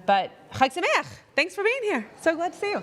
But Chag Sameach, thanks for being here. So glad to see you.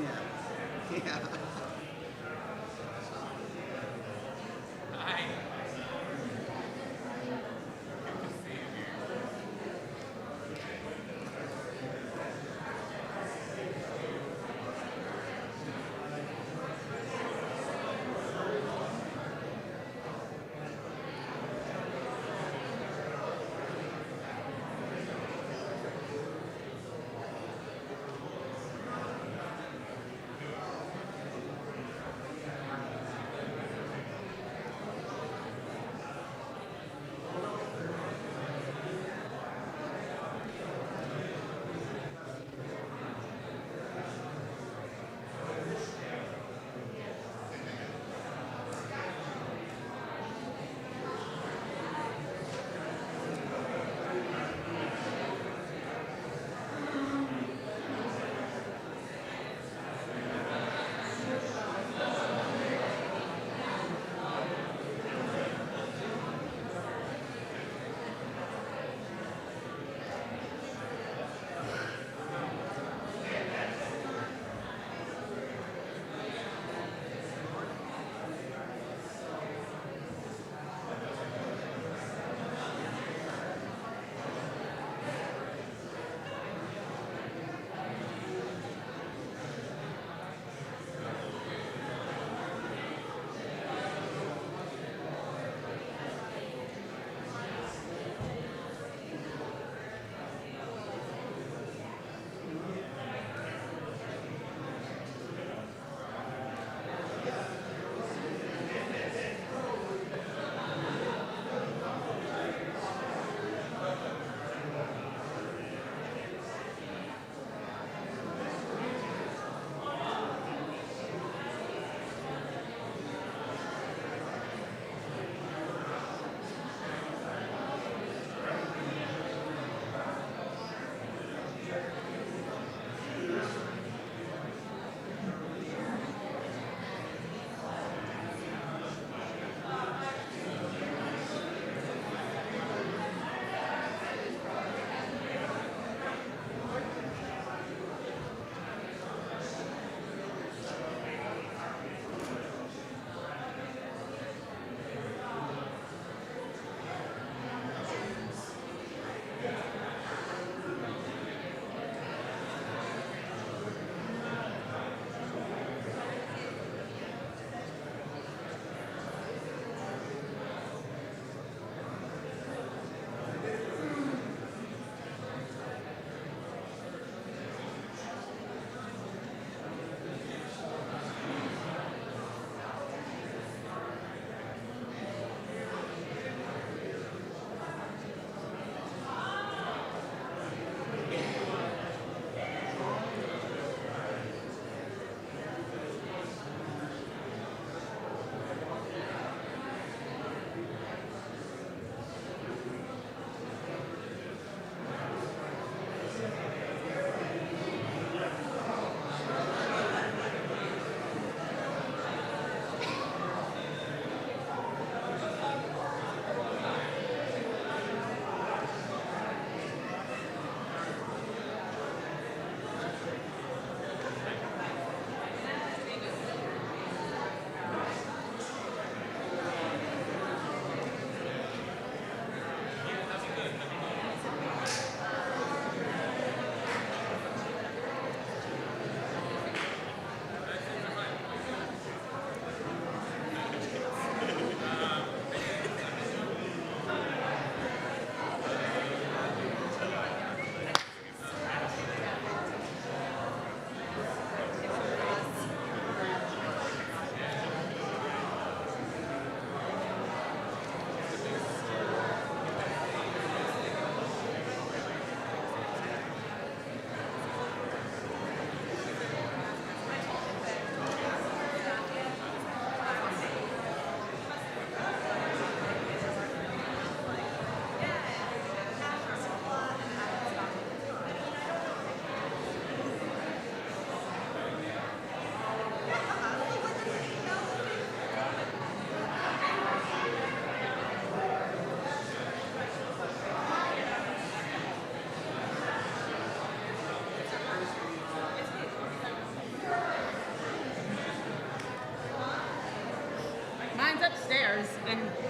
Yeah. Hi.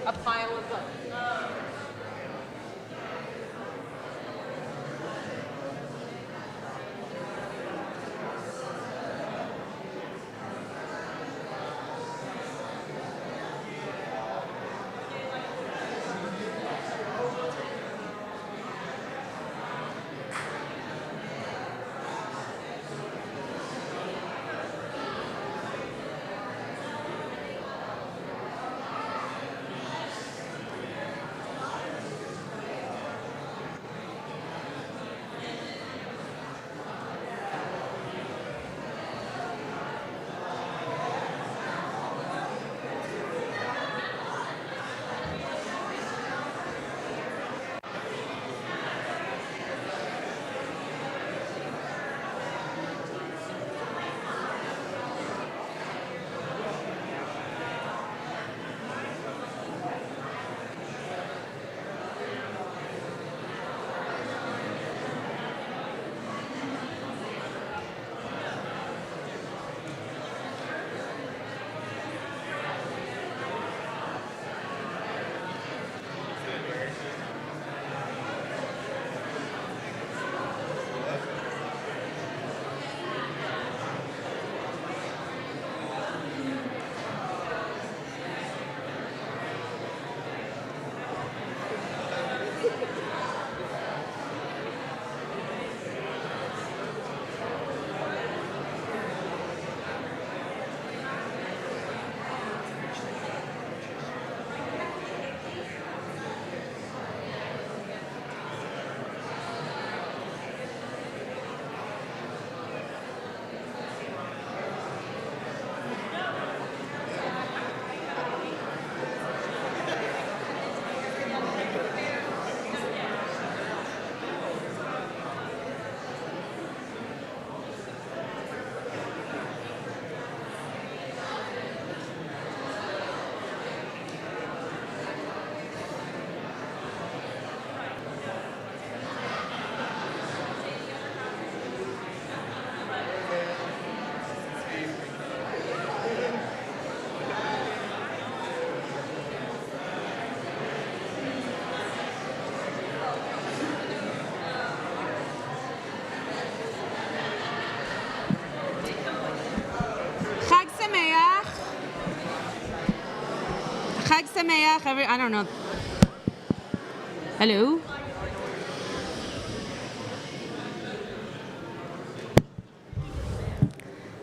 a pile of books. Chag Sameach, I don't know. Hello?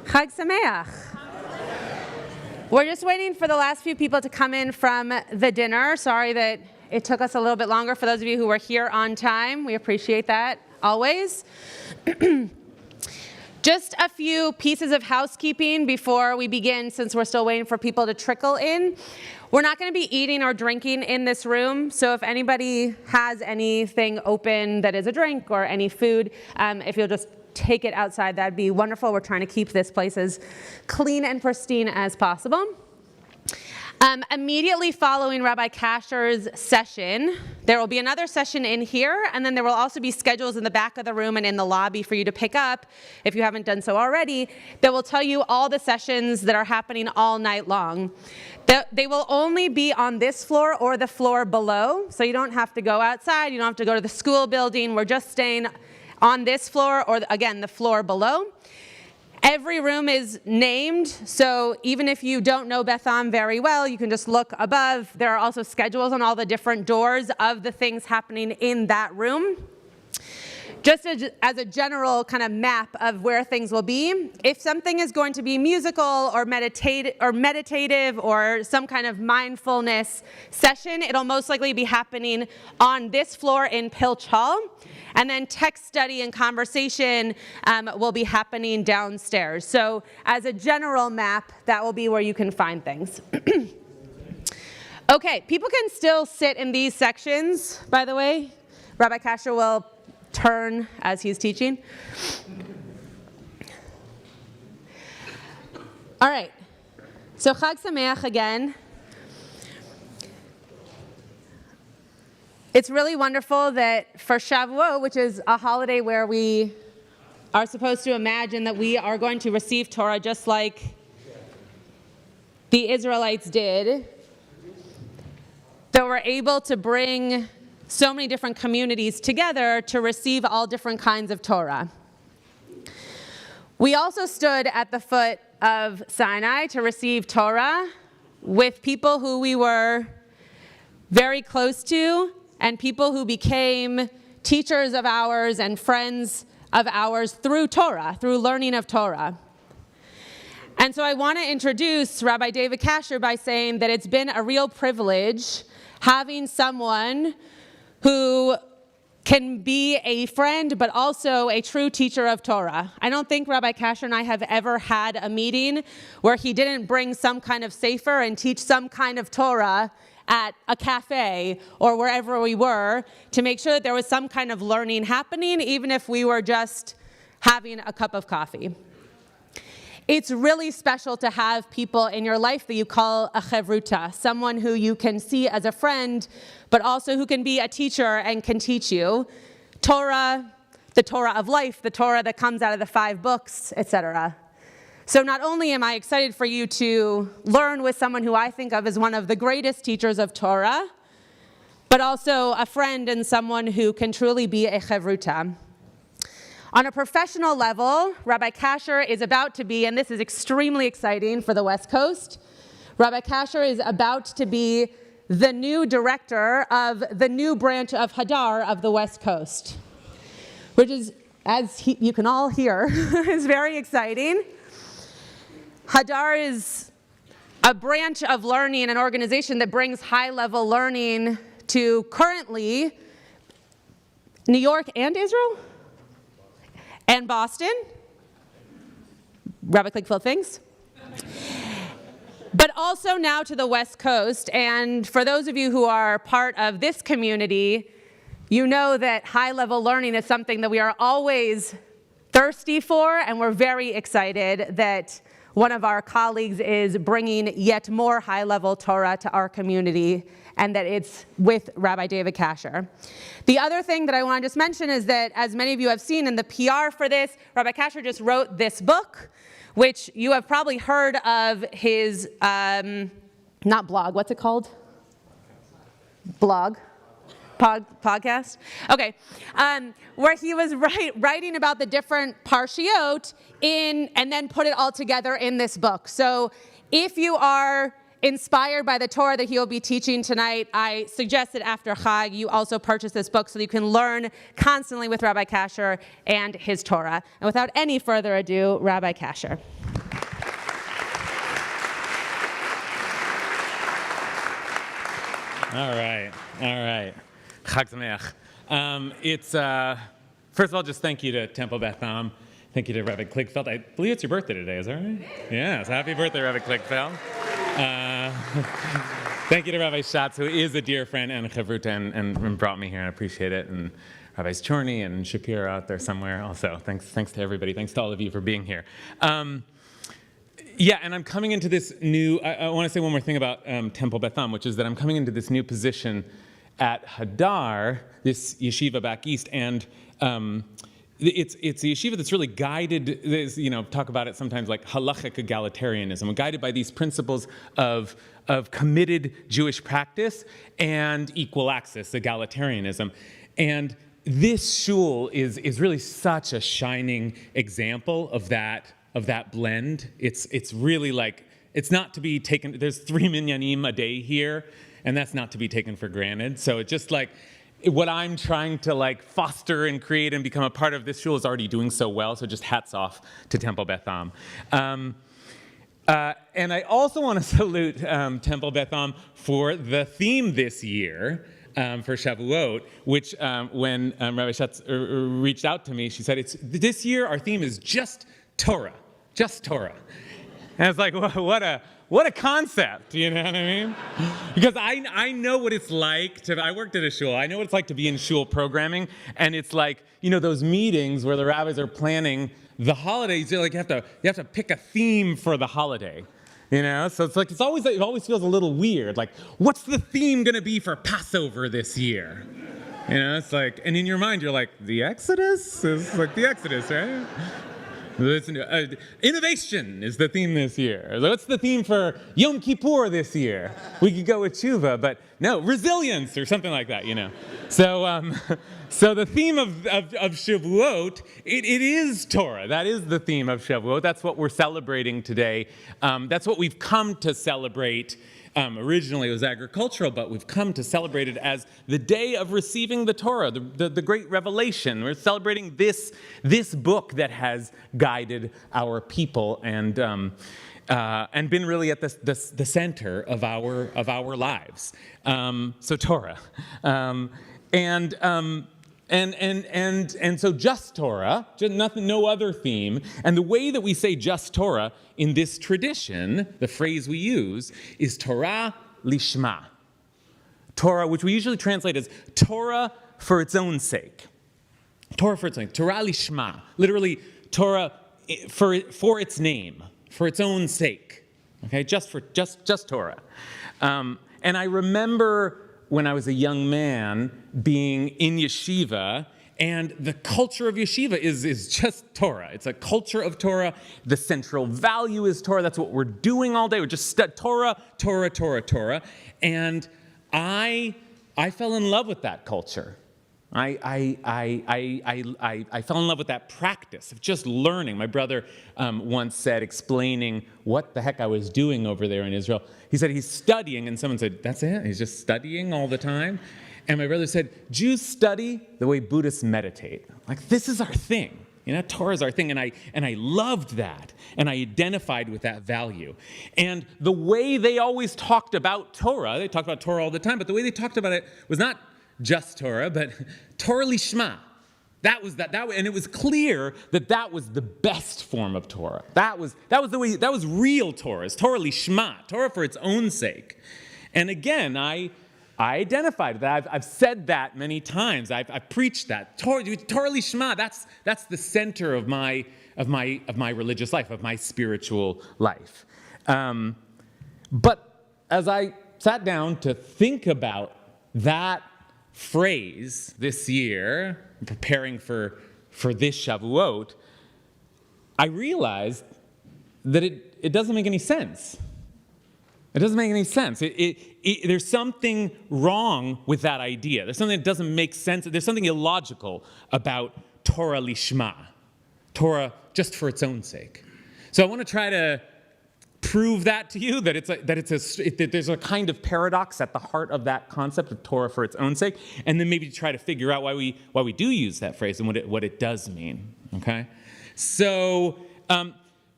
Chag Sameach. We're just waiting for the last few people to come in from the dinner. Sorry that it took us a little bit longer. For those of you who were here on time, we appreciate that always. Just a few pieces of housekeeping before we begin, since we're still waiting for people to trickle in. We're not going to be eating or drinking in this room, so if anybody has anything open that is a drink or any food, if you'll just take it outside, that'd be wonderful. We're trying to keep this place as clean and pristine as possible. Immediately following Rabbi Kasher's session, there will be another session in here, and then there will also be schedules in the back of the room and in the lobby for you to pick up, if you haven't done so already, that will tell you all the sessions that are happening all night long. They will only be on this floor or the floor below, so you don't have to go outside, you don't have to go to the school building. We're just staying on this floor or, again, the floor below. Every room is named, so even if you don't know Beth Am very well, you can just look above. There are also schedules on all the different doors of the things happening in that room. Just as a general kind of map of where things will be, if something is going to be musical or meditative or some kind of mindfulness session, it'll most likely be happening on this floor in Pilch Hall. And then text study and conversation will be happening downstairs. So as a general map, that will be where you can find things. Okay, people can still sit in these sections, by the way. Rabbi Kasher will turn as he's teaching. All right, so Chag Sameach again. It's really wonderful that for Shavuot, which is a holiday where we are supposed to imagine that we are going to receive Torah just like the Israelites did, that we're able to bring so many different communities together to receive all different kinds of Torah. We also stood at the foot of Sinai to receive Torah with people who we were very close to and people who became teachers of ours and friends of ours through Torah, through learning of Torah. And so I want to introduce Rabbi David Kasher by saying that it's been a real privilege having someone who can be a friend but also a true teacher of Torah. I don't think Rabbi Kasher and I have ever had a meeting where he didn't bring some kind of Sefer and teach some kind of Torah at a cafe or wherever we were to make sure that there was some kind of learning happening, even if we were just having a cup of coffee. It's really special to have people in your life that you call a chevruta, someone who you can see as a friend, but also who can be a teacher and can teach you Torah, the Torah of life, the Torah that comes out of the 5 books, etc. So not only am I excited for you to learn with someone who I think of as one of the greatest teachers of Torah, but also a friend and someone who can truly be a chevruta. On a professional level, Rabbi Kasher is about to be, and this is extremely exciting for the West Coast, Rabbi Kasher is about to be the new director of the new branch of Hadar of the West Coast, which is, as you can all hear, is very exciting. Hadar is a branch of learning, an organization that brings high-level learning to currently New York and Israel? And Boston, Rabbi Kligfeld thinks, but also now to the West Coast. And for those of you who are part of this community, you know that high-level learning is something that we are always thirsty for, and we're very excited that one of our colleagues is bringing yet more high-level Torah to our community, and that it's with Rabbi David Kasher. The other thing that I want to just mention is that, as many of you have seen in the PR for this, Rabbi Kasher just wrote this book, which you have probably heard of his, not blog, what's it called? Blog? Podcast? Okay. Where he was writing about the different parshiot and then put it all together in this book. So if you are inspired by the Torah that he will be teaching tonight, I suggest that after Chag, you also purchase this book so that you can learn constantly with Rabbi Kasher and his Torah. And without any further ado, Rabbi Kasher. All right. Chag Sameach. First of all, just thank you to Temple Beth Am. Thank you to Rabbi Kligfeld. I believe it's your birthday today, is that right? Yeah, so happy birthday, Rabbi Kligfeld. Thank you to Rabbi Schatz, who is a dear friend and a chavruta and brought me here, and I appreciate it. And Rabbi Chorny and Shapiro out there somewhere also. Thanks to everybody. Thanks to all of you for being here. Yeah, and I'm coming into this new, I want to say one more thing about Temple Beth Am, which is that I'm coming into this new position at Hadar, this yeshiva back east, and it's a yeshiva that's really guided, talk about it sometimes like halachic egalitarianism. We're guided by these principles of committed Jewish practice and equal access, egalitarianism. And this shul is really such a shining example of that blend. It's really like, it's not to be taken, there's 3 minyanim a day here, and that's not to be taken for granted. So it's just like, what I'm trying to foster and create and become a part of this shul is already doing so well, so just hats off to Temple Beth Am. And I also want to salute Temple Beth Am for the theme this year for Shavuot, which when Rabbi Schatz reached out to me, she said, this year our theme is just Torah. And I was like, what a concept, you know what I mean? Because I know what it's like I worked at a shul. I know what it's like to be in shul programming, and it's like, those meetings where the rabbis are planning the holidays. You have to pick a theme for the holiday, So it's like it always feels a little weird. Like, what's the theme going to be for Passover this year? It's like, and in your mind you're like, the Exodus? It's like the Exodus, right? Innovation is the theme this year. What's the theme for Yom Kippur this year? We could go with tshuva, but no, resilience or something like that, So, so the theme of Shavuot, it is Torah. That is the theme of Shavuot. That's what we're celebrating today. That's what we've come to celebrate. Originally it was agricultural, but we've come to celebrate it as the day of receiving the Torah, the great revelation. We're celebrating this book that has guided our people and been really at the center of our lives. So Torah, and so just Torah, just nothing, no other theme. And the way that we say just Torah in this tradition, the phrase we use, is Torah lishma. Torah, which we usually translate as Torah for its own sake. Torah for its own sake. Torah lishma. Literally, Torah for its name, for its own sake. Okay, just Torah. And I remember when I was a young man being in yeshiva, and the culture of yeshiva is just Torah. It's a culture of Torah. The central value is Torah. That's what we're doing all day. We're just Torah. And I fell in love with that culture. I fell in love with that practice of just learning. My brother once said, explaining what the heck I was doing over there in Israel, he said he's studying, and someone said, that's it? He's just studying all the time? And my brother said, Jews study the way Buddhists meditate. Like, this is our thing. Torah is our thing, and I loved that, and I identified with that value. And the way they always talked about Torah, they talked about Torah all the time, but the way they talked about it was not just Torah, but Torah lishma. That was, and it was clear that was the best form of Torah. That was the way, that was real Torah. It's Torah lishma, Torah for its own sake. And again, I identified that. I've said that many times. I've preached that. Torah lishma, that's the center of my religious life, of my spiritual life. But as I sat down to think about that phrase this year, preparing for this Shavuot, I realized that it doesn't make any sense. It doesn't make any sense. There's something wrong with that idea. There's something that doesn't make sense. There's something illogical about Torah lishma, Torah just for its own sake. So I want to try to prove that to you, that there's a kind of paradox at the heart of that concept of Torah for its own sake, and then maybe try to figure out why we do use that phrase and what it does mean. Okay, so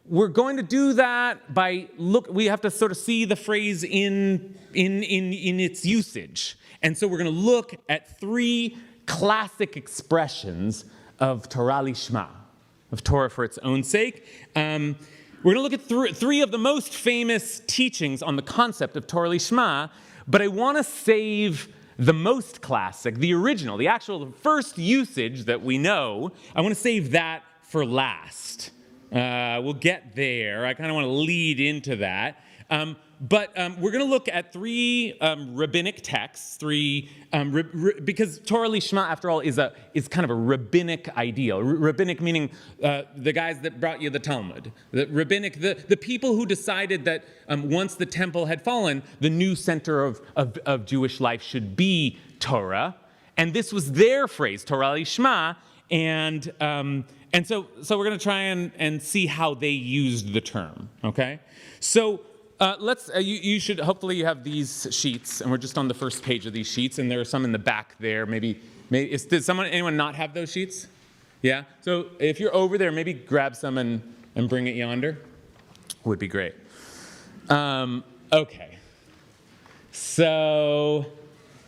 we're going to do that by we have to sort of see the phrase in its usage, and so we're going to look at three classic expressions of Torah lishma, of Torah for its own sake. We're going to look at three of the most famous teachings on the concept of Torah lishma, but I want to save the most classic, the original, the first usage that we know. I want to save that for last. We'll get there. I kind of want to lead into that. But we're going to look at three rabbinic texts, because Torah lishma, after all, is kind of a rabbinic ideal. Rabbinic meaning the guys that brought you the Talmud. The rabbinic, the people who decided that once the temple had fallen, the new center of Jewish life should be Torah. And this was their phrase, Torah lishma. And so we're going to try and see how they used the term, okay? So you should, hopefully you have these sheets, and we're just on the first page of these sheets, and there are some in the back there. Maybe did anyone not have those sheets? Yeah? So if you're over there, maybe grab some and bring it yonder. Would be great. Okay. So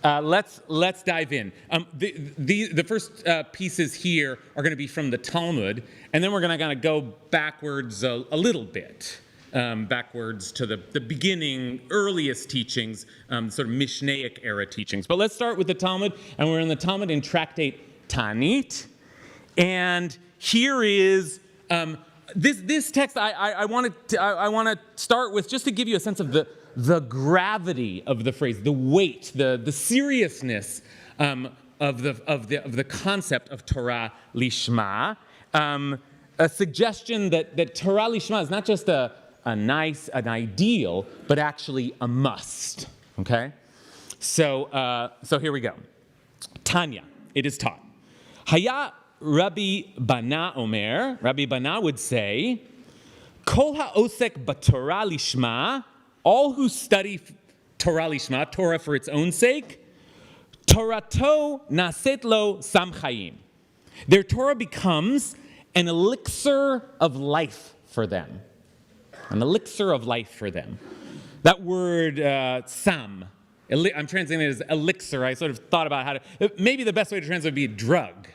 let's dive in. The first pieces here are going to be from the Talmud, and then we're going to kind of go backwards a little bit. Backwards to the beginning, earliest teachings, sort of Mishnaic era teachings. But let's start with the Talmud, and we're in the Talmud in Tractate Tanit. And here is this text. I want to start with just to give you a sense of the gravity of the phrase, the weight, the seriousness of the concept of Torah lishma. a suggestion that Torah Lishma is not just an ideal, but actually a must. Okay? So here we go. Tanya, it is taught. Haya Rabbi Bana Omer, Rabbi Bana would say, Kol ha'osek b'Torah lishma, all who study Torah lishma, Torah for its own sake, Torato naset lo sam chayim. Their Torah becomes an elixir of life for them. An elixir of life for them. That word sam, I'm translating it as elixir. I sort of thought about how to, maybe the best way to translate it would be a drug.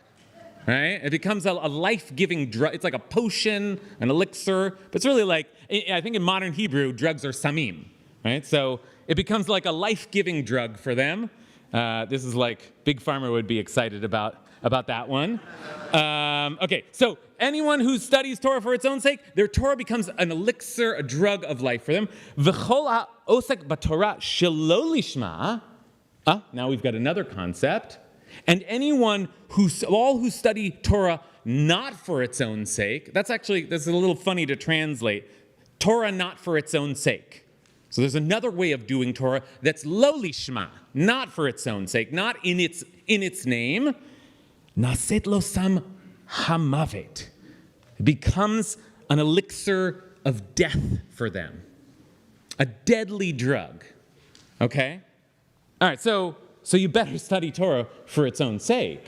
Right? It becomes a life-giving drug. It's like a potion, an elixir. But it's really like, I think in modern Hebrew, drugs are samim. Right? So it becomes like a life-giving drug for them. This is like Big Pharma would be excited about that one. Okay, so anyone who studies Torah for its own sake, their Torah becomes an elixir, a drug of life for them. V'chol ha'osek b'Torah shelo lishma. Now we've got another concept. And anyone all who study Torah not for its own sake, that's a little funny to translate. Torah not for its own sake. So there's another way of doing Torah that's lo lishma, not for its own sake, not in its name. Naset lo sam hamavet. It becomes an elixir of death for them. A deadly drug. Okay? All right, so you better study Torah for its own sake,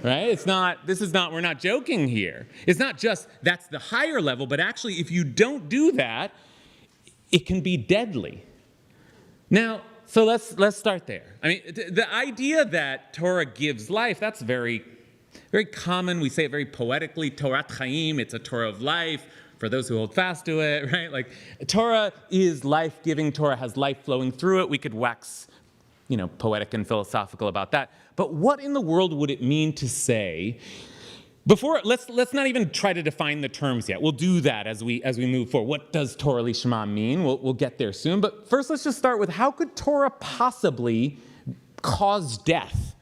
right? We're not joking here. It's not just that's the higher level, but actually if you don't do that, it can be deadly. Now, so let's start there. I mean, the idea that Torah gives life, that's very, very common. We say it very poetically, Torat Chaim, it's a Torah of life, for those who hold fast to it, right? Like, Torah is life-giving, Torah has life flowing through it. We could wax poetic and philosophical about that. But what in the world would it mean to say, let's not even try to define the terms yet. We'll do that as we move forward. What does Torah Lishma mean? We'll get there soon. But first, let's just start with how could Torah possibly cause death?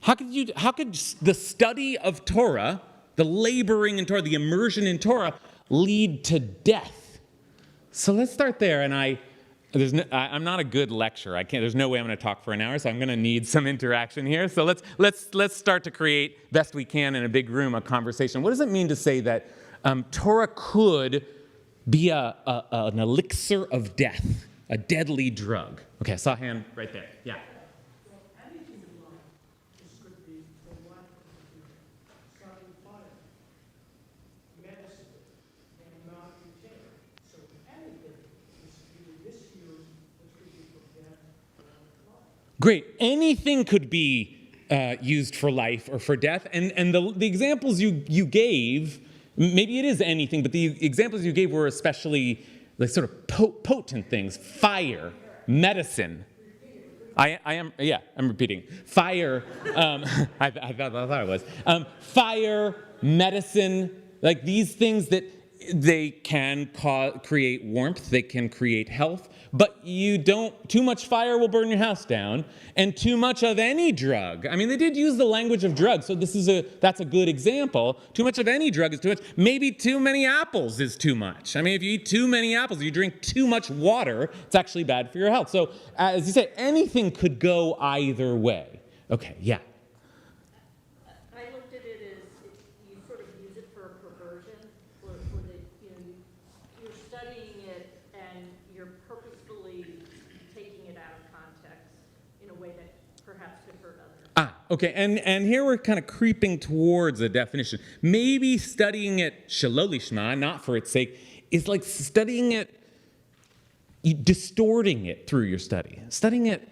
How could the study of Torah, the laboring in Torah, the immersion in Torah, lead to death? So let's start there. And I'm not a good lecturer. There's no way I'm going to talk for an hour, so I'm going to need some interaction here. So let's start to create, best we can in a big room, a conversation. What does it mean to say that Torah could be an elixir of death, a deadly drug? Okay, I saw a hand right there. Yeah. Great. Anything could be used for life or for death. And the examples you gave, maybe it is anything, but the examples you gave were especially like sort of potent things. Fire, medicine. I'm repeating. Fire, I thought it was. Fire, medicine, like these things that they can create warmth, they can create health, but too much fire will burn your house down, and too much of any drug. I mean, they did use the language of drugs, so that's a good example. Too much of any drug is too much. Maybe too many apples is too much. I mean, if you eat too many apples, you drink too much water, it's actually bad for your health. So, as you say, anything could go either way. Okay, yeah. I looked at it as you sort of use it for a perversion, where you're studying it and you're purposefully taking it out of context in a way that perhaps could hurt others. Okay, and here we're kind of creeping towards a definition. Maybe studying it shelo lishma, not for its sake, is like studying it, distorting it through your study. Studying it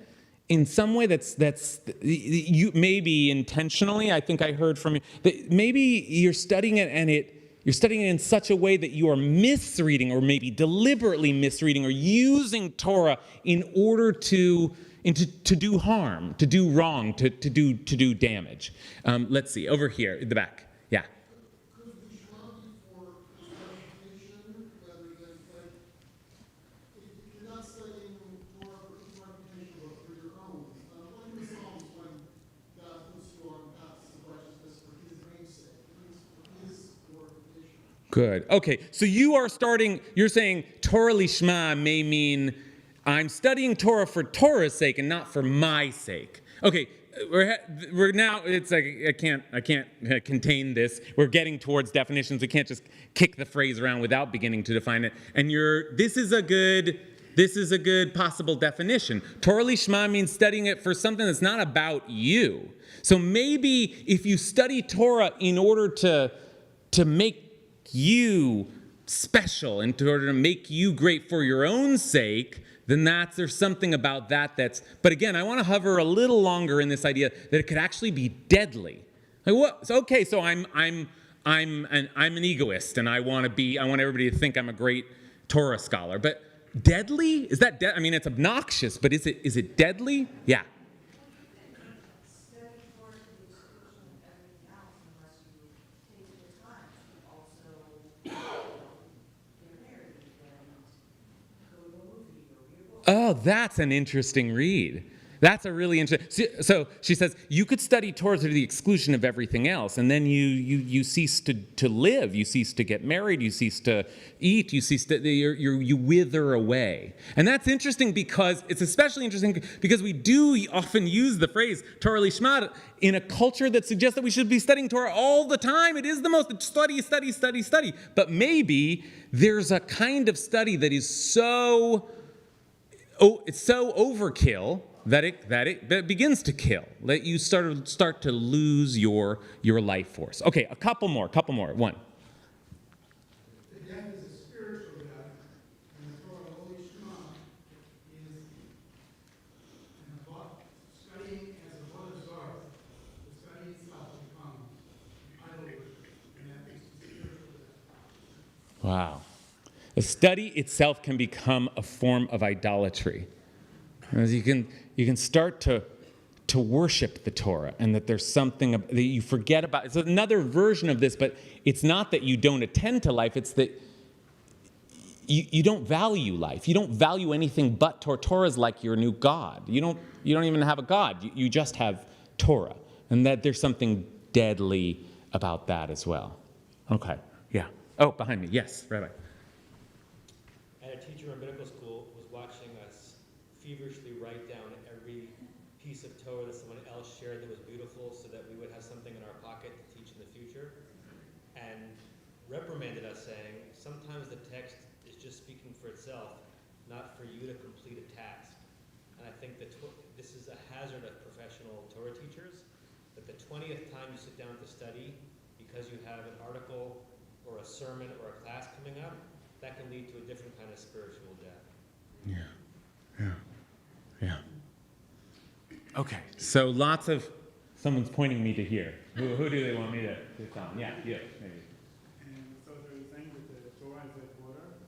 in some way that's you maybe intentionally, I think I heard from you, that maybe you're studying it and you're studying it in such a way that you are misreading or maybe deliberately misreading or using Torah in order to do harm, to do wrong, to do damage. Let's see, over here in the back. Yeah. Could we try for interpretation rather than if you're not studying Torah for interpretation but for your own? One of the Psalms when God puts you on paths of righteousness for His name's sake, for His glorification. Good. Okay, so you're saying Torah Lishma may mean I'm studying Torah for Torah's sake and not for my sake. Okay, we're now, it's like, I can't contain this. We're getting towards definitions. We can't just kick the phrase around without beginning to define it. And this is a good possible definition. Torah Lishma means studying it for something that's not about you. So maybe if you study Torah in order to make you special, in order to make you great for your own sake, then there's something about that's. But again, I want to hover a little longer in this idea that it could actually be deadly. Like what? So, okay, so I'm an egoist, and I want everybody to think I'm a great Torah scholar. But deadly? Is that? I mean, it's obnoxious, but is it deadly? Yeah. Oh, that's an interesting read. That's a really interesting. So she says you could study Torah to the exclusion of everything else, and then you cease to live. You cease to get married. You cease to eat. You wither away. And that's interesting because it's especially interesting because we do often use the phrase Torah Lishma in a culture that suggests that we should be studying Torah all the time. It is the most study. But maybe there's a kind of study that is it's so overkill that it begins to kill, that you start to lose your life force. Okay, a couple more. One. The death is a spiritual death, and the Torah Lishma is studying as a mother's art. The study itself becomes idol worship, and that is the spiritual death. Wow. The study itself can become a form of idolatry. As you can start to worship the Torah, and that there's something that you forget about. It's another version of this, but it's not that you don't attend to life. It's that you don't value life. You don't value anything but Torah. Torah is like your new God. You don't even have a God. You just have Torah, and that there's something deadly about that as well. Okay. Yeah. Oh, behind me. Yes, Rabbi. And a teacher in medical school was watching us feverishly write down every piece of Torah that someone else shared that was beautiful so that we would have something in our pocket to teach in the future, and reprimanded us saying, sometimes the text is just speaking for itself, not for you to complete a task. And I think that this is a hazard of professional Torah teachers, that the 20th time you sit down to study, because you have an article or a sermon or a class coming up, that can lead to a different kind of spiritual death. Yeah. Okay, so someone's pointing me to here. Who do they want me to tell? Yeah, maybe. And so they're saying that the Torah is like water,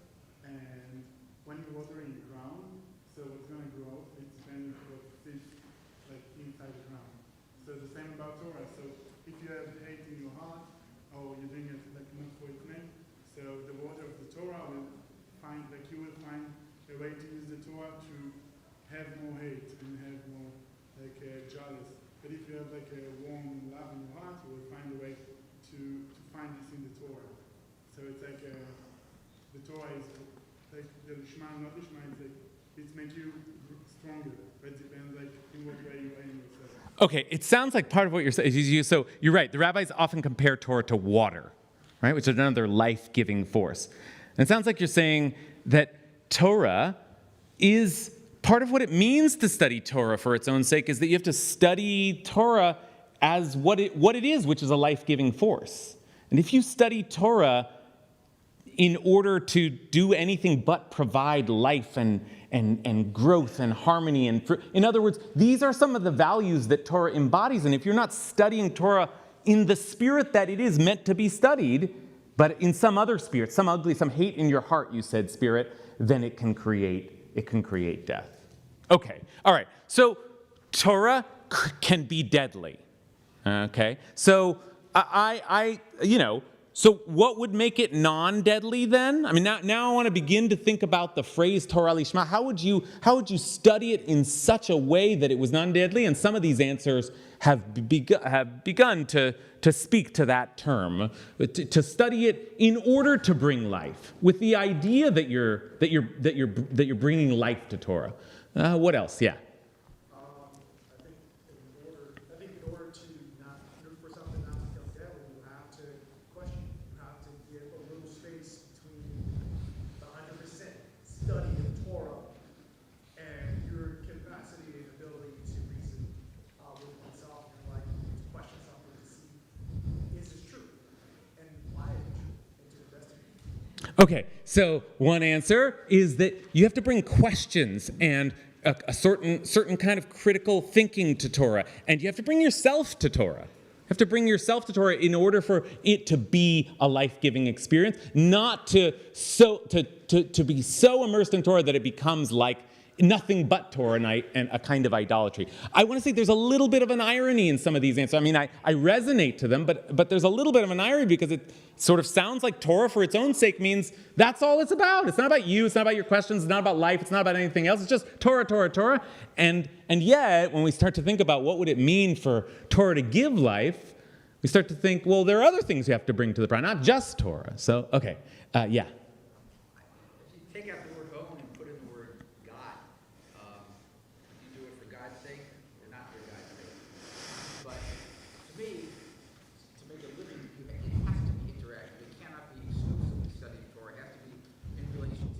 and when you water in the ground, so it's going to grow. It's depending on what sits like inside the ground. So the same about Torah. So if you have hate in your heart, or you're doing it like not for its name, so the water of the Torah will find a way to use the Torah to have more hate and have more jealous. But if you have like a warm love in your heart, you will find a way to find this in the Torah. So it's like the Torah is like the Lishma, not Lishma, it's make you stronger. But it depends like in what way you aim yourself. Okay, it sounds like part of what you're saying is so you're right. The rabbis often compare Torah to water, right, which is another life-giving force. And it sounds like you're saying that Torah is part of what it means to study Torah for its own sake is that you have to study Torah as what it is, which is a life-giving force. And if you study Torah in order to do anything but provide life and growth and harmony, in other words, these are some of the values that Torah embodies. And if you're not studying Torah in the spirit that it is meant to be studied, but in some other spirit, some hate in your heart, you said, spirit, then it can create death. Okay, all right. So Torah can be deadly. Okay, so So what would make it non-deadly then? I mean, now I want to begin to think about the phrase Torah Lishma. How would you study it in such a way that it was non-deadly? And some of these answers have begun to speak to that term, to study it in order to bring life, with the idea that you're bringing life to Torah. What else? Yeah. I think in order to not, for something not to become deadly, you have to question. You have to give a little space between the 100% study of Torah and your capacity and ability to reason with oneself and like to question something to see is this true and why is it true and to investigate. Okay, so one answer is that you have to bring questions and a certain kind of critical thinking to Torah, and you have to bring yourself to Torah. You have to bring yourself to Torah in order for it to be a life-giving experience, not to be so immersed in Torah that it becomes like nothing but Torah and a kind of idolatry. I want to say there's a little bit of an irony in some of these answers. I mean, I resonate to them, but there's a little bit of an irony because it sort of sounds like Torah for its own sake means that's all it's about. It's not about you. It's not about your questions. It's not about life. It's not about anything else. It's just Torah, Torah, Torah. And yet, when we start to think about what would it mean for Torah to give life, we start to think, well, there are other things you have to bring to the Torah, not just Torah. So, okay, yeah. If you take out the word home and put in the word God, you do it for God's sake or not for God's sake. But to me, to make a living, it has to be interactive. It cannot be exclusively studying Torah. It has to be in relation to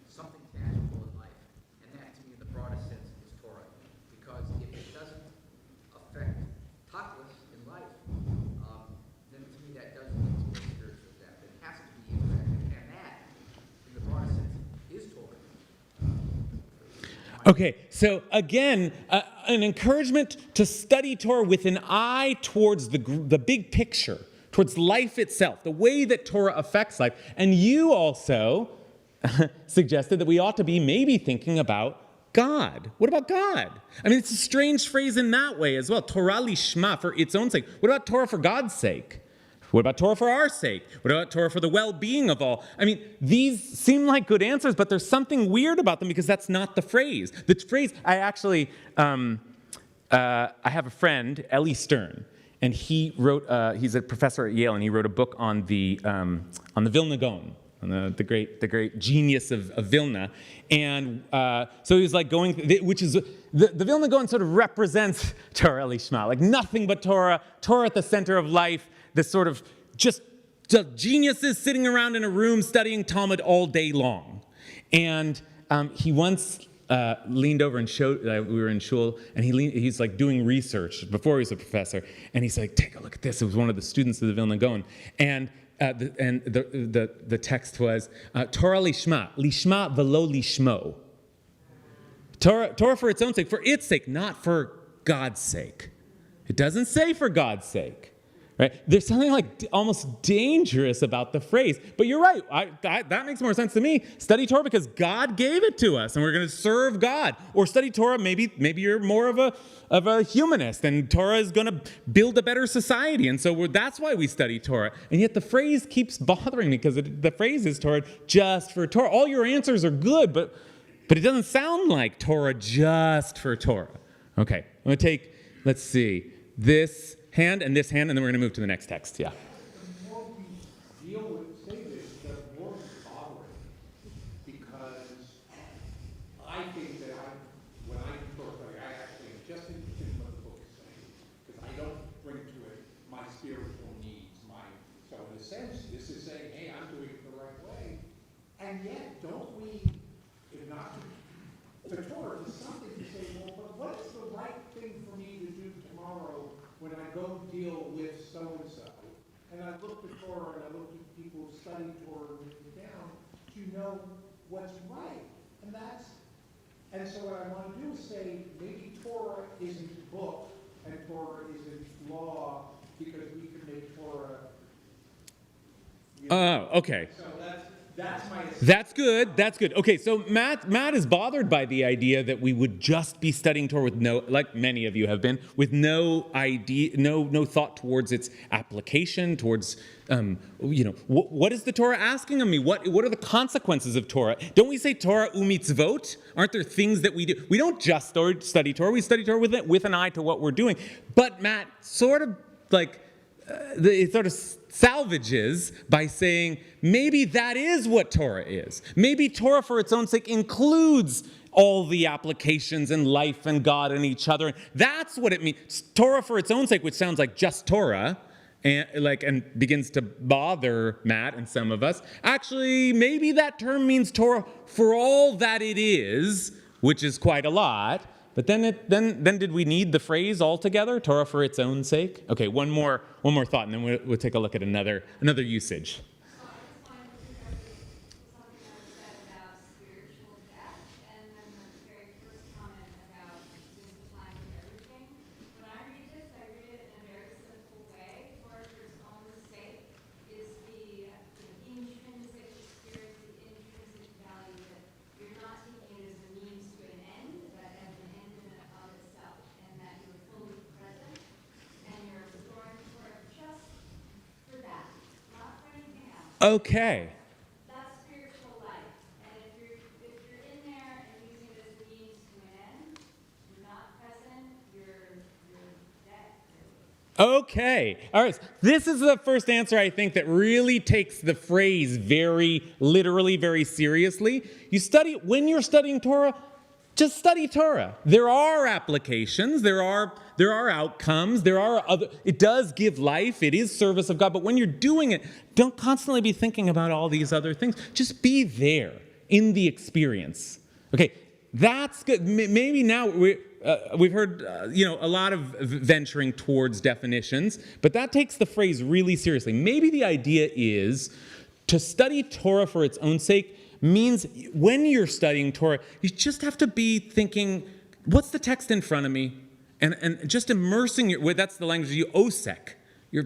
something tangible in life. And that, to me, in the broadest sense, is Torah. Because if it doesn't affect Tachlis in life, then to me that doesn't lead to a spiritual depth. It has to be interactive. And that, in the broadest sense, is Torah. Okay, so again, an encouragement to study Torah with an eye towards the big picture, towards life itself, the way that Torah affects life. And you also suggested that we ought to be maybe thinking about God. What about God? I mean, it's a strange phrase in that way as well. Torah lishma, for its own sake. What about Torah for God's sake? What about Torah for our sake? What about Torah for the well-being of all? I mean, these seem like good answers, but there's something weird about them because that's not the phrase. The phrase, I actually, I have a friend, Ellie Stern, and he wrote, he's a professor at Yale, and he wrote a book on the Vilna Gaon, on the great genius of Vilna. And so he was like going, which is, the Vilna Gaon sort of represents Torah Lishma, like nothing but Torah, Torah at the center of life, this sort of just geniuses sitting around in a room studying Talmud all day long. And he once leaned over and showed, we were in shul, and he's like doing research before he was a professor, and he's like, take a look at this. It was one of the students of the Vilna Gaon. And the text was, Torah lishma velo lishmo. Torah for its own sake, for its sake, not for God's sake. It doesn't say for God's sake. Right? There's something like almost dangerous about the phrase. But you're right. That makes more sense to me. Study Torah because God gave it to us, and we're going to serve God. Or study Torah, maybe you're more of a humanist, and Torah is going to build a better society. And so that's why we study Torah. And yet the phrase keeps bothering me because the phrase is Torah just for Torah. All your answers are good, but it doesn't sound like Torah just for Torah. Okay, I'm going to take, let's see, this hand, and then we're going to move to the next text. Yeah. The more we deal with, say this, the more we tolerate, because I think that when I do Torah study, I actually am just interested in what the book is saying, because I don't bring to it my spiritual needs, so in a sense, this is saying, hey, I'm doing it the right way, and yet, don't we, if not to Torah, to something to say, well, but what is the right thing for me to do tomorrow when I go deal with so-and-so, and I look at Torah and I look at people who study Torah and written down to know what's right. And so what I want to do is say, maybe Torah isn't a book and Torah isn't law because we can make Torah. Oh, okay. So that's my. That's good. That's good. Okay, so Matt is bothered by the idea that we would just be studying Torah with no, like many of you have been, with no idea, no thought towards its application, towards, what is the Torah asking of me? What are the consequences of Torah? Don't we say Torah umitzvot? Aren't there things that we do? We don't just study Torah. We study Torah with an eye to what we're doing. But Matt sort of it sort of salvages by saying maybe that is what Torah is. Maybe Torah for its own sake includes all the applications and life and God and each other. That's what it means. Torah for its own sake, which sounds like just Torah, and begins to bother Matt and some of us. Actually, maybe that term means Torah for all that it is, which is quite a lot. But then did we need the phrase altogether, Torah for its own sake? Okay, one more thought, and then we'll take a look at another usage. So I just wanted to pick up something that was said about spiritual death, and then the very first comment about doing the time with everything. When I read this, I read it in a very simple way. Torah for its own sake is the intrinsic spirit, the intrinsic value that you're not taking it as a means to an end, but as an end in and of itself, and that you're fully present, and you're restoring Torah just for that, not for anything else. Okay. That's spiritual life. And if you're in there and using it as a means to an end, you're not present, you're dead. Okay. All right. This is the first answer, I think, that really takes the phrase very literally, very seriously. When you're studying Torah, just study Torah. There are applications, there are outcomes, it does give life, it is service of God, but when you're doing it, don't constantly be thinking about all these other things. Just be there in the experience. Okay, that's good. Maybe now we've heard a lot of venturing towards definitions, but that takes the phrase really seriously. Maybe the idea is to study Torah for its own sake means when you're studying Torah, you just have to be thinking, what's the text in front of me? And just immersing that's the language you osek. You're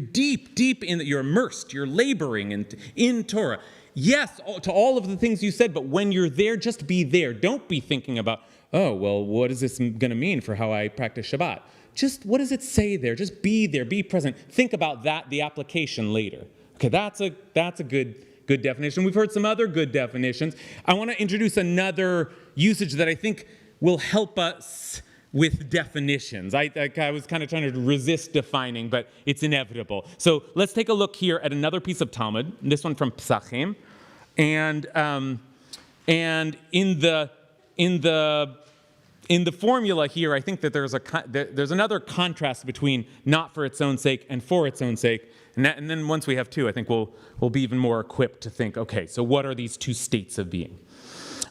deep in it, you're immersed, you're laboring in Torah. Yes, to all of the things you said, but when you're there, just be there. Don't be thinking about, oh, well, what is this going to mean for how I practice Shabbat? Just, what does it say there? Just be there, be present. Think about that, the application later. Okay, that's a good definition. We've heard some other good definitions. I want to introduce another usage that I think will help us with definitions. I was kind of trying to resist defining, but it's inevitable. So let's take a look here at another piece of Talmud, this one from Pesachim. And in the formula here, I think that there's another contrast between not for its own sake and for its own sake. And then once we have two, I think we'll be even more equipped to think, okay, so what are these two states of being?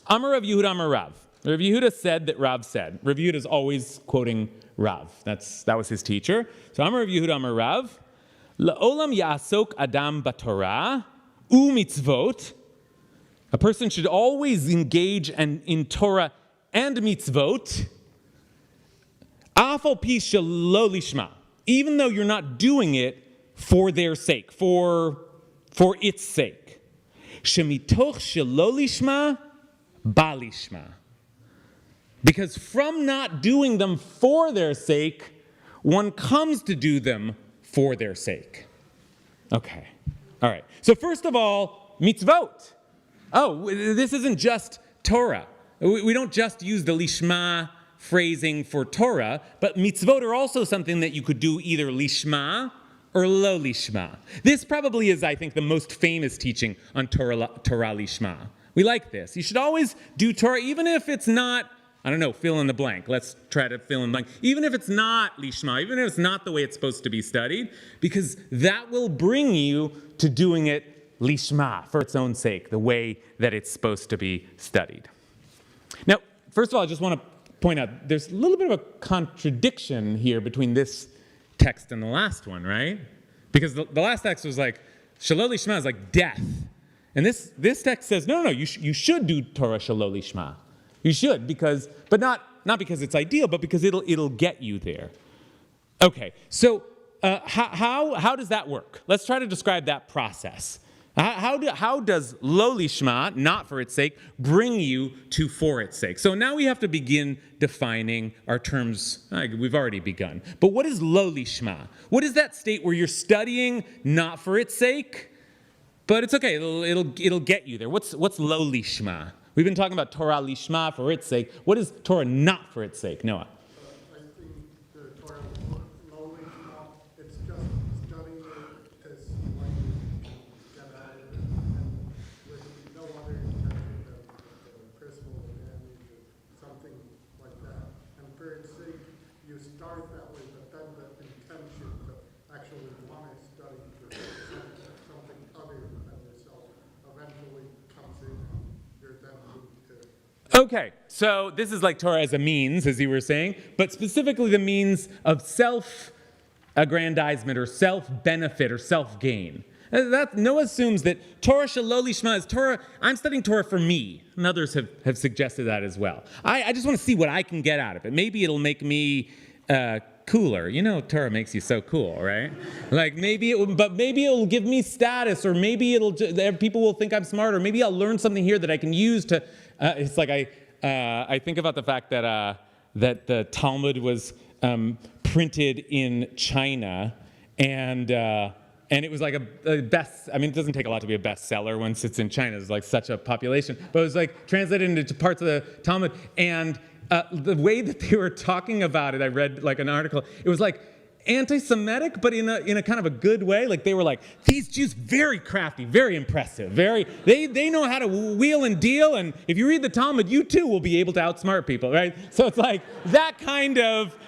Amar Rav Yehuda Amar Rav. Rav Yehuda said that Rav said. Rav Yehuda is always quoting Rav. That was his teacher. So Amar Rav Yehuda Amar Rav. La'olam ya'asok adam b'torah u'mitzvot. A person should always engage in Torah and mitzvot. Afal pi shelo lishma. Even though you're not doing it for their sake, for its sake. Shemitoch shelo lishma ba lishma. Because from not doing them for their sake, one comes to do them for their sake. Okay. All right. So first of all, mitzvot. Oh, this isn't just Torah. We don't just use the lishma phrasing for Torah, but mitzvot are also something that you could do either lishma or lo lishma. This probably is, I think, the most famous teaching on Torah lishma. We like this. You should always do Torah, even if it's not, I don't know, fill in the blank. Let's try to fill in the blank. Even if it's not lishma, even if it's not the way it's supposed to be studied, because that will bring you to doing it lishma, for its own sake, the way that it's supposed to be studied. Now, first of all, I just want to point out, there's a little bit of a contradiction here between this text and the last one, right? Because the last text was like, shelo lishma is like death. And this text says, no, you should do Torah shelo lishma. You should, but not because it's ideal, but because it'll get you there. Okay, so how does that work? Let's try to describe that process. How does lowly shema, not for its sake, bring you to for its sake? So now we have to begin defining our terms. We've already begun. But what is lowly shema? What is that state where you're studying not for its sake? But it's okay. It'll get you there. What's lowly shema? We've been talking about Torah lishma for its sake. What is Torah not for its sake? Noah. I think the Torah lowly shema, it's just studying it as like get out of it, and with no other intention of personal advantage or something like that. And for its sake, you start that way, but then the intention to actually want to study for something other than yourself eventually comes in. You're then moved to. Okay, so this is like Torah as a means, as you were saying, but specifically the means of self-aggrandizement or self-benefit or self-gain. Noah assumes that Torah shaloli shema is Torah. I'm studying Torah for me, and others have suggested that as well. I just want to see what I can get out of it. Maybe it'll make me cooler. You know, Torah makes you so cool, right? Like maybe it'll give me status, or maybe people will think I'm smart, or maybe I'll learn something here that I can use to. It's like I think about the fact that the Talmud was printed in China, and it was like a best. I mean, it doesn't take a lot to be a bestseller once it's in China. There's like such a population, but it was like translated into parts of the Talmud, and the way that they were talking about it, I read like an article. It was like anti-Semitic, but in a kind of a good way. Like they were like, these Jews very crafty, very impressive, they know how to wheel and deal, and if you read the Talmud, you too will be able to outsmart people, right? So it's like that kind of.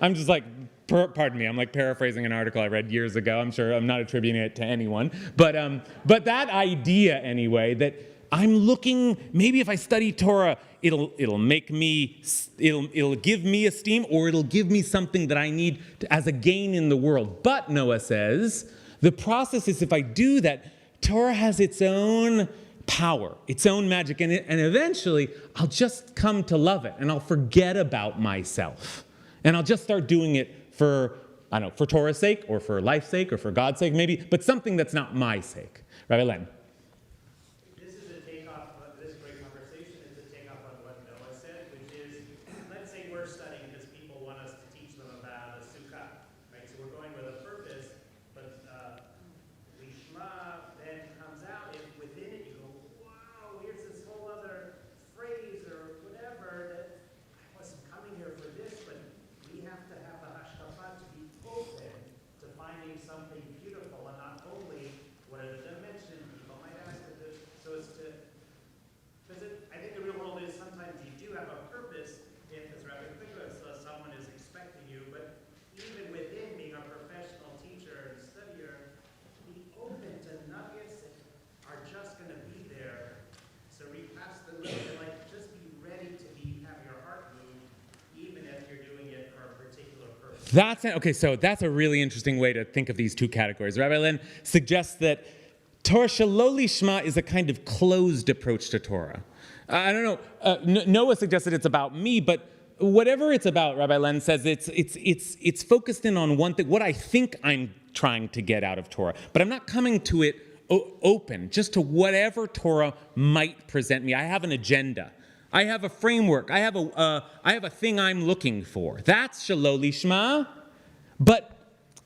I'm just like. Pardon me, I'm like paraphrasing an article I read years ago. I'm sure I'm not attributing it to anyone. But that idea anyway, that I'm looking, maybe if I study Torah, it'll give me esteem, or it'll give me something that I need as a gain in the world. But Noah says, the process is if I do that, Torah has its own power, its own magic, and eventually I'll just come to love it, and I'll forget about myself. And I'll just start doing it for Torah's sake, or for life's sake, or for God's sake, maybe, but something that's not my sake. Rabbi Len. This is a takeoff, this great conversation is a takeoff on what Noah said, which is, let's say we're studying because people want us to teach them about a sukkah, right? So we're going with a purpose, but lishma then comes out, and within it you go, wow, here's this whole other phrase or whatever that I wasn't coming here for this, but we have to have the hashkafa to be open to finding something beautiful, and not only what are the dimensions, people might ask it, so it's to, because I think the real world is sometimes you do have a purpose, if as Rabbi Vayikra says, someone is expecting you, but even within being a professional teacher and studier, be open to nuggets that are just going to be there. So read past the list and like just be ready to have your heart moved, even if you're doing it for a particular purpose. Okay, so that's a really interesting way to think of these two categories. Rabbi Len suggests that Torah shaloli shema is a kind of closed approach to Torah. I don't know. Noah suggested it's about me, but whatever it's about, Rabbi Len says it's focused in on one thing, what I think I'm trying to get out of Torah, but I'm not coming to it open, just to whatever Torah might present me. I have an agenda. I have a framework. I have a thing I'm looking for. That's shaloli shema. But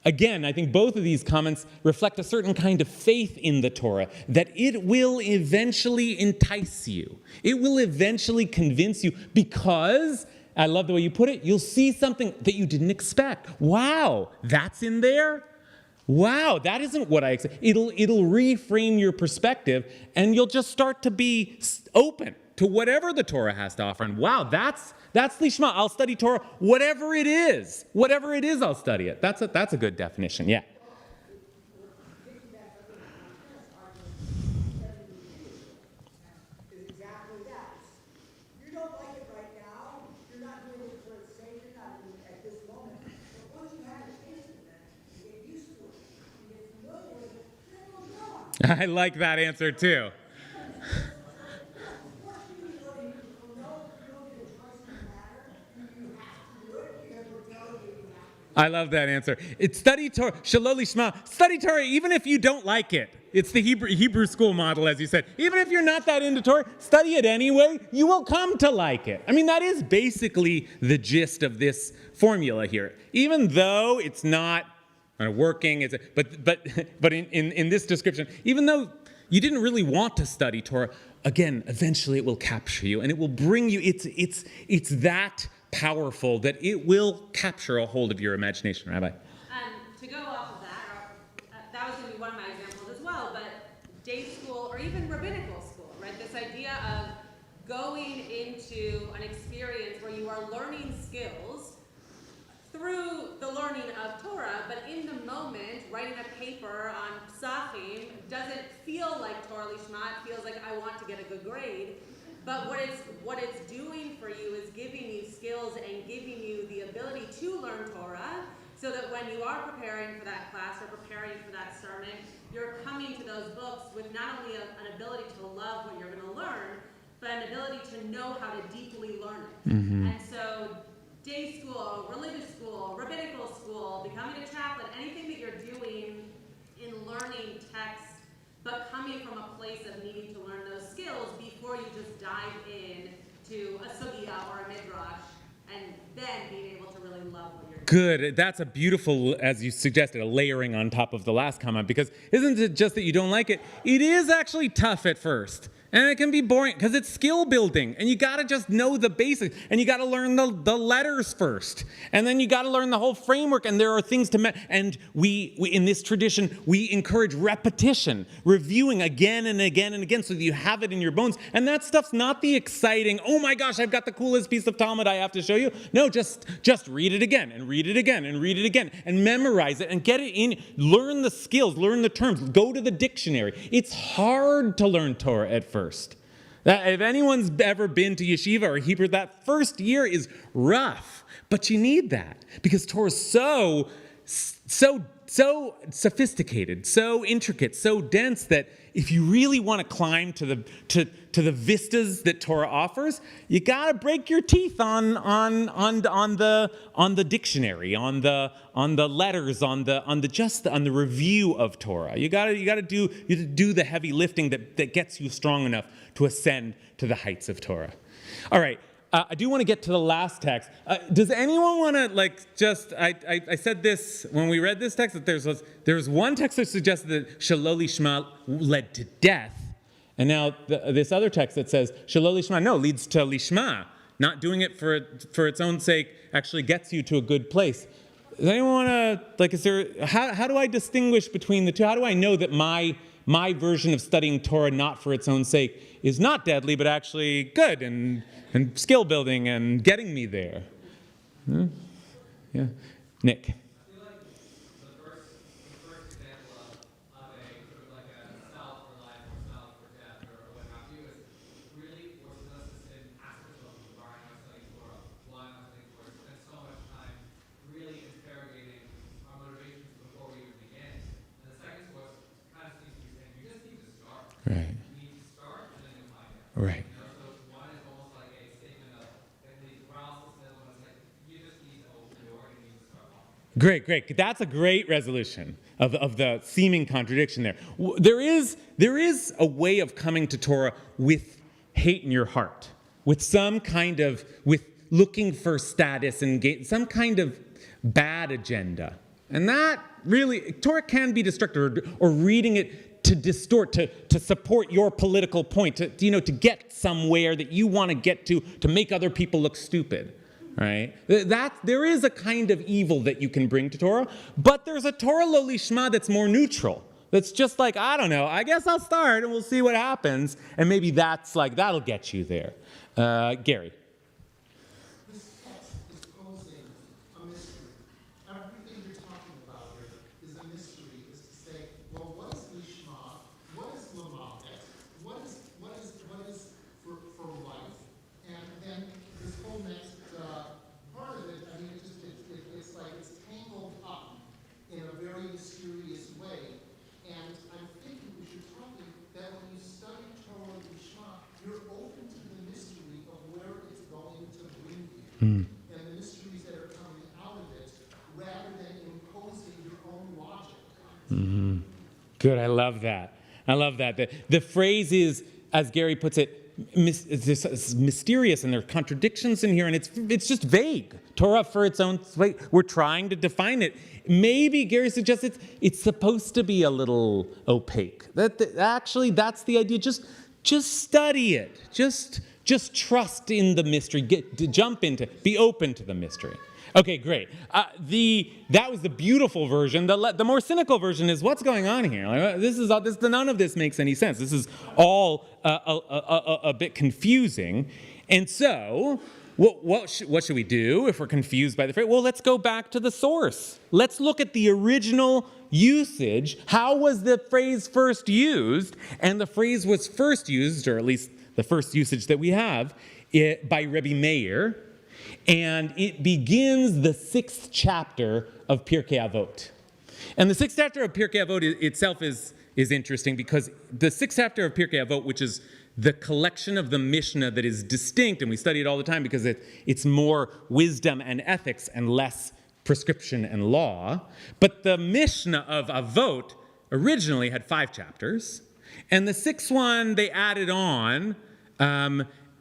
again, I think both of these comments reflect a certain kind of faith in the Torah, that it will eventually entice you. It will eventually convince you, because, I love the way you put it, you'll see something that you didn't expect. Wow, that's in there? Wow, that isn't what I expect. It'll reframe your perspective, and you'll just start to be open to whatever the Torah has to offer. And wow, that's lishma. I'll study Torah, whatever it is. Whatever it is, I'll study it. That's a good definition, yeah. Is exactly that. You don't like it right now. You're not doing it for its sake. You're not doing it at this moment. But once you have a taste of it, you get used to it. You get familiar with it. Then it'll go on. I like that answer too. I love that answer. It's study Torah, shalol lishma. Study Torah even if you don't like it. It's the Hebrew school model, as you said. Even if you're not that into Torah, study it anyway. You will come to like it. I mean, that is basically the gist of this formula here. Even though it's not working, but in this description, even though you didn't really want to study Torah, again, eventually it will capture you and it will bring you. It's that powerful that it will capture a hold of your imagination, Rabbi. To go off of that, that was going to be one of my examples as well, but day school or even rabbinical school, right? This idea of going into an experience where you are learning skills through the learning of Torah, but in the moment, writing a paper on Psachim doesn't feel like Torah Lishma. It feels like I want to get a good grade. But what it's doing for you is giving you skills and giving you the ability to learn Torah, so that when you are preparing for that class or preparing for that sermon, you're coming to those books with not only an ability to love what you're going to learn, but an ability to know how to deeply learn it. And so day school, religious school, rabbinical school, becoming a chaplain, anything that you're doing in learning text, but coming from a place of needing to learn those skills before you just dive in to a sugya or a midrash, and then being able to really love what you're doing. Good. That's a beautiful, as you suggested, a layering on top of the last comment, because isn't it just that you don't like it? It is actually tough at first. And it can be boring because it's skill building, and you got to just know the basics, and you got to learn the letters first, and then you got to learn the whole framework. And there are things to and we in this tradition we encourage repetition, reviewing again and again and again, so that you have it in your bones. And that stuff's not the exciting, oh my gosh, I've got the coolest piece of Talmud I have to show you. No, just read it again and read it again and read it again and memorize it and get it in. Learn the skills, learn the terms. Go to the dictionary. It's hard to learn Torah at first. If anyone's ever been to yeshiva or Hebrew, that first year is rough, but you need that because Torah is so sophisticated, so intricate, so dense that if you really want to climb to the vistas that Torah offers, you got to break your teeth on the dictionary, on the letters, on the review of Torah. You got to do the heavy lifting that gets you strong enough to ascend to the heights of Torah. All right. I do want to get to the last text. Does anyone want to I said this when we read this text, that there's one text that suggested that shalol lishma led to death, and now this other text that says shalol lishma leads to lishma. Not doing it for its own sake actually gets you to a good place. Does anyone want to how do I distinguish between the two? How do I know that my version of studying Torah not for its own sake is not deadly, but actually good and skill building and getting me there? Yeah, Nick. Right. Right. Great. That's a great resolution of the seeming contradiction there. There is a way of coming to Torah with hate in your heart, with looking for status and some kind of bad agenda. And that really, Torah can be destructive, or reading it to distort, to support your political point, to get somewhere that you want to get to make other people look stupid. Right? There is a kind of evil that you can bring to Torah, but there's a Torah lo lishma that's more neutral. That's just like, I don't know, I guess I'll start and we'll see what happens, and maybe that'll get you there. Gary. This text is posing a mystery. Everything you're talking about here is a mystery. Is to say, well, what is lishma? What is lamavet? What is for life? And then this whole next part of it, I mean, it's like it's tangled up in a very mysterious way. And I'm thinking we should probably, that when you study Torah Lishma, you're open to the mystery of where it's going to bring you. And the mysteries that are coming out of it, rather Good, I love that. I love that. The phrase is, as Gary puts it, it's mysterious, and there are contradictions in here, and it's just vague. Torah for its own sake. We're trying to define it. Maybe Gary suggests it's supposed to be a little opaque. Actually, that's the idea. Just study it. Just trust in the mystery. Be open to the mystery. Okay, great. That was the beautiful version. The more cynical version is, what's going on here? Like, none of this makes any sense. This is all a bit confusing. And so, what should we do if we're confused by the phrase? Well, let's go back to the source. Let's look at the original usage. How was the phrase first used? And the phrase was first used, or at least the first usage that we have, by Rabbi Meir. And it begins the 6th chapter of Pirkei Avot. And the 6th chapter of Pirkei Avot itself is interesting, because the 6th chapter of Pirkei Avot, which is the collection of the Mishnah that is distinct, and we study it all the time because it's more wisdom and ethics and less prescription and law. But the Mishnah of Avot originally had 5 chapters. And the 6th one they added on.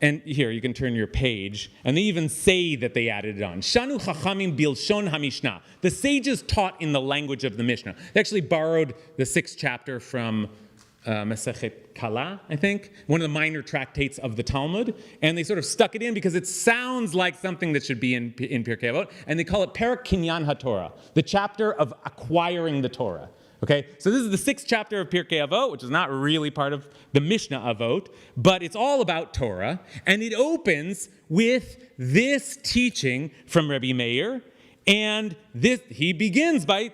And here, you can turn your page, and they even say that they added it on. Shanu chachamim bilshon hamishna. The sages taught in the language of the Mishnah. They actually borrowed the 6th chapter from Masechet Kala, I think, one of the minor tractates of the Talmud, and they sort of stuck it in because it sounds like something that should be in Pirkei Avot, and they call it Perek Kinyan HaTorah, the chapter of acquiring the Torah. Okay, so this is the 6th chapter of Pirkei Avot, which is not really part of the Mishnah Avot, but it's all about Torah, and it opens with this teaching from Rabbi Meir, and he begins by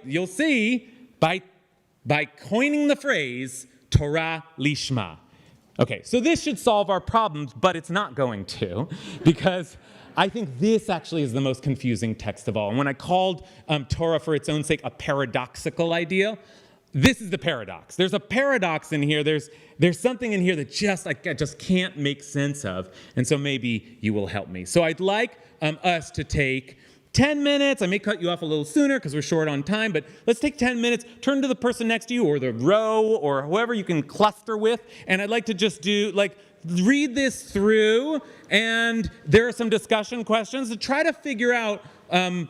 coining the phrase Torah lishma. Okay, so this should solve our problems, but it's not going to, because I think this actually is the most confusing text of all. And when I called Torah for its own sake a paradoxical idea, this is the paradox. There's a paradox in here. There's something in here that I just can't make sense of. And so maybe you will help me. So I'd like us to take 10 minutes. I may cut you off a little sooner because we're short on time, but let's take 10 minutes. Turn to the person next to you, or the row, or whoever you can cluster with. And I'd like to just read this through, and there are some discussion questions to try to figure out,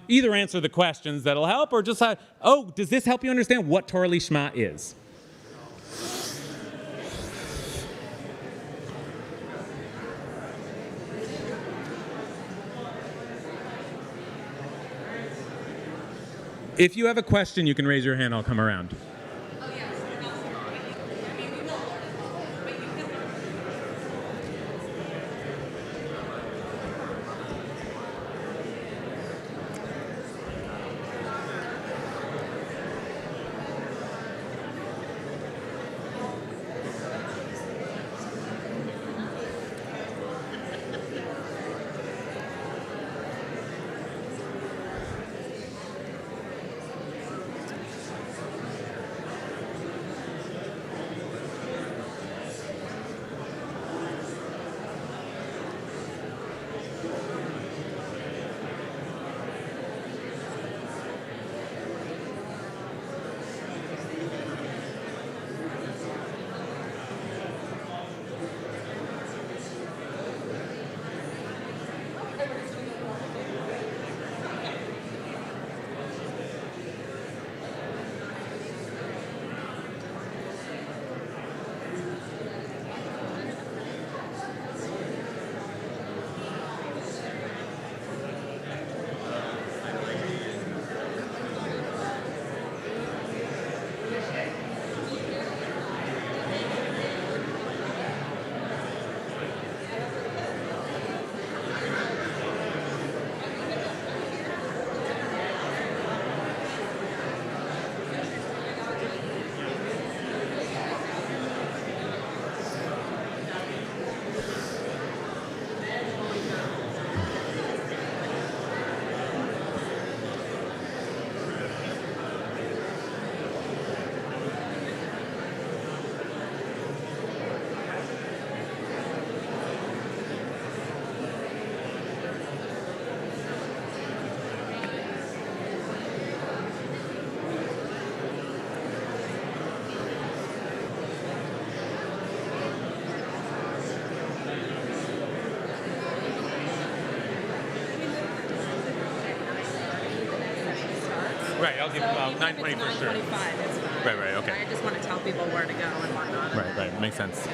either answer the questions that'll help, or just does this help you understand what Torah Lishma is? If you have a question, you can raise your hand. I'll come around. 9:20. So even if 9:20 it's for sure. 9:25, it's fine. Right, okay. I just want to tell people where to go and whatnot. Right, makes sense.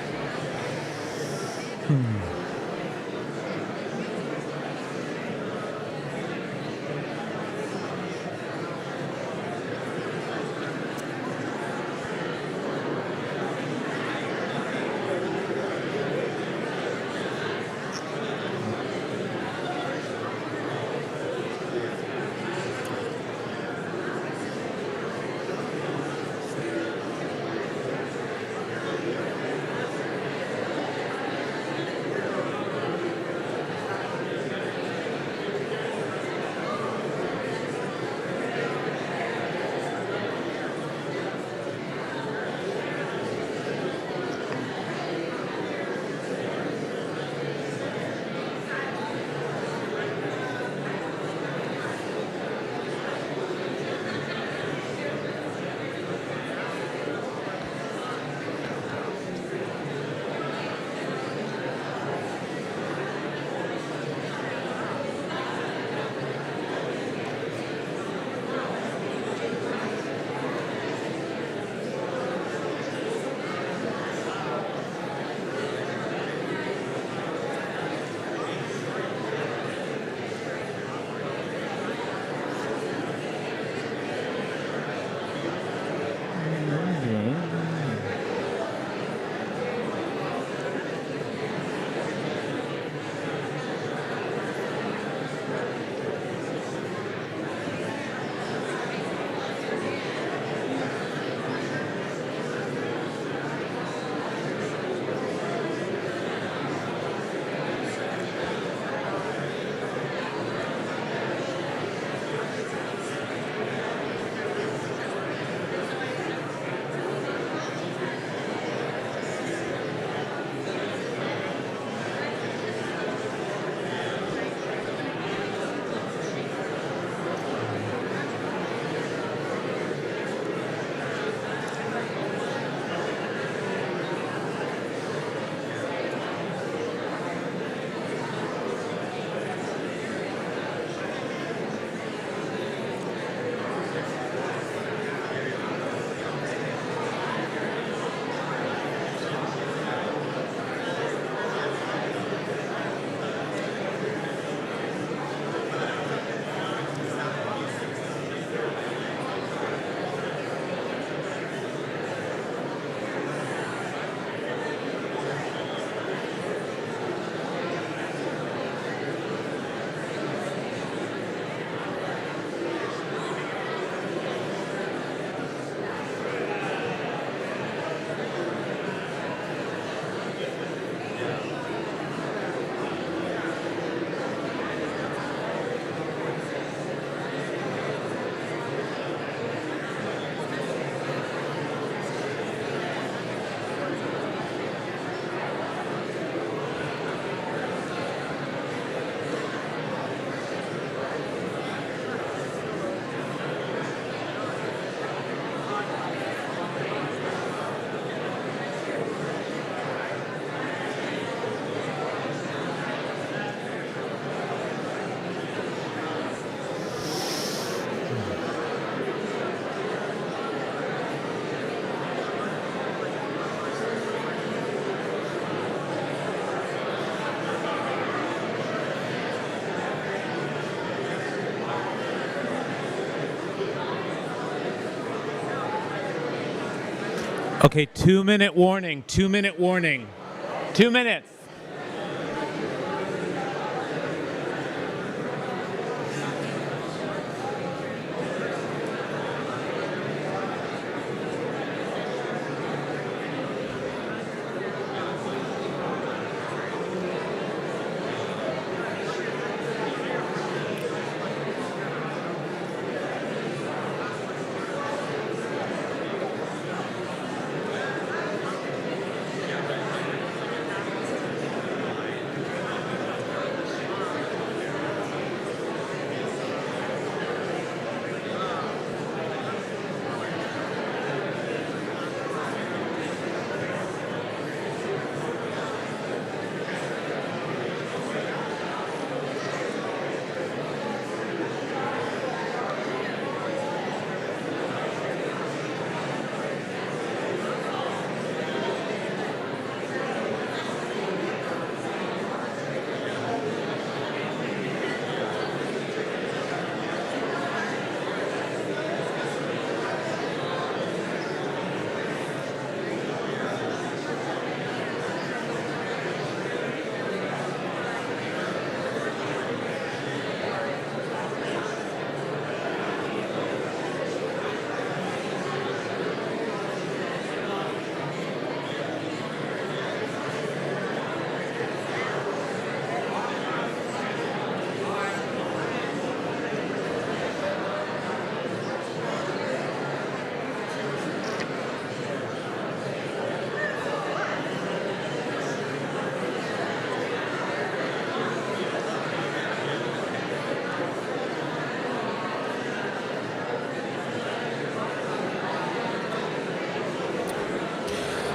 Okay, 2-minute warning, 2-minute warning. 2 minutes.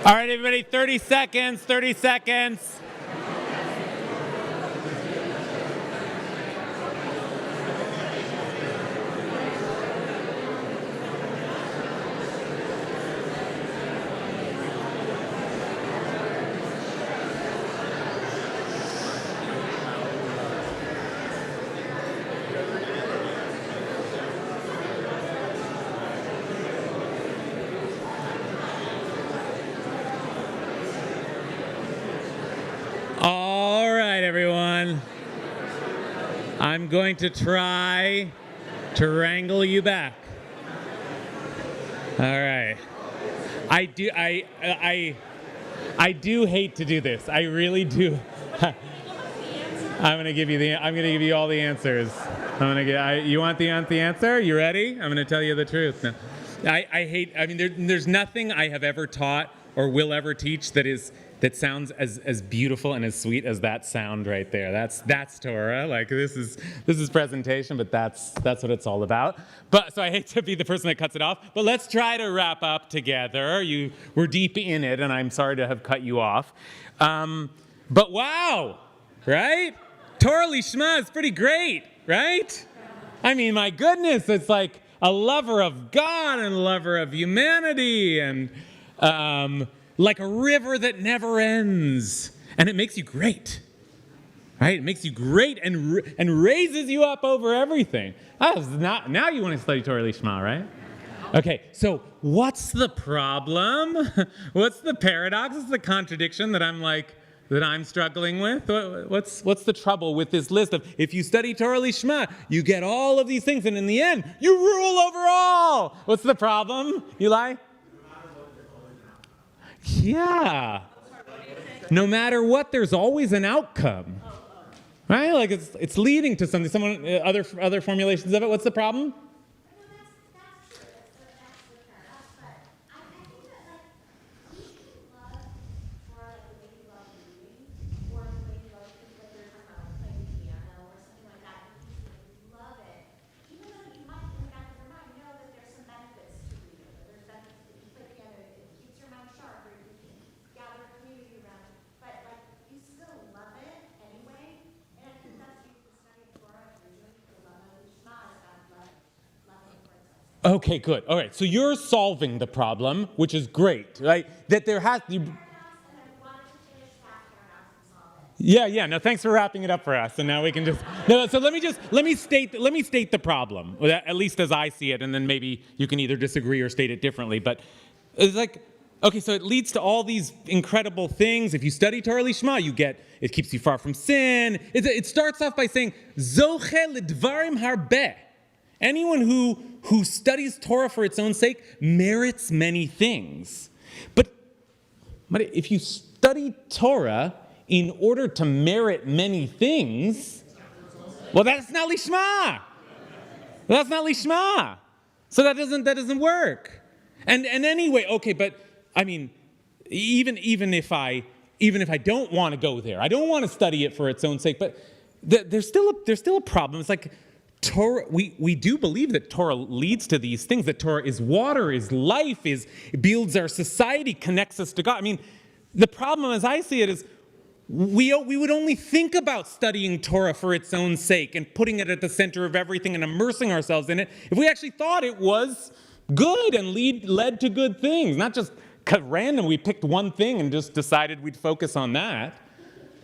All right, everybody, 30 seconds, 30 seconds. All right, everyone. I'm going to try to wrangle you back. All right. I do hate to do this. I really do. I'm going to give you all the answers. You want the answer? You ready? I'm going to tell you the truth. No. There's nothing I have ever taught or will ever teach that sounds as beautiful and as sweet as that sound right there. That's Torah. Like this is presentation, but that's what it's all about. But so I hate to be the person that cuts it off, but let's try to wrap up together. We're deep in it, and I'm sorry to have cut you off. But wow, right? Torah Lishma is pretty great, right? I mean, my goodness, it's like a lover of God and a lover of humanity, and like a river that never ends. And it makes you great, right? It makes you great and raises you up over everything. Now you want to study Torah Lishma, right? Okay, so what's the problem? What's the paradox? What's the contradiction that I'm struggling with? What's the trouble with this list of, if you study Torah Lishma, you get all of these things, and in the end, you rule over all. What's the problem, Eli? Yeah. No matter what, there's always an outcome. Right? Like it's leading to something. Other formulations of it. What's the problem? Okay, good. All right, so you're solving the problem, which is great, right? That there has to be... Yeah. No, thanks for wrapping it up for us. And now we can just... No, so let me state the problem, at least as I see it, and then maybe you can either disagree or state it differently. But it's like, okay, so it leads to all these incredible things. If you study Torah Lishma, it keeps you far from sin. It starts off by saying, Zoche lidvarim harbeh. Anyone who studies Torah for its own sake merits many things. But if you study Torah in order to merit many things, well, that's not Lishma. That's not Lishma. So that doesn't work. And anyway, okay, but I mean, even if I don't want to go there, I don't want to study it for its own sake, but there's still a problem. It's like Torah, we do believe that Torah leads to these things, that Torah is water, is life, builds our society, connects us to God. I mean, the problem as I see it is we would only think about studying Torah for its own sake and putting it at the center of everything and immersing ourselves in it if we actually thought it was good and led to good things, not just random. We picked one thing and just decided we'd focus on that,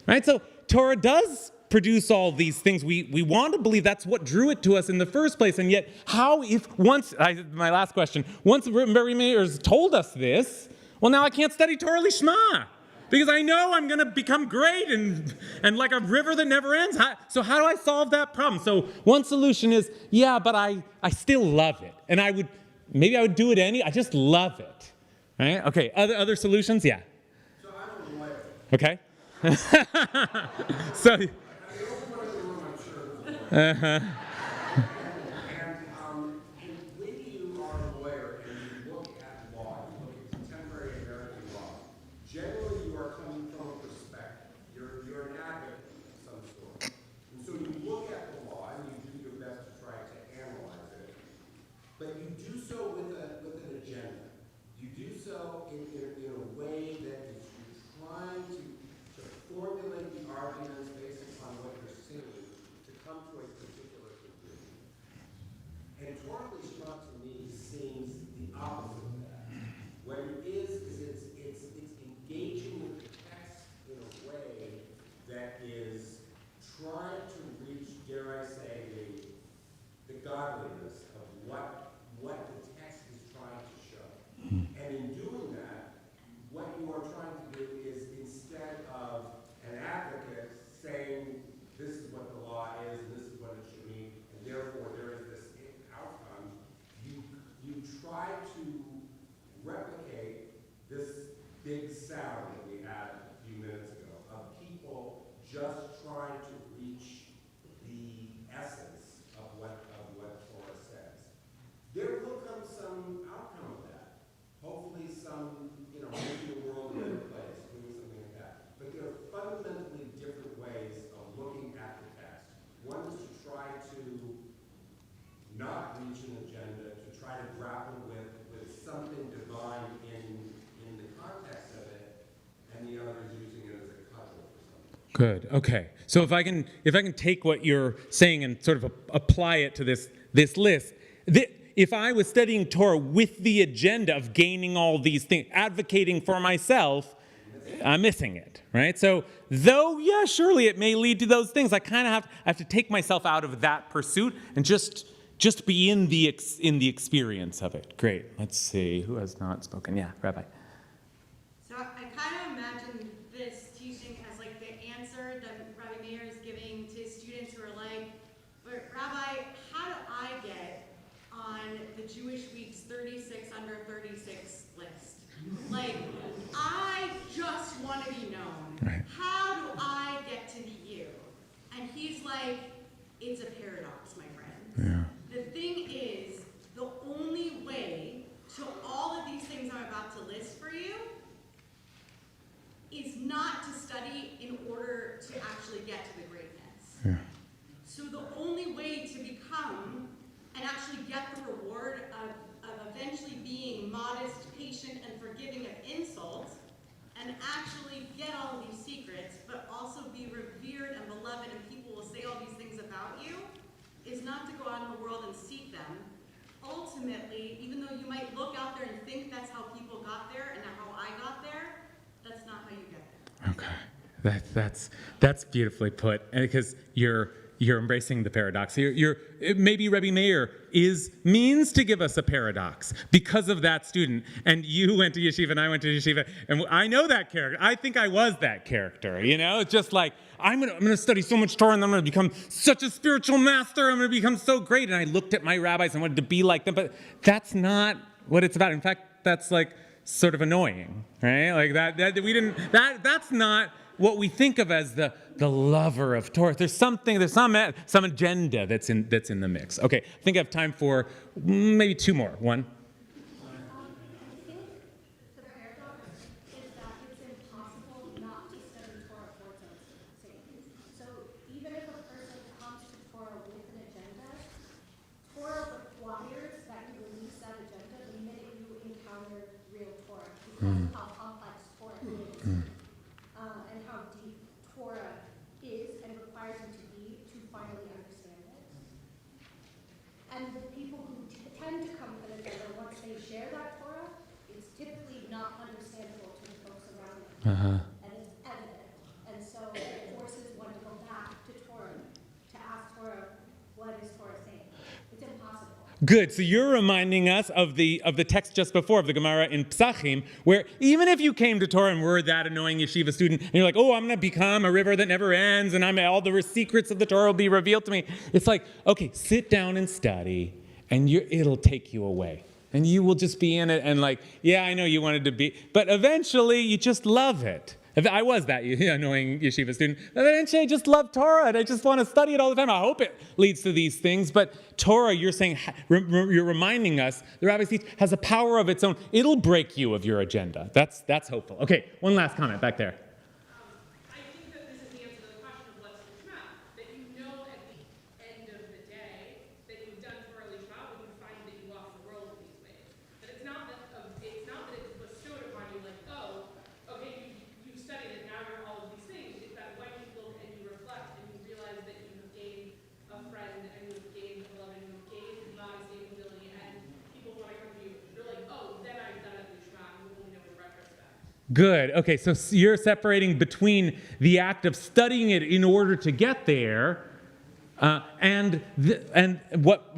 right? So Torah does produce all these things. We want to believe that's what drew it to us in the first place, and yet my last question, once Rembaum has told us this, well, now I can't study Torah Lishma because I know I'm going to become great and like a river that never ends. So how do I solve that problem? So one solution is, but I still love it, and I would do it I just love it, right? Okay, other solutions? Yeah. So I'm a lawyer. Okay. So. And when you are a lawyer and you look at law, you look at contemporary American law, generally you are coming from a perspective. You're an advocate of some sort. And so you look at the law and you do your best to try to analyze it, but you do so with an agenda. You do so in a way Good. Okay. So if I can take what you're saying and sort of apply it to this list, if I was studying Torah with the agenda of gaining all these things, advocating for myself, I'm missing it, right? So though, yeah, surely it may lead to those things, I kind of have to take myself out of that pursuit and just be in the experience of it. Great. Let's see. Who has not spoken? Yeah, Rabbi. So I kind of imagine this teaching as like the answer that Rabbi Meir is giving to students who are like, but Rabbi, how do I get on the Jewish Week's 36 under 36 list? Like, I just want to be known. Right. How do I get to be you? And he's like, it's a paradox, my friend. Yeah. The thing is, the only way to all of these things I'm about to list for you is not to study in order to actually get to the greatness. Yeah. So the only way to become and actually get the reward of eventually being modest, patient, and forgiving of insults, and actually get all of these secrets, but also be revered and beloved, and people will say all these things about you, is not to go out in the world and seek them. Ultimately, even though you might look out there and think that's how people got there and how I got there, that's not how you get there. Okay, that's beautifully put, because you're embracing the paradox. Maybe Rabbi Meir means to give us a paradox because of that student. And you went to yeshiva and I went to yeshiva, and I know that character. I think I was that character. It's just like I'm gonna study so much Torah and I'm gonna become such a spiritual master. I'm gonna become so great. And I looked at my rabbis and wanted to be like them, but that's not what it's about. In fact, that's like sort of annoying, right? Like that's not what we think of as the lover of Torah. There's some agenda that's in the mix. Okay, I think I have time for maybe two more. One. I think the paradox is that it's impossible not to study Torah for its own sake. So even if a person comes to Torah with an agenda, Torah requires that you release that agenda the minute you encounter real Torah, because of how complex Torah is. And how deep Torah is and requires you to be to finally understand it. And the people who tend to come to the agenda, once they share that Torah, it's typically not understandable to the folks around them. And it's evident. And so it forces one to go back to Torah, to ask Torah, what is Torah saying? It's impossible. Good. So you're reminding us of the text just before, of the Gemara in Psachim, where even if you came to Torah and were that annoying yeshiva student, and you're like, oh, I'm going to become a river that never ends, and all the secrets of the Torah will be revealed to me. It's like, okay, sit down and study, and it'll take you away. And you will just be in it, and like, yeah, I know you wanted to be, but eventually you just love it. I was that annoying yeshiva student. Eventually I just love Torah and I just want to study it all the time. I hope it leads to these things. But Torah, you're saying, you're reminding us, the rabbis teach, has a power of its own. It'll break you of your agenda. That's hopeful. Okay, one last comment back there. I think that this is the answer to the question of what's Lishma. That you know at the end of the day that you've done Torah Lishma when you find that you walk the world in these ways. That it's not that it's bestowed upon you like, oh, okay, you've studied it, now you're all of these things. It's that when you look and you reflect and you realize that you have gained a friend and you have gained a beloved and you have gained modesty and humility and people want to come to you, you're like, oh, then I've done it Lishma, and you only know in retrospect. Good. Okay, so you're separating between the act of studying it in order to get there and what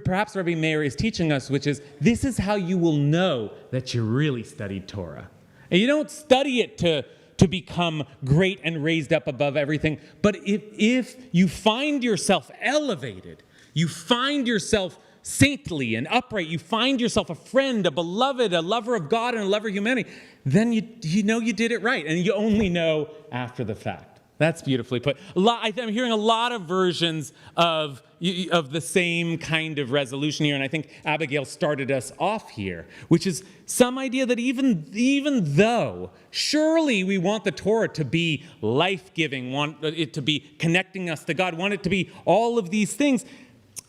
perhaps Rabbi Meir is teaching us, which is this is how you will know that you really studied Torah. And you don't study it to become great and raised up above everything, but if you find yourself elevated, you find yourself saintly and upright, you find yourself a friend, a beloved, a lover of God and a lover of humanity, then you know you did it right, and you only know after the fact. That's beautifully put. I'm hearing a lot of versions of the same kind of resolution here, and I think Abigail started us off here, which is some idea that even though surely we want the Torah to be life-giving, want it to be connecting us to God, want it to be all of these things,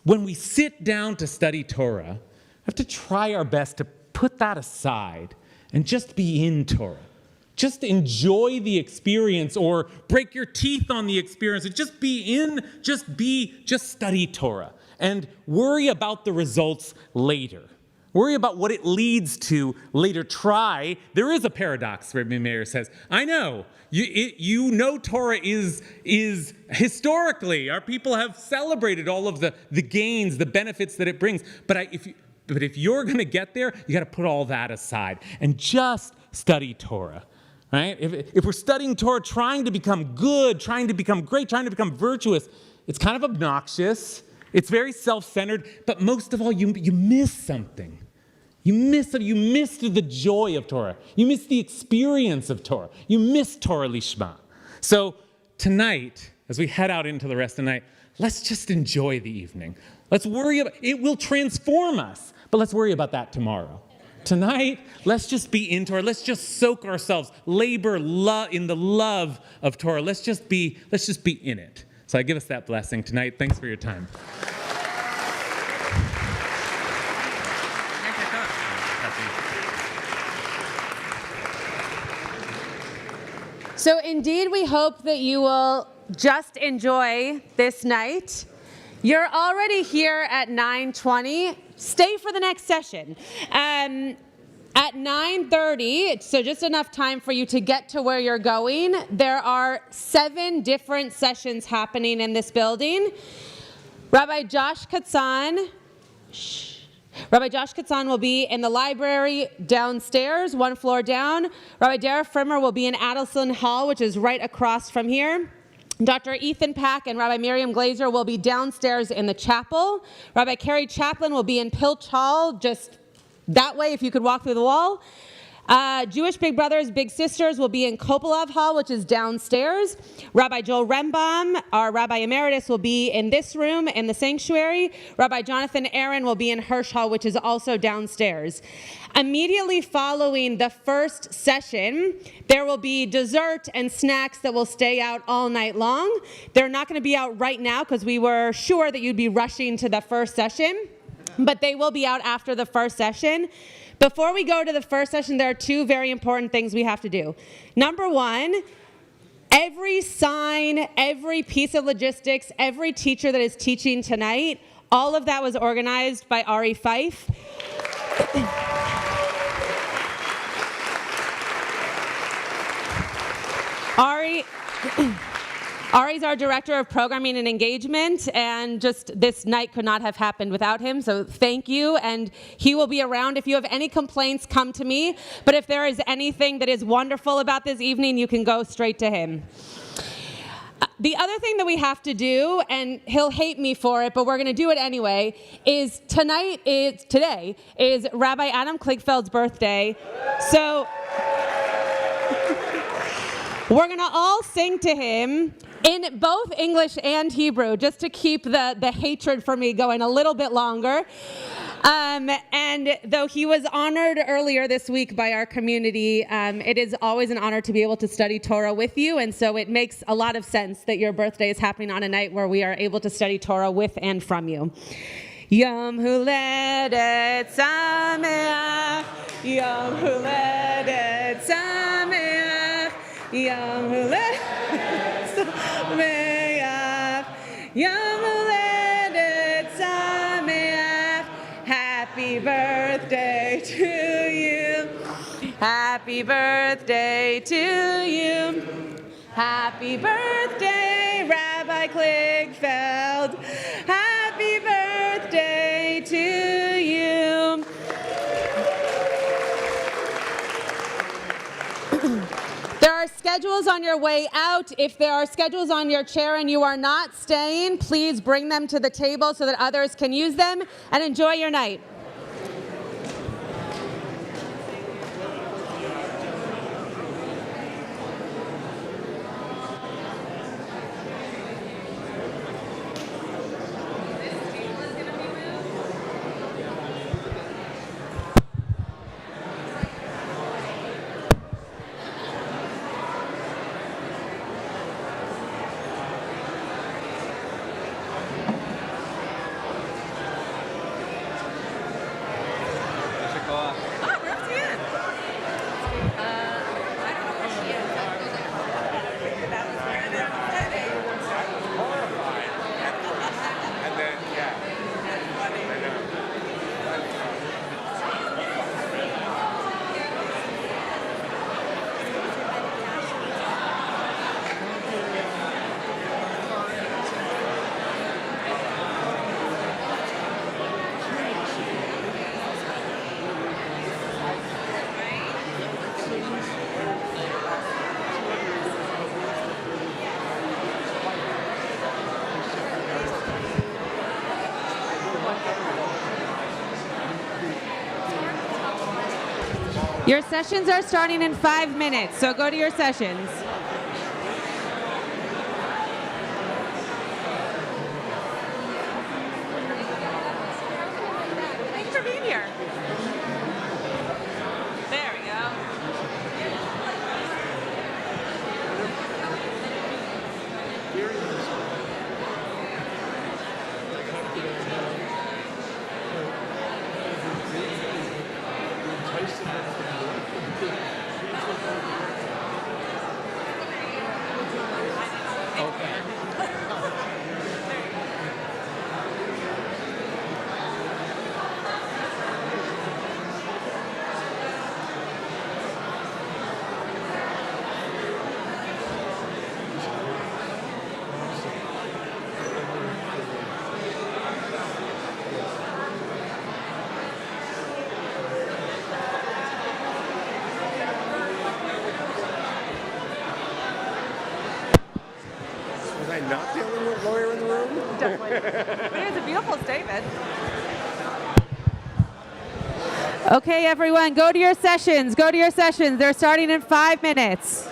when we sit down to study Torah, we have to try our best to put that aside and just be in Torah. Just enjoy the experience or break your teeth on the experience. Just study Torah and worry about the results later. Worry about what it leads to later. Try. There is a paradox, Rabbi Meir says. I know. You know Torah is historically, our people have celebrated all of the gains, the benefits that it brings. But if you're going to get there, you got to put all that aside and just study Torah. Right? If we're studying Torah, trying to become good, trying to become great, trying to become virtuous, it's kind of obnoxious. It's very self-centered. But most of all, you miss something. You missed the joy of Torah. You missed the experience of Torah. You missed Torah Lishma. So tonight, as we head out into the rest of the night, let's just enjoy the evening. Let's worry about it. Will transform us, but let's worry about that tomorrow. Tonight, let's just be in Torah. Let's just soak ourselves, labor in the love of Torah. Let's just be in it. So I give us that blessing tonight. Thanks for your time. So indeed, we hope that you will just enjoy this night. You're already here at 9:20. Stay for the next session. At 9:30, so just enough time for you to get to where you're going, there are 7 different sessions happening in this building. Rabbi Josh Katzan will be in the library downstairs, 1 floor down. Rabbi Dara Frimmer will be in Adelson Hall, which is right across from here. Dr. Ethan Pack and Rabbi Miriam Glazer will be downstairs in the chapel. Rabbi Carrie Chaplin will be in Pilch Hall, just that way if you could walk through the wall. Jewish Big Brothers, Big Sisters will be in Kopilov Hall, which is downstairs. Rabbi Joel Rembaum, our Rabbi Emeritus, will be in this room in the sanctuary. Rabbi Jonathan Aaron will be in Hirsch Hall, which is also downstairs. Immediately following the first session, there will be dessert and snacks that will stay out all night long. They're not going to be out right now because we were sure that you'd be rushing to the first session, but they will be out after the first session. Before we go to the first session, there are 2 very important things we have to do. Number 1, every sign, every piece of logistics, every teacher that is teaching tonight, all of that was organized by Ari Fife. Ari's our Director of Programming and Engagement, and just this night could not have happened without him, so thank you, and he will be around. If you have any complaints, come to me, but if there is anything that is wonderful about this evening, you can go straight to him. The other thing that we have to do, and he'll hate me for it, but we're going to do it anyway, is today is Rabbi Adam Kligfeld's birthday, so we're going to all sing to him in both English and Hebrew, just to keep the hatred for me going a little bit longer. And though he was honored earlier this week by our community, it is always an honor to be able to study Torah with you, and so it makes a lot of sense that your birthday is happening on a night where we are able to study Torah with and from you. Yom Huledet Sameach, Yom Huledet Sameach, Yom Huledet Sameach, Yom Huledet Sameach. Happy birthday to you. Happy birthday to you. Happy birthday, Rabbi Kligfeld. Happy birthday to you. There are schedules on your way out. If there are schedules on your chair and you are not staying, please bring them to the table so that others can use them, and enjoy your night. Your sessions are starting in 5 minutes, so go to your sessions. Thanks for being here. There we go. Not the only lawyer in the room? Definitely. But it was a beautiful statement. Okay, everyone, go to your sessions. Go to your sessions. They're starting in 5 minutes.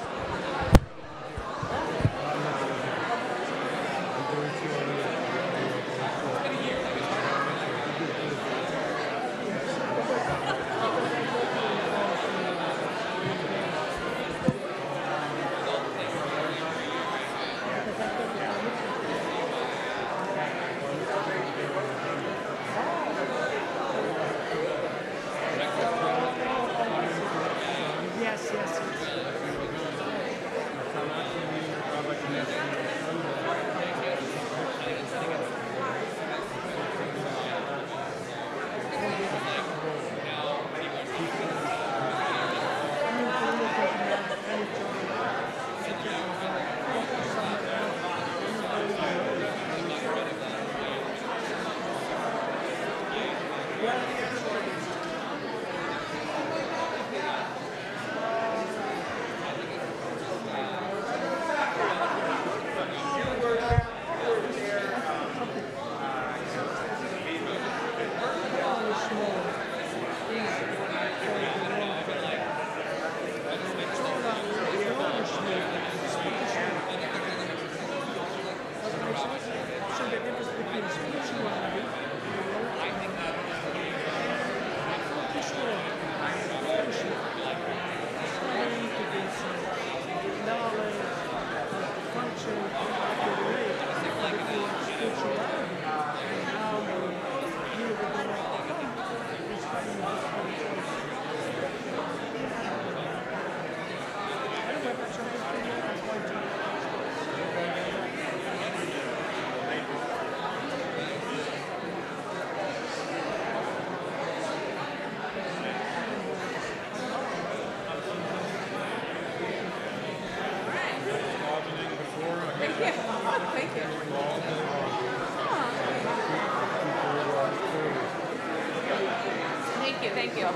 Thank you.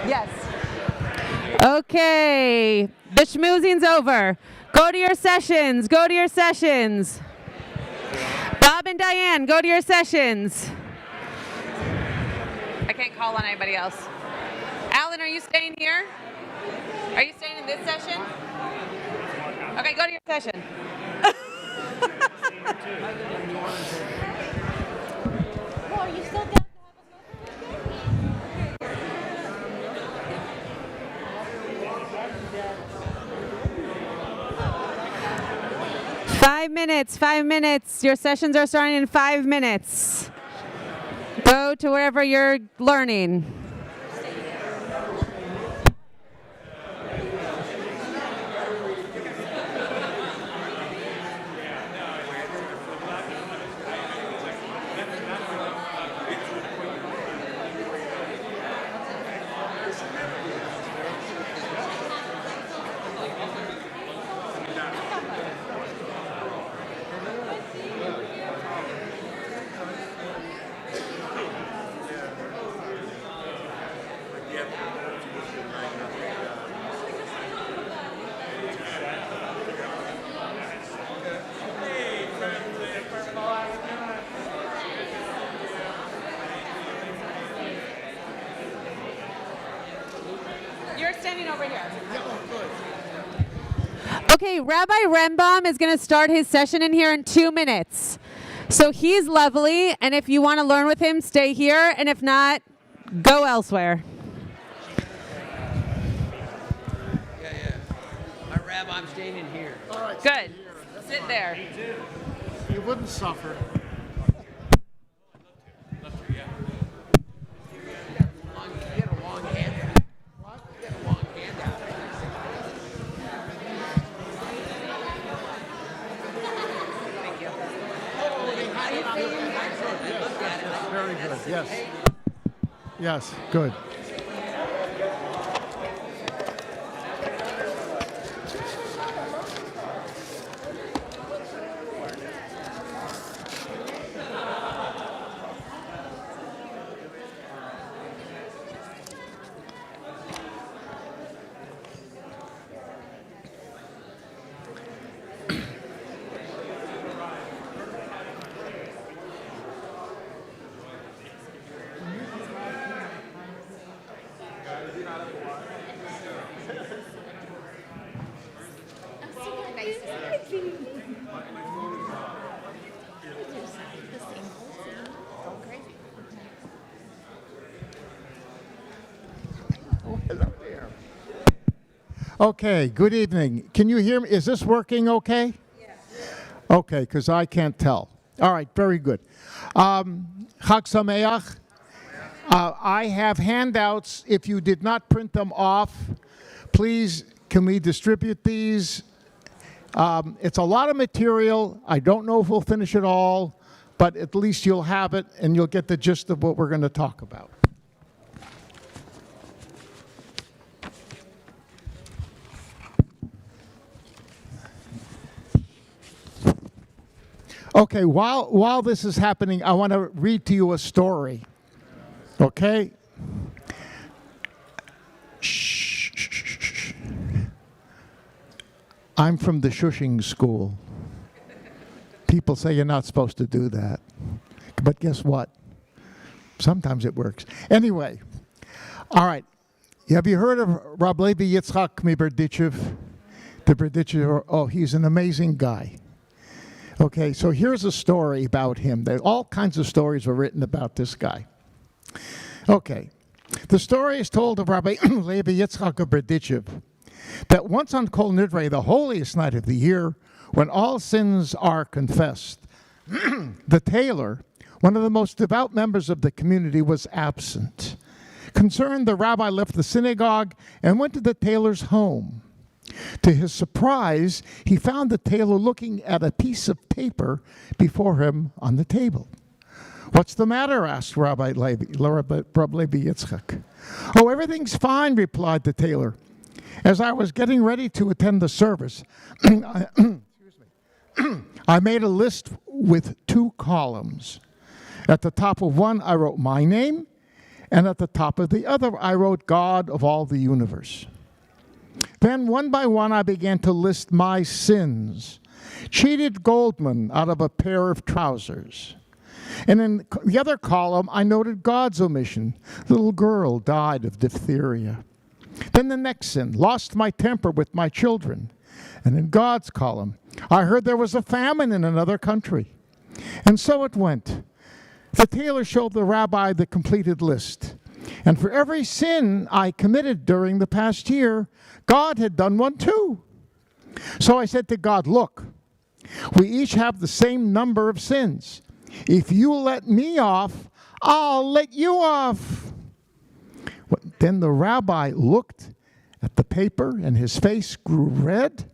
Yes. Okay, the schmoozing's over. Go to your sessions. Go to your sessions. Bob and Diane, go to your sessions. I can't call on anybody else. Alan, are you staying here? Are you staying in this session? Okay, go to your session. Well, are you still down to have a 5 minutes, 5 minutes. Your sessions are starting in 5 minutes. Go to wherever you're learning. standing over here. Okay, Rabbi Rembaum is going to start his session in here in 2 minutes. So he's lovely, and if you want to learn with him, stay here, and if not, go elsewhere. Yeah. My Rabbi, I'm staying in here. All right. Good. Sit there. You wouldn't suffer. Get a long hand. What? Get a long hand out. Very good. Yes. Yes. Good. Okay, good evening. Can you hear me? Is this working okay? Yes. Okay, because I can't tell. All right, very good. Chag Sameach. I have handouts. If you did not print them off, please, can we distribute these? It's a lot of material. I don't know if we'll finish it all, but at least you'll have it and you'll get the gist of what we're going to talk about. Okay, while this is happening, I want to read to you a story. Okay? Shh. I'm from the shushing school. People say you're not supposed to do that. But guess what? Sometimes it works. Anyway, all right. Have you heard of Rabbi Yitzchak Miberdichev? The Berdichev, oh, he's an amazing guy. Okay, so here's a story about him. All kinds of stories were written about this guy. Okay, the story is told of Rabbi Levi Yitzchak of Berdichev that once on Kol Nidre, the holiest night of the year, when all sins are confessed, the tailor, one of the most devout members of the community, was absent. Concerned, the rabbi left the synagogue and went to the tailor's home. To his surprise, he found the tailor looking at a piece of paper before him on the table. "What's the matter?" asked Rabbi Levi Yitzchak. "Oh, everything's fine," replied the tailor. "As I was getting ready to attend the service, I made a list with 2 columns. At the top of one, I wrote my name, and at the top of the other, I wrote God of all the universe. Then, one by one, I began to list my sins. Cheated Goldman out of a pair of trousers. And in the other column, I noted God's omission. Little girl died of diphtheria. Then the next sin, lost my temper with my children. And in God's column, I heard there was a famine in another country. And so it went. The tailor showed the rabbi the completed list. And for every sin I committed during the past year, God had done one too. So I said to God, look, we each have the same number of sins. If you let me off, I'll let you off. Then the rabbi looked at the paper and his face grew red,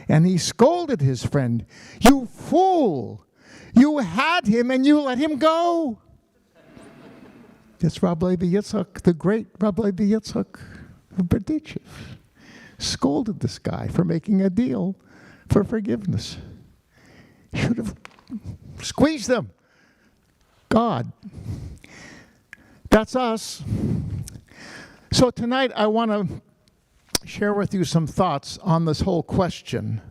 and he scolded his friend, "You fool! You had him and you let him go." That's Rabbi Levi Yitzchak, the great Rabbi Levi Yitzchak of Berdichev, scolded this guy for making a deal for forgiveness. Should have squeezed them. God. That's us. So tonight I want to share with you some thoughts on this whole question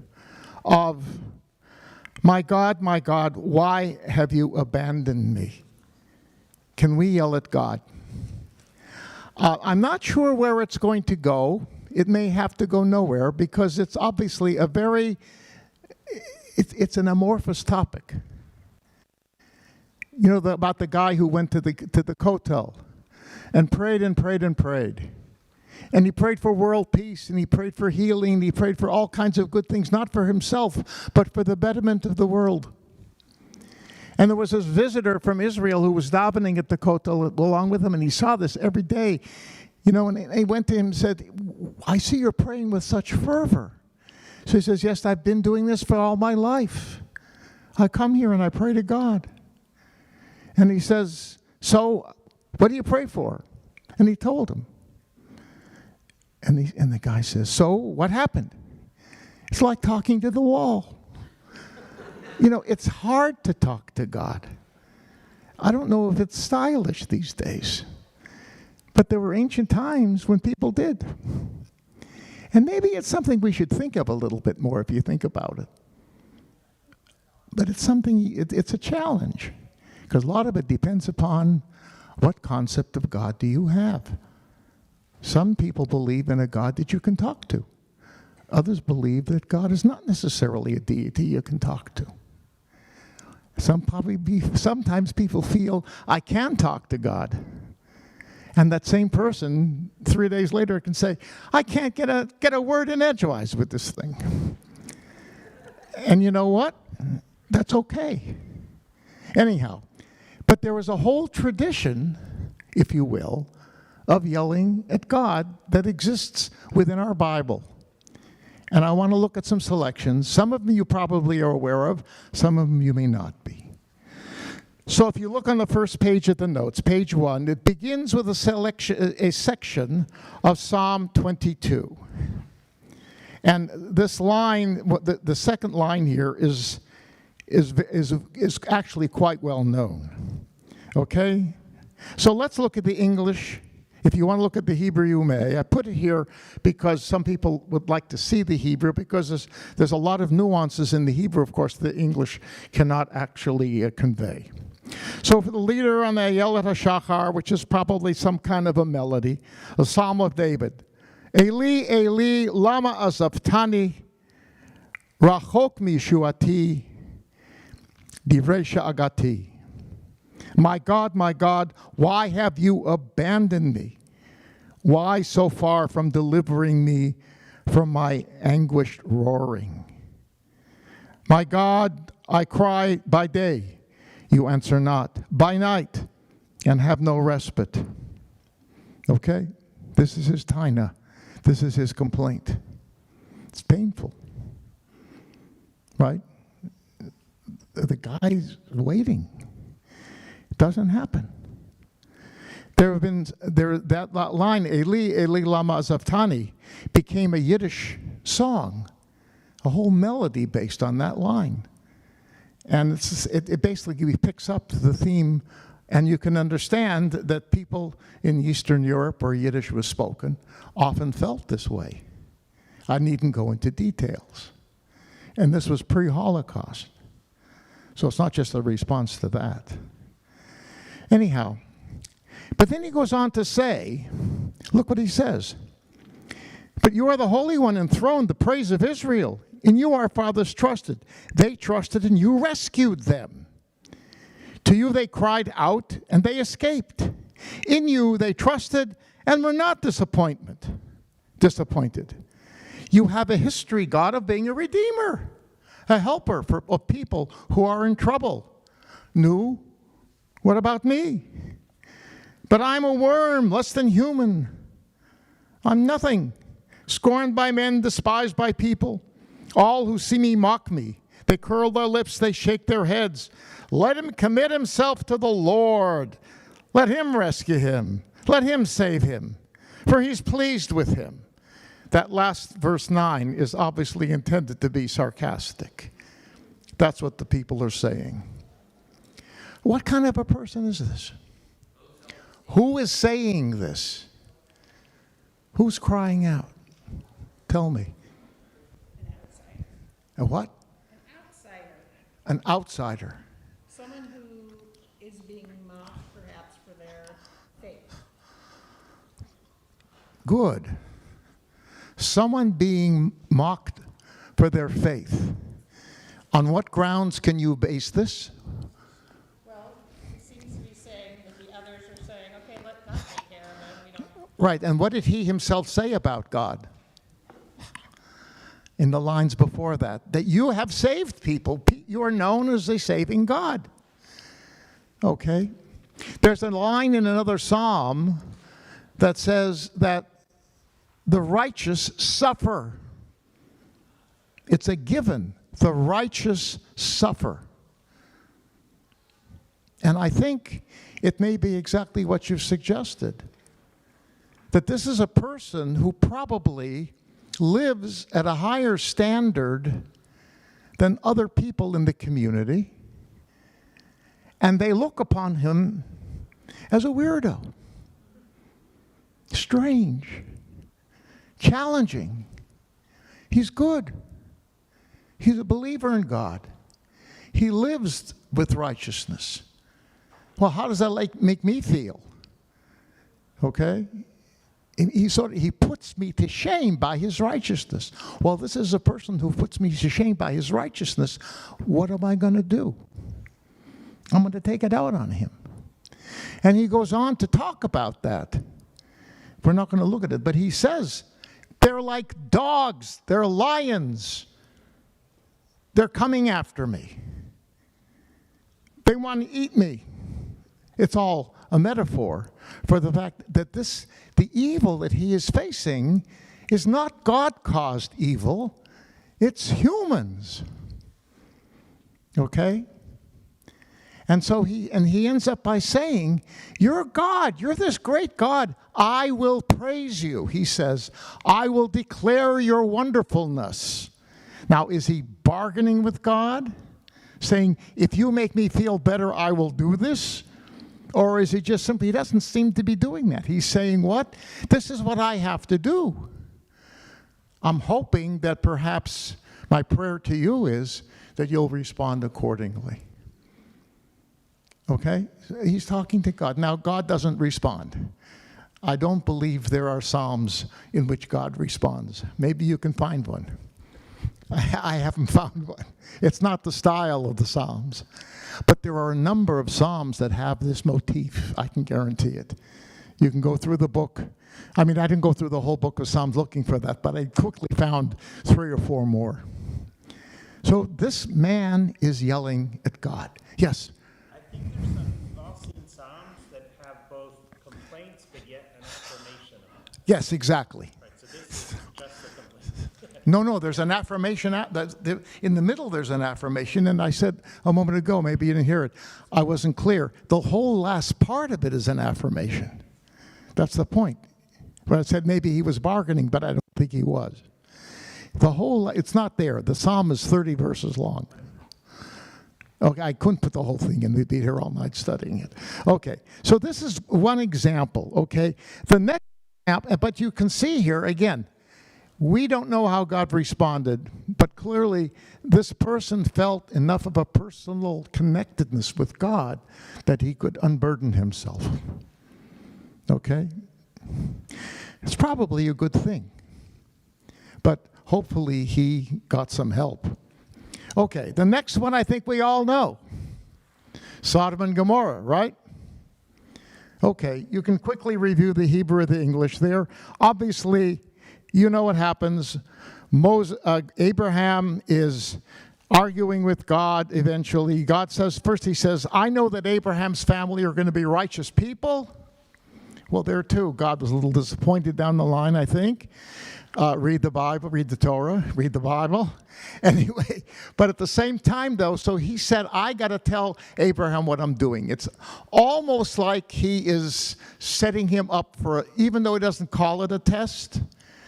of, my God, why have you abandoned me? Can we yell at God? I'm not sure where it's going to go. It may have to go nowhere because it's obviously a very, it's an amorphous topic. You know about the guy who went to the Kotel and prayed and prayed and prayed. And he prayed for world peace, and he prayed for healing, and he prayed for all kinds of good things, not for himself, but for the betterment of the world. And there was this visitor from Israel who was davening at the Kotel along with him, and he saw this every day. You know, and he went to him and said, I see you're praying with such fervor. So he says, yes, I've been doing this for all my life. I come here and I pray to God. And he says, so what do you pray for? And he told him. And the guy says, so what happened? It's like talking to the wall. You know, it's hard to talk to God. I don't know if it's stylish these days. But there were ancient times when people did. And maybe it's something we should think of a little bit more if you think about it. But it's something, it's a challenge. Because a lot of it depends upon what concept of God do you have. Some people believe in a God that you can talk to. Others believe that God is not necessarily a deity you can talk to. Sometimes people feel, I can talk to God. And that same person, 3 days later, can say, I can't get a word in edgewise with this thing. And you know what? That's okay. Anyhow, but there was a whole tradition, if you will, of yelling at God that exists within our Bible. And I want to look at some selections. Some of them you probably are aware of. Some of them you may not be. So if you look on the first page of the notes, page 1, it begins with a section of Psalm 22. And this line, the second line here is actually quite well known. Okay? So let's look at the English. If you want to look at the Hebrew, you may. I put it here because some people would like to see the Hebrew, because there's a lot of nuances in the Hebrew, of course, the English cannot actually convey. So for the leader on the Ayelet HaShachar, which is probably some kind of a melody, a Psalm of David. Eli, Eli, lama azavtani, rachok mishuati, divrei sha'agati. My God, why have you abandoned me? Why so far from delivering me from my anguished roaring? My God, I cry by day, you answer not, by night, and have no respite. Okay? This is his taina. This is his complaint. It's painful. Right? The guy's waiting. Doesn't happen. That line, Eli, Eli, lama azavtani, became a Yiddish song, a whole melody based on that line. And it basically picks up the theme, and you can understand that people in Eastern Europe, where Yiddish was spoken, often felt this way. I needn't go into details. And this was pre-Holocaust. So it's not just a response to that. Anyhow, but then he goes on to say, look what he says. But you are the Holy One enthroned, the praise of Israel. In you our fathers trusted. They trusted and you rescued them. To you they cried out and they escaped. In you they trusted and were not disappointed. You have a history, God, of being a redeemer, a helper of people who are in trouble. No, what about me? But I'm a worm, less than human. I'm nothing, scorned by men, despised by people. All who see me mock me. They curl their lips, they shake their heads. Let him commit himself to the Lord. Let him rescue him. Let him save him, for he's pleased with him. That last verse 9 is obviously intended to be sarcastic. That's what the people are saying. What kind of a person is this? Who is saying this? Who's crying out? Tell me. An outsider. A what? An outsider. An outsider. Someone who is being mocked perhaps for their faith. good. Someone being mocked for their faith. On what grounds can you base this? Well, he seems to be saying that the others are saying, okay, let God take care of it. We don't. Right, and what did he himself say about God? In the lines before that, that you have saved people. You are known as a saving God. Okay? There's a line in another psalm that says that the righteous suffer. It's a given. The righteous suffer. And I think it may be exactly what you've suggested. That this is a person who probably lives at a higher standard than other people in the community, and they look upon him as a weirdo, strange, challenging. He's good. He's a believer in God. He lives with righteousness. Well, how does that make me feel? Okay? He puts me to shame by his righteousness. Well, this is a person who puts me to shame by his righteousness. What am I going to do? I'm going to take it out on him. And he goes on to talk about that. We're not going to look at it, but he says, they're like dogs, they're lions. They're coming after me. They want to eat me. It's all a metaphor for the fact that the evil that he is facing is not God-caused evil, it's humans. Okay? And so he ends up by saying, you're God, you're this great God, I will praise you. He says, I will declare your wonderfulness. Now, is he bargaining with God? Saying, if you make me feel better, I will do this? Or is he just simply, he doesn't seem to be doing that. He's saying, what? This is what I have to do. I'm hoping that perhaps my prayer to you is that you'll respond accordingly. Okay? He's talking to God. Now, God doesn't respond. I don't believe there are psalms in which God responds. Maybe you can find one. I haven't found one. It's not the style of the psalms. But there are a number of psalms that have this motif. I can guarantee it. You can go through the book. I mean, I didn't go through the whole book of Psalms looking for that, but I quickly found 3 or 4 more. So this man is yelling at God. Yes? I think there's some, we've all seen Psalms that have both complaints but yet an affirmation of it. Yes, exactly. Right, so this is just a complaint. No, there's an affirmation. In the middle, there's an affirmation. And I said a moment ago, maybe you didn't hear it, I wasn't clear. The whole last part of it is an affirmation. That's the point. But I said maybe he was bargaining, but I don't think he was. It's not there. The psalm is 30 verses long. Okay, I couldn't put the whole thing in. We'd be here all night studying it. Okay, so this is one example, okay? The next example, but you can see here, again, we don't know how God responded, but clearly this person felt enough of a personal connectedness with God that he could unburden himself. Okay? It's probably a good thing. But hopefully he got some help. Okay, the next one I think we all know. Sodom and Gomorrah, right? Okay, you can quickly review the Hebrew or the English there. Obviously, you know what happens. Abraham is arguing with God eventually. God says, first he says, I know that Abraham's family are going to be righteous people. Well, there too, God was a little disappointed down the line, I think. Read the Bible, read the Torah, read the Bible. Anyway, but at the same time, though, so he said, I got to tell Abraham what I'm doing. It's almost like he is setting him up for, even though he doesn't call it a test,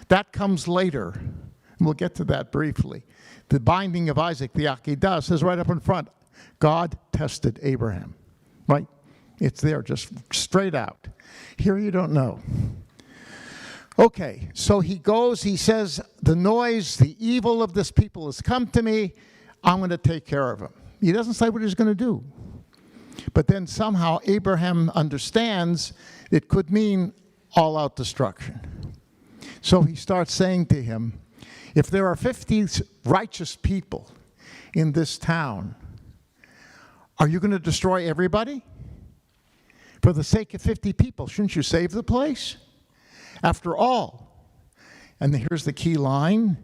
that comes later. And we'll get to that briefly. The binding of Isaac, the Akedah, says right up in front, God tested Abraham, right? It's there, just straight out. Here you don't know. Okay, so he goes, he says, the noise, the evil of this people has come to me. I'm going to take care of him. He doesn't say what he's going to do. But then somehow Abraham understands it could mean all-out destruction. So he starts saying to him, if there are 50 righteous people in this town, are you going to destroy everybody? For the sake of 50 people, shouldn't you save the place? After all, and here's the key line,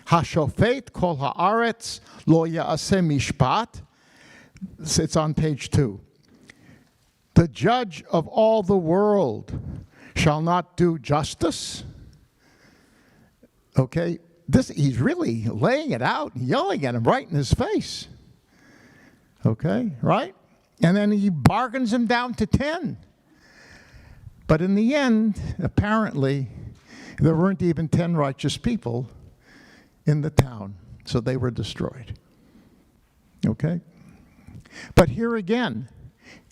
Hashofet kol haaretz lo ya'aseh mishpat. It's on page 2. The judge of all the world shall not do justice. Okay, he's really laying it out, yelling at him right in his face. Okay, right? And then he bargains him down to 10. But in the end, apparently, there weren't even 10 righteous people in the town, so they were destroyed. Okay? But here again,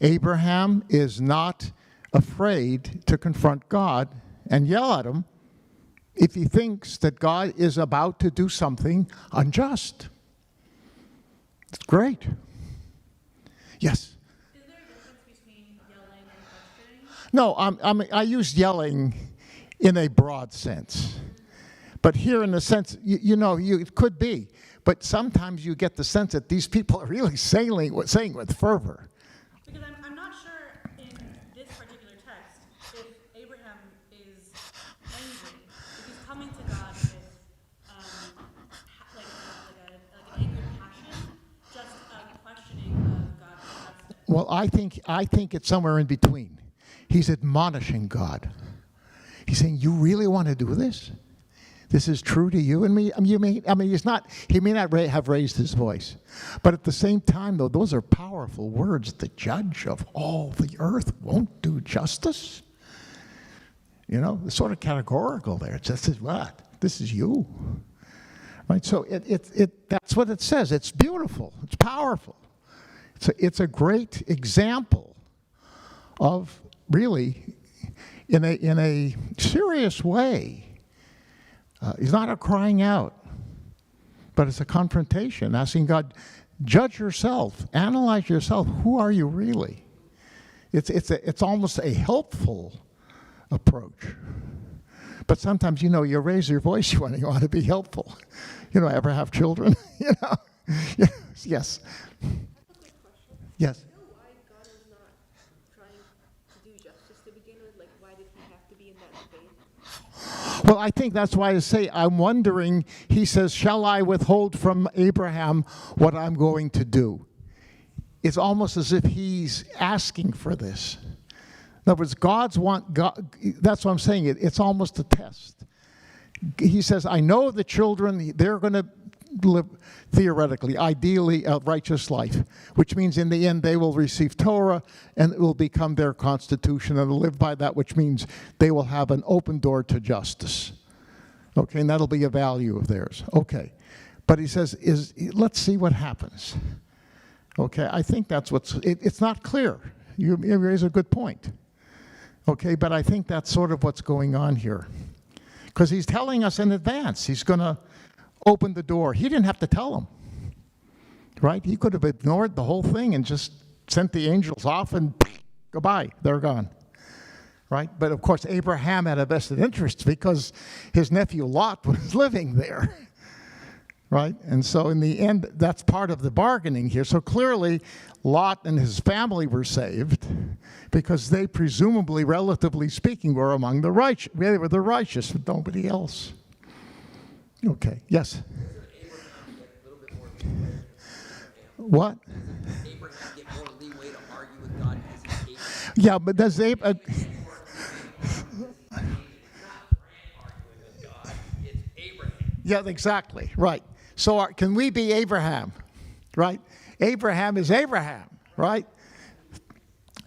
Abraham is not afraid to confront God and yell at him if he thinks that God is about to do something unjust. It's great. Yes? Is there a difference between yelling and questioning? No, I use yelling in a broad sense. But here in the sense, it could be. But sometimes you get the sense that these people are really saying with fervor. Because I'm not sure in this particular text if Abraham is angry, if he's coming to God with like an angry passion, just a questioning of God's justice. Well, I think it's somewhere in between. He's admonishing God. He's saying, "You really want to do this? This is true to you and me." He may not have raised his voice, but at the same time, though, those are powerful words. The judge of all the earth won't do justice. It's sort of categorical there. It just says, "What? This is you." Right? So that's what it says. It's beautiful. It's powerful. It's a great example of really, in a serious way. It's not a crying out, but it's a confrontation, asking God, judge yourself, analyze yourself. Who are you really? It's almost a helpful approach. But sometimes, you raise your voice when you want to be helpful. Ever have children? Yes. Yes. Do you know why God was not trying to do justice to begin with? Like, why did he have to be in that state? Well, I think that's why I say I'm wondering, he says, shall I withhold from Abraham what I'm going to do? It's almost as if he's asking for this. In other words, God, that's what I'm saying. It's almost a test. He says, I know the children, they're going to live, theoretically, ideally, a righteous life, which means in the end they will receive Torah and it will become their constitution and they'll live by that, which means they will have an open door to justice. Okay, and that'll be a value of theirs. Okay, but he says, let's see what happens. Okay, I think that's it's not clear. You raise a good point. Okay, but I think that's sort of what's going on here. Because he's telling us in advance, he's going to open the door. He didn't have to tell them, right? He could have ignored the whole thing and just sent the angels off and goodbye, they're gone, right? But of course, Abraham had a vested interest because his nephew Lot was living there, right? And so in the end, that's part of the bargaining here. So clearly, Lot and his family were saved because they presumably, relatively speaking, were among the righteous. They were the righteous, but nobody else. Okay, yes? What? Abraham get more leeway to argue with God because he's Abraham. Yeah, but does Abraham... Yeah, exactly, right. So can we be Abraham, right? Abraham is Abraham, right?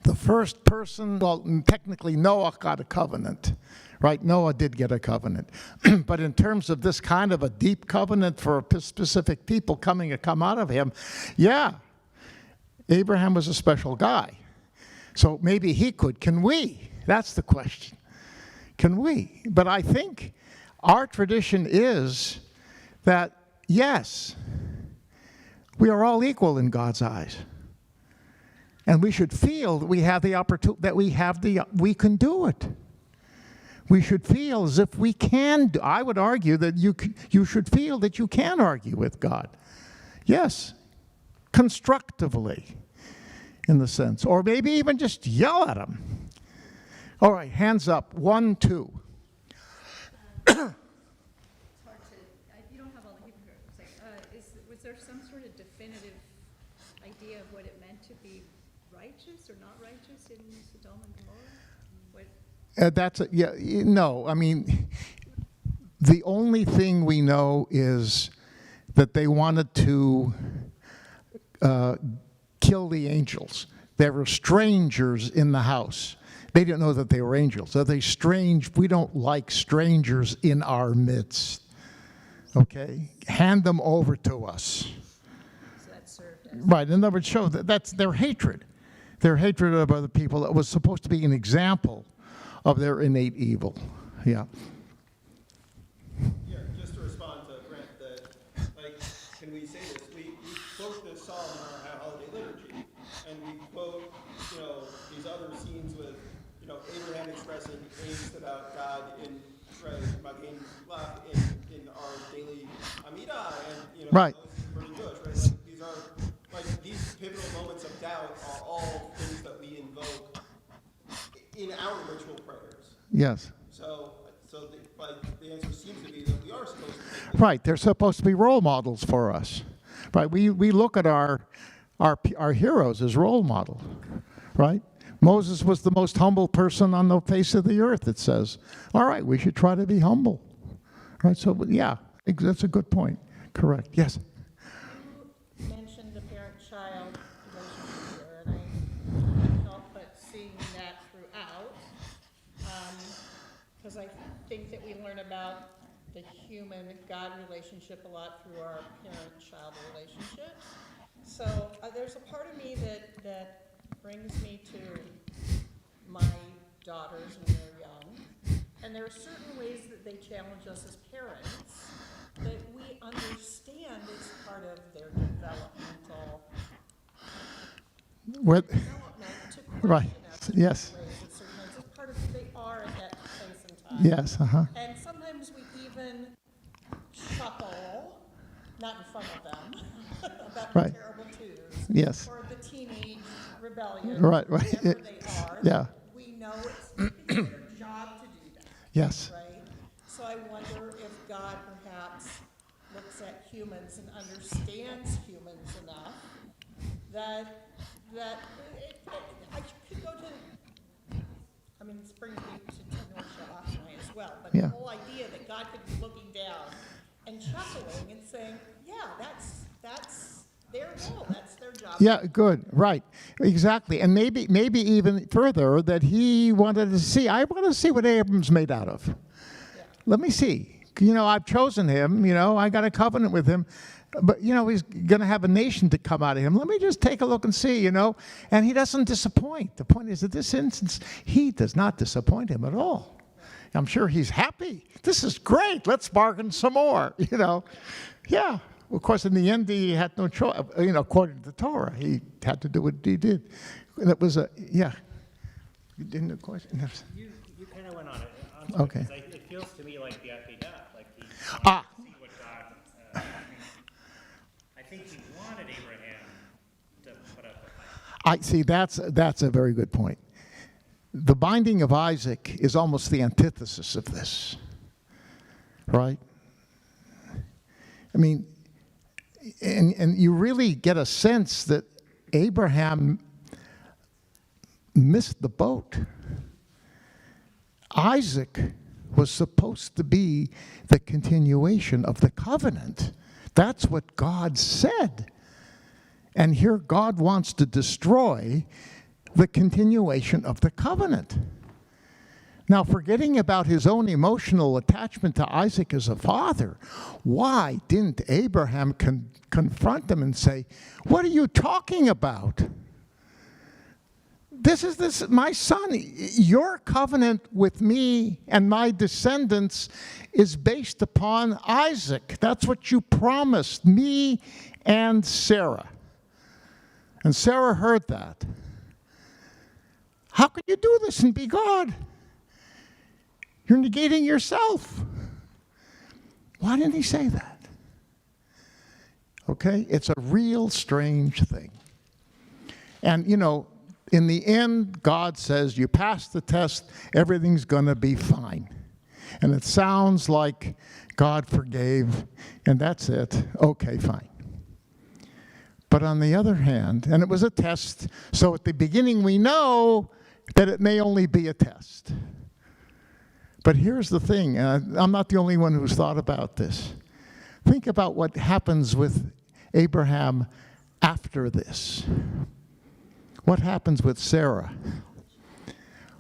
The first person, well, technically Noah got a covenant, right? Noah did get a covenant. But in terms of this kind of a deep covenant for a specific people come out of him, yeah, Abraham was a special guy. So maybe he could. Can we? That's the question. Can we? But I think our tradition is that, yes, we are all equal in God's eyes. And we should feel that we have the opportunity, we can do it. We should feel as if we can. I would argue that you should feel that you can argue with God. Yes, constructively, in the sense. Or maybe even just yell at him. All right, hands up. 1, 2. It's hard to, you don't have all the Hebrew here. Was there some sort of definitive idea of what it meant to be righteous or not righteous in Sodom and Gomorrah? No, I mean, the only thing we know is that they wanted to kill the angels. There were strangers in the house. They didn't know that they were angels. Are they strange? We don't like strangers in our midst. Okay? Hand them over to us. So that served as... Right, and that would show that that's their hatred. Their hatred of other people. That was supposed to be an example of their innate evil. Yeah. Yeah, just to respond to Brent, that, like, can we say this? We quote this psalm in our holiday liturgy, and we quote, these other scenes with, Abraham expressing angst about God in Magen Lach in our daily Amidah, and right. those pretty Jewish, right? Like, these are these pivotal moments of doubt are all things that we invoke in our ritual prayers. Yes. So the answer seems to be that we are supposed to. Right, they're supposed to be role models for us. Right, we look at our heroes as role models. Right. Moses was the most humble person on the face of the earth, it says. All right, we should try to be humble. Right, so yeah, that's a good point. Correct, yes? You mentioned the parent-child relationship here, and I can't help but seeing that throughout, because I think that we learn about the human-God relationship a lot through our parent-child relationships. So there's a part of me that brings me to my daughters when they're young, and there are certain ways that they challenge us as parents that we understand is part of their developmental development to question Right. us in Yes. ways in certain ways. It's part of who they are at that place and time. Yes. And sometimes we even chuckle, not in front of them, about Right. the terrible twos. Yes. Or the teenage rebellion. Right. Whatever they are. Yeah. We know it's their job to do that. Yes. Right? So I wonder if God perhaps looks at humans and understands humans enough that I could go to, I mean, this brings me to Noah Shalachai as well, but Yeah. the whole idea that God could be looking down and chuckling and saying, yeah, that's their role, that's their job. Yeah, good, right, exactly. And maybe even further, that he wanted to see, I want to see what Abram's made out of. Yeah. Let me see. I've chosen him, I got a covenant with him, but, he's going to have a nation to come out of him. Let me just take a look and see, and he doesn't disappoint. The point is, that this instance, he does not disappoint him at all. I'm sure he's happy. This is great. Let's bargain some more, Yeah. Of course, in the end, he had no choice. According to the Torah, he had to do what he did. And it was yeah. You didn't have a question? You kind of went on it. Okay. It feels to me like the Akedah, like he Ah. see what God. I think he wanted Abraham to put up a fight. I see. That's a very good point. The binding of Isaac is almost the antithesis of this, right? I mean, and you really get a sense that Abraham missed the boat. Isaac was supposed to be the continuation of the covenant. That's what God said. And here God wants to destroy the continuation of the covenant. Now, forgetting about his own emotional attachment to Isaac as a father, why didn't Abraham confront him and say, "What are you talking about? This is my son. Your covenant with me and my descendants is based upon Isaac. That's what you promised me and Sarah." And Sarah heard that. How can you do this and be God? You're negating yourself. Why didn't he say that? Okay? It's a real strange thing. And, you know, in the end, God says, you pass the test, everything's going to be fine. And it sounds like God forgave, and that's it. Okay, fine. But on the other hand, and it was a test, so at the beginning we know that it may only be a test. But here's the thing, and I'm not the only one who's thought about this. Think about what happens with Abraham after this. What happens with Sarah?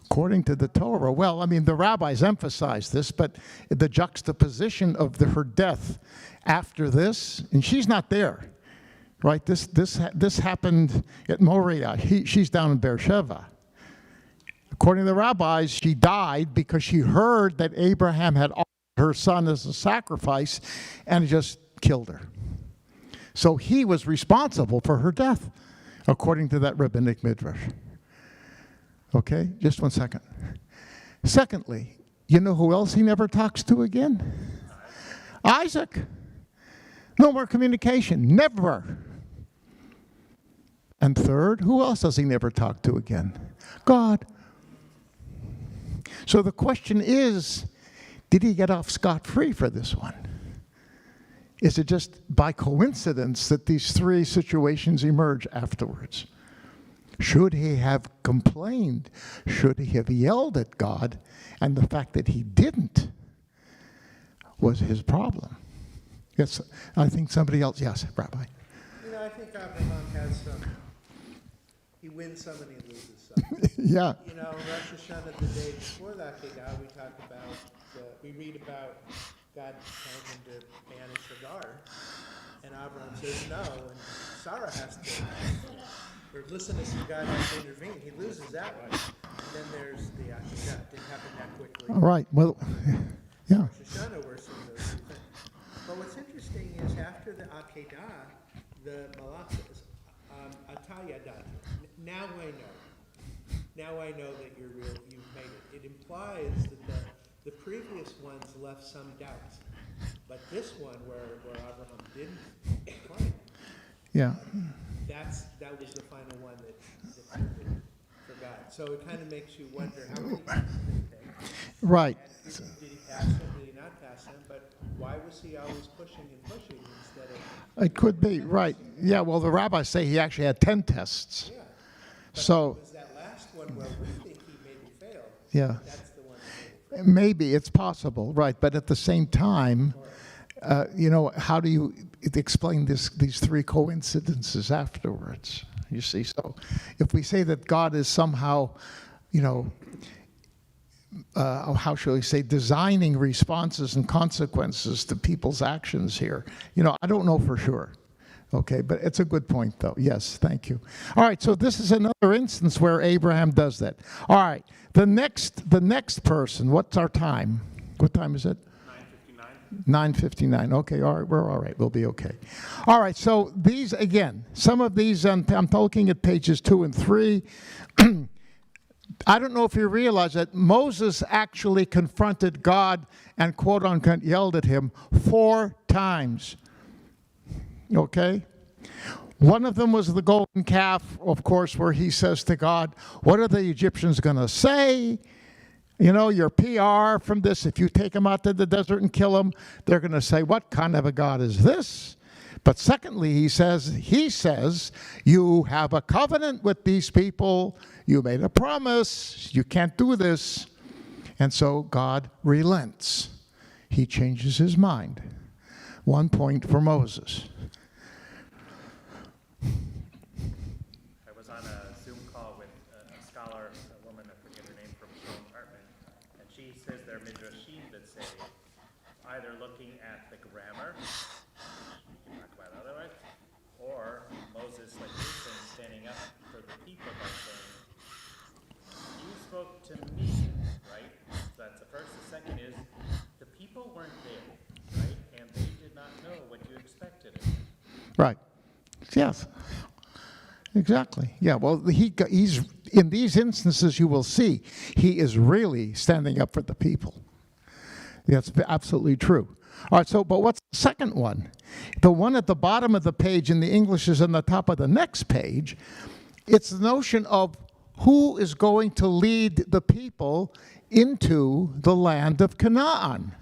According to the Torah, well, I mean, the rabbis emphasize this, but the juxtaposition of her death after this, and she's not there, right? This happened at Moriah. She's down in Beersheba. According to the rabbis, she died because she heard that Abraham had offered her son as a sacrifice and just killed her. So he was responsible for her death, according to that rabbinic midrash. Okay, just one second. Secondly, you know who else he never talks to again? Isaac. No more communication, never. And third, who else does he never talk to again? God. So the question is, did he get off scot-free for this one? Is it just by coincidence that these three situations emerge afterwards? Should he have complained? Should he have yelled at God? And the fact that he didn't was his problem. Yes, I think somebody else, yes, Rabbi. You know, I think Abraham has some, he wins some and he loses some. Yeah. You know, Rosh Hashanah, the day before that Kedah, we talk about, we read about God telling him to banish Hagar. And Abraham says no, and Sarah has to, or listen to some God has to intervene. He loses that one. And then there's the Akedah. It didn't happen that quickly. All right, well, yeah. Rosh Hashanah, we're seeing those two things. But what's interesting is after the Akedah, the Malach says, Atayadat. Now I know. Now I know that you've made it. It implies that the previous ones left some doubts. But this one, where Abraham didn't complain, Yeah. that was the final one that turned for God. So it kind of makes you wonder how many times did it take? Right. And did he pass him? Did he not pass him? But why was he always pushing and pushing instead of? It could be, right. Yeah, well, the rabbis say he actually had 10 tests. Yeah. So. It was that last one where we think he maybe failed. Yeah. That's the one that made it fail. Maybe, it's possible, right. But at the same time, you know, how do you explain these three coincidences afterwards? You see, so if we say that God is somehow, you know, how shall we say, designing responses and consequences to people's actions here, you know, I don't know for sure. Okay, but it's a good point, though. Yes, thank you. All right, so this is another instance where Abraham does that. All right, the next person, what's our time? What time is it? 9:59. Okay, all right, we're all right. We'll be okay. All right, so these, again, some of these, I'm looking at pages 2 and 3. I don't know if you realize that Moses actually confronted God and quote-unquote yelled at him 4 times. Okay? One of them was the golden calf, of course, where he says to God, what are the Egyptians going to say? You know, your PR from this, if you take them out to the desert and kill them, they're going to say, what kind of a God is this? But secondly, he says, you have a covenant with these people. You made a promise. You can't do this. And so God relents. He changes his mind. 1 point for Moses. I was on a Zoom call with a scholar, a woman, I forget her name, from Hartman, and she says there are midrashim that say, either looking at the grammar, we can talk about otherwise, or Moses, like you're saying, standing up for the people by saying, you spoke to me, right? So that's the first. The second is, the people weren't there, right? And they did not know what you expected of them. Right. Yes. Exactly. Yeah, well, he's in these instances, you will see, he is really standing up for the people. That's absolutely true. All right, so, but what's the second one? The one at the bottom of the page in the English is on the top of the next page. It's the notion of who is going to lead the people into the land of Canaan.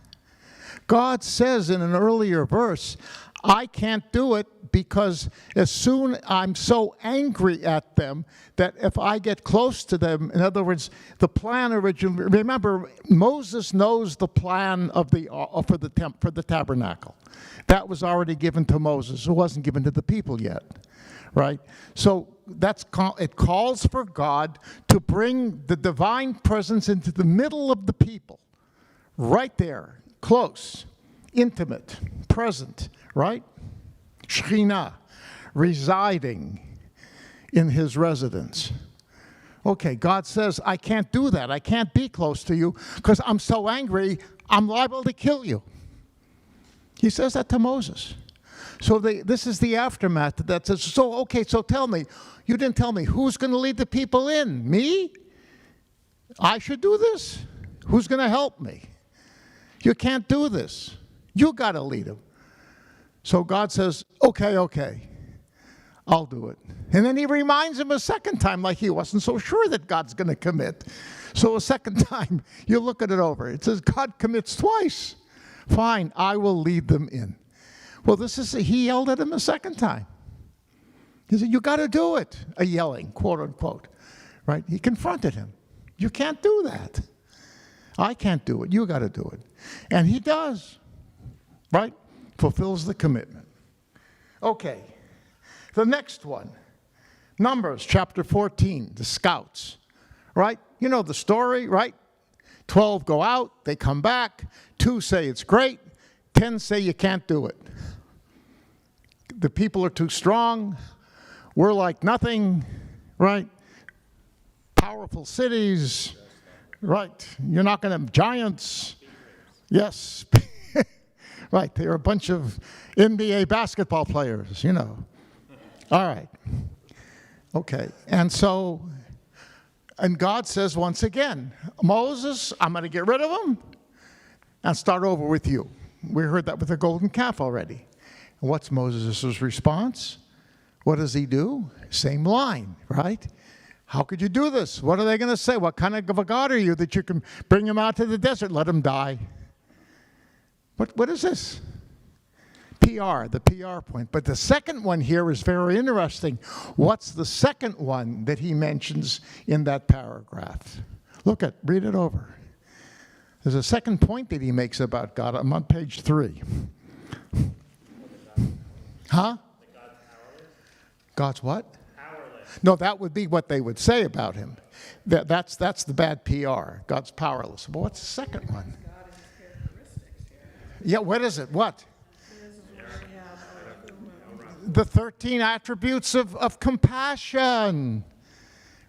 God says in an earlier verse, I can't do it because as soon I'm so angry at them that if I get close to them, in other words, the plan originally, remember, Moses knows the plan of for the tabernacle. That was already given to Moses. It wasn't given to the people yet, right? So it calls for God to bring the divine presence into the middle of the people, right there, close, intimate, present, right? Shekhinah, residing in his residence. Okay, God says, I can't do that. I can't be close to you because I'm so angry, I'm liable to kill you. He says that to Moses. So this is the aftermath that says, so tell me, you didn't tell me, who's going to lead the people in? Me? I should do this? Who's going to help me? You can't do this. You got to lead them. So God says, okay, I'll do it. And then he reminds him a second time, like he wasn't so sure that God's going to commit. So a second time, you look at it over. It says God commits twice. Fine, I will lead them in. Well, he yelled at him a second time. He said, you got to do it, a yelling, quote unquote, right? He confronted him. You can't do that. I can't do it. You got to do it. And he does, right? Fulfills the commitment. Okay, the next one, Numbers chapter 14, the scouts, right? You know the story, right? 12 go out, they come back, 2 say it's great, 10 say you can't do it. The people are too strong, we're like nothing, right? Powerful cities, right? You're not going to have giants. Yes. Right, they're a bunch of NBA basketball players, you know. All right. Okay, and God says once again, Moses, I'm going to get rid of them and start over with you. We heard that with the golden calf already. And what's Moses' response? What does he do? Same line, right? How could you do this? What are they going to say? What kind of a God are you that you can bring them out to the desert, let them die? What is this? The PR point. But the second one here is very interesting. What's the second one that he mentions in that paragraph? Read it over. There's a second point that he makes about God. I'm on page 3. Huh? God's what? Powerless. No, that would be what they would say about him. That's the bad PR. God's powerless. But what's the second one? Yeah, what is it? What? The 13 attributes of compassion,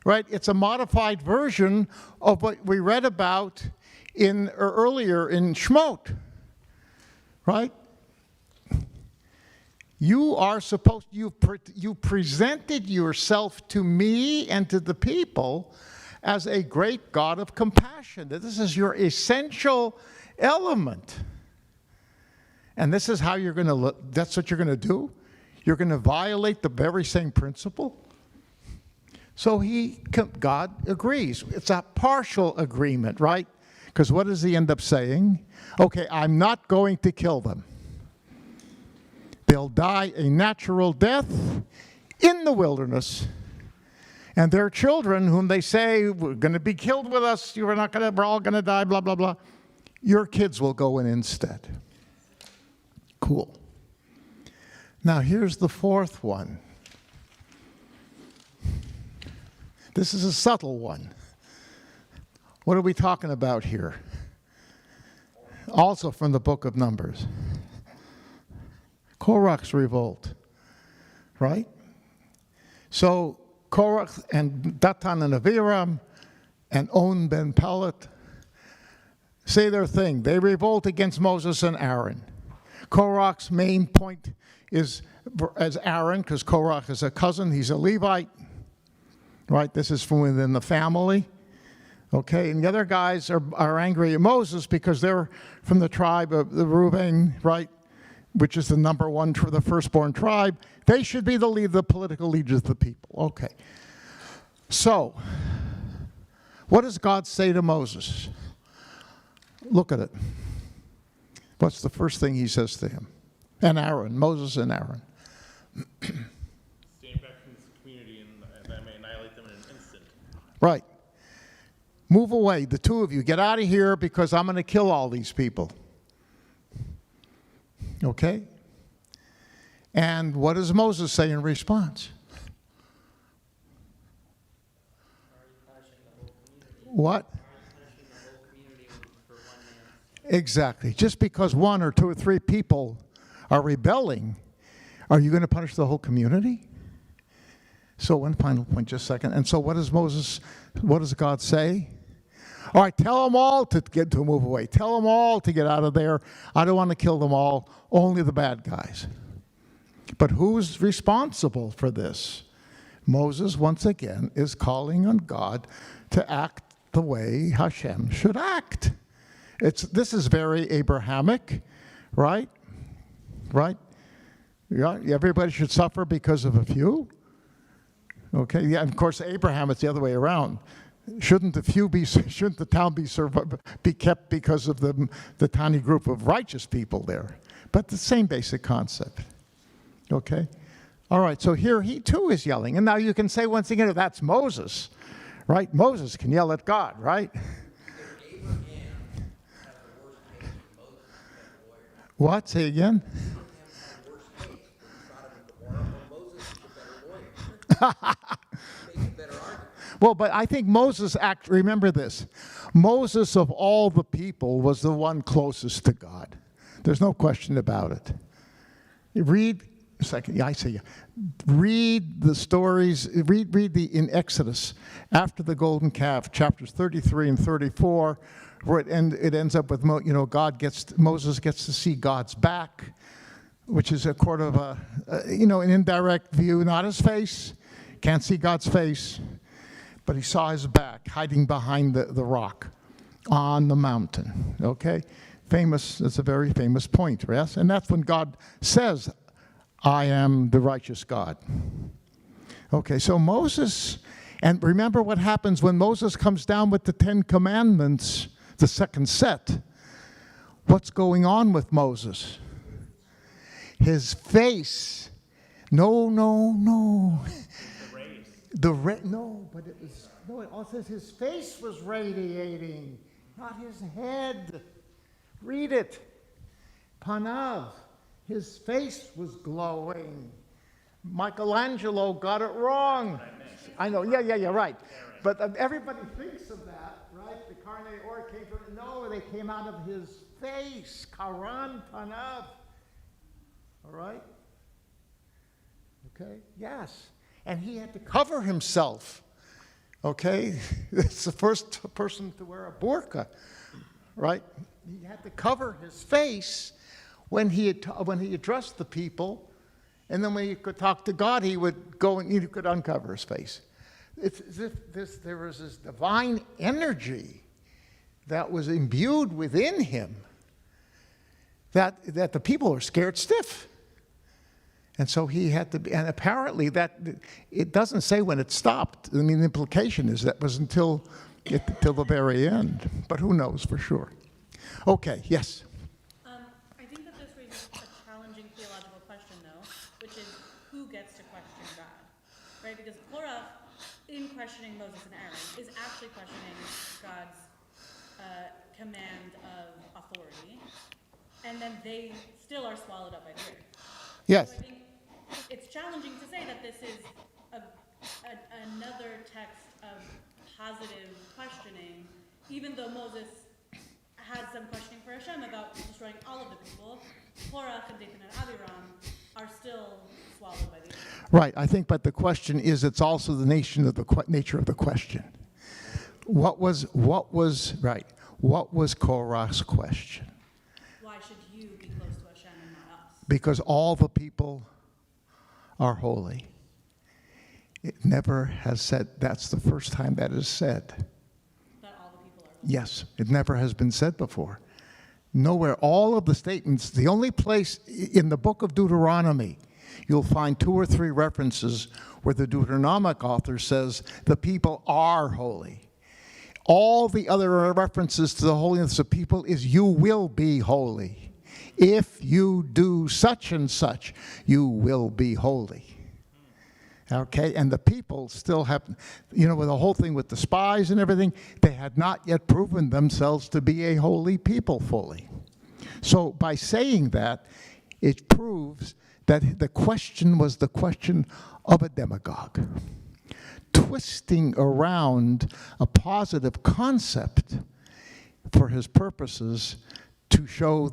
right? It's a modified version of what we read about earlier in Shemot, right? You are supposed, you presented yourself to me and to the people as a great God of compassion. That this is your essential element. And this is how you're going to look, that's what you're going to do? You're going to violate the very same principle? So God agrees. It's a partial agreement, right? Because what does he end up saying? Okay, I'm not going to kill them. They'll die a natural death in the wilderness. And their children, whom they say, we're going to be killed with us, we're all going to die, blah, blah, blah. Your kids will go in instead. Cool. Now here's the fourth one. This is a subtle one. What are we talking about here? Also from the book of Numbers. Korach's revolt, right? So Korach and Datan and Aviram and On ben Pelet say their thing. They revolt against Moses and Aaron. Korach's main point is as Aaron, because Korach is a cousin, he's a Levite, right? This is from within the family. Okay, and the other guys are angry at Moses because they're from the tribe of the Reuben, right? Which is the number one for the firstborn tribe. They should be the political leaders of the people. Okay. So, what does God say to Moses? Look at it. What's the first thing he says to him? And Aaron, Moses and Aaron. Stand back from this community and I may annihilate them in an instant. Right. Move away, the two of you. Get out of here because I'm going to kill all these people. Okay? And what does Moses say in response? What? Exactly. Just because one or two or three people are rebelling, are you going to punish the whole community? So one final point, just a second. And so what does God say? All right, tell them all to move away. Tell them all to get out of there. I don't want to kill them all, only the bad guys. But who's responsible for this? Moses, once again, is calling on God to act the way Hashem should act. This is very Abrahamic, right? Right? Yeah, everybody should suffer because of a few. Okay, yeah, and of course, Abraham, it's the other way around. Shouldn't the town be kept because of the tiny group of righteous people there? But the same basic concept. Okay? All right, so here he too is yelling. And now you can say once again, that's Moses, right? Moses can yell at God, right? What? Say again? Well, but I think Moses, remember this, Moses of all the people was the one closest to God. There's no question about it. Read the stories, in Exodus, after the golden calf, chapters 33 and 34, where it ends up with, Moses gets to see God's back, which is a sort of an indirect view, not his face, can't see God's face, but he saw his back hiding behind the rock on the mountain, okay? Famous, it's a very famous point, yes? And that's when God says, I am the righteous God. Okay, so Moses, and remember what happens when Moses comes down with the 10 Commandments, the second set. What's going on with Moses? His face, no. It all says his face was radiating, not his head. Read it. Panav, his face was glowing. Michelangelo got it wrong. I know, yeah, right. But everybody thinks of that, right? The carne or came from, no, they came out of his face. Karan Panav. All right? Okay, yes. And he had to cover himself. Okay? It's the first person to wear a burqa, right? He had to cover his face when he addressed the people, and then when he could talk to God, he would go and he could uncover his face. It's as if there was this divine energy that was imbued within him that the people were scared stiff. And so he had to be, and apparently it doesn't say when it stopped. I mean, the implication is that was until the very end, but who knows for sure. Okay, yes? I think that this raises a challenging theological question, though, which is who gets to question God, right? Because Korah, in questioning Moses and Aaron, is actually questioning God's command of authority, and then they still are swallowed up by fear. Yes. So I think it's challenging to say that this is another text of positive questioning, even though Moses had some questioning for Hashem about destroying all of the people. Korah and Dathan and Abiram are still swallowed by the earth. Right, I think, but the question is, it's also the nature of the question. What was Korah's question? Why should you be close to Hashem and not us? Because all the people are holy. It never has said, that's the first time that is said. That all Yes, it never has been said before. Nowhere, all of the statements, the only place in the book of Deuteronomy, you'll find 2 or 3 references where the Deuteronomic author says the people are holy. All the other references to the holiness of people is you will be holy. If you do such and such, you will be holy. Okay, and the people still have, with the whole thing with the spies and everything, they had not yet proven themselves to be a holy people fully. So by saying that, it proves that the question was the question of a demagogue, twisting around a positive concept for his purposes to show,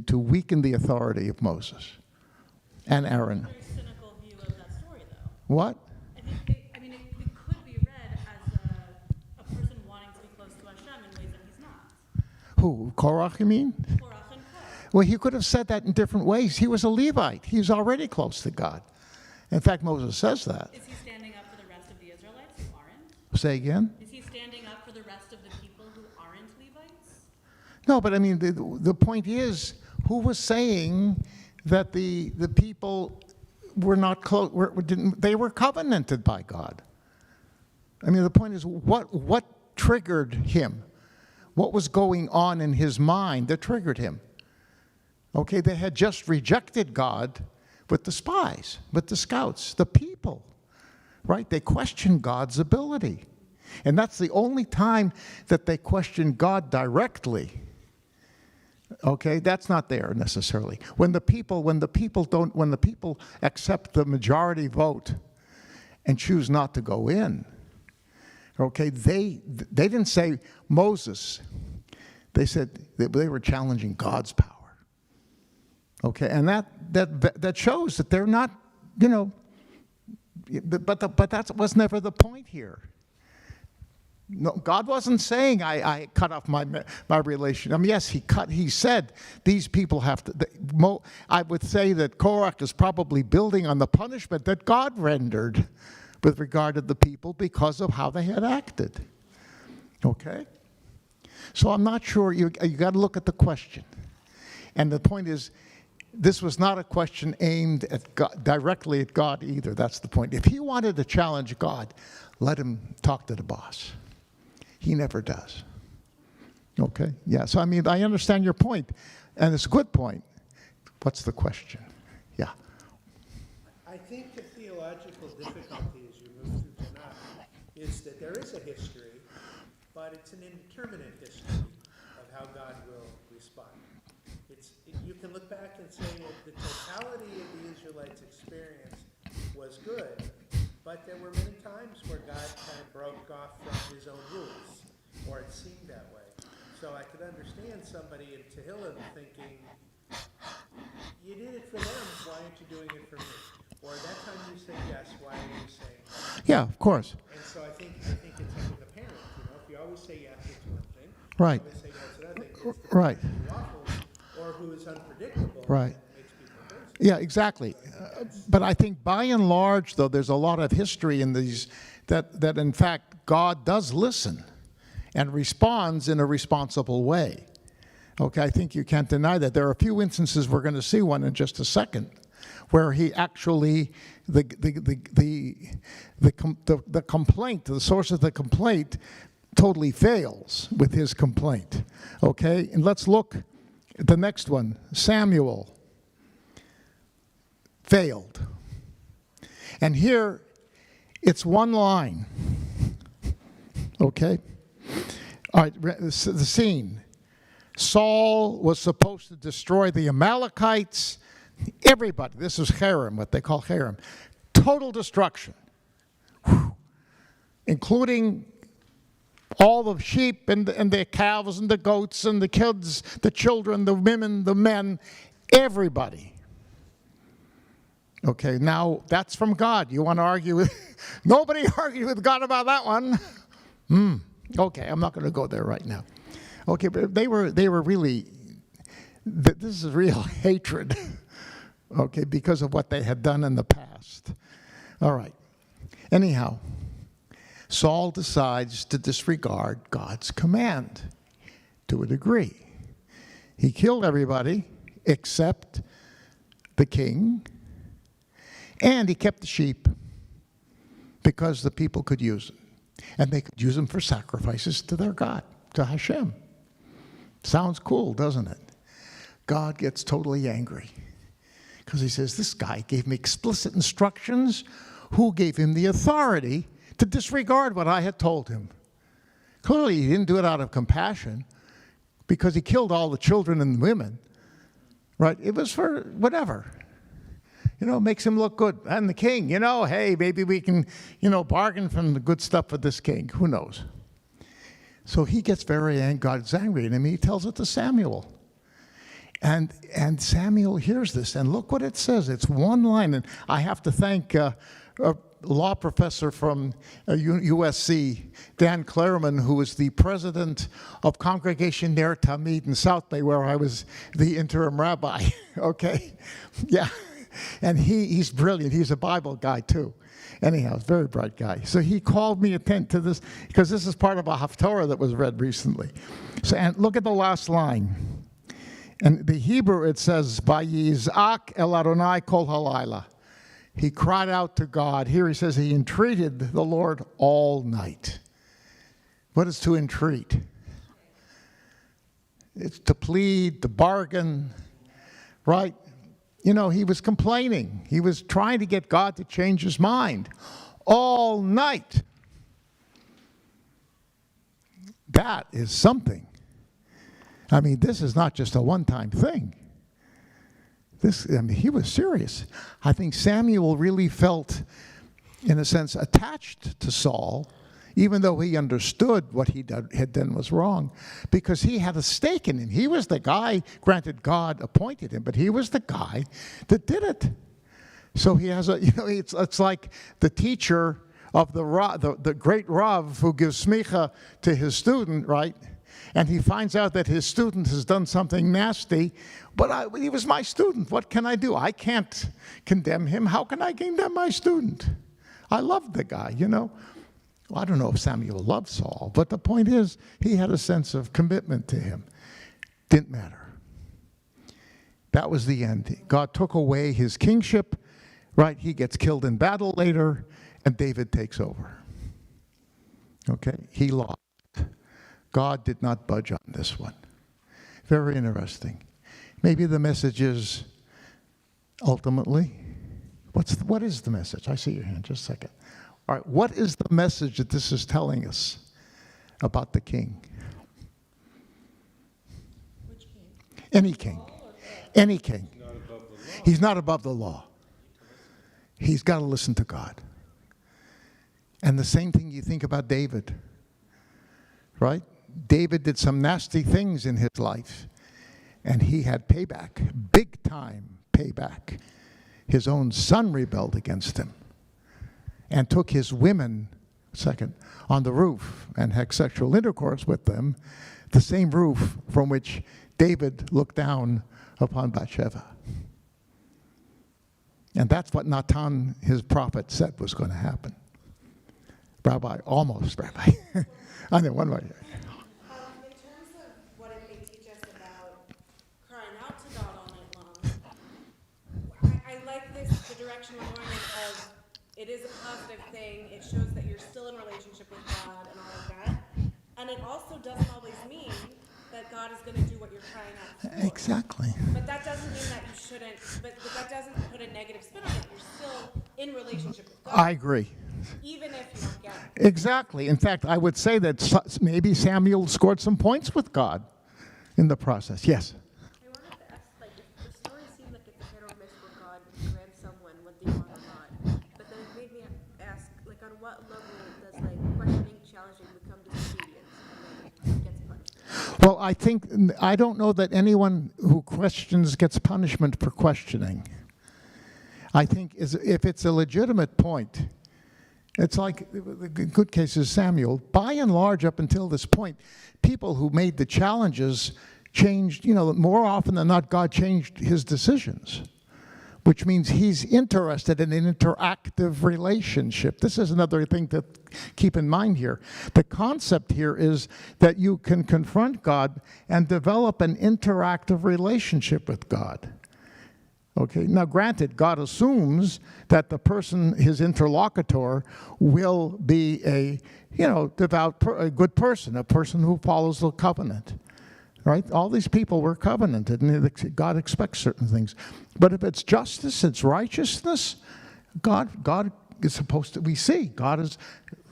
to weaken the authority of Moses and Aaron. What? I think it could be read as a person wanting to be close to Hashem in ways that he's not. Who? Korach, you mean? Korach and Korach. Well, he could have said that in different ways. He was a Levite. He was already close to God. In fact, Moses says that. Is he standing up for the rest of the Israelites who aren't? Say again? Is he standing up for the rest of the people who aren't Levites? No, but I mean, the point is, who was saying that the people were not close, they were covenanted by God? I mean, the point is, what triggered him? What was going on in his mind that triggered him? Okay, they had just rejected God with the spies, with the scouts, the people, right? They questioned God's ability. And that's the only time that they questioned God directly. Okay, that's not there necessarily. When the people accept the majority vote and choose not to go in, okay, they didn't say Moses. They said they were challenging God's power. Okay, and that shows that they're not, but that was never the point here. No, God wasn't saying I cut off my relation. I mean, yes, he said these people have to. I would say that Korach is probably building on the punishment that God rendered with regard to the people because of how they had acted. Okay? So I'm not sure, you got to look at the question. And the point is, this was not a question aimed at God, directly at God either. That's the point. If he wanted to challenge God, let him talk to the boss. He never does. Okay? Yeah, so I mean, I understand your point, and it's a good point. What's the question? Yeah. I think the theological difficulty as you move through Tanakh is that there is a history, but it's an indeterminate history of how God will respond. You can look back and say that the totality of the Israelites' experience was good, but there were many times where God kind of broke off from his own rules, or it seemed that way. So I could understand somebody in Tehillim thinking, you did it for them, why aren't you doing it for me? Or that time you said yes, why are you saying no? Yeah, of course. And so I think it's like with a parent, if you always say yes, it's one thing. Right. You always say no, it's another thing. It's the right. parent who waffles, or who is unpredictable. Right. That makes people crazy. Yeah, exactly. But I think by and large, though, there's a lot of history in these that in fact God does listen and responds in a responsible way. Okay, I think you can't deny that. There are a few instances, we're going to see one in just a second, where he actually, the complaint, the source of the complaint totally fails with his complaint. Okay, and let's look at the next one. Samuel failed. And here, it's one line. Okay? All right, the scene. Saul was supposed to destroy the Amalekites. Everybody, this is Cherem, what they call Cherem. Total destruction. Whew. Including all the sheep and the cows and the goats and the kids, the children, the women, the men, everybody. Okay, now that's from God. You want to argue with, nobody argued with God about that one. Okay, I'm not going to go there right now. Okay, but they were really, this is real hatred, okay, because of what they had done in the past. All right. Anyhow, Saul decides to disregard God's command to a degree. He killed everybody except the king, and he kept the sheep because the people could use them. And they could use them for sacrifices to their God, to Hashem. Sounds cool, doesn't it? God gets totally angry because he says, this guy gave me explicit instructions. Who gave him the authority to disregard what I had told him? Clearly, he didn't do it out of compassion because he killed all the children and women, right? It was for whatever. Makes him look good. And the king, hey, maybe we can, bargain from the good stuff for this king. Who knows? So he gets very angry. God's angry at him. He tells it to Samuel. And Samuel hears this. And look what it says. It's one line. And I have to thank a law professor from USC, Dan Lehrman, who was the president of Congregation Ner Tamid in South Bay, where I was the interim rabbi. Okay? Yeah. And he's brilliant. He's a Bible guy, too. Anyhow, he's a very bright guy. So he called me attention to this, because this is part of a Haftorah that was read recently. So, and look at the last line. In the Hebrew, it says, Vayizak el Adonai kol halayla. He cried out to God. Here he says he entreated the Lord all night. What is to entreat? It's to plead, to bargain, right? He was complaining. He was trying to get God to change his mind all night. That is something. I mean, this is not just a one-time thing. He was serious. I think Samuel really felt, in a sense, attached to Saul, even though he understood what he had done was wrong, because he had a stake in him. He was the guy, granted God appointed him, but he was the guy that did it. So he has it's like the teacher of the great Rav who gives smicha to his student, right? And he finds out that his student has done something nasty, but he was my student. What can I do? I can't condemn him. How can I condemn my student? I loved the guy, Well, I don't know if Samuel loved Saul, but the point is, he had a sense of commitment to him. Didn't matter. That was the end. God took away his kingship, right? He gets killed in battle later, and David takes over. Okay? He lost. God did not budge on this one. Very interesting. Maybe the message is, ultimately, what is the message? I see your hand, just a second. All right, what is the message that this is telling us about the king? Which king? Any king. Any king. He's not above the law. He's got to listen to God. And the same thing you think about David, right? David did some nasty things in his life, and he had payback, big time payback. His own son rebelled against him and took his women, on the roof and had sexual intercourse with them, the same roof from which David looked down upon Bathsheba. And that's what Natan, his prophet, said was going to happen. Rabbi, almost Rabbi. I know, one way. In terms of what it may teach us about crying out to God all night long, I like the direction we're going in of it is a positive thing. It shows that you're still in relationship with God and all of that. And it also doesn't always mean that God is going to do what you're crying out for. Exactly. But that doesn't mean that you shouldn't, but that doesn't put a negative spin on it. You're still in relationship with God. I agree. Even if you don't get it. Exactly. In fact, I would say that maybe Samuel scored some points with God in the process. Yes? I wanted to ask, if the story seemed like it's a hit or miss where God grants someone what they want or not, but then it made me ask, on what level does, questioning, challenging become disobedience and then gets punished? Well, I don't know that anyone who questions gets punishment for questioning. I think if it's a legitimate point, it's like the good case is Samuel. By and large, up until this point, people who made the challenges changed, more often than not, God changed his decisions. which means he's interested in an interactive relationship. This is another thing to keep in mind here. The concept here is that you can confront God and develop an interactive relationship with God. Okay, now granted, God assumes that the person, his interlocutor, will be a, devout, a good person, a person who follows the covenant. Right? All these people were covenanted, and God expects certain things. But if it's justice, it's righteousness, God is supposed to, we see, God is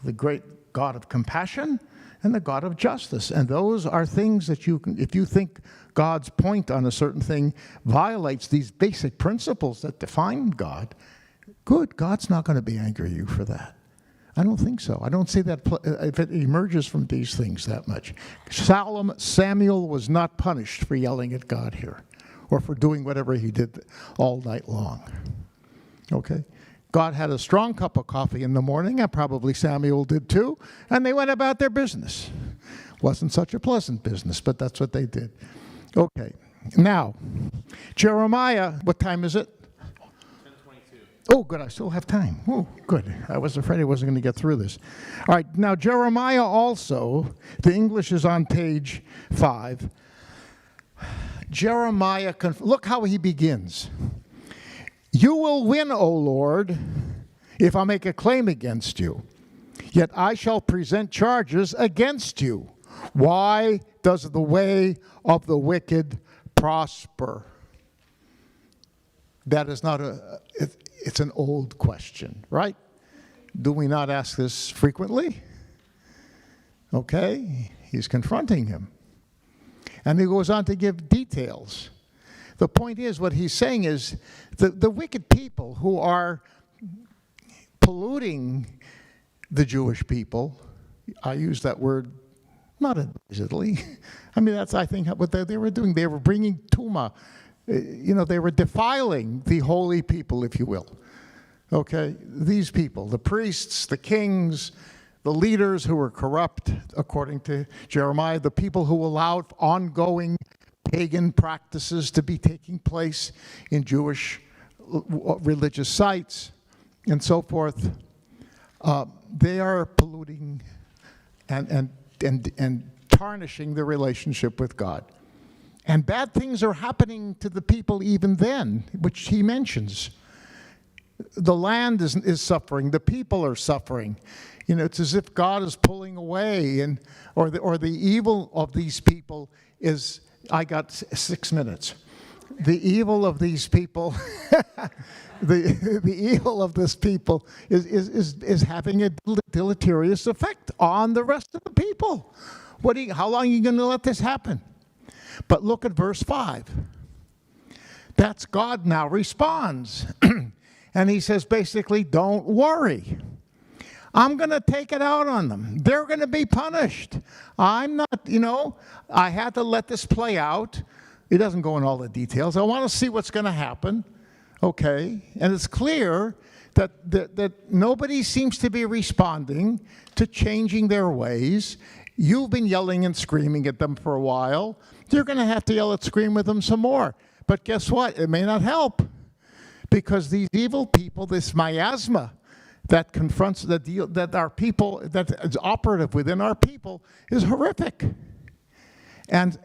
the great God of compassion and the God of justice. And those are things that you can, if you think God's point on a certain thing violates these basic principles that define God, good, God's not going to be angry at you for that. I don't think so. I don't see that if it emerges from these things that much. Samuel was not punished for yelling at God here or for doing whatever he did all night long. Okay? God had a strong cup of coffee in the morning, and probably Samuel did too, and they went about their business. Wasn't such a pleasant business, but that's what they did. Okay. Now, Jeremiah, what time is it? Oh, good, I still have time. Oh, good. I was afraid I wasn't going to get through this. All right, now Jeremiah also, the English is on page 5. Jeremiah, look how he begins. You will win, O Lord, if I make a claim against you. Yet I shall present charges against you. Why does the way of the wicked prosper? That is not it's an old question, right? Do we not ask this frequently? Okay, he's confronting him. And he goes on to give details. The point is, what he's saying is, the wicked people who are polluting the Jewish people, I use that word not advisedly. I mean, that's, I think, what they were doing. They were bringing tumah. They were defiling the holy people, if you will. Okay, these people, the priests, the kings, the leaders who were corrupt, according to Jeremiah, the people who allowed ongoing pagan practices to be taking place in Jewish religious sites and so forth, they are polluting and tarnishing the relationship with God. And bad things are happening to the people even then, which he mentions. The land is suffering. The people are suffering. It's as if God is pulling away, or the evil of these people is. I got 6 minutes. The evil of these people, the evil of this people is having a deleterious effect on the rest of the people. How long are you going to let this happen? But look at verse 5. That's God now responds. And he says basically, don't worry. I'm going to take it out on them. They're going to be punished. I'm not, I had to let this play out. It doesn't go in all the details. I want to see what's going to happen. Okay? And it's clear that nobody seems to be responding to changing their ways. You've been yelling and screaming at them for a while. You're going to have to yell and scream with them some more. But guess what? It may not help. Because these evil people, this miasma that confronts that our people, that is operative within our people, is horrific. And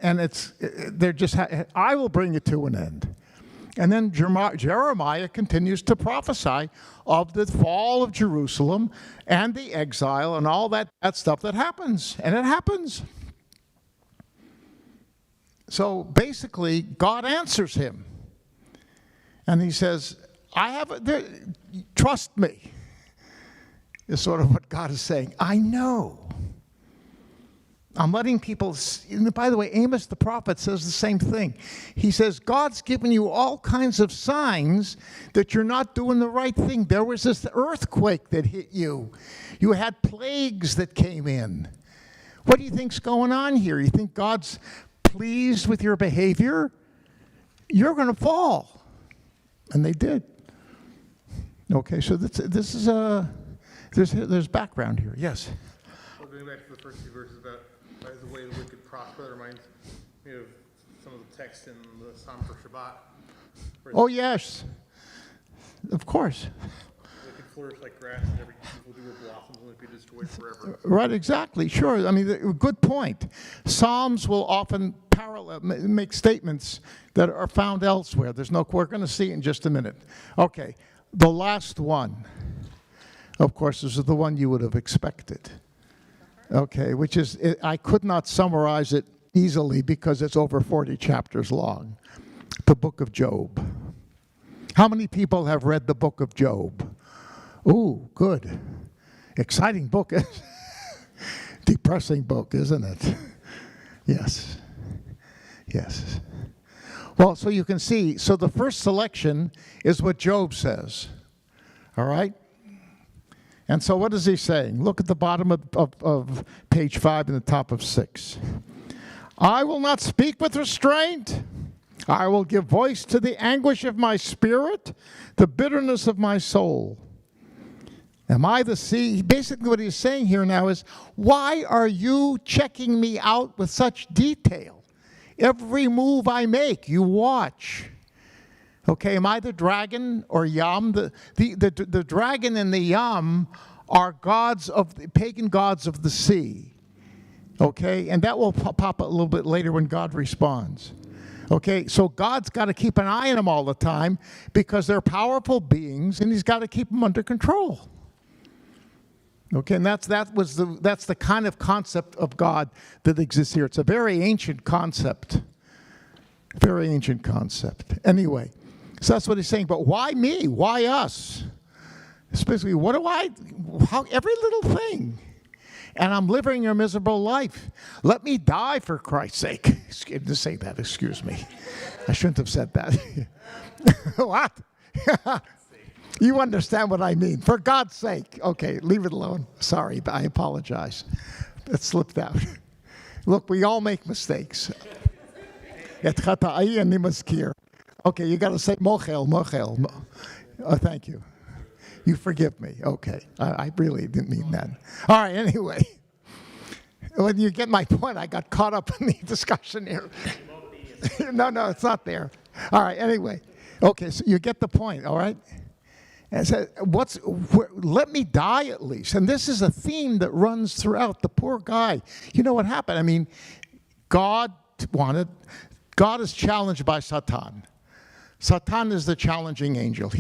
they're just, I will bring it to an end. And then Jeremiah continues to prophesy of the fall of Jerusalem and the exile and all that stuff that happens. And it happens. So basically, God answers him. And he says, trust me, is sort of what God is saying. I know. I'm letting people, by the way, Amos the prophet says the same thing. He says, God's given you all kinds of signs that you're not doing the right thing. There was this earthquake that hit you. You had plagues that came in. What do you think's going on here? You think God's pleased with your behavior? You're going to fall. And they did. Okay, so this is there's background here. Yes. Well, going back to the first few verses about the way the wicked prosper, that reminds me of some of the text in the Psalm for Shabbat. Oh yes, of course. It could flourish like grass, and every evildoer blossoms only to be destroyed forever. Right, exactly, sure. I mean, good point. Psalms will often make statements that are found elsewhere. We're going to see it in just a minute. Okay, the last one, of course, is the one you would have expected. Okay, which is, I could not summarize it easily because it's over 40 chapters long. The book of Job. How many people have read the book of Job? Ooh, good. Exciting book. Depressing book, isn't it? Yes. Yes. Well, so you can see, so the first selection is what Job says. All right? And so what is he saying? Look at the bottom of page 5 and the top of 6. I will not speak with restraint. I will give voice to the anguish of my spirit, the bitterness of my soul. Am I the sea? Basically what he's saying here now is, why are you checking me out with such detail? Every move I make, you watch. Okay, am I the dragon or Yam? The dragon and the Yam are pagan gods of the sea. Okay, and that will pop up a little bit later when God responds. Okay, so God's got to keep an eye on them all the time because they're powerful beings, and he's got to keep them under control. Okay, and that's the kind of concept of God that exists here. It's a very ancient concept. Very ancient concept. Anyway, so that's what he's saying. But why me? Why us? Especially, every little thing. And I'm living a miserable life. Let me die for Christ's sake. To say that, excuse me. I shouldn't have said that. What? You understand what I mean. For God's sake. Okay, leave it alone. Sorry, I apologize. It slipped out. Look, we all make mistakes. Okay, you got to say mochel. Oh, thank you. You forgive me. Okay. I really didn't mean that. All right, anyway. When you get my point, I got caught up in the discussion here. No, it's not there. All right, anyway. Okay, so you get the point, all right? And so let me die at least. And this is a theme that runs throughout. The poor guy. You know what happened? I mean, God is challenged by Satan. Satan is the challenging angel.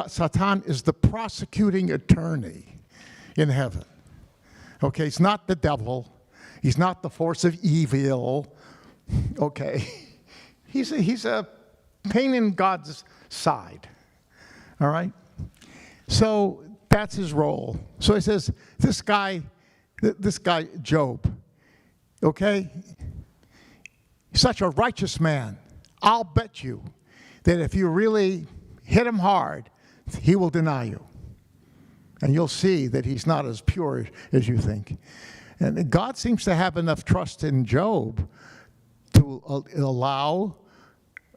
Satan is the prosecuting attorney in heaven. Okay, he's not the devil. He's not the force of evil. Okay, he's a pain in God's side. All right? So that's his role. So he says, this guy, Job, okay? He's such a righteous man. I'll bet you that if you really hit him hard, he will deny you. And you'll see that he's not as pure as you think. And God seems to have enough trust in Job to allow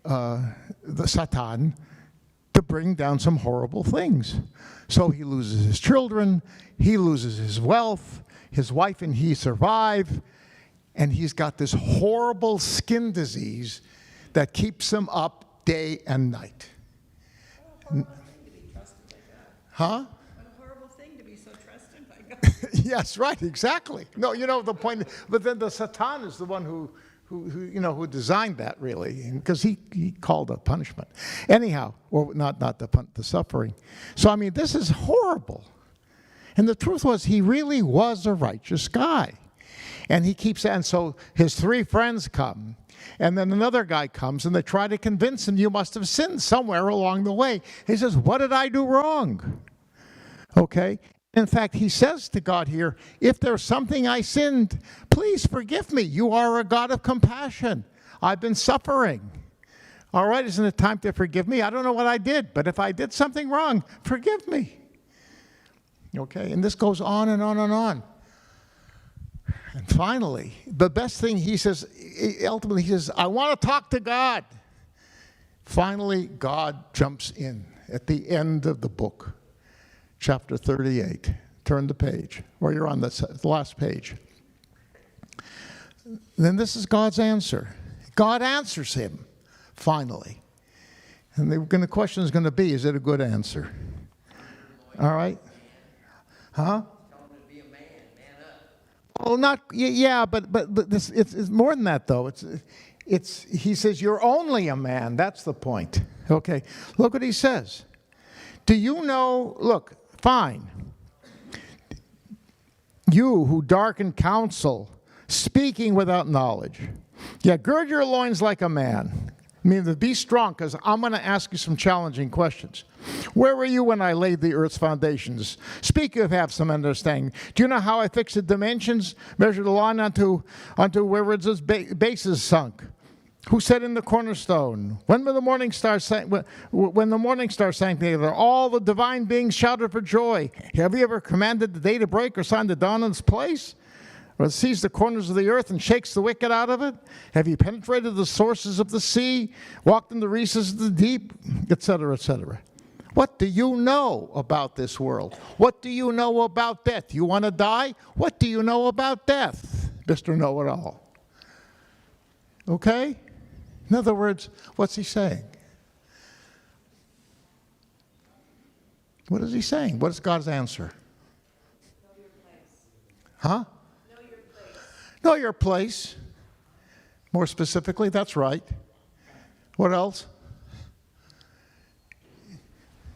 the Satan to bring down some horrible things. So he loses his children, he loses his wealth, his wife and he survive, and he's got this horrible skin disease that keeps him up day and night. Huh? Horrible thing to be so trusted by God. Yes, right, exactly. No, you know the point. But then the Satan is the one who designed that really, because he called a punishment. Anyhow, or not the suffering. So I mean, this is horrible. And the truth was, he really was a righteous guy, and and so his 3 friends come. And then another guy comes, and they try to convince him, you must have sinned somewhere along the way. He says, what did I do wrong? Okay? In fact, he says to God here, if there's something I sinned, please forgive me. You are a God of compassion. I've been suffering. All right, isn't it time to forgive me? I don't know what I did, but if I did something wrong, forgive me. Okay, and this goes on and on and on. And finally, the best thing ultimately he says, I want to talk to God. Finally, God jumps in at the end of the book, chapter 38. Turn the page, or you're on the last page. Then this is God's answer. God answers him, finally. And the question is going to be, is it a good answer? All right? Huh? Oh, not, yeah, but this, it's more than that, though. He says, you're only a man. That's the point. Okay, look what he says. Do you know, look, fine. You who darken counsel, speaking without knowledge. Yeah, gird your loins like a man. I mean, be strong, because I'm going to ask you some challenging questions. Where were you when I laid the earth's foundations? Speak of have some understanding. Do you know how I fixed the dimensions, measured the line onto where its bases sunk? Who set in the cornerstone? When the morning star sang together, all the divine beings shouted for joy. Have you ever commanded the day to break or signed the dawn in its place? Or sees the corners of the earth and shakes the wicked out of it? Have you penetrated the sources of the sea, walked in the recesses of the deep, etc., etc.? What do you know about this world? What do you know about death? You want to die? What do you know about death, Mr. Know-it-all? Okay? In other words, what's he saying? What is he saying? What is God's answer? Know your place. Huh? Know your place. Know your place. More specifically, that's right. What else?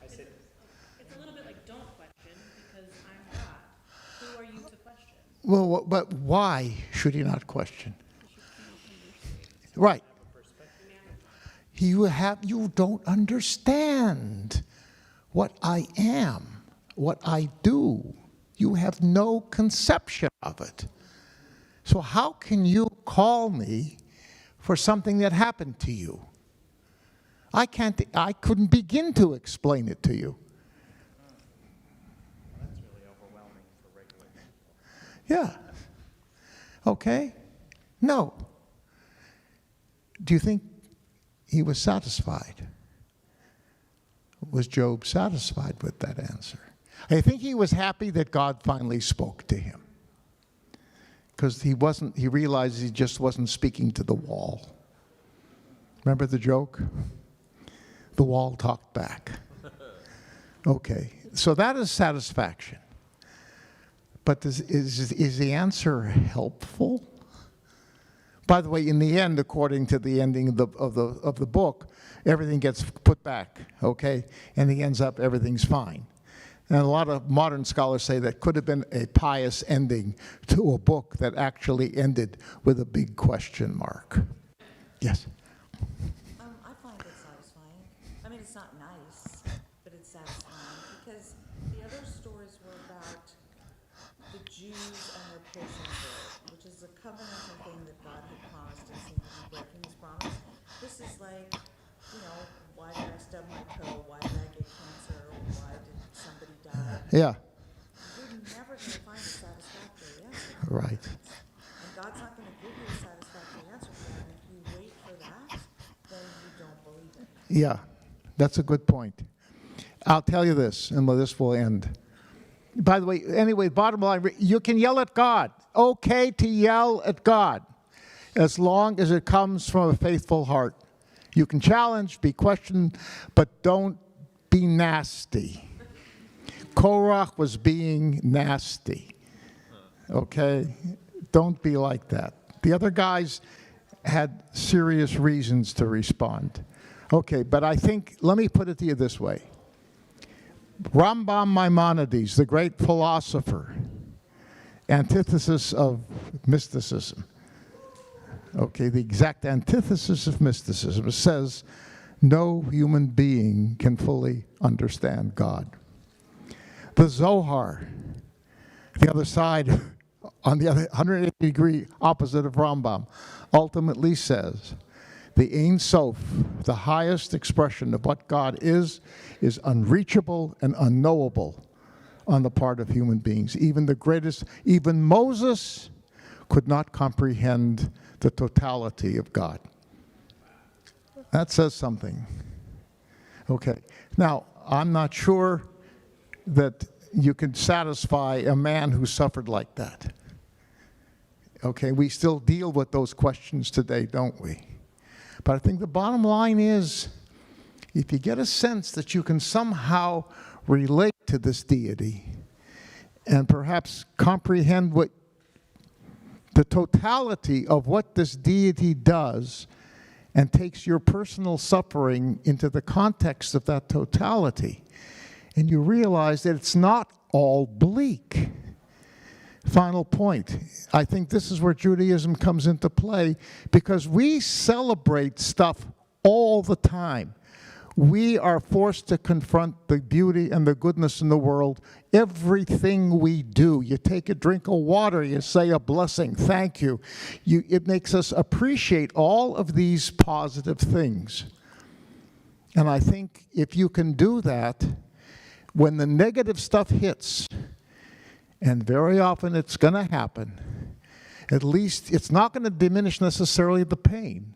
It's a little bit like don't question because I'm God. Who are you to question? Well, but why should he not question? Right. You don't understand what I am, what I do. You have no conception of it. So how can you call me for something that happened to you? I couldn't begin to explain it to you. That's really overwhelming for regular people. Yeah. Okay? No. Do you think he was satisfied? Was Job satisfied with that answer? I think he was happy that God finally spoke to him. Because he realized he just wasn't speaking to the wall. Remember the joke? The wall talked back. Okay, so that is satisfaction. But is the answer helpful? By the way, in the end, according to the ending of the book, everything gets put back, okay? And he ends up, everything's fine. And a lot of modern scholars say that could have been a pious ending to a book that actually ended with a big question mark. Yes? I find it satisfying. I mean, it's not nice, but it's satisfying because the other stories were about the Jews and their portion of it, which is a covenantal thing that God had promised and seemed to be breaking his promise. This is like, why did I stub my toe? Why did I get cancer? Why did somebody die? Yeah. You're never going to find a satisfactory answer. Right. And God's not going to give you a satisfactory answer for that. And if you wait for that, then you don't believe it. Yeah, that's a good point. I'll tell you this, and this will end. By the way, anyway, bottom line, you can yell at God. Okay to yell at God, as long as it comes from a faithful heart. You can challenge, be questioned, but don't be nasty. Korach was being nasty. Okay? Don't be like that. The other guys had serious reasons to respond. Okay, but I think, let me put it to you this way. Rembaum Maimonides, the great philosopher, antithesis of mysticism. Okay, the exact antithesis of mysticism says no human being can fully understand God. The Zohar, the other side, on the other 180-degree opposite of Rambam, ultimately says the Ein Sof, the highest expression of what God is unreachable and unknowable on the part of human beings. Even Moses could not comprehend the totality of God. That says something. Okay. Now, I'm not sure that you can satisfy a man who suffered like that. Okay, we still deal with those questions today, don't we? But I think the bottom line is, if you get a sense that you can somehow relate to this deity and perhaps comprehend what the totality of what this deity does and takes your personal suffering into the context of that totality, and you realize that it's not all bleak. Final point. I think this is where Judaism comes into play, because we celebrate stuff all the time. We are forced to confront the beauty and the goodness in the world. Everything we do, you take a drink of water, you say a blessing, thank you. It makes us appreciate all of these positive things. And I think if you can do that, when the negative stuff hits, and very often it's going to happen, at least it's not going to diminish necessarily the pain,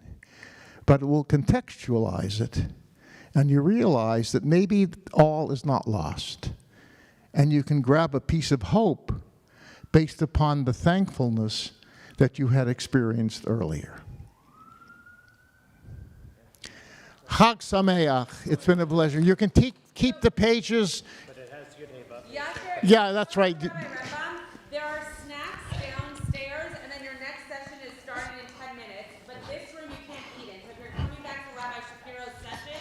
but it will contextualize it. And you realize that maybe all is not lost. And you can grab a piece of hope based upon the thankfulness that you had experienced earlier. Chag Sameach. It's been a pleasure. You can keep the pages. But it has your name up. Yeah, that's right. Rembaum, there are snacks downstairs, and then your next session is starting in 10 minutes. But this room you can't eat in. So if you're coming back to Rabbi Shapiro's session,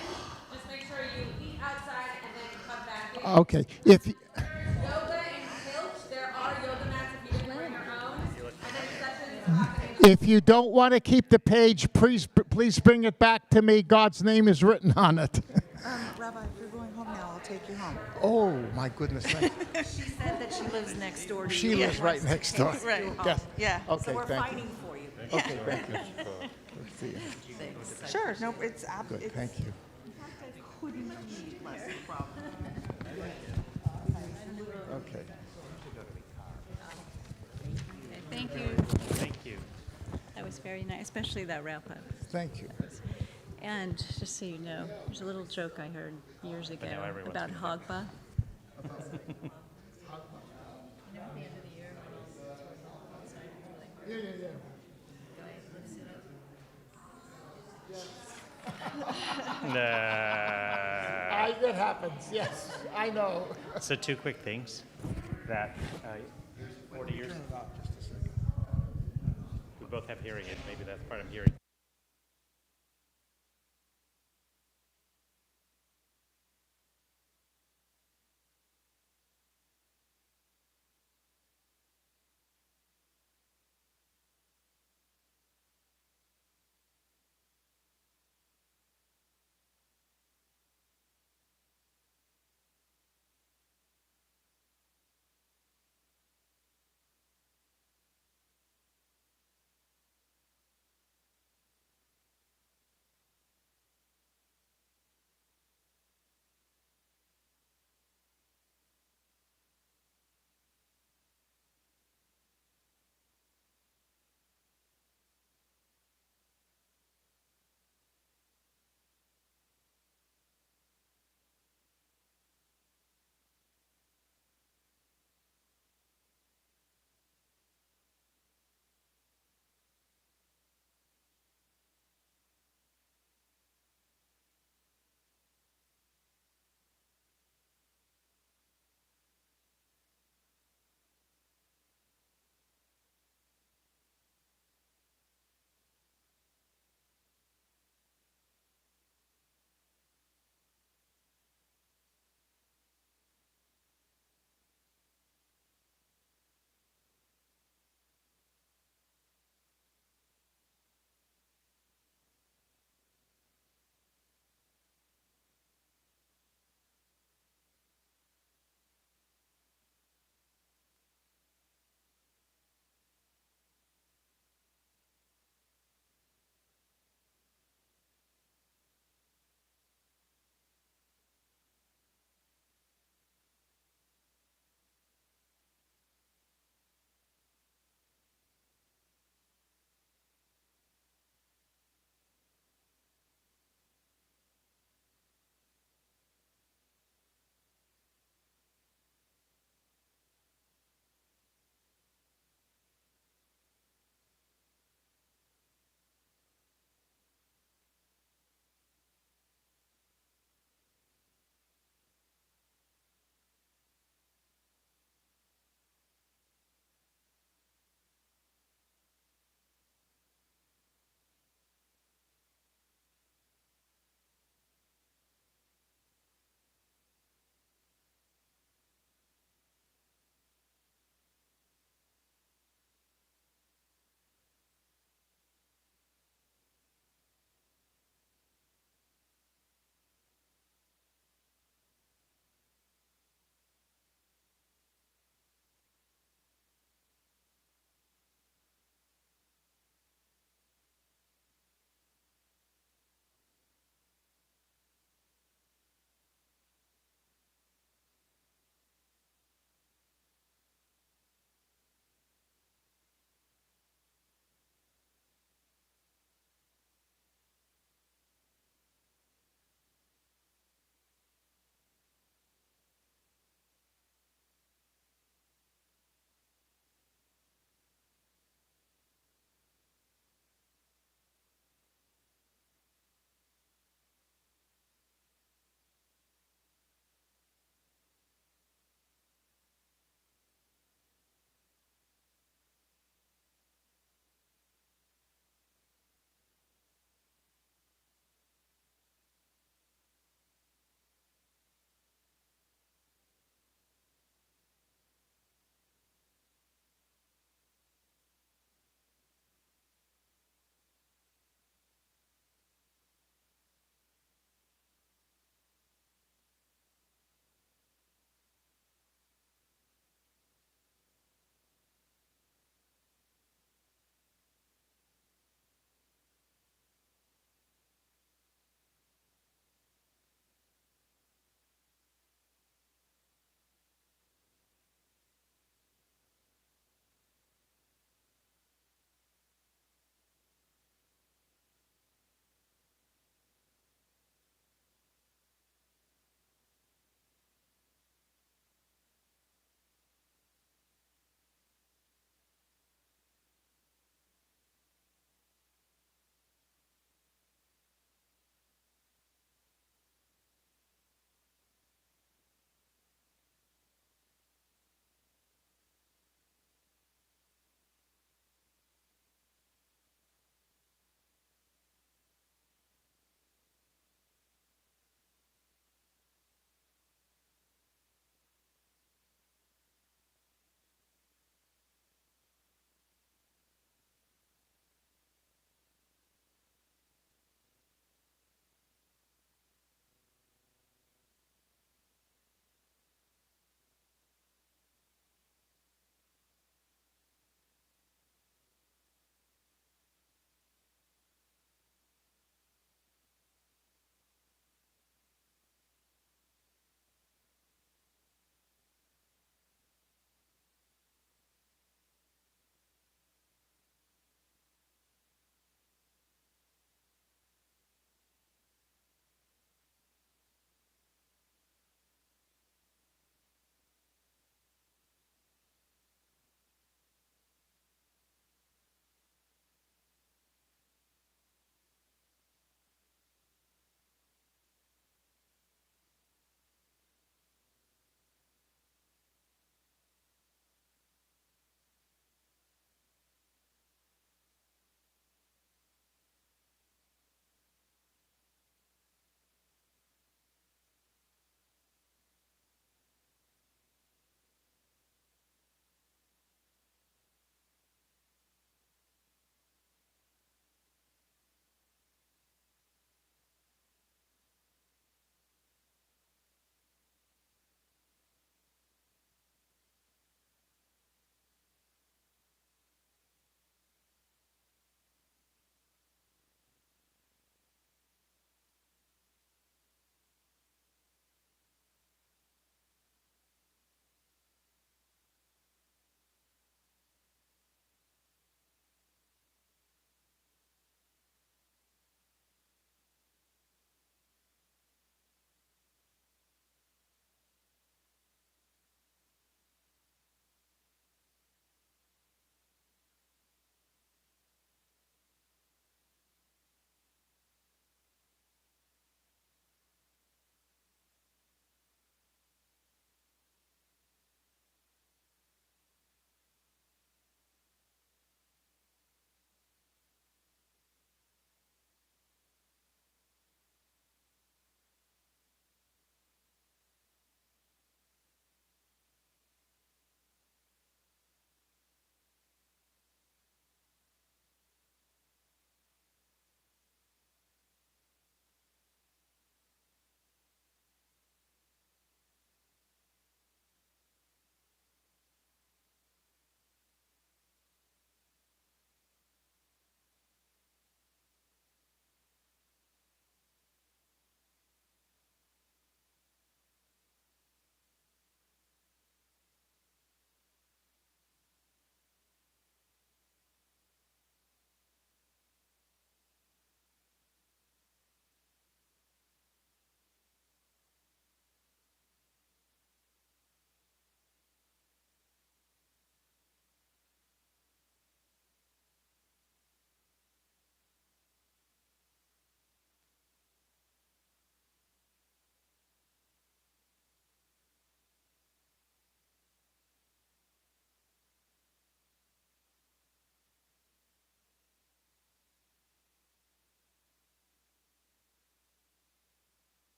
just make sure you eat outside and then come back in. Okay. If you, There's yoga and Pilch. There are yoga mats if you didn't bring your own. And then sessions happening. if you don't want to keep the page, please bring it back to me. God's name is written on it. Rabbi, if you're going home now, I'll take you home. Oh, my goodness. She said that she lives next door to you. She lives right next door. Right. Yes. Yeah. Okay, So we're thank fighting you. for you. Okay, thank you. See you. Thanks. Sure. No, it's Good, thank you. couldn't be less of a problem. Okay. Thank you. Thank you. That was very nice, especially that wrap-up. Thank you. And just so you know, there's a little joke I heard years ago now everyone's about gonna Hogba. It happens, yes, I know. So two quick things that 40 years. We both have hearing aids. Maybe that's part of hearing.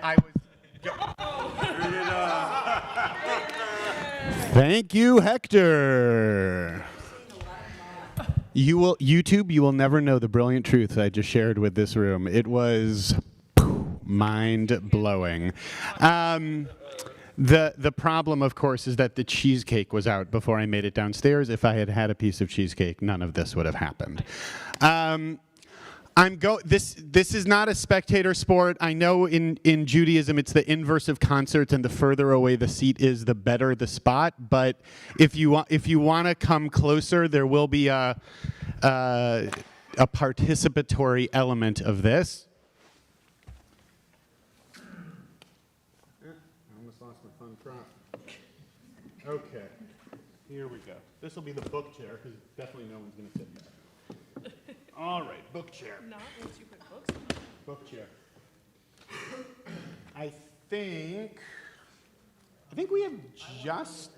I was. Thank you, Hector. You will never know the brilliant truth I just shared with this room. It was mind-blowing. The problem, of course, is that the cheesecake was out before I made it downstairs. If I had had a piece of cheesecake, none of this would have happened. This is not a spectator sport. I know in Judaism it's the inverse of concerts, and the further away the seat is, the better the spot. But if you want to come closer, there will be a participatory element of this. I almost lost my fun prop. Okay, here we go. This will be the book chair because definitely no one's going to sit there. All right, book chair. Not once you put books on. Book chair. I think we have just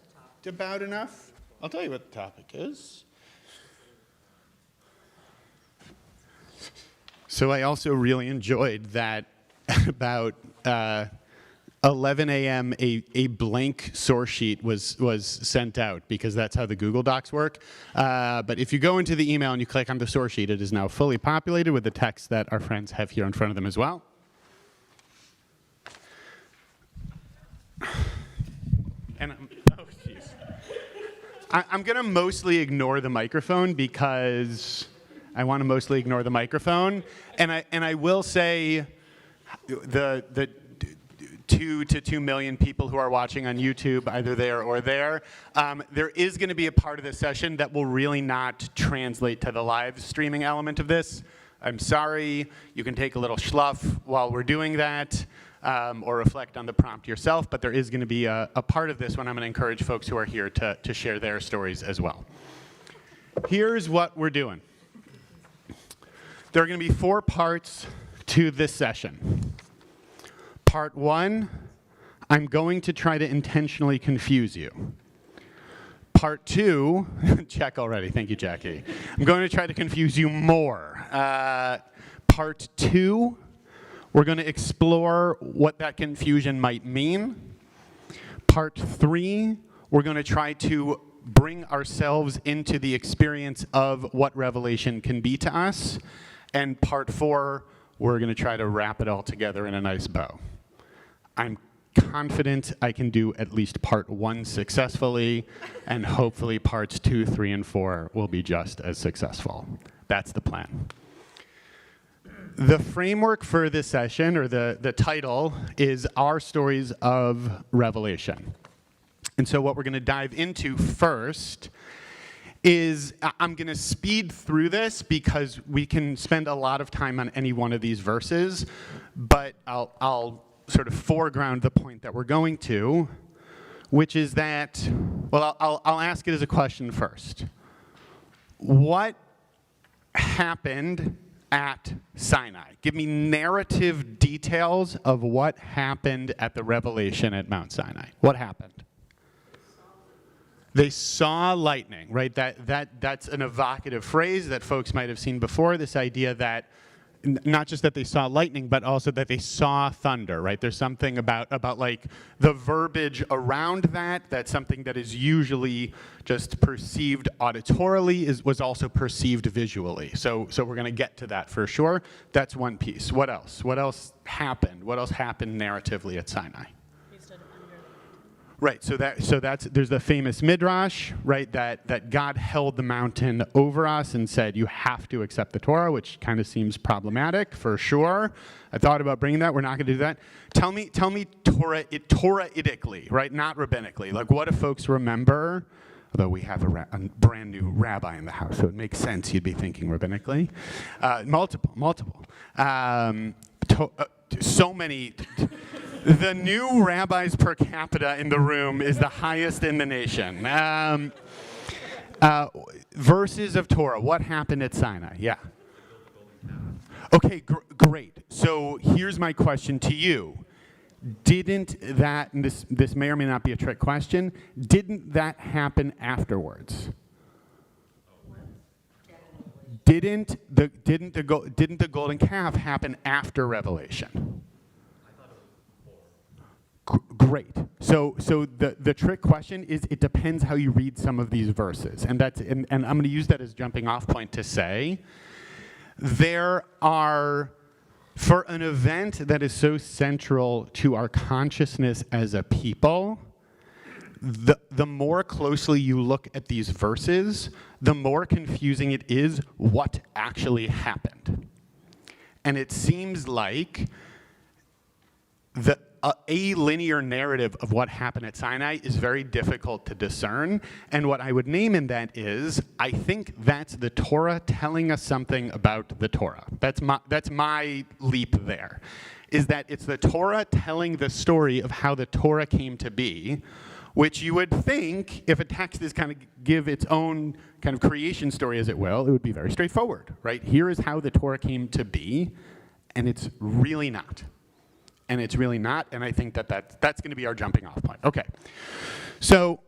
about enough. I'll tell you what the topic is. So I also really enjoyed that at about 11 a.m. a blank source sheet was sent out because that's how the Google Docs work. But if you go into the email and you click on the source sheet, it is now fully populated with the text that our friends have here in front of them as well. And oh, jeez. I'm going to mostly ignore the microphone because I want to mostly ignore the microphone. And I will say the 2 to 2 million people who are watching on YouTube, either there or there. There is going to be a part of this session that will really not translate to the live streaming element of this. I'm sorry. You can take a little schluff while we're doing that, or reflect on the prompt yourself, but there is going to be a part of this when I'm going to encourage folks who are here to share their stories as well. Here's what we're doing. There are going to be 4 parts to this session. Part 1, I'm going to try to intentionally confuse you. Part 2, check already, thank you, Jackie. I'm going to try to confuse you more. Part 2, we're going to explore what that confusion might mean. Part 3, we're going to try to bring ourselves into the experience of what revelation can be to us. And part 4, we're going to try to wrap it all together in a nice bow. I'm confident I can do at least part 1 successfully, and hopefully parts 2, 3, and 4 will be just as successful. That's the plan. The framework for this session, or the title, is Our Stories of Revelation. And so what we're going to dive into first is, I'm going to speed through this because we can spend a lot of time on any one of these verses, but I'll sort of foreground the point that we're going to, which is that, well, I'll ask it as a question first. What happened at Sinai? Give me narrative details of what happened at the revelation at Mount Sinai. What happened? They saw lightning, right? That's an evocative phrase that folks might have seen before, this idea that not just that they saw lightning, but also that they saw thunder, right? There's something about like the verbiage around that, that's something that is usually just perceived auditorily, was also perceived visually. So we're going to get to that for sure. That's one piece. What else? What else happened? What else happened narratively at Sinai? Right, so there's the famous midrash, right, that God held the mountain over us and said, you have to accept the Torah, which kind of seems problematic for sure. I thought about bringing that. We're not going to do that. Tell me Torah-idically, right, not rabbinically. Like, what do folks remember? Although we have a brand new rabbi in the house, so it makes sense you'd be thinking rabbinically. Multiple. So many. The new rabbis per capita in the room is the highest in the nation. Verses of Torah. What happened at Sinai? Yeah. Okay, great. So here's my question to you. Didn't that, and this may or may not be a trick question, didn't that happen afterwards? Didn't the golden calf happen after Revelation? Great. So the trick question is it depends how you read some of these verses. And I'm going to use that as jumping off point to say there are, for an event that is so central to our consciousness as a people, the more closely you look at these verses, the more confusing it is what actually happened. And it seems like a linear narrative of what happened at Sinai is very difficult to discern. And what I would name in that is, I think that's the Torah telling us something about the Torah. That's my leap there, is that it's the Torah telling the story of how the Torah came to be, which you would think, if a text is kind of give its own kind of creation story, as it will, it would be very straightforward, right? Here is how the Torah came to be, and it's really not. And it's really not, and I think that's going to be our jumping off point. Okay, so,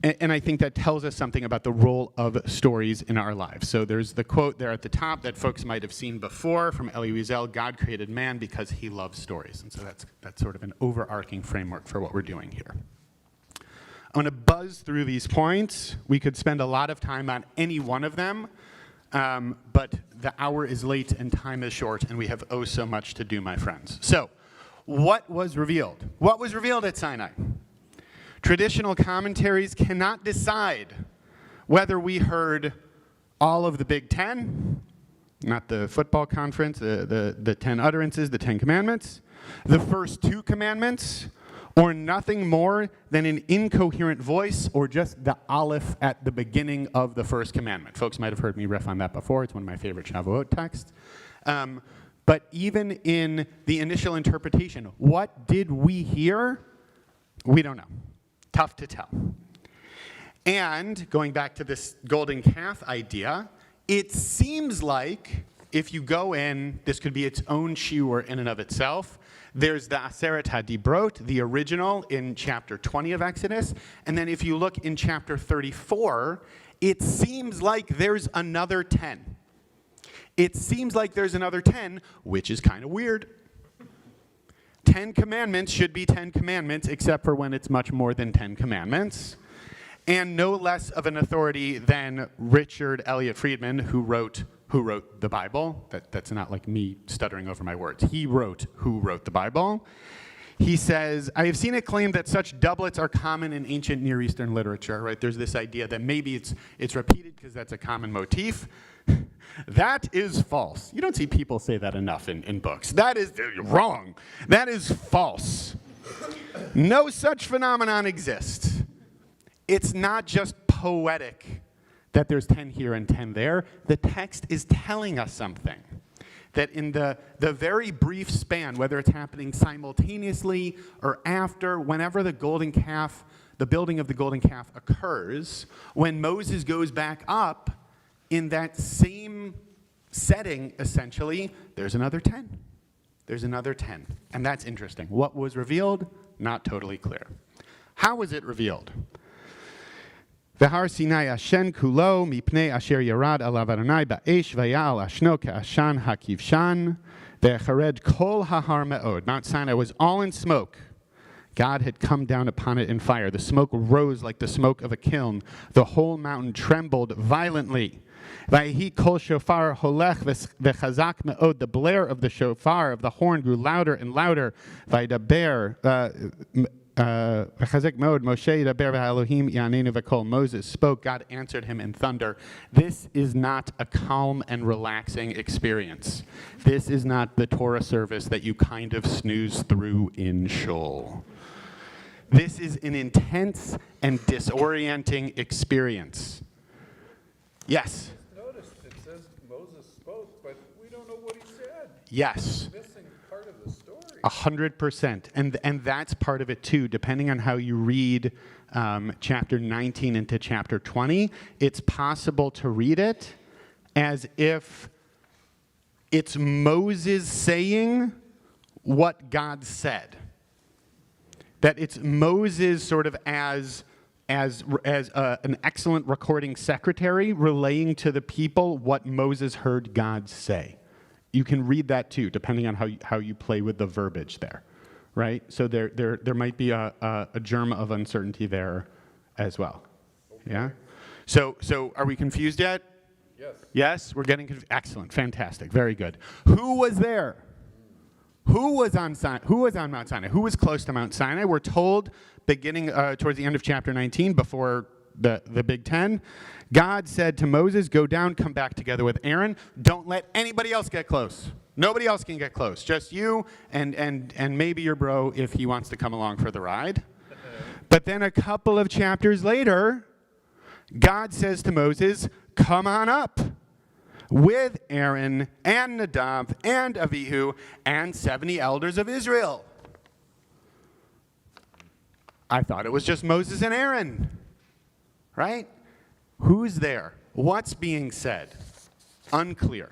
and I think that tells us something about the role of stories in our lives. So there's the quote there at the top that folks might have seen before from Elie Wiesel, God created man because he loves stories. And so that's sort of an overarching framework for what we're doing here. I'm going to buzz through these points. We could spend a lot of time on any one of them, but the hour is late and time is short, and we have oh so much to do, my friends. So, what was revealed? What was revealed at Sinai? Traditional commentaries cannot decide whether we heard all of the Big Ten, not the football conference, the 10 utterances, the 10 commandments, the first 2 commandments, or nothing more than an incoherent voice or just the aleph at the beginning of the first commandment. Folks might have heard me riff on that before. It's one of my favorite Shavuot texts. But even in the initial interpretation, what did we hear? We don't know. Tough to tell. And going back to this golden calf idea, it seems like if you go in, this could be its own shiur in and of itself. There's the Aseret HaDibrot, the original, in chapter 20 of Exodus. And then if you look in chapter 34, it seems like there's another 10. It seems like there's another 10, which is kind of weird. 10 commandments should be 10 commandments, except for when it's much more than 10 commandments. And no less of an authority than Richard Elliott Friedman, who wrote the Bible. That's not like me stuttering over my words. He wrote who wrote the Bible. He says, I have seen it claimed that such doublets are common in ancient Near Eastern literature, right? There's this idea that maybe it's repeated because that's a common motif. That is false. You don't see people say that enough in books. That is wrong. That is false. No such phenomenon exists. It's not just poetic that there's 10 here and 10 there. The text is telling us something. That in the very brief span, whether it's happening simultaneously or after, whenever the golden calf, the building of the golden calf occurs, when Moses goes back up, in that same setting, essentially, there's another 10. There's another 10. And that's interesting. What was revealed? Not totally clear. How was it revealed? V'har Sinai ashen kulo mipnei asher yarad alav Adonai ba'esh vayal ashno ka'ashan hakivshan ve'chared kol hahar me'od. Mount Sinai was all in smoke. God had come down upon it in fire. The smoke rose like the smoke of a kiln. The whole mountain trembled violently. Vayhi kol shofar holech v'chazak me'od. The blare of the shofar, of the horn, grew louder and louder. Vaydaber v'chazak me'od. Moshe yidaber v'Elohim yanenu v'kol. Moses spoke. God answered him in thunder. This is not a calm and relaxing experience. This is not the Torah service that you kind of snooze through in shul. This is an intense and disorienting experience. Yes? Notice it says Moses spoke, but we don't know what he said. Yes. It's missing part of the story. 100%. And that's part of it too. Depending on how you read chapter 19 into chapter 20, it's possible to read it as if it's Moses saying what God said. That it's Moses sort of as an excellent recording secretary relaying to the people what Moses heard God say. You can read that too, depending on how you play with the verbiage there, right? So there might be a germ of uncertainty there as well. Okay. Yeah? So are we confused yet? Yes. Yes? We're getting confused. Excellent. Fantastic. Very good. Who was there? Who was on Mount Sinai? Who was close to Mount Sinai? We're told beginning towards the end of chapter 19, before the Big Ten, God said to Moses, go down, come back together with Aaron. Don't let anybody else get close. Nobody else can get close. Just you and maybe your bro if he wants to come along for the ride. But then a couple of chapters later, God says to Moses, come on up with Aaron and Nadab and Avihu and 70 elders of Israel. I thought it was just Moses and Aaron, right? Who's there? What's being said? Unclear.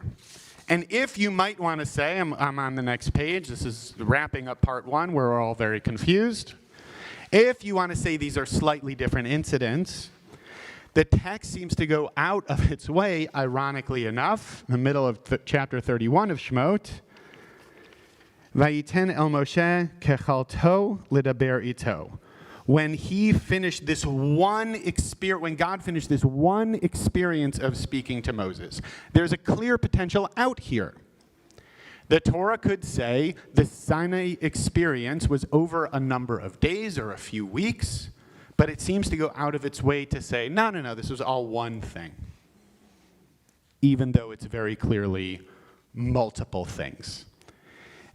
And if you might want to say, I'm on the next page, this is wrapping up part 1, where we're all very confused. If you want to say these are slightly different incidents, the text seems to go out of its way, ironically enough, in the middle of chapter 31 of Shemot. Vayiten el Moshe kechalto lidaber ito. When he finished this one experience, when God finished this one experience of speaking to Moses, there's a clear potential out here. The Torah could say the Sinai experience was over a number of days or a few weeks, but it seems to go out of its way to say, no, this was all one thing, even though it's very clearly multiple things.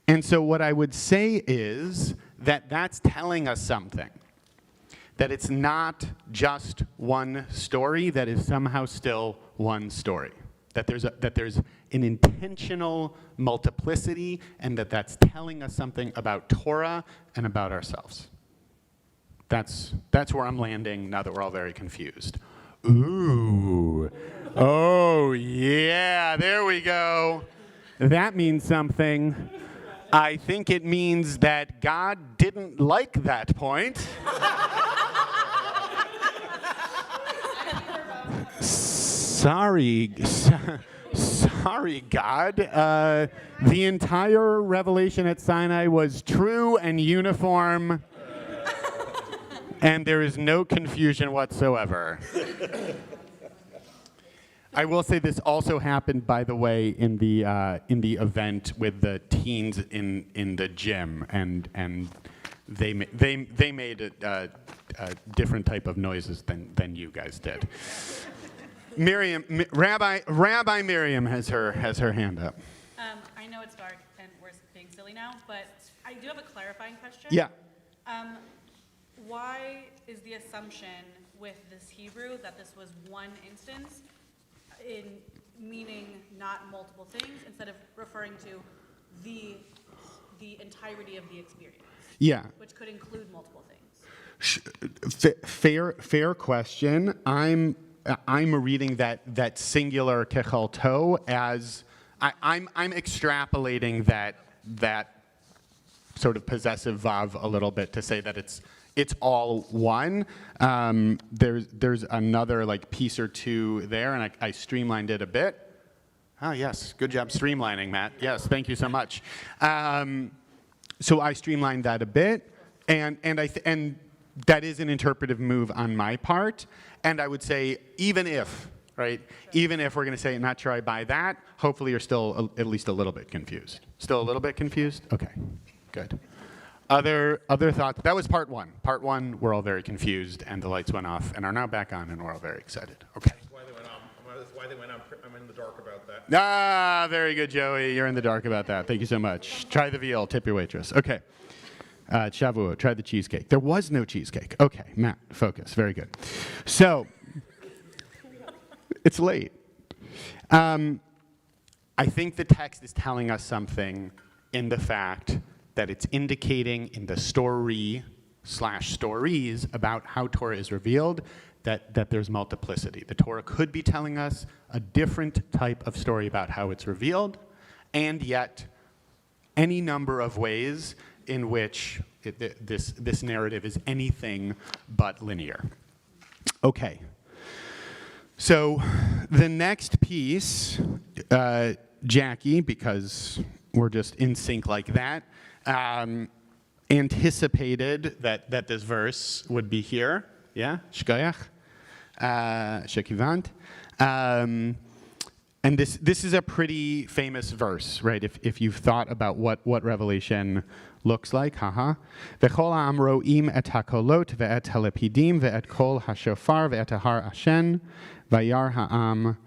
And so what I would say is that that's telling us something, that it's not just one story that is somehow still one story, that there's an intentional multiplicity, and that's telling us something about Torah and about ourselves. That's where I'm landing now that we're all very confused. Ooh. Oh, yeah, there we go. That means something. I think it means that God didn't like that point. Sorry, God. The entire revelation at Sinai was true and uniform, and there is no confusion whatsoever. I will say this also happened, by the way, in the event with the teens in the gym, and they made a different type of noises than you guys did. Miriam, Rabbi Miriam has her hand up. I know it's dark and we're being silly now, but I do have a clarifying question. Yeah. Why is the assumption with this Hebrew that this was one instance, in meaning not multiple things, instead of referring to the entirety of the experience? Yeah. Which could include multiple things. Fair question. I'm reading that singular kechalto as I'm extrapolating that sort of possessive vav a little bit to say that it's all one. There's another like piece or two there, and I streamlined it a bit. Oh yes, good job streamlining, Matt. Yes, thank you so much. So I streamlined that a bit, and that is an interpretive move on my part. And I would say, even if we're going to say, not sure I buy that, hopefully you're still at least a little bit confused. Still a little bit confused? Okay, good. Other thoughts? That was part 1. Part 1, we're all very confused, and the lights went off and are now back on, and we're all very excited. Okay. Why they went on, I'm in the dark about that. Ah, very good, Joey. You're in the dark about that. Thank you so much. Try the veal, tip your waitress. Okay. Shavuot, try the cheesecake. There was no cheesecake. Okay, Matt, focus. Very good. So, it's late. I think the text is telling us something in the fact that it's indicating in the story/stories about how Torah is revealed that there's multiplicity. The Torah could be telling us a different type of story about how it's revealed, and yet any number of ways in which this narrative is anything but linear. Okay. So the next piece, Jackie, because we're just in sync like that, anticipated that this verse would be here. Yeah, shkoyach, shekivant. And this is a pretty famous verse, right? If you've thought about what Revelation looks like, haha. V'chol ha'am ro'im et hakolot ve'et halepidim ve'et kol hashofar ve'et har ashen vayar ha'am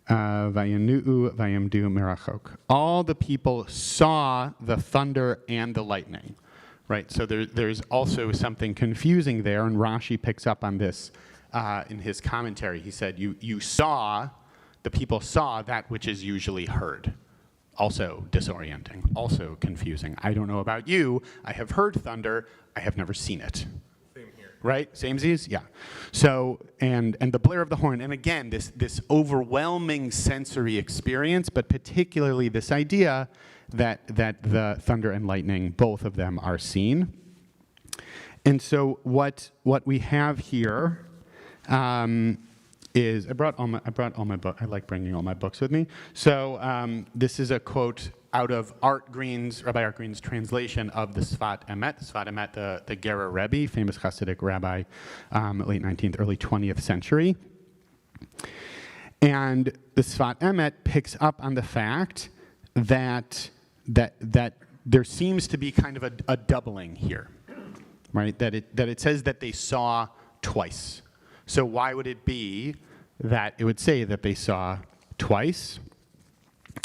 vayanu'u vayamdu mirachok. All the people saw the thunder and the lightning, right? So there's also something confusing there, and Rashi picks up on this in his commentary. He said, the people saw that which is usually heard. Also disorienting, also confusing. I don't know about you. I have heard thunder. I have never seen it. Same here. Right? Samesies? Yeah. So, and the blare of the horn. And again, this overwhelming sensory experience, but particularly this idea that the thunder and lightning, both of them are seen. And so what we have here is I brought all my books. I like bringing all my books with me. So this is a quote out of Rabbi Art Green's translation of the Sfat Emet. Sfat Emet, the Gerer Rebbe, famous Hasidic rabbi, late 19th, early 20th century. And the Sfat Emet picks up on the fact that there seems to be kind of a doubling here, right? That it says that they saw twice. So why would it be that it would say that they saw twice?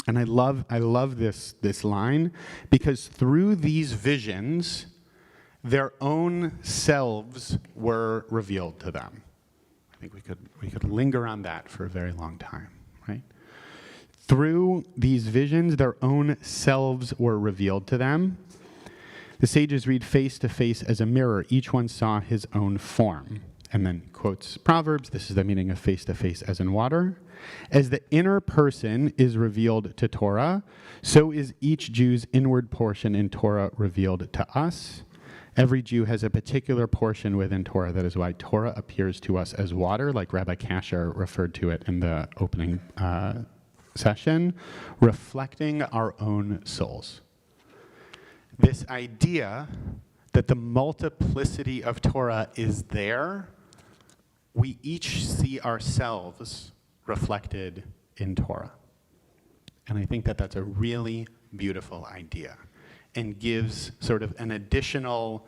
And I love this line, because through these visions, their own selves were revealed to them. I think we could linger on that for a very long time, right? Through these visions, their own selves were revealed to them. The sages read face to face as a mirror. Each one saw his own form. And then quotes Proverbs. This is the meaning of face to face as in water. As the inner person is revealed to Torah, so is each Jew's inward portion in Torah revealed to us. Every Jew has a particular portion within Torah. That is why Torah appears to us as water, like Rabbi Kasher referred to it in the opening session, reflecting our own souls. This idea that the multiplicity of Torah is there, we each see ourselves reflected in Torah. And I think that that's a really beautiful idea and gives sort of an additional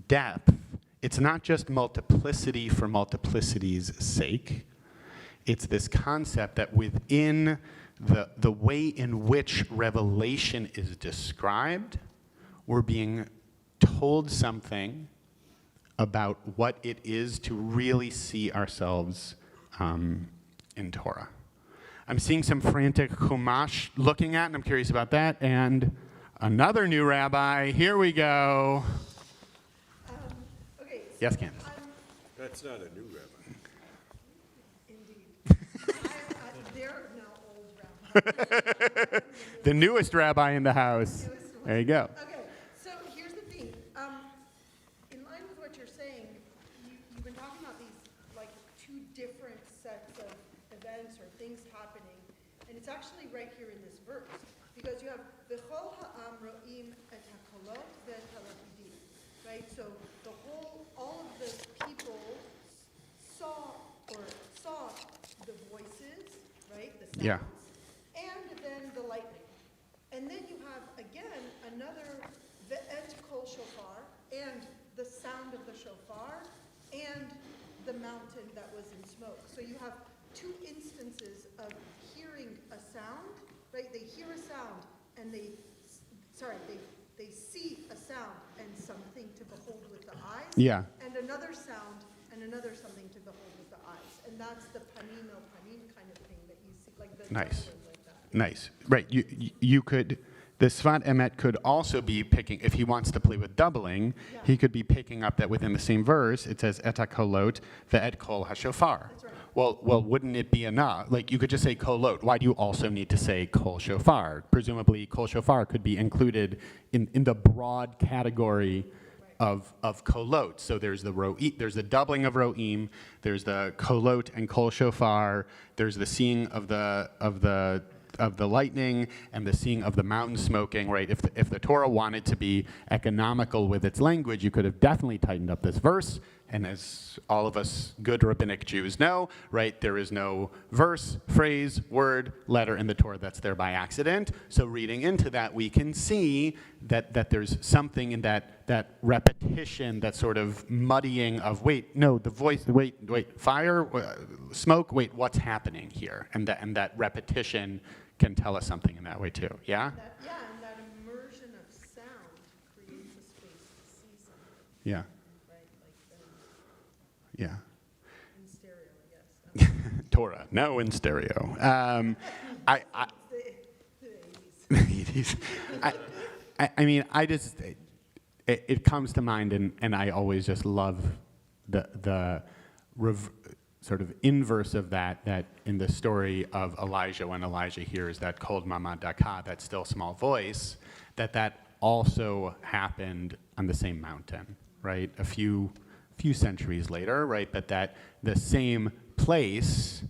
depth. It's not just multiplicity for multiplicity's sake. It's this concept that within the way in which revelation is described, we're being told something about what it is to really see ourselves in Torah. I'm seeing some frantic Chumash looking at, and I'm curious about that. And another new rabbi. Here we go. Okay. So Yes, Candace. That's not a new rabbi. Indeed. They're now old rabbis. The newest rabbi in the house. There you go. Okay. So here's the thing. In line with what you're saying, you've been talking about these like two different sets of events or things happening, and it's actually right here in this verse, because you have v'chol ha'am ro'im et hakolot ve'et halapidim, right? So all of the people saw the voices, right? The sounds, Yeah. and then the lightning, and then you have again another ve'et kol shofar, and the sound of the shofar, and the mountain that was in smoke. So you have two instances of hearing a sound, right? They hear a sound, and they see a sound and something to behold with the eyes. Yeah. And another sound and another something to behold with the eyes. And that's the panim el panim kind of thing that you see, like the Nice. juggling like that. Nice. Right. You could, the Sfat Emet could also be picking, if he wants to play with doubling, he could be picking up that within the same verse, it says, et kolot ve'et kol hashofar. That's right. Well, wouldn't it be enough? Like, you could just say kolot. Why do you also need to say kol shofar? Presumably, kol shofar could be included in the broad category of kolot. So there's the doubling of ro'im, there's the kolot and kol shofar, there's the seeing of the of the lightning and the seeing of the mountain smoking, right? If the Torah wanted to be economical with its language, you could have definitely tightened up this verse. And as all of us good rabbinic Jews know, right, there is no verse, phrase, word, letter in the Torah that's there by accident. So reading into that, we can see that there's something in that repetition, that sort of muddying of, wait, no, the voice, wait, fire, smoke, wait, what's happening here? And that repetition can tell us something in that way too, yeah? And that immersion of sound creates a space to see something. Yeah. Yeah. In stereo, I guess. Torah, no in stereo. The 80s. I mean, it comes to mind, and I always just love the sort of inverse of that in the story of Elijah, when Elijah hears that kol dmama daka, that still small voice, that also happened on the same mountain, right? A few centuries later, right? But that the same place,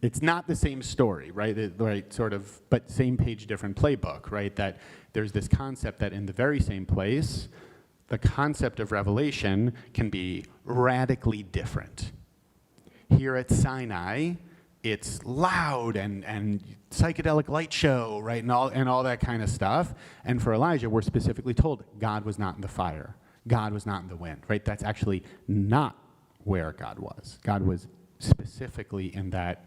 it's not the same story, right? Right, sort of, but same page, different playbook, right? That there's this concept that in the very same place, the concept of revelation can be radically different. Here at Sinai, it's loud and psychedelic light show, right? And all that kind of stuff. And for Elijah, we're specifically told God was not in the fire. God was not in the wind, right? That's actually not where God was. God was specifically in that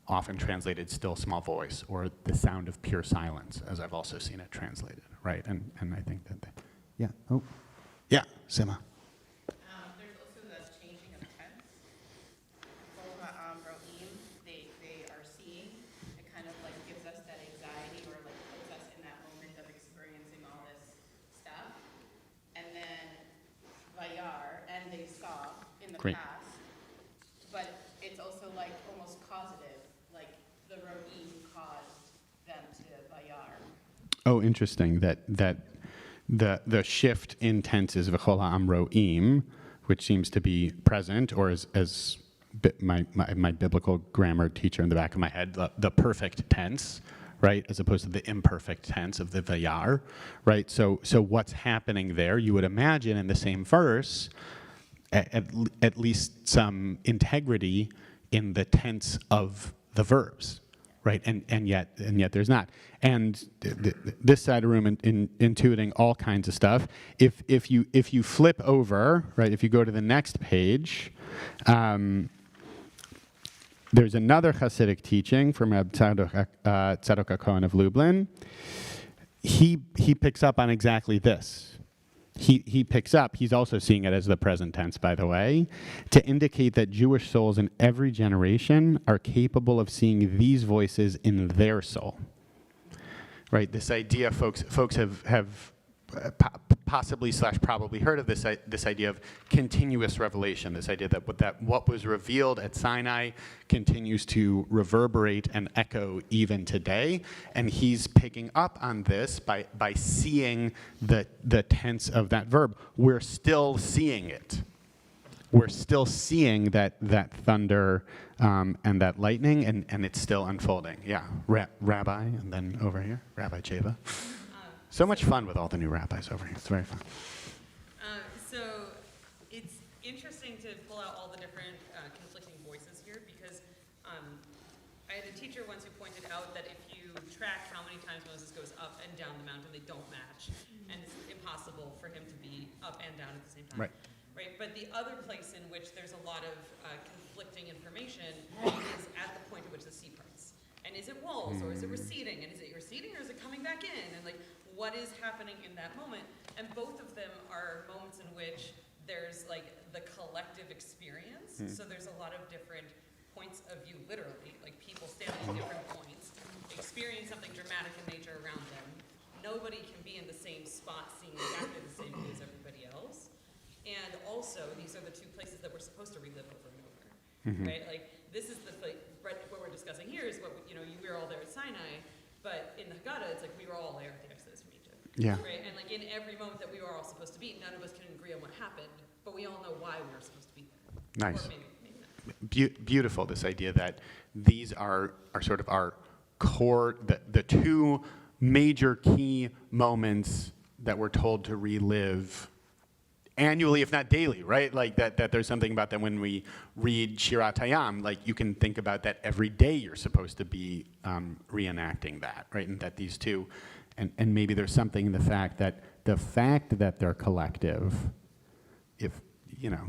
often translated still small voice, or the sound of pure silence, as I've also seen it translated, right? And I think that, Sima. There's also the changing of tense. They are seeing. It kind of like gives us that anxiety, or like puts us in that moment of experiencing all this stuff. And then Vayar, and they saw in the past. But it's also like almost causative, like the Ro'im caused them to Vayar. Oh, interesting. That the shift in tenses v'chol ha'am ro'im, which seems to be present, or as my biblical grammar teacher in the back of my head, the perfect tense, right, as opposed to the imperfect tense of the vayar, right? So what's happening there? You would imagine in the same verse, at least some integrity in the tense of the verbs, right? And yet there's not. And this side of the room intuiting all kinds of stuff. If you flip over, right? If you go to the next page, there's another Hasidic teaching from Rabbi Tzadok HaKohen of Lublin. He picks up on exactly this. He picks up, he's also seeing it as the present tense, by the way, to indicate that Jewish souls in every generation are capable of seeing these voices in their soul. Right, this idea, folks have possibly / probably heard of this idea of continuous revelation, this idea that what was revealed at Sinai continues to reverberate and echo even today, and he's picking up on this by seeing the tense of that verb. We're still seeing it. We're still seeing that thunder and that lightning, and it's still unfolding. Yeah, Rabbi, and then over here, Rabbi Chayva. So much fun with all the new rabbis over here. It's very fun. So it's interesting to pull out all the different conflicting voices here, because I had a teacher once who pointed out that if you track how many times Moses goes up and down the mountain, they don't match. And it's impossible for him to be up and down at the same time. Right? But the other place in which there's a lot of conflicting information is at the point at which the sea parts. And is it walls, or is it receding? And is it receding, or is it coming back in? And like, what is happening in that moment? And both of them are moments in which there's like the collective experience. So there's a lot of different points of view, literally, like people standing at different points, experience something dramatic in nature around them. Nobody can be in the same spot seeing exactly the same view as everybody else. And also, these are the two places that we're supposed to relive over and over, right? Like, this is the place, right, what we're discussing here is what, you were all there at Sinai, but in the Haggadah, it's like we were all there at the Exodus from Egypt. Yeah. Right? And like in every moment that we were all supposed to be, none of us can agree on what happened, but we all know why we were supposed to be there. Nice. Beautiful, this idea that these are sort of our the two major key moments that we're told to relive annually, if not daily, right? Like that there's something about that when we read Shirat Hayam, like you can think about that every day you're supposed to be reenacting that, right? And that these two, and maybe there's something in the fact that they're collective, if, you know,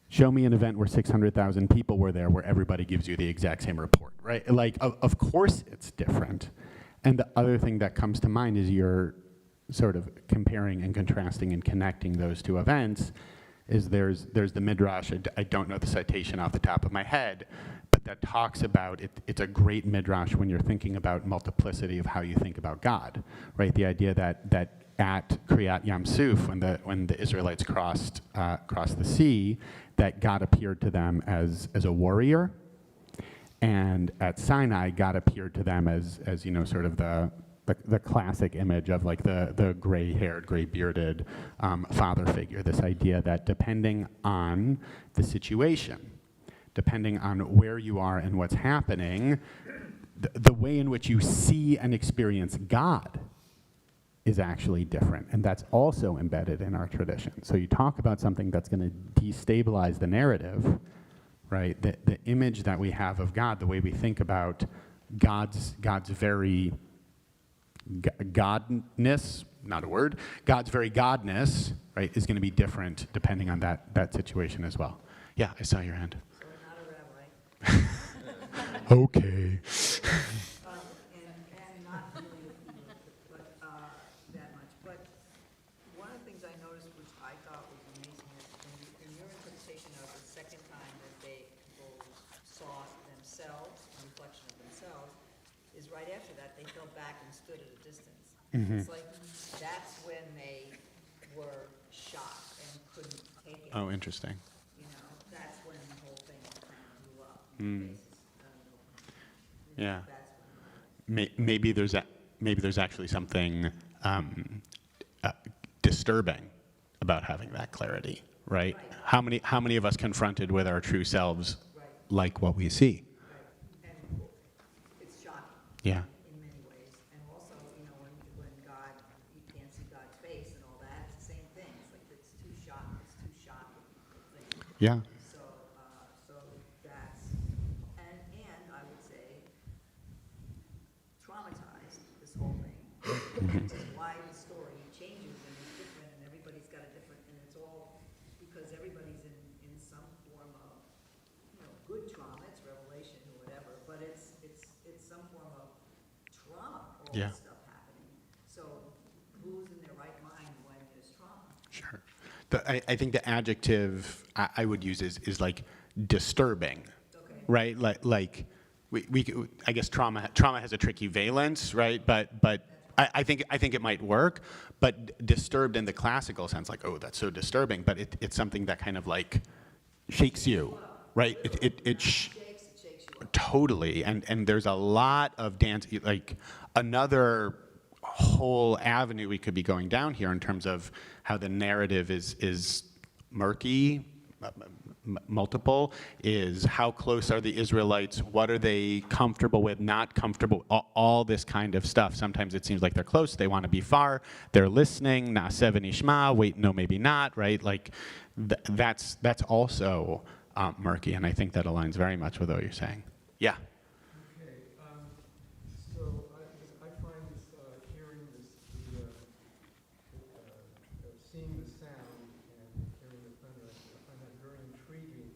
show me an event where 600,000 people were there where everybody gives you the exact same report, right? Like, of course it's different. And the other thing that comes to mind is you're sort of comparing and contrasting and connecting those two events, is there's the Midrash, I don't know the citation off the top of my head, but that talks about, it's a great Midrash when you're thinking about multiplicity of how you think about God, right? The idea that at Kriyat Yam Suf, when the Israelites crossed the sea, that God appeared to them as a warrior, and at Sinai, God appeared to them as you know, sort of the classic image of like the gray-haired, gray-bearded father figure. This idea that depending on the situation, depending on where you are and what's happening, the way in which you see and experience God is actually different, and that's also embedded in our tradition. So you talk about something that's going to destabilize the narrative, right? The image that we have of God, the way we think about God's very godness, not a word, God's very godness, right, is going to be different depending on that situation as well. Yeah, I saw your hand. So not a rabbi. Okay. And not really, but that much. But one of the things I noticed, which I thought was amazing, is in your interpretation of the second time that people saw themselves, a reflection of themselves, is right after that they fell back and stood at a distance. Mm-hmm. It's like that's when they were shocked and couldn't take it. Oh, interesting. You know, that's when the whole thing kind of blew up. Yeah. Maybe there's actually something disturbing about having that clarity, right? How many of us confronted with our true selves like what we see? And it's shocking. Yeah. In many ways. And also, you know, when God, you can't see God's face and all that, it's the same thing. It's like it's too shocking. Yeah. So that's, and I would say, traumatized, this whole thing. Which is why the story changes and is different and everybody's got a different, and it's all because everybody's in some form of, you know, good trauma, it's revelation or whatever, but it's some form of trauma, all Yeah. this stuff happening. So who's in their right mind when there's trauma? Sure. I think the adjective I would use is like disturbing, right? Like I guess trauma has a tricky valence, right? But I think it might work. But disturbed in the classical sense, like, oh, that's so disturbing. But it's something that kind of like shakes you, right? It shakes you totally. And there's a lot of dance, like another whole avenue we could be going down here in terms of how the narrative is murky, multiple, is how close are the Israelites, what are they comfortable with, not comfortable, all this kind of stuff. Sometimes it seems like they're close, they want to be far, they're listening, na'aseh v'nishma, wait, no, maybe not, right? Like, that's also murky, and I think that aligns very much with what you're saying. Yeah? Seeing the sound and hearing the thunder, I find that very intriguing.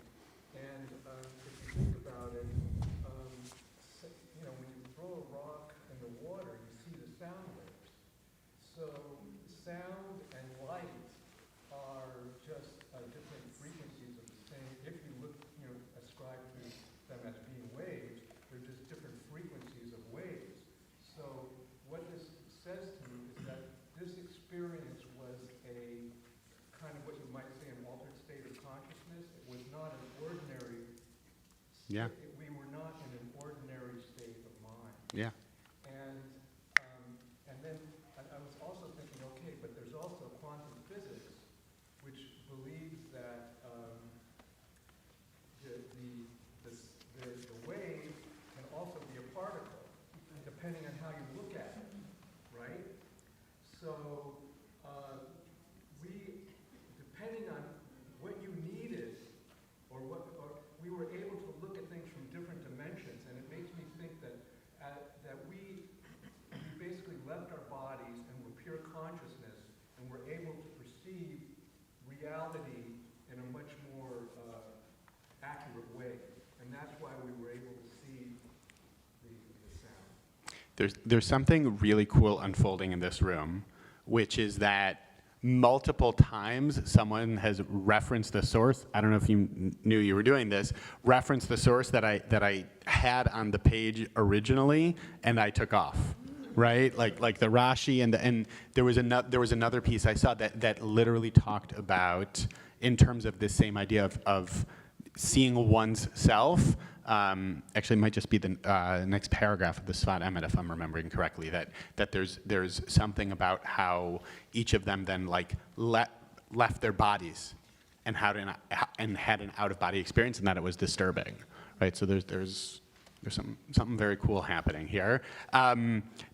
And if you think about it, you know, when you throw a rock in the water, you see the sound waves. So sound and light are just different frequencies of the same. If you look, you know, ascribe to them as being waves, they're just different frequencies of waves. So what this says to me is that this experience was a kind of what you might say an altered state of consciousness. It was not an ordinary. Yeah. We were not in an ordinary state of mind. Yeah. And then I was also thinking, okay, but there's also quantum physics, which believes that the wave can also be a particle. And the accurate way. And that's why we were able to see the sound. There's something really cool unfolding in this room, which is that multiple times someone has referenced the source. I don't know if you knew you were doing this. Referenced the source that I had on the page originally, and I took off. Right, like the Rashi, and there was another piece I saw that literally talked about, in terms of this same idea of seeing one's self. Actually, it might just be the next paragraph of the Sfat Emet, if I'm remembering correctly. That there's something about how each of them then left their bodies and had an out of body experience, and that it was disturbing. Right, so there's something very cool happening here.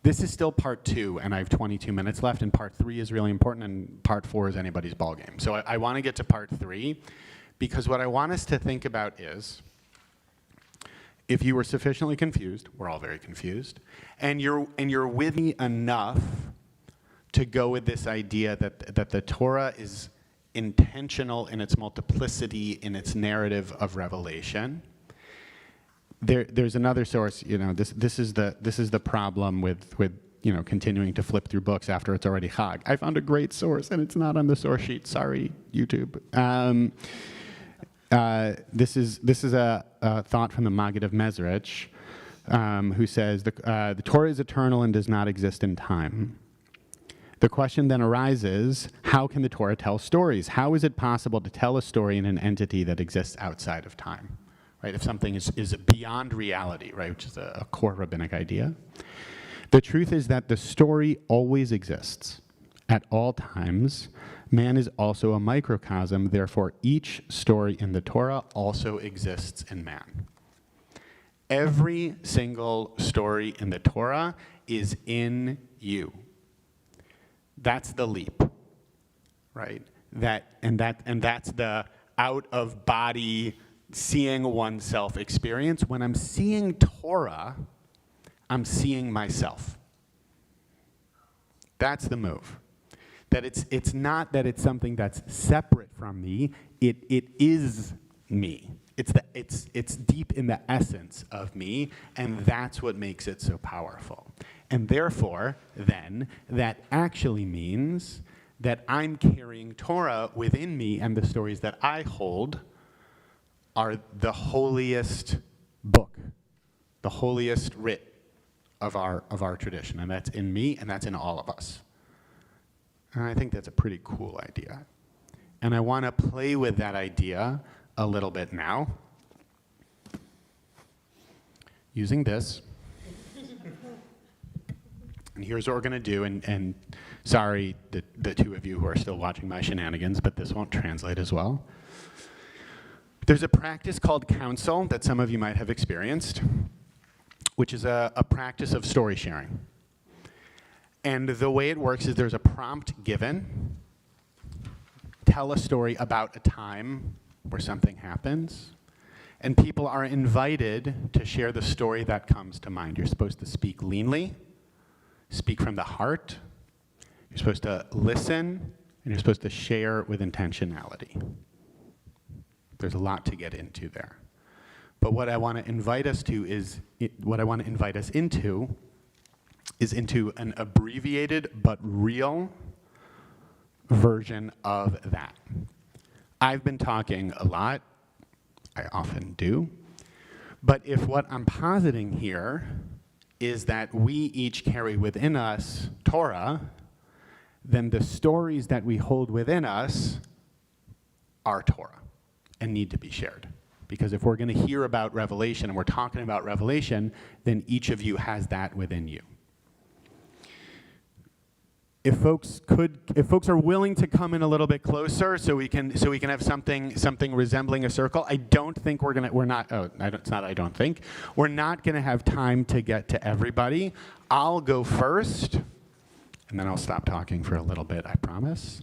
This is still part 2, and I have 22 minutes left, and part 3 is really important, and part 4 is anybody's ballgame. So I want to get to part 3, because what I want us to think about is, if you were sufficiently confused, we're all very confused, and you're with me enough to go with this idea that the Torah is intentional in its multiplicity, in its narrative of revelation. There's another source. This is the problem with continuing to flip through books after it's already Chag. I found a great source, and it's not on the source sheet. Sorry, YouTube. This is a thought from the Maggid of Mezrich, who says the Torah is eternal and does not exist in time. The question then arises: how can the Torah tell stories? How is it possible to tell a story in an entity that exists outside of time? Right, if something is beyond reality, right, which is a core rabbinic idea. The truth is that the story always exists at all times. Man is also a microcosm, therefore each story in the Torah also exists in man. Every single story in the Torah is in you. That's the leap, right? That's the out of body, seeing oneself experience. When I'm seeing Torah, I'm seeing myself. That's the move. That it's not that it's something that's separate from me. It is me. It's deep in the essence of me, and that's what makes it so powerful. And therefore, then, that actually means that I'm carrying Torah within me, and the stories that I hold are the holiest book, the holiest writ of our tradition, and that's in me, and that's in all of us. And I think that's a pretty cool idea. And I want to play with that idea a little bit now, using this. And here's what we're going to do, and sorry, the two of you who are still watching my shenanigans, but this won't translate as well. There's a practice called counsel that some of you might have experienced, which is a practice of story sharing. And the way it works is there's a prompt given. Tell a story about a time where something happens. And people are invited to share the story that comes to mind. You're supposed to speak leanly, speak from the heart. You're supposed to listen, and you're supposed to share with intentionality. There's a lot to get into there. But what I want to invite us to is, into an abbreviated but real version of that. I've been talking a lot. I often do. But if what I'm positing here is that we each carry within us Torah, then the stories that we hold within us are Torah and need to be shared. Because if we're going to hear about Revelation and we're talking about Revelation, then each of you has that within you. If folks are willing to come in a little bit closer, so we can have something resembling a circle. I don't think we're not gonna have time to get to everybody. I'll go first, and then I'll stop talking for a little bit, I promise.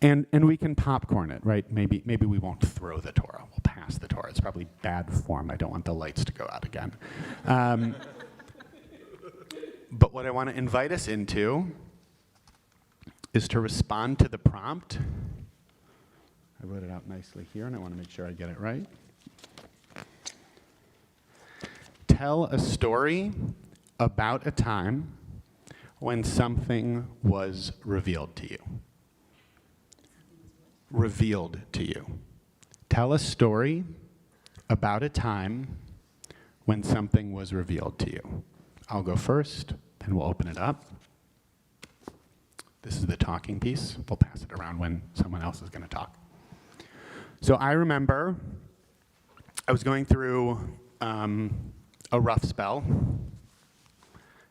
And we can popcorn it, right? Maybe we won't throw the Torah. We'll pass the Torah. It's probably bad form. I don't want the lights to go out again. But what I want to invite us into is to respond to the prompt. I wrote it out nicely here, and I want to make sure I get it right. tell a story about a time when something was revealed to you. Revealed to you. Tell a story about a time when something was revealed to you. I'll go first, then we'll open it up. This is the talking piece. We'll pass it around when someone else is going to talk. So I remember I was going through a rough spell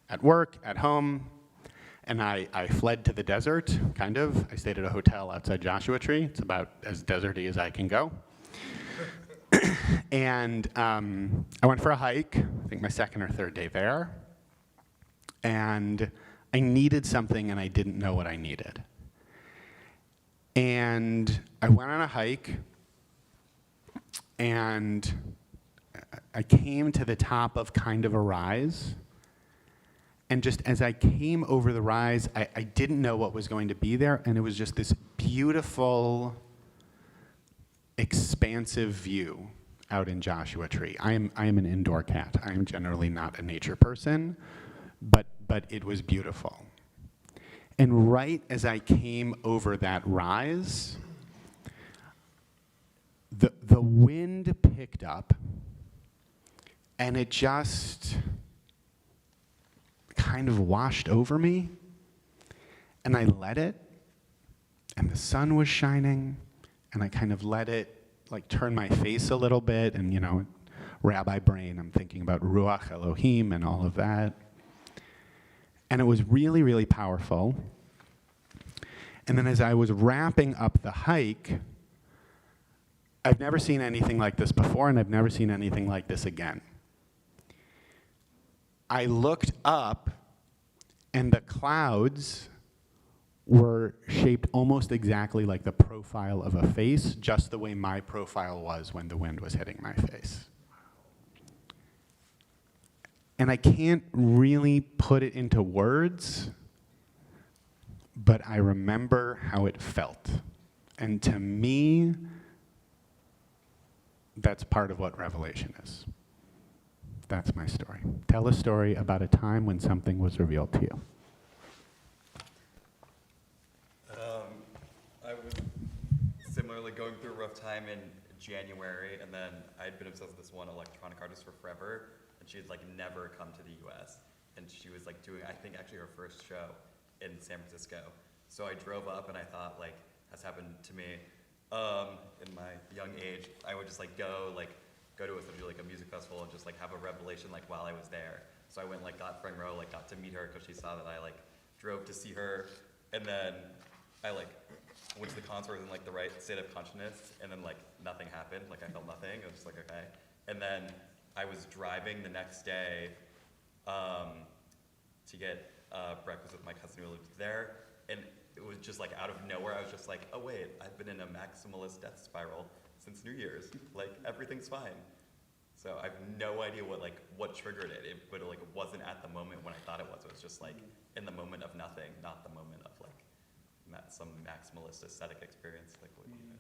at work, at home, and I fled to the desert, kind of. I stayed at a hotel outside Joshua Tree. It's about as deserty as I can go. And I went for a hike, I think my second or third day there. And I needed something, and I didn't know what I needed. And I went on a hike, and I came to the top of kind of a rise. And just as I came over the rise, I didn't know what was going to be there, and it was just this beautiful, expansive view out in Joshua Tree. I am an indoor cat. I am generally not a nature person, but it was beautiful. And right as I came over that rise, the wind picked up, and it just kind of washed over me, and I let it, and the sun was shining, and I kind of let it like turn my face a little bit, and you know, Rabbi brain, I'm thinking about Ruach Elohim and all of that. And it was really, really powerful. And then as I was wrapping up the hike, I've never seen anything like this before, and I've never seen anything like this again. I looked up, and the clouds were shaped almost exactly like the profile of a face, just the way my profile was when the wind was hitting my face. And I can't really put it into words, but I remember how it felt. And to me, that's part of what Revelation is. That's my story. Tell a story about a time when something was revealed to you. I was similarly going through a rough time in January, and then I'd been obsessed with this one electronic artist for forever, and she had like never come to the US. And she was like doing, I think actually her first show in San Francisco. So I drove up, and I thought, like, has happened to me in my young age, I would just like go to essentially like a music festival and just like have a revelation like while I was there. So I went like got front row, like got to meet her because she saw that I like drove to see her, and then I like went to the concert in like the right state of consciousness, and then like nothing happened, like I felt nothing. I was just like okay, and then I was driving the next day to get breakfast with my cousin who lived there, and it was just like out of nowhere. I was just like, oh wait, I've been in a maximalist death spiral since New Year's. Like everything's fine. So I have no idea what triggered it. But it wasn't at the moment when I thought it was. It was just like in the moment of nothing, not the moment of like some maximalist aesthetic experience like what you had.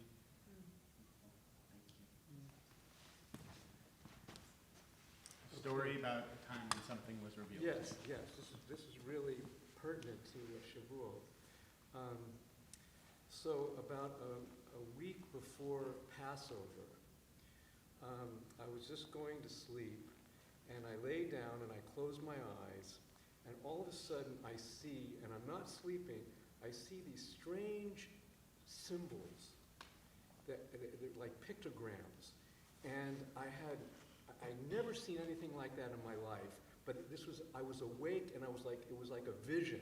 Story about a time when something was revealed. Yes. This is really pertinent to Shavuot. So about a week before Passover, I was just going to sleep, and I lay down and I closed my eyes, and all of a sudden I see, and I'm not sleeping, I see these strange symbols that they're like pictograms, and I'd never seen anything like that in my life, but I was awake, and it was like a vision.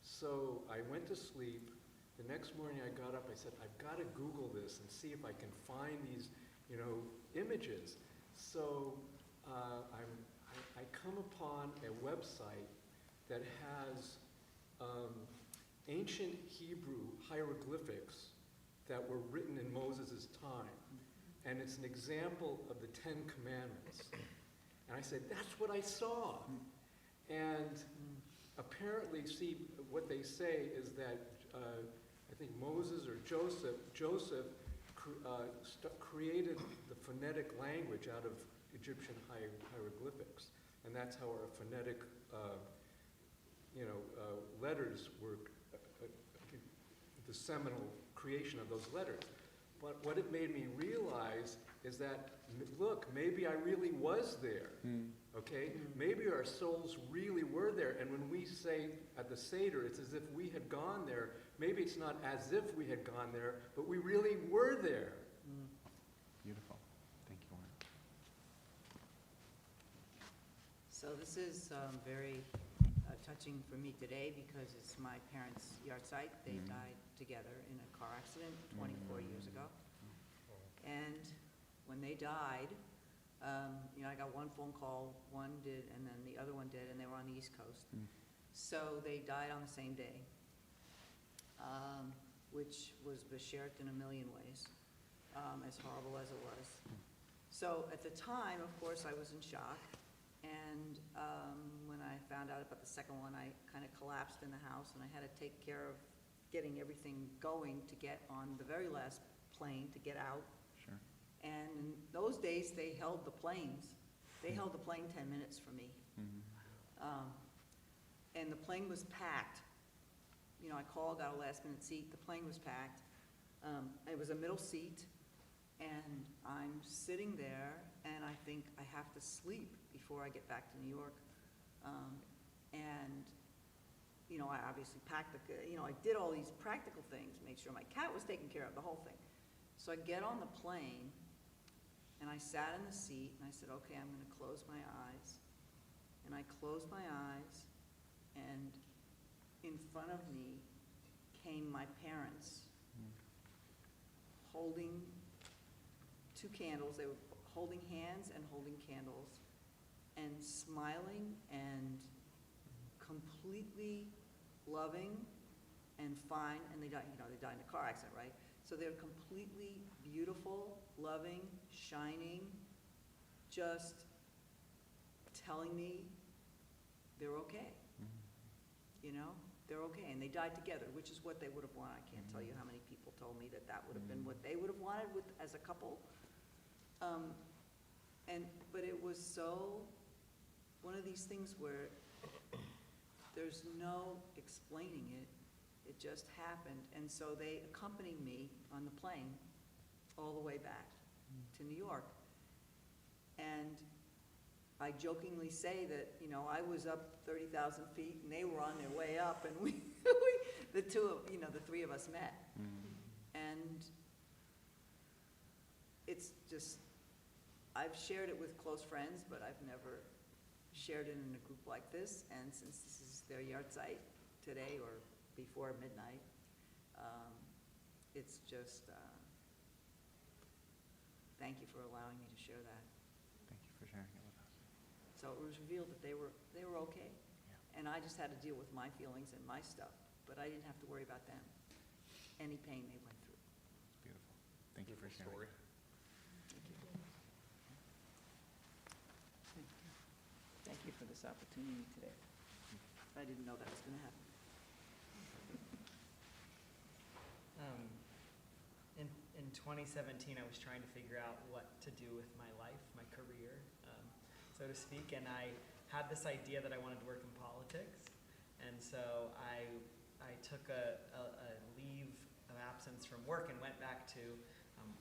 So I went to sleep. The next morning I got up, I said, I've got to Google this and see if I can find these, images. So I come upon a website that has ancient Hebrew hieroglyphics that were written in Moses' time. And it's an example of the Ten Commandments. And I said, that's what I saw. And apparently, see, what they say is that I think Moses or Joseph created the phonetic language out of Egyptian hieroglyphics. And that's how our phonetic, letters were, the seminal creation of those letters. But what it made me realize is that, look, maybe I really was there, okay? Maybe our souls really were there, and when we say at the Seder, it's as if we had gone there. Maybe it's not as if we had gone there, but we really were there. Beautiful. Thank you, Warren. So this is very touching for me today because it's my parents' yard site. They died together in a car accident 24 years ago. And when they died, I got one phone call, one did, and then the other one did, and they were on the East Coast. So they died on the same day, which was beshert in a million ways, as horrible as it was. So at the time, of course, I was in shock. And when I found out about the second one, I kind of collapsed in the house, and I had to take care of getting everything going to get on the very last plane to get out. Sure. And in those days, they held the planes. They held the plane 10 minutes for me. And the plane was packed. I called, got a last-minute seat. The plane was packed. It was a middle seat, and I'm sitting there, and I think I have to sleep before I get back to New York. I obviously packed I did all these practical things, make sure my cat was taken care of, the whole thing. So I get on the plane, and I sat in the seat, and I said, okay, I'm gonna close my eyes. And I closed my eyes, and in front of me came my parents holding two candles. They were holding hands and holding candles and smiling and completely loving and fine. And they died, they died in a car accident, right? So they're completely beautiful, loving, shining, just telling me they're okay. They're okay. And they died together, which is what they would have wanted. I can't tell you how many people told me that would have been what they would have wanted as a couple. But it was so, one of these things where there's no explaining it. It just happened. And so they accompanied me on the plane all the way back to New York. And I jokingly say that, I was up 30,000 feet and they were on their way up, and the three of us met. And it's just, I've shared it with close friends, but I've never shared it in a group like this. And since this is their yard site today or before midnight, it's just, thank you for allowing me to share that. Thank you for sharing it with us. So it was revealed that they were okay. Yeah. And I just had to deal with my feelings and my stuff, but I didn't have to worry about them, any pain they went through. It's beautiful. Thank you for sharing. Thank you for this opportunity today. I didn't know that was going to happen. In 2017, I was trying to figure out what to do with my life, my career, so to speak, and I had this idea that I wanted to work in politics, and so I took a leave of absence from work and went back to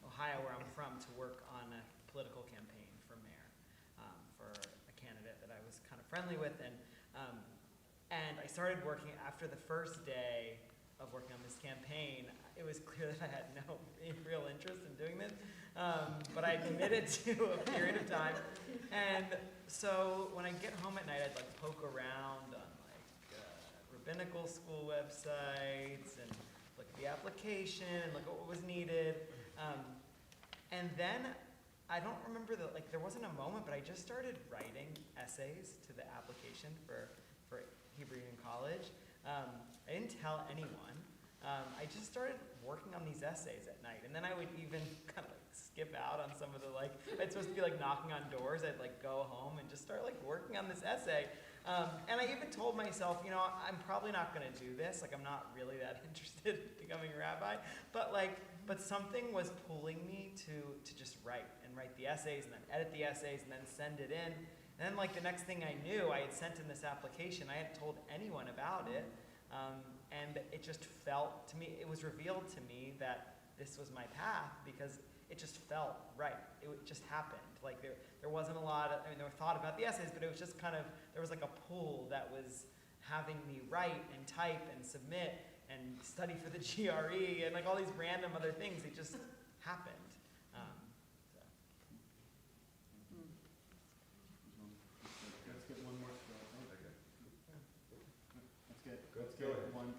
Ohio, where I'm from, to work on a political campaign for mayor for a candidate that I was kind of friendly with, and I started working after the first day of working on this campaign. It was clear that I had no real interest in doing this, but I committed to a period of time. And so when I get home at night, I'd poke around on rabbinical school websites and look at the application and look at what was needed. And then I don't remember there wasn't a moment, but I just started writing essays to the application for Hebrew Union College. I didn't tell anyone. I just started working on these essays at night, and then I would even kind of skip out on some of the it's supposed to be knocking on doors. I'd go home and just start working on this essay, and I even told myself, I'm probably not going to do this. I'm not really that interested in becoming a rabbi, but something was pulling me to just write and write the essays and then edit the essays and then send it in. And then like the next thing I knew, I had sent in this application. I hadn't told anyone about it. And it just felt to me, it was revealed to me that this was my path because it just felt right. It just happened. Like there wasn't a lot of, I mean, there was thought about the essays, but it was just kind of, there was like a pull that was having me write and type and submit and study for the GRE and like all these random other things. It just happened. Let's get one more. Okay. Let's get one,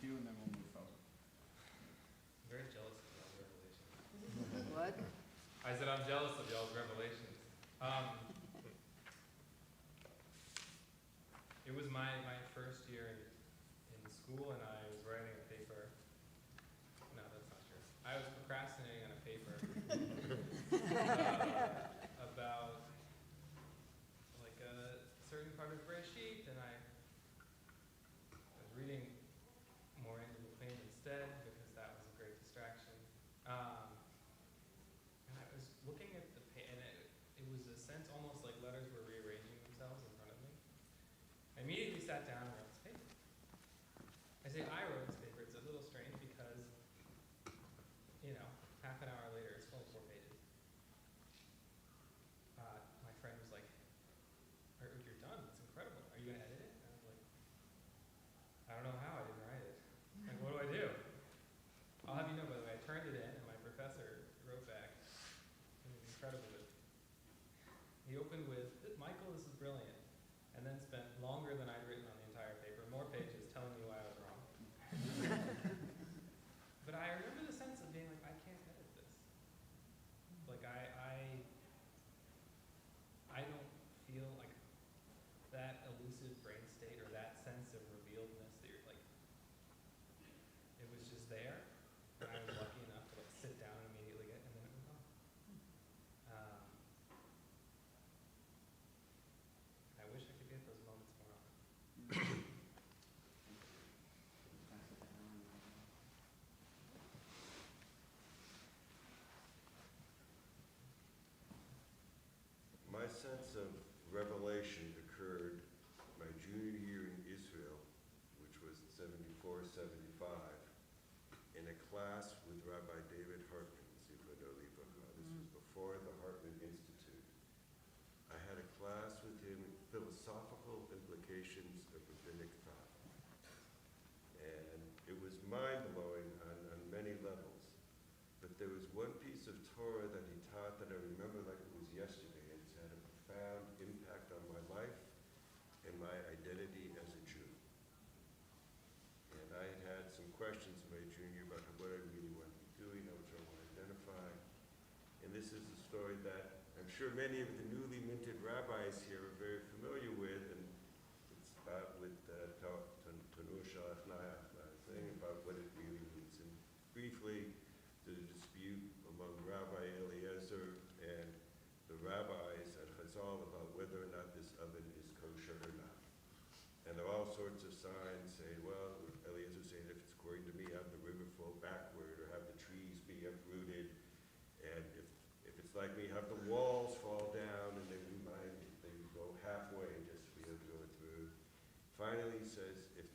two, and then we'll move forward. I'm very jealous of y'all's revelations. What? I said I'm jealous of y'all's revelations. It was my first year in school, and I was writing a paper. No, that's not true. I was procrastinating on a paper about like a certain part of Bereshit, and I was reading more into the Kopin instead because that was a great distraction. And I was looking at the and it was a sense almost like letters were rearranging themselves in front of me. I immediately sat down and wrote this paper. I say I wrote this paper. It's a little strange because, you know, half an hour later, it's only 4 pages. My friend was like, "You're done. It's incredible. Are you going to edit it?" And I was like, "I don't know how. I didn't write it. Like, what do I do?" I'll have you know, by the way, I turned it in, and my professor wrote back. It was incredible. He opened with, "Michael, this is brilliant," and then spent longer than I'd written on the entire paper, more pages telling me why I was wrong. But I remember the sense of being like, I can't edit this. Like, I don't feel like that elusive brain state or that sense of revealedness that you're like, it was just there. And I was lucky enough to like sit down and immediately get, and then it was gone. I wish I could get those moments more often. My sense of revelation occurred my junior year in Israel, which was 74, 75, in a class with Rabbi David Hartman, Sefer. This was before the Hartman Institute. I had a class with him, philosophical implications of rabbinic thought. And it was mind-blowing on many levels. But there was one piece of Torah that he taught that I remember like it was yesterday. It's had a profound impact on my life and my identity as a Jew. And I had some questions in my junior about what I really want to be doing, how much I want to identify. And this is a story that I'm sure many of the newly minted rabbis here are very familiar with, and it's about with Tanusha thing about what it really means. And briefly, the dispute among Rabbi Eliezer and the rabbis at Chazal about whether or not this oven is kosher or not. And there are all sorts of signs saying, well, Eliezer saying if it's according to me, have the river flow backward or have the trees be uprooted. And if it's like me, have the walls fall down and they go halfway just to be able to go through. Finally, he says, if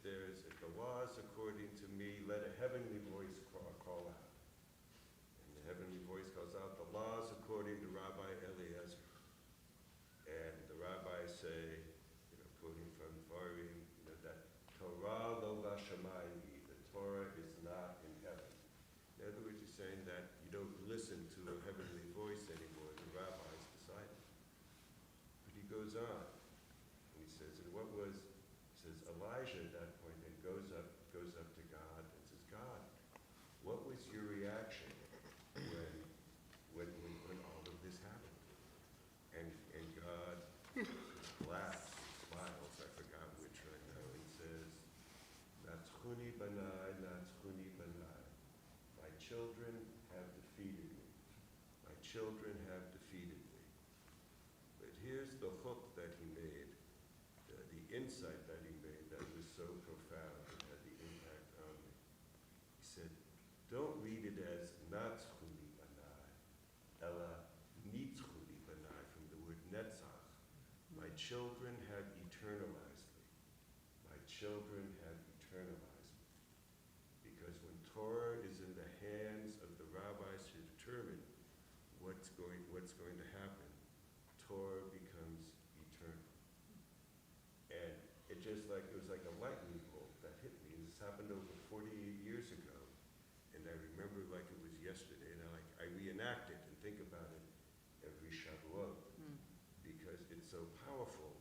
the law is according to me, let a heavenly voice call out. And the heavenly voice calls out, the law is according to Rabbi Eliezer. And the rabbis say, quoting from Varim, that Torah lo bashamayim, the Torah is not in heaven. In other words, he's saying that you don't listen to a heavenly voice anymore, the rabbis decided. But he goes on, and he says, Elijah at that point then goes up to God and says, God, what was your reaction when all of this happened? And God laughs, smiles, I forgot which right now, and says, Natzchuni banai, Natzchuni banai. My children have defeated me. My children have defeated me. But here's the hook that he made, the insight that he made that was so profound and had the impact on me. He said, don't read it as Natzchuni banai, ela nitzchuni children have eternalized me. My children have eternalized me. Because when Torah is in the hands of the rabbis to determine what's going to happen, Torah becomes eternal. And it was like a lightning bolt that hit me. This happened over 48 years ago. And I remember like it was yesterday. And I reenact it and think about it every Shavuot. Because it's so powerful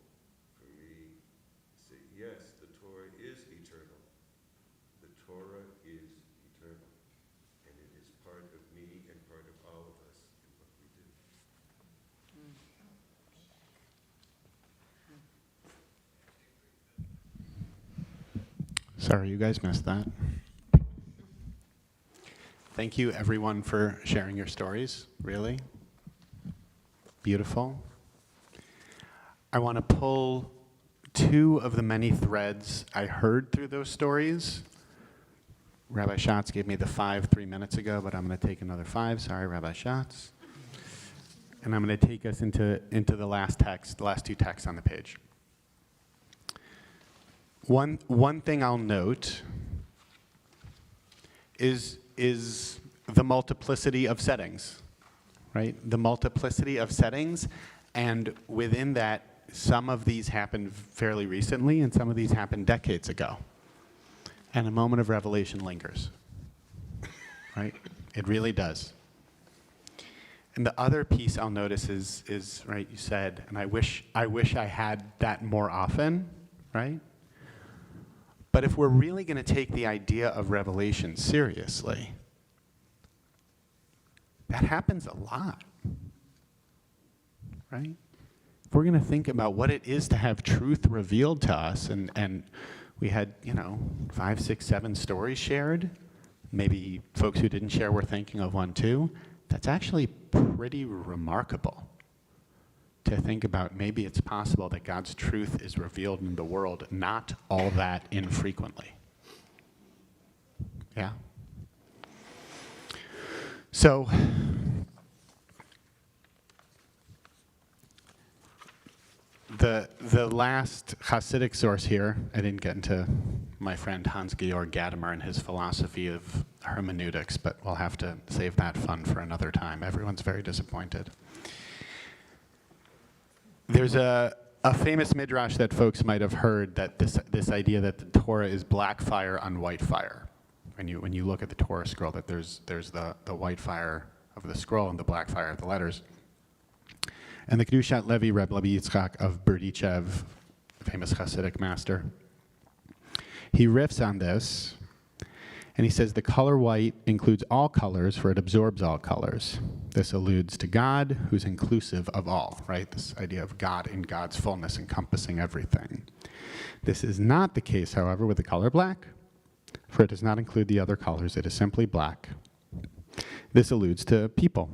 for me to say, yes, the Torah is eternal. The Torah is eternal. And it is part of me and part of all of us in what we do. Sorry, you guys missed that. Thank you, everyone, for sharing your stories. Really beautiful. I want to pull two of the many threads I heard through those stories. Rabbi Schatz gave me the 5 3 minutes ago, but I'm going to take another 5. Sorry, Rabbi Schatz. And I'm going to take us into the last two texts on the page. One thing I'll note is the multiplicity of settings, right? The multiplicity of settings, and within that, some of these happened fairly recently, and some of these happened decades ago. And a moment of revelation lingers, right? It really does. And the other piece I'll notice is right, you said, and I wish I had that more often, right? But if we're really going to take the idea of revelation seriously, that happens a lot, right? If we're going to think about what it is to have truth revealed to us, and we had, 5, 6, 7 stories shared, maybe folks who didn't share were thinking of one too, that's actually pretty remarkable to think about. Maybe it's possible that God's truth is revealed in the world not all that infrequently. Yeah? So, the last Hasidic source here, I didn't get into my friend Hans-Georg Gadamer and his philosophy of hermeneutics, but we'll have to save that fun for another time. Everyone's very disappointed. There's a famous midrash that folks might have heard, that this idea that the Torah is black fire on white fire. When you look at the Torah scroll, that there's the white fire of the scroll and the black fire of the letters. And the Kedushat Levi, Reb Levi Yitzchak of Berdichev, famous Hasidic master, he riffs on this, and he says the color white includes all colors, for it absorbs all colors. This alludes to God, who's inclusive of all, right? This idea of God in God's fullness, encompassing everything. This is not the case, however, with the color black, for it does not include the other colors. It is simply black. This alludes to people.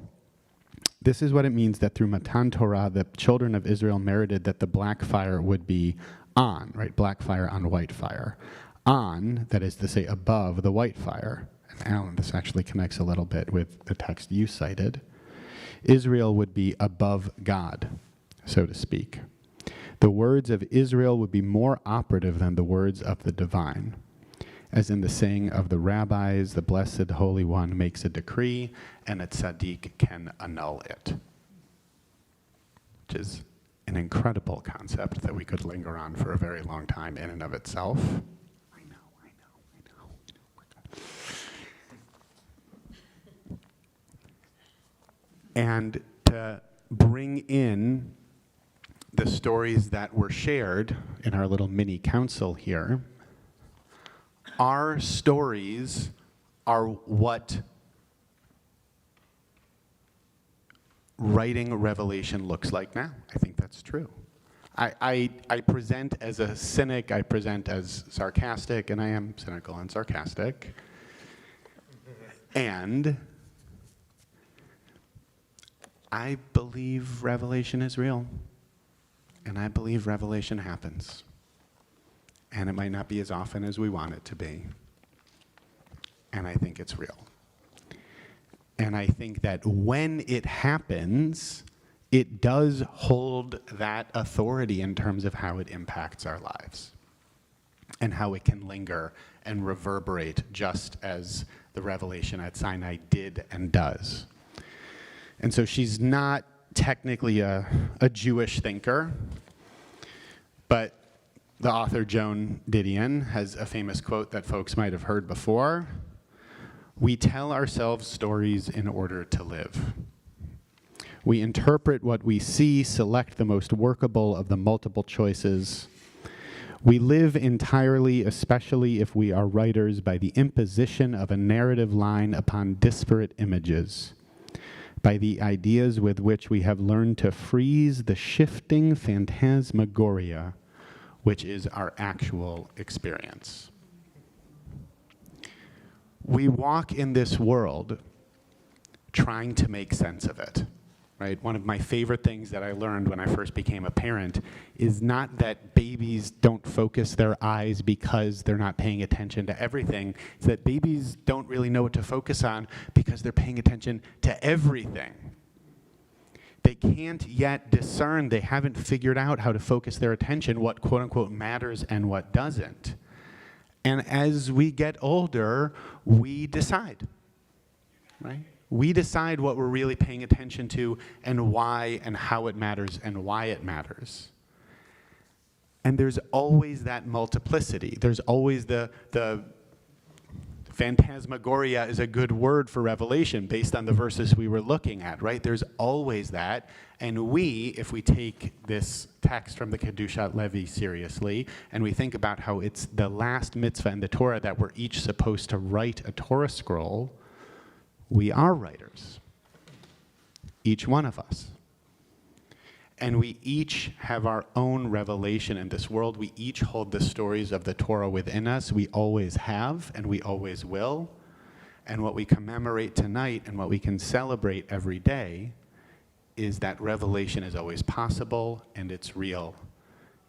This is what it means that through Matan Torah, the children of Israel merited that the black fire would be on, right? Black fire on white fire. On, that is to say, above the white fire. And Alan, this actually connects a little bit with the text you cited. Israel would be above God, so to speak. The words of Israel would be more operative than the words of the divine. As in the saying of the rabbis, the blessed Holy One makes a decree, and a tzaddik can annul it. Which is an incredible concept that we could linger on for a very long time in and of itself. I know. And to bring in the stories that were shared in our little mini council here, our stories are what writing Revelation looks like now. I think that's true. I present as a cynic, I present as sarcastic, and I am cynical and sarcastic. And I believe Revelation is real. And I believe Revelation happens. And it might not be as often as we want it to be. And I think it's real. And I think that when it happens, it does hold that authority in terms of how it impacts our lives and how it can linger and reverberate just as the revelation at Sinai did and does. And so she's not technically a Jewish thinker, but the author Joan Didion has a famous quote that folks might have heard before. We tell ourselves stories in order to live. We interpret what we see, select the most workable of the multiple choices. We live entirely, especially if we are writers, by the imposition of a narrative line upon disparate images, by the ideas with which we have learned to freeze the shifting phantasmagoria, which is our actual experience. We walk in this world trying to make sense of it. Right? One of my favorite things that I learned when I first became a parent is not that babies don't focus their eyes because they're not paying attention to everything. It's that babies don't really know what to focus on because they're paying attention to everything. They can't yet discern, they haven't figured out how to focus their attention, what quote unquote matters and what doesn't. And as we get older, we decide, right? We decide what we're really paying attention to and why and how it matters and why it matters. And there's always that multiplicity. There's always the phantasmagoria is a good word for revelation based on the verses we were looking at, right? There's always that. And we, if we take this text from the Kedushat Levi seriously, and we think about how it's the last mitzvah in the Torah that we're each supposed to write a Torah scroll, we are writers, each one of us. And we each have our own revelation in this world. We each hold the stories of the Torah within us. We always have, and we always will. And what we commemorate tonight and what we can celebrate every day is that revelation is always possible and it's real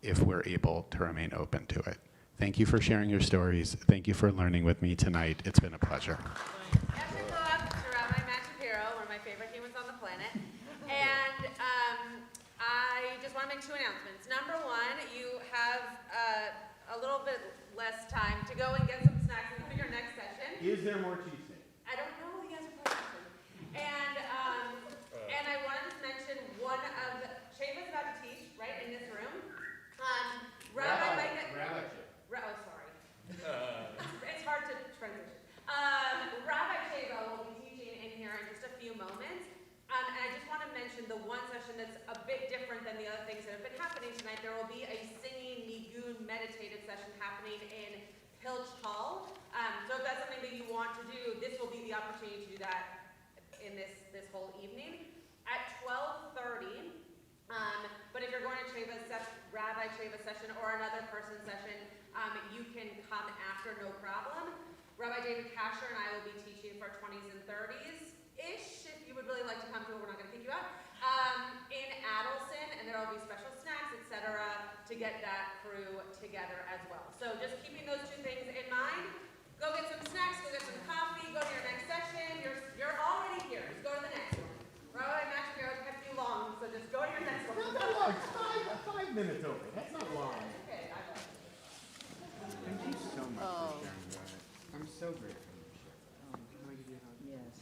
if we're able to remain open to it. Thank you for sharing your stories. Thank you for learning with me tonight. It's been a pleasure. Rabbi Shapiro, one of my favorite humans on the planet. And I just want to make 2 announcements. Number 1, you have a little bit less time to go and get some snacks for your next session. Is there more cheesesteak? I don't know the answer to that question. And I wanted to mention one of the, Chayva's about to teach, right, in this room. Rabbi. Oh, sorry. It's hard to transition. Rabbi Chayva will be teaching in here in just a few moments. And I just want to mention the one session that's a bit different than the other things that have been happening tonight. There will be a singing, nigun, meditative session happening in Pilch Hall. So if that's something that you want to do, this will be the opportunity to do that in this whole evening. At 12:30, but if you're going to Rabbi Chayva session or another person's session, you can come after, no problem. Rabbi David Kasher and I will be teaching for 20s and 30s-ish, if you would really like to come to it, we're not going to kick you out, in Adelson, and there will be special snacks, etc., to get that crew together as well. So just keeping those 2 things in mind, go get some snacks, go get some coffee, go to your next session. You're already here. Just go to the next one. Rabbi Shapiro kept you long, so just go to your next one. Not that long. It's 5 minutes over. That's not long. Okay, I know. Thank you so much for sharing that. I'm so grateful. Yes.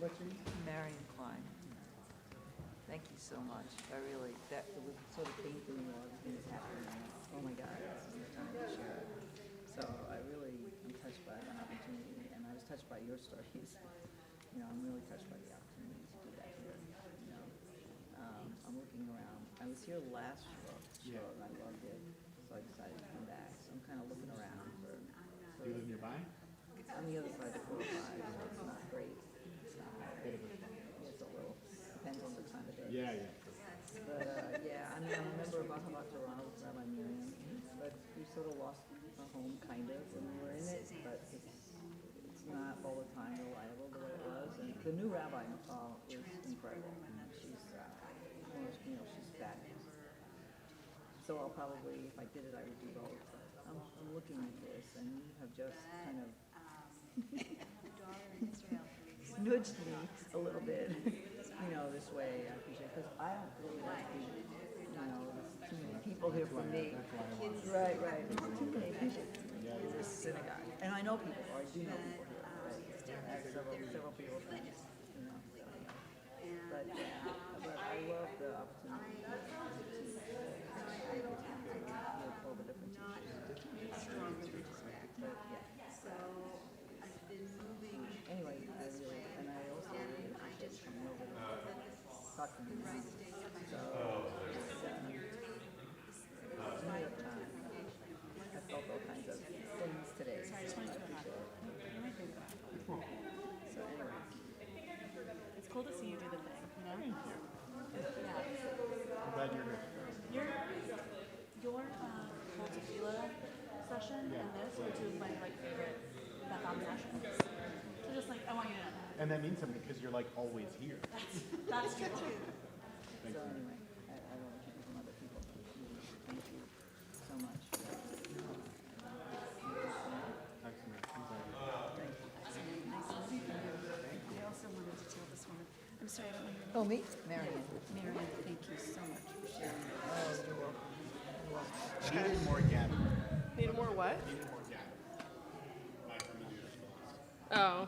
What's your name? Marion Klein. Thank you so much. I really, that it was sort of painful when all these things happening. Oh my God, this is the time to share it. So I really am touched by the opportunity, and I was touched by your stories. I'm really touched by the opportunity to do that here. I'm looking around. I was here last show, and I loved it, so I decided to come back. So I'm kind of looking around for. Do you live nearby? It's on the other side of 405, so it's not great. It's not great. It's a little, depends on the time of day. Yeah. But I remember about Toronto with Rabbi Miriam, but we sort of lost our home, kind of, when we were in it, but it's not all the time reliable the way it was. And the new rabbi, is incredible. She's, she's fabulous. So I'll probably, if I did it, I would do both. But I'm looking at this, and you have just kind of nudged me a little bit. this way, I appreciate, because I don't really like to, there's too many people here for me. Right, there's too many people in this synagogue. And I know people, or I do know people here, right? I have several people from this, But I love the opportunity to all the different teachers. But yeah. So I've been moving. Anyway, and I also really appreciate coming over to talk to me. So, New York Times. I felt all kinds of things today. Sorry, I just wanted to go back. So anyway. It's cool to see you do the thing, you know? Thank you. Yeah. I'm glad you're here. Your whole tequila session and this are two of my favorite Betham sessions. So just I want you to know. And that means something because you're always here. That's true too. So anyway, I don't want to hear from other people. Thank you so much. I also wanted to tell this woman. I'm sorry, I don't know your name. Oh, me? Marion. Marion, thank you so much for sharing. Oh, you're welcome. You're welcome. Needed more gathering. Needed more what? Needed more gathering. My hermeneutical response. Oh.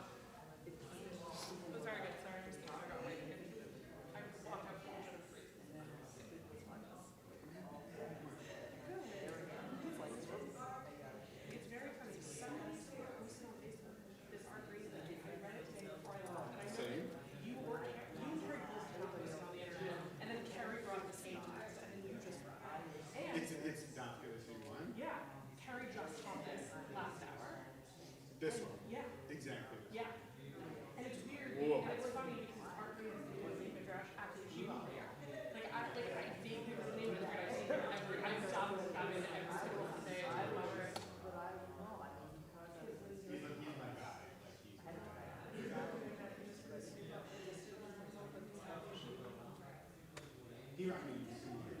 It's not the same one? Yeah, Carrie just taught this last hour. This one? Yeah. Exactly. Yeah. And it's weird. Whoa. It's funny because our group was in Midrash after the Shiva here. I vaguely was the name of the grade. I've seen her every. I stopped and got in every single Monday. I love her. He's my guy. He recommended you see here.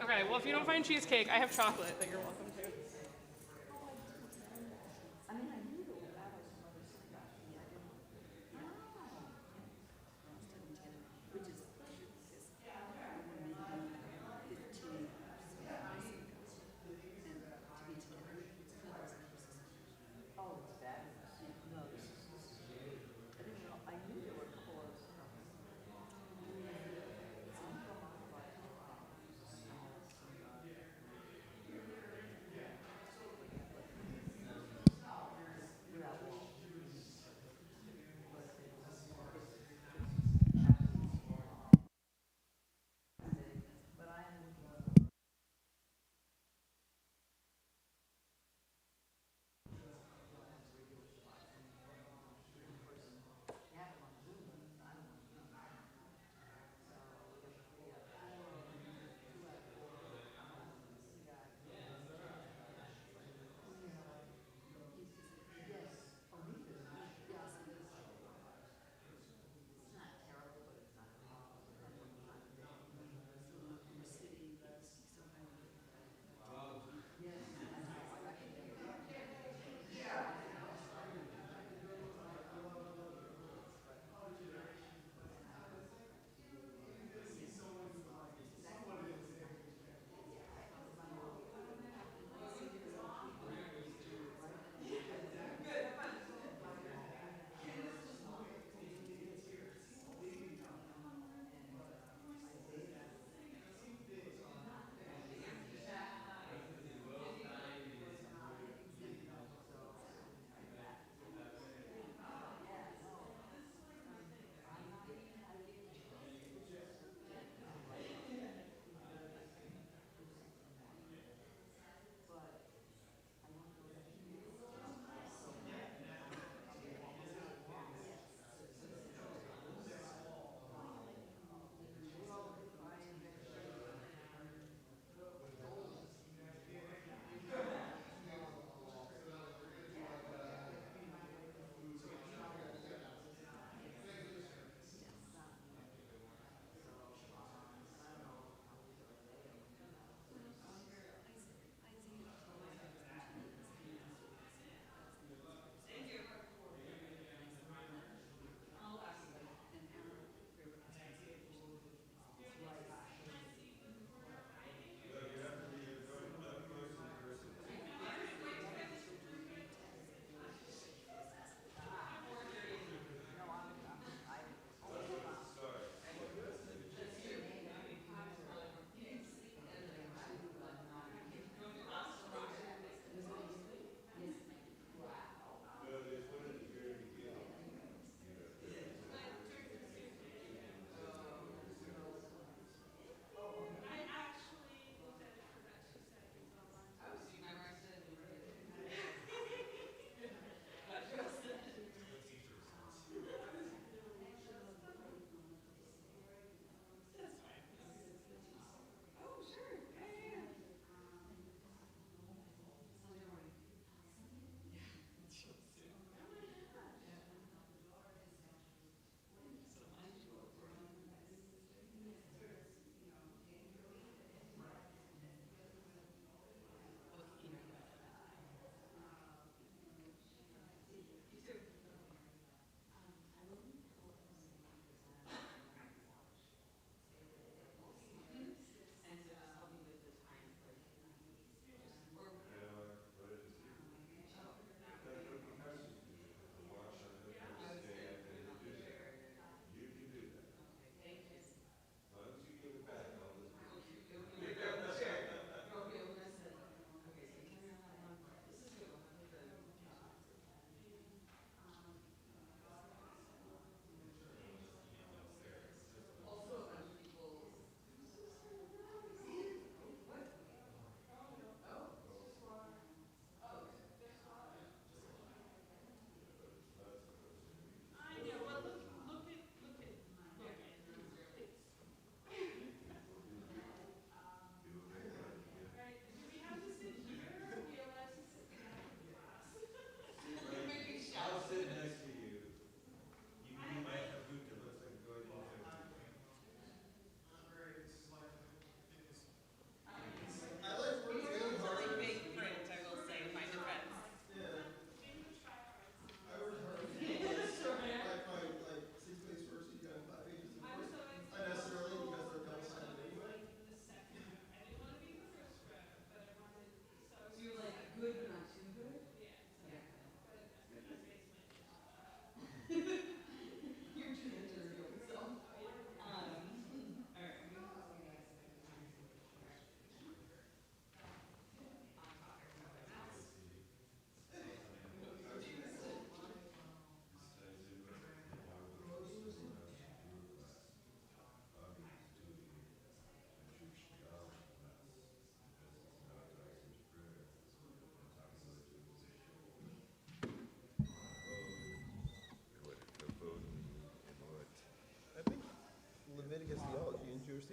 Okay, well, if you don't find cheesecake, I have chocolate that you're welcome to.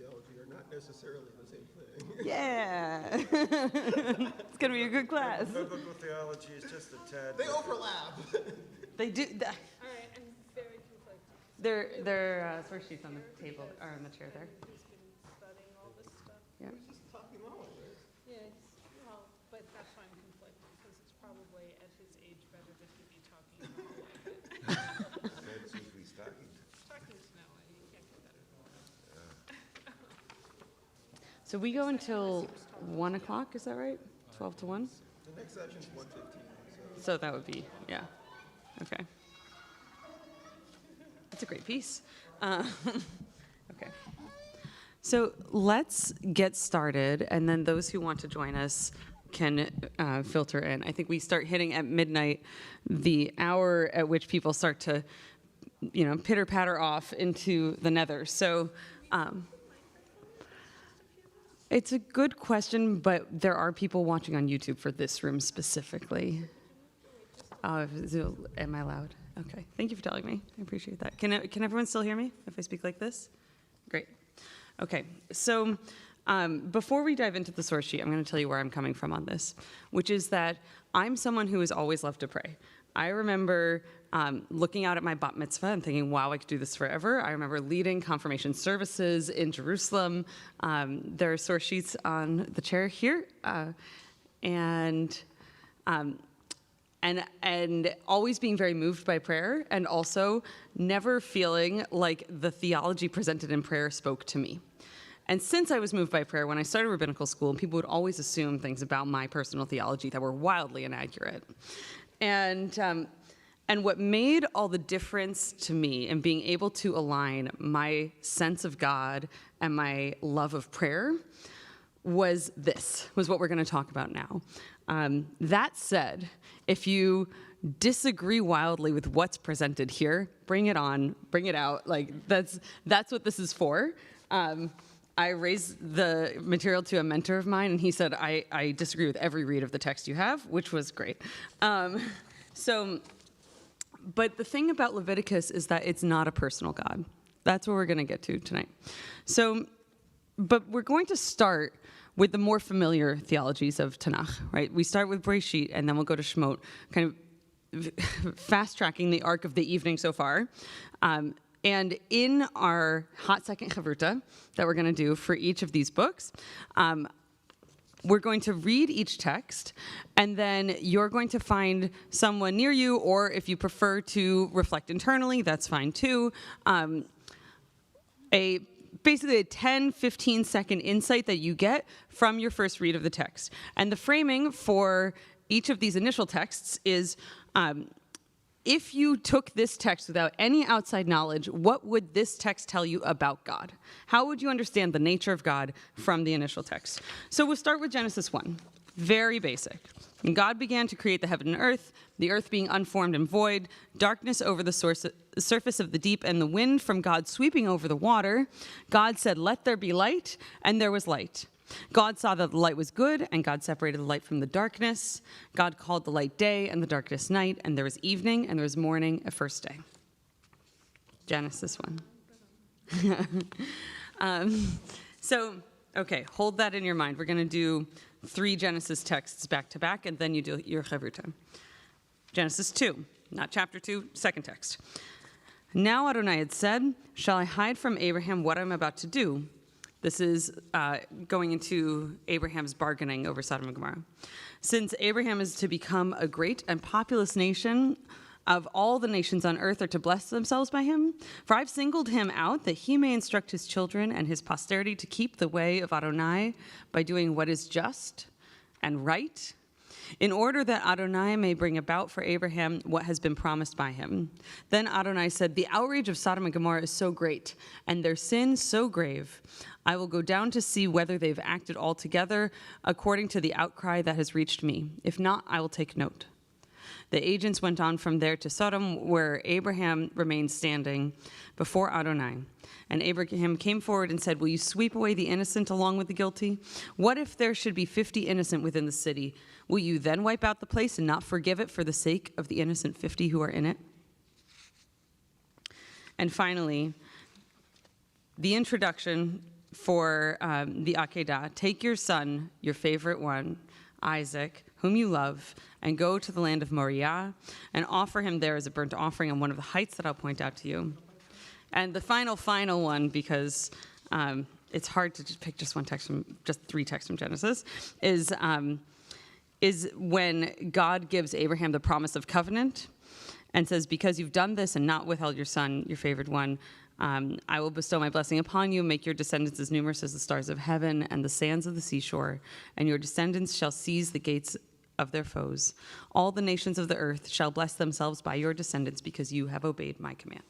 theology are not necessarily the same thing. Yeah. It's going to be a good class. Biblical theology is just a tad. They overlap. They do. All right, I'm very conflicted. Their source sheets on the table, or on the chair there. Who's been studying all this stuff? Yeah. We're just talking knowledge, right? Yeah, well, but that's why I'm conflicted, because it's probably at his age better to be talking about it. That's usually stocking. Stockings, no, you can't get better than that. So we go until 1 o'clock, is that right? 12 to 1? The next session's 1:15. So that would be, yeah. Okay. That's a great piece. Okay. So let's get started, and then those who want to join us can filter in. I think we start hitting at midnight, the hour at which people start to, pitter-patter off into the nether. So it's a good question, but there are people watching on YouTube for this room specifically. Am I loud? Okay. Thank you for telling me. I appreciate that. Can everyone still hear me if I speak like this? Great. Okay. So before we dive into the source sheet, I'm going to tell you where I'm coming from on this, which is that I'm someone who has always loved to pray. I remember looking out at my bat mitzvah and thinking, wow, I could do this forever. I remember leading confirmation services in Jerusalem. There are source sheets on the chair here. And always being very moved by prayer, and also never feeling like the theology presented in prayer spoke to me. And since I was moved by prayer, when I started rabbinical school, people would always assume things about my personal theology that were wildly inaccurate. And what made all the difference to me in being able to align my sense of God and my love of prayer was what we're going to talk about now. That said, if you disagree wildly with what's presented here, bring it on, bring it out. Like that's what this is for. I raised the material to a mentor of mine, and he said, I disagree with every read of the text you have, which was great. But the thing about Leviticus is that it's not a personal God. That's what we're going to get to tonight. But we're going to start with the more familiar theologies of Tanakh, right? We start with Bereshit, and then we'll go to Shemot, kind of fast-tracking the arc of the evening so far. And in our hot second chavruta that we're going to do for each of these books, we're going to read each text, and then you're going to find someone near you, or if you prefer to reflect internally, that's fine too, basically a 10, 15-second insight that you get from your first read of the text. And the framing for each of these initial texts is, if you took this text without any outside knowledge, what would this text tell you about God? How would you understand the nature of God from the initial text? So we'll start with Genesis 1. Very basic. And God began to create the heaven and earth, the earth being unformed and void, darkness over the surface of the deep, and the wind from God sweeping over the water. God said, "Let there be light," and there was light. God saw that the light was good, and God separated the light from the darkness. God called the light day, and the darkness night, and there was evening, and there was morning, a first day. Genesis 1. Okay, hold that in your mind. We're going to do 3 Genesis texts back to back, and then you do your chavruta. Genesis 2, not chapter 2, second text. Now Adonai had said, "Shall I hide from Abraham what I'm about to do?" This is going into Abraham's bargaining over Sodom and Gomorrah. "Since Abraham is to become a great and populous nation, of all the nations on earth are to bless themselves by him. For I've singled him out that he may instruct his children and his posterity to keep the way of Adonai by doing what is just and right, in order that Adonai may bring about for Abraham what has been promised by him." Then Adonai said, "The outrage of Sodom and Gomorrah is so great, and their sin so grave. I will go down to see whether they've acted altogether according to the outcry that has reached me. If not, I will take note." The agents went on from there to Sodom, where Abraham remained standing before Adonai. And Abraham came forward and said, "Will you sweep away the innocent along with the guilty? What if there should be 50 innocent within the city? Will you then wipe out the place and not forgive it for the sake of the innocent 50 who are in it?" And finally, the introduction for the Akedah, take your son, your favorite one, Isaac, whom you love, and go to the land of Moriah and offer him there as a burnt offering on one of the heights that I'll point out to you. And the final one, because it's hard to just pick just three texts from Genesis, is when God gives Abraham the promise of covenant and says, because you've done this and not withheld your son, your favorite one, I will bestow my blessing upon you, make your descendants as numerous as the stars of heaven and the sands of the seashore, and your descendants shall seize the gates of their foes. All the nations of the earth shall bless themselves by your descendants because you have obeyed my command.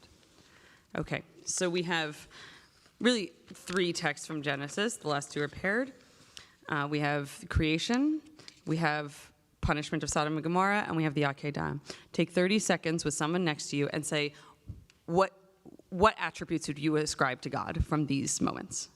Okay, so we have really three texts from Genesis. The last two are paired. We have creation, we have punishment of Sodom and Gomorrah, and we have the Akedah. Take 30 seconds with someone next to you and say, what attributes would you ascribe to God from these moments?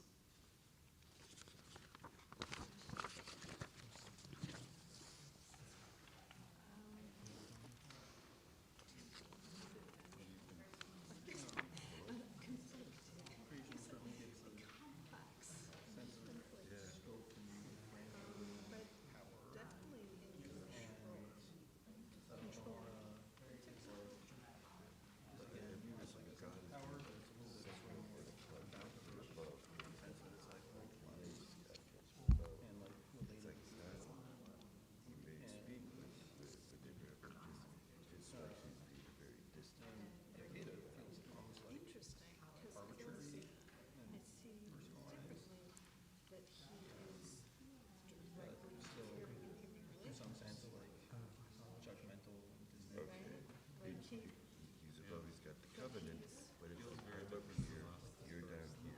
He's always got the covenant, but if you came over here, you're down here.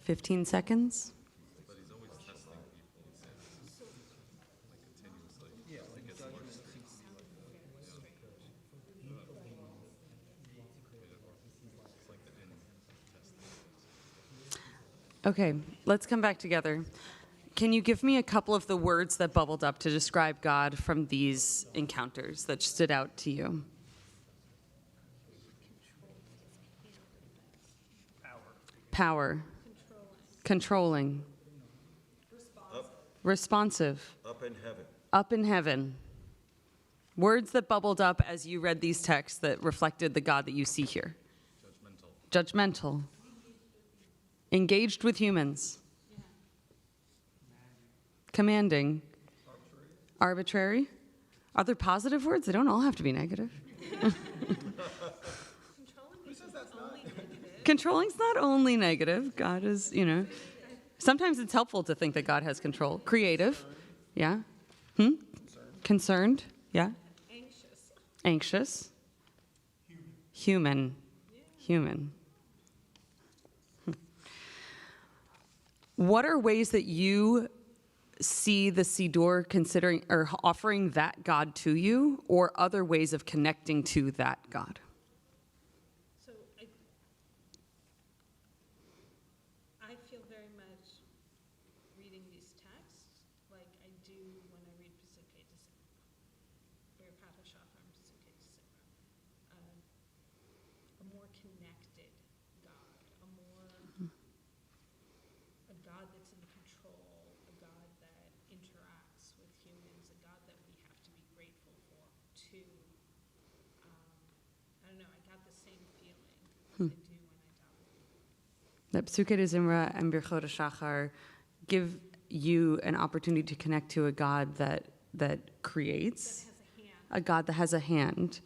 15 seconds. But he's always testing people, he says, like continuously. Yeah, like It's judgment worse. seems to be like It's like the enemy testing. Okay, let's come back together. Can you give me a couple of the words that bubbled up to describe God from these encounters that stood out to you? Power. Controlling. Responsive. Up in heaven. Up in heaven. Words that bubbled up as you read these texts that reflected the God that you see here. Judgmental. Engaged with humans. Commanding. Arbitrary. Are there positive words? They don't all have to be negative. Controlling's not only negative. God is, sometimes it's helpful to think that God has control. Creative. Yeah. Concerned. Yeah. Anxious. Human. What are ways that you see the Siddur considering or offering that God to you, or other ways of connecting to that God? So I feel very much reading these texts like I do when I read Pesukei de Sefer, or Shachar and Pesukei de Sefer. A more connected God, a God that's in control, a God that interacts with humans, a God that we have to be grateful for too. I don't know, I got the same feeling as I do when I daven. That Pesukei de Zimra and Birchot Shachar give you an opportunity to connect to a God that creates, a God that has a hand,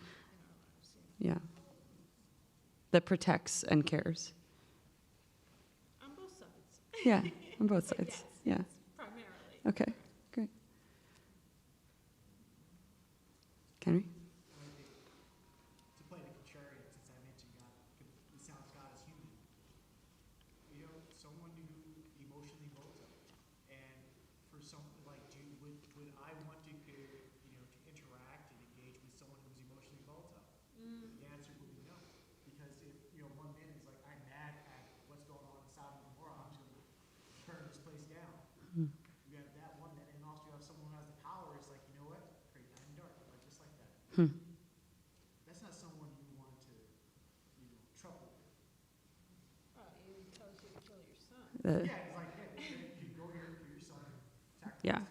yeah, that protects and cares. On both sides. Yeah, on both sides. Yes, Yeah. primarily. Okay, great. Henry? To play the contrarian, since I mentioned God, it sounds God as human. Someone who emotionally molds up. And for someone like Jude, would I want to, to interact and engage with someone who's emotionally molds up? The answer would be no. Because if, one man is like, I'm mad at what's going on in Sodom and Gomorrah, I'm just going to turn this place down. You have that one man, and also you have someone who has the power, is like, you know what? Create night and dark, like just like that. That's not someone you want to, trouble. He tells you to kill your son. The- Yeah, Yeah.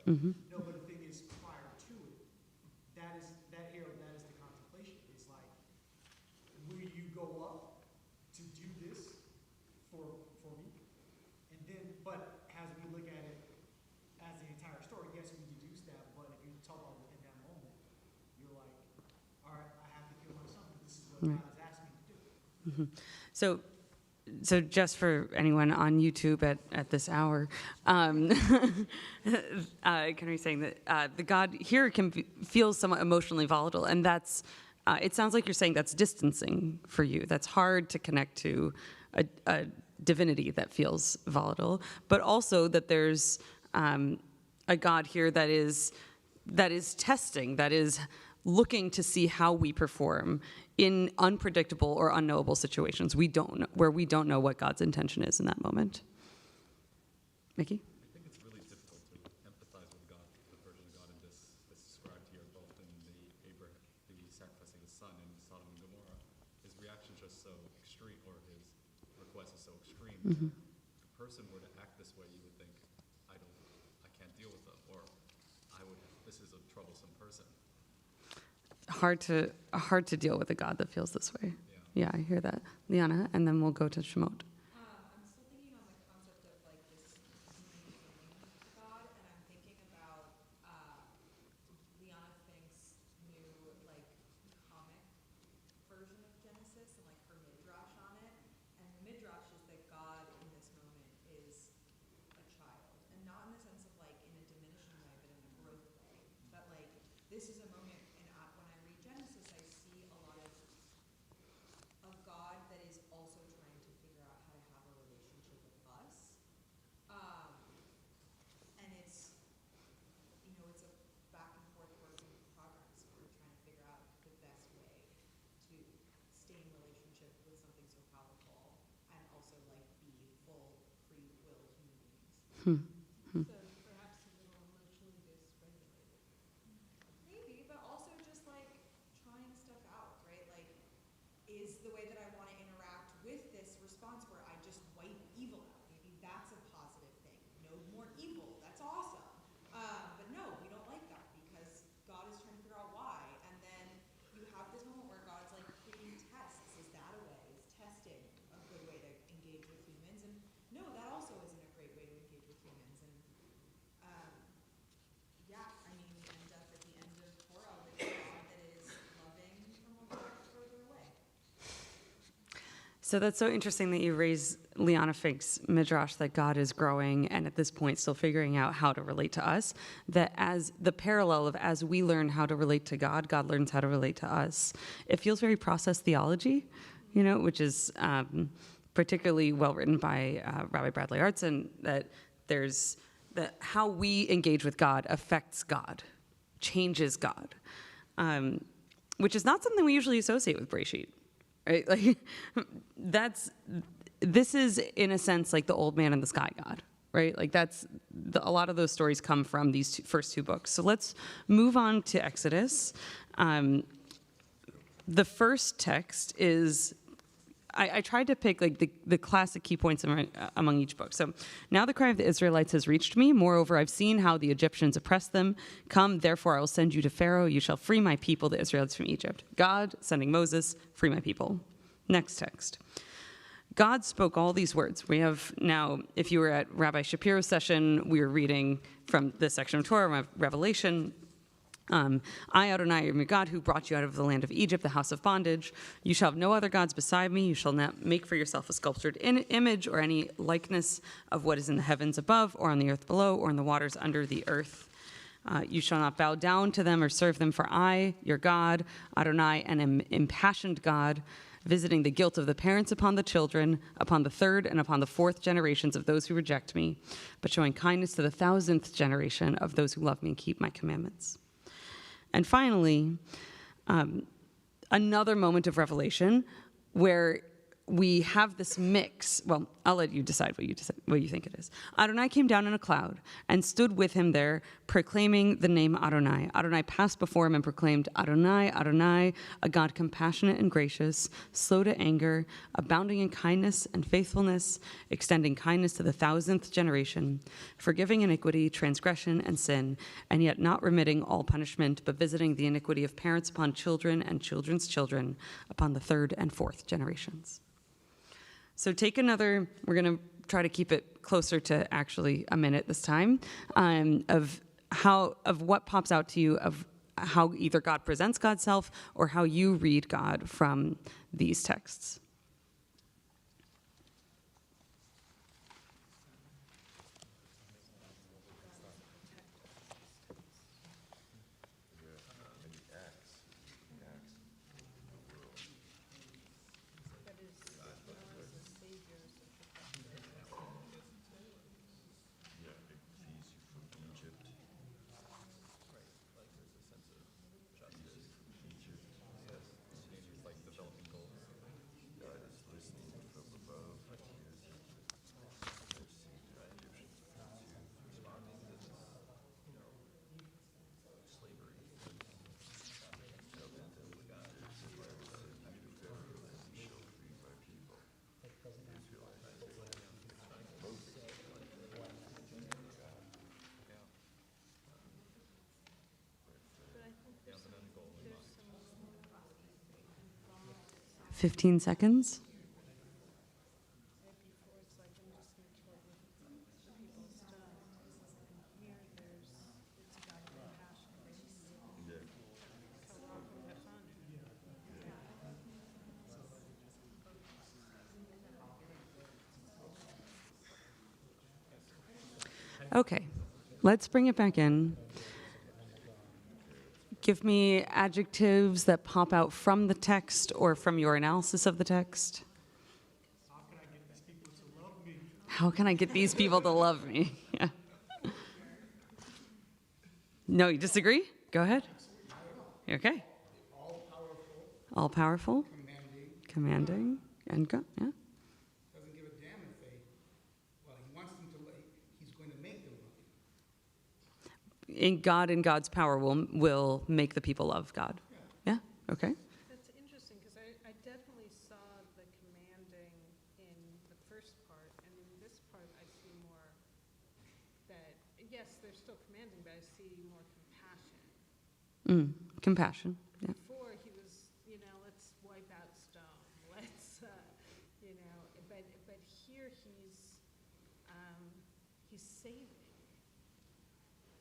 Mm-hmm. No, but the thing is, prior to it, that is the contemplation. It's like, will you go up to do this for me? And then, but as we look at it as the entire story, yes, we deduce that, but if you talk about it in that moment, you're like, all right, I have to kill my son, because this is what God has asked me to do. Mm-hmm. So just for anyone on YouTube at this hour, Kennedy's saying that the God here feels somewhat emotionally volatile, and that's, it sounds like you're saying that's distancing for you. That's hard to connect to a divinity that feels volatile, but also that there's a God here that is testing, that is looking to see how we perform in unpredictable or unknowable situations where we don't know what God's intention is in that moment. Mickey? I think it's really difficult to empathize with God, the version of God in this that's described here, both in the sacrificing his son in Sodom and Gomorrah. His reaction just so extreme, or his request is so extreme. Mm-hmm. If a person were to act this way, you would think, I can't deal with them, or this is a troublesome person. Hard to deal with a God that feels this way. Yeah, I hear that. Liana, and then we'll go to Shemot. I'm still thinking on the concept of like this human God, and I'm thinking about Liana Fink's new like comic version of Genesis and like her midrash on it. And the midrash is that God in this moment is a child, and not in the sense of like in a diminishing way, but in a growth way. But like this is a moment, and when I read Genesis, I see a lot of God that is also trying to figure out how to have a relationship with us. And it's, it's a back and forth work in progress. We're trying to figure out the best way to stay in relationship with something so powerful and also like be full, free will human beings. So perhaps a little emotionally dysregulated. Maybe, but also just like trying stuff out, right? Like, is the way that I want to interact with this response where I just wipe evil out. Maybe that's a positive thing. No more evil. That's awesome. But no, we don't like that because God is trying to figure out why. And then you have this moment where God's like creating tests. Is that a way? Is testing a good way to engage with humans? And no, that also isn't a great way to engage with humans. And yeah, I mean, we end up at the end of Torah with a God that is loving from a lot further away. So that's so interesting that you raise Liana Fink's midrash that God is growing and at this point still figuring out how to relate to us. That as the parallel of as we learn how to relate to God, God learns how to relate to us. It feels very process theology, which is particularly well written by Rabbi Bradley Artson, that there's that how we engage with God affects God, changes God, which is not something we usually associate with Breshit. Right? Like this is in a sense like the old man in the sky God, right? Like a lot of those stories come from these first two books. So let's move on to Exodus. The first text is, I tried to pick like the classic key points among each book. So now the cry of the Israelites has reached me. Moreover, I've seen how the Egyptians oppressed them. Come, therefore, I will send you to Pharaoh. You shall free my people, the Israelites, from Egypt. God sending Moses, free my people. Next text. God spoke all these words. We have now, if you were at Rabbi Shapiro's session, we were reading from this section of Torah, Revelation. I, Adonai, am your God, who brought you out of the land of Egypt, the house of bondage. You shall have no other gods beside me. You shall not make for yourself a sculptured image or any likeness of what is in the heavens above, or on the earth below, or in the waters under the earth. You shall not bow down to them or serve them, for I, your God, Adonai, am impassioned God, visiting the guilt of the parents upon the children, upon the third and upon the fourth generations of those who reject me, but showing kindness to the 1,000th generation of those who love me and keep my commandments. And finally, another moment of revelation where we have this mix. Well, I'll let you decide what you decide. what you think it is. Adonai came down in a cloud and stood with him there, proclaiming the name Adonai. Adonai passed before him and proclaimed, Adonai, Adonai, a God compassionate and gracious, slow to anger, abounding in kindness and faithfulness, extending kindness to the 1,000th generation, forgiving iniquity, transgression, and sin, and yet not remitting all punishment, but visiting the iniquity of parents upon children and children's children, upon the 3rd and 4th generations. So take another, we're going to try to keep it closer to actually a minute this time, of what pops out to you of how either God presents God's self or how you read God from these texts. There's 15 seconds. Okay, let's bring it back in. Give me adjectives that pop out from the text or from your analysis of the text. How can I get these people to love me? Yeah. No, you disagree? Go ahead. Okay. All powerful. Commanding. And go. Yeah. Doesn't give a damn if they, well, he wants them to, he's going to make them love him. In God and God's power will make the people love God. Yeah? Okay. That's interesting, because I definitely saw the commanding in the first part, and in this part I see more that, yes, they're still commanding, but I see more compassion. Compassion. Yeah. Before he was, let's wipe out stone, let's, but here he's saving.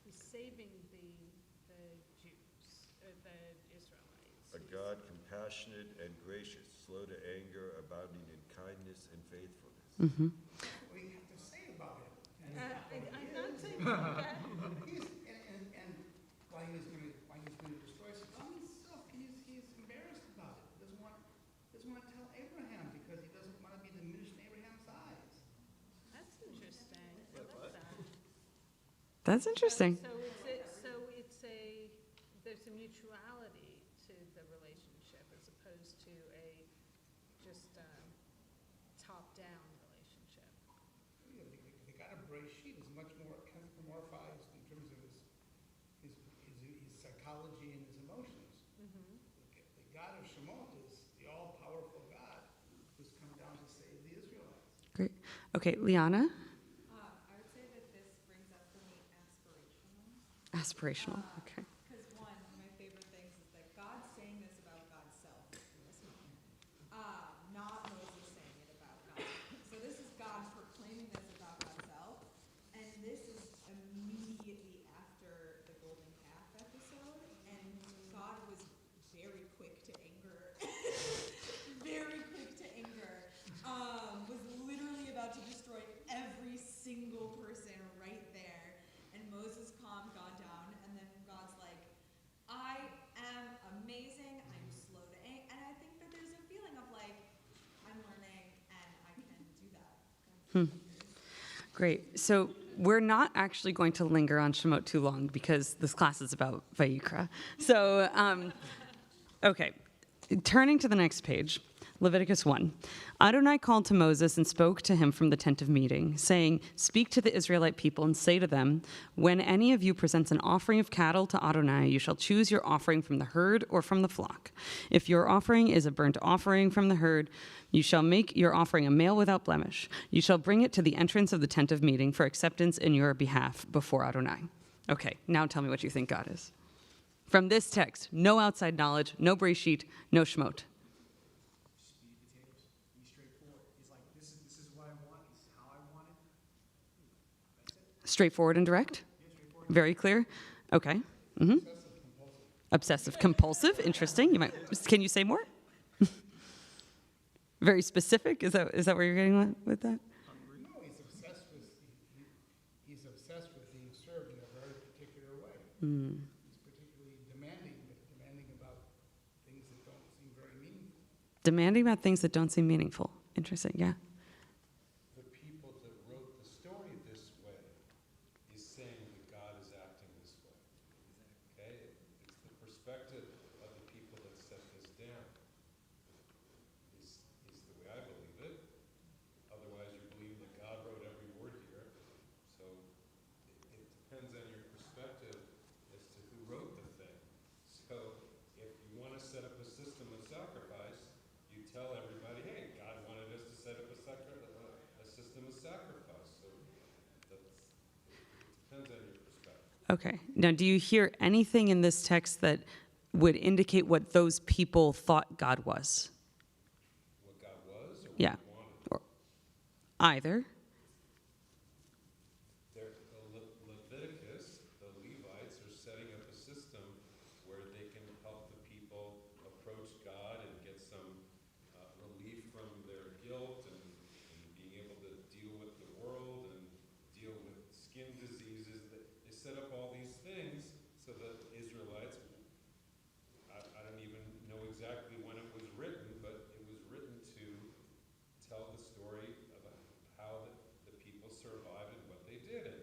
He's saving the Jews, the Israelites. A God compassionate and gracious, slow to anger, abounding in kindness and faithfulness. Mm-hmm. What do you have to say about it? I'm not saying that. And why he's going to destroy Sodom himself, he's embarrassed about it. He doesn't want to tell Abraham because he doesn't want to be diminished in Abraham's eyes. That's interesting. I like that. That's interesting. So there's a mutuality to the relationship as opposed to a just top-down relationship. Yeah, the God of Bereshit is much more anthropomorphized in terms of his psychology and his emotions. Mm-hmm. The God of Shemot is the all-powerful God who's come down to save the Israelites. Great. Okay, Liana? I would say that this brings up for me aspirational. Aspirational. Okay. Because one of my favorite things is that God's saying this about God's self in this moment. Not Moses saying it about God. So this is God proclaiming this about God's self. And this is immediately after the golden calf episode. And God was very quick to anger. Very quick to anger. Was literally about to destroy every single person right there. And Moses calmed God down, and then God's like, I am amazing, I'm slow to anger. And I think that there's a feeling of like, I'm learning and I can do that. Great. So we're not actually going to linger on Shemot too long because this class is about Vayikra. So, okay. Turning to the next page, Leviticus 1. Adonai called to Moses and spoke to him from the tent of meeting, saying, "Speak to the Israelite people and say to them, when any of you presents an offering of cattle to Adonai, you shall choose your offering from the herd or from the flock. If your offering is a burnt offering from the herd, you shall make your offering a male without blemish. You shall bring it to the entrance of the tent of meeting for acceptance in your behalf before Adonai." Okay, now tell me what you think God is. From this text, no outside knowledge, no Breshit, no Shemot. Straightforward and direct? Very clear? Okay. Mm-hmm. Obsessive compulsive, interesting. Can you say more? Very specific? Is that where you're getting with that? No, he's obsessed with being served in a very particular way. Mm. He's particularly demanding about things that don't seem very meaningful. Demanding about things that don't seem meaningful. Interesting, yeah. The people that wrote the story this way is saying that God is acting this way. Okay? It's the perspective of the people that set this down. Is the way I believe it. Otherwise, you believe that God wrote every word here. So it depends on your perspective as to who wrote the thing. So if you want to set up a system of sacrifice, you tell everybody, hey, God wanted us to set up a system of sacrifice. So it depends on your perspective. Okay. Now, do you hear anything in this text that would indicate what those people thought God was? What God was? Or Yeah. what he wanted? Or either. Leviticus, the Levites, are setting up a system where they can help the people approach God and get some relief from their guilt and being able to deal with the world and deal with skin diseases. They set up all these things so that Israelites, I don't even know exactly when it was written, but it was written to tell the story about how the people survived and what they did. And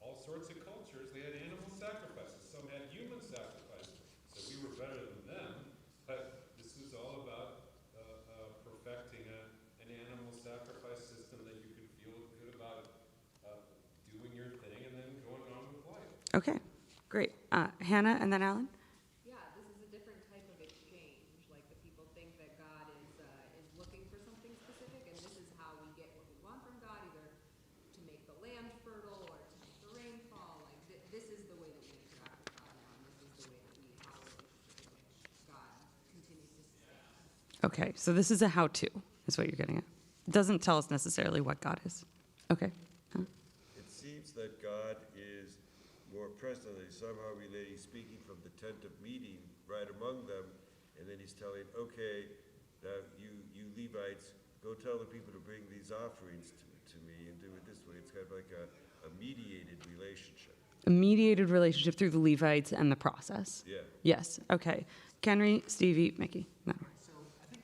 all sorts of cultures, they had animal sacrifices. Some had human sacrifices. So we were better than them. But this is all about perfecting an animal sacrifice system that you could feel good about doing your thing and then going on with life. Okay. Great. Hannah and then Alan? Yeah, this is a different type of exchange. Like the people think that God is looking for something specific, and this is how we get what we want from God, either to make the land fertile or to make the rain fall. Like this is the way that we interact with God now, and this is the way that we have a relationship in which God continues to sustain us. Okay. So this is a how-to, is what you're getting at. It doesn't tell us necessarily what God is. Okay. Huh? It seems that God is more presently somehow relating, speaking from the tent of meeting right among them, and then he's telling, okay, now you Levites, go tell the people to bring these offerings to me and do it this way. It's kind of like a mediated relationship. A mediated relationship through the Levites and the process. Yeah. Yes. Okay. Kenry, Stevie, Mickey. No. So I think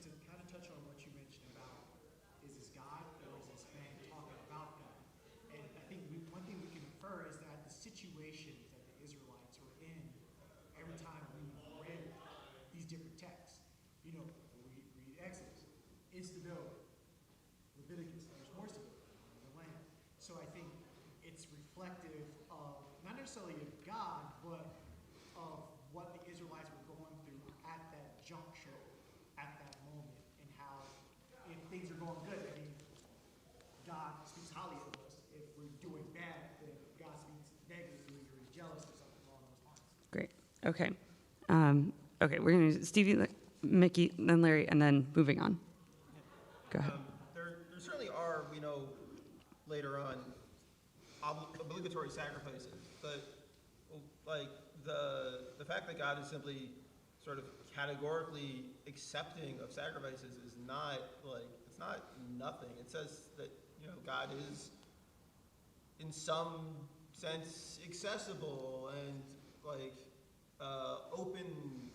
to kind of touch on what you mentioned about, is this God or is this man talking about God? And I think one thing we can infer is that the situations that the Israelites were in every time we read these different texts, we read Exodus, instability, Leviticus, there's more stability in the land. So I think it's reflective of, not necessarily of God, but of what the Israelites were going through at that juncture, at that moment, and how if things are going good, I mean, God speaks highly of us. If we're doing bad, then God speaks negatively or he's jealous or something along those lines. Great. Okay. Okay. We're going to Stevie, Mickey, then Larry, and then moving on. Go ahead. There certainly are, we know, later on, obligatory sacrifices, but like the fact that God is simply sort of categorically accepting of sacrifices is not like, it's not nothing. It says that, God is in some sense accessible and like open.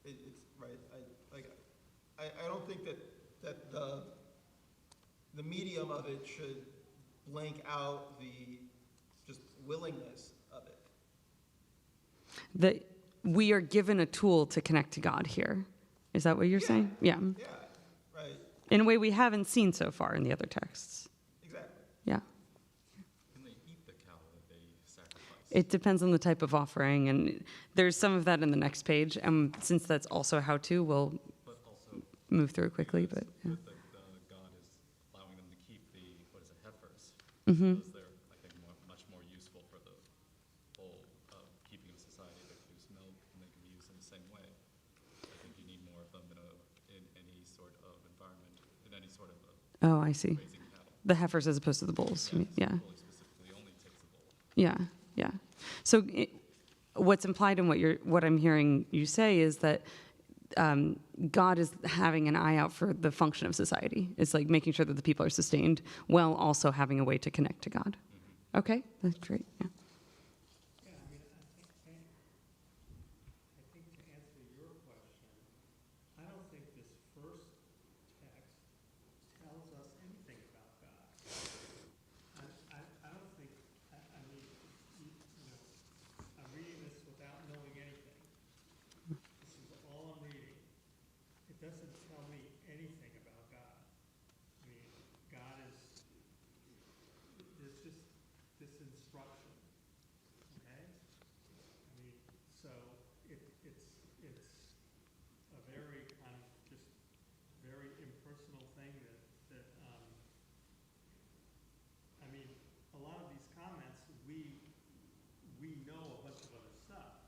It's right. I don't think that the medium of it should blank out the just willingness of it. That we are given a tool to connect to God here. Is that what you're saying? Yeah. Yeah, right, In a way we haven't seen so far in the other texts. exactly. Yeah. Can they eat the cow that they sacrifice? It depends on the type of offering, and there's some of that in the next page. And since that's also a how-to, we'll move through it quickly. But yeah. God is allowing them to keep the, heifers. Mm-hmm. Because they're, I think, much more useful for the whole keeping of society. They produce milk and they can be used in the same way. I think you need more of them in any sort of environment, in any sort of Oh, I see. The heifers as opposed to the bulls. you mean? Yeah. Yeah, yeah. So what's implied in what I'm hearing you say is that God is having an eye out for the function of society. It's like making sure that the people are sustained while also having a way to connect to God. Okay, that's great. Yeah. Yeah, I mean, I think to answer your question, I don't think this first text tells us anything about God. I don't think, I mean, I'm reading this without knowing anything. This is all I'm reading. It doesn't tell me anything about God. I mean, God is, there's just this instruction, okay? I mean, so it's a very kind of just very impersonal thing that I mean, a lot of these comments, we know a bunch of other stuff.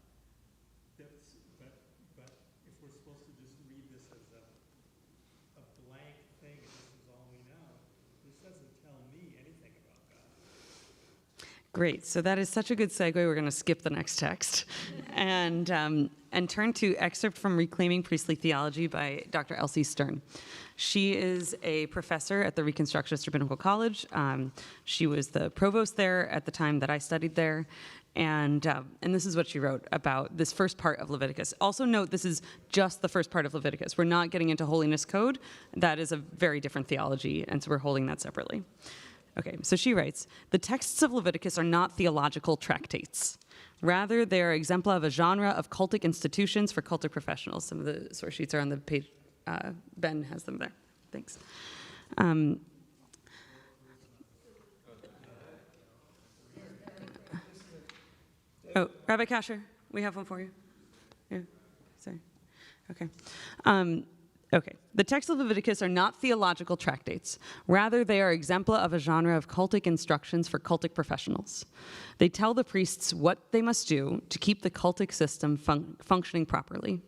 But if we're supposed to just read this as a blank thing and this is all we know, this doesn't tell me anything about God. Great. So that is such a good segue. We're going to skip the next text and turn to excerpt from Reclaiming Priestly Theology by Dr. Elsie Stern. She is a professor at the Reconstructionist Rabbinical College. She was the provost there at the time that I studied there. And this is what she wrote about this first part of Leviticus. Also note, this is just the first part of Leviticus. We're not getting into Holiness Code. That is a very different theology, and so we're holding that separately. Okay, so she writes, the texts of Leviticus are not theological tractates. Rather, they are exempla of a genre of cultic institutions for cultic professionals. Some of the source sheets are on the page. Ben has them there. Thanks. Oh, Rabbi Kasher, we have one for you. Yeah, sorry. Okay. Okay. The texts of Leviticus are not theological tractates. Rather, they are exempla of a genre of cultic instructions for cultic professionals. They tell the priests what they must do to keep the cultic system functioning properly.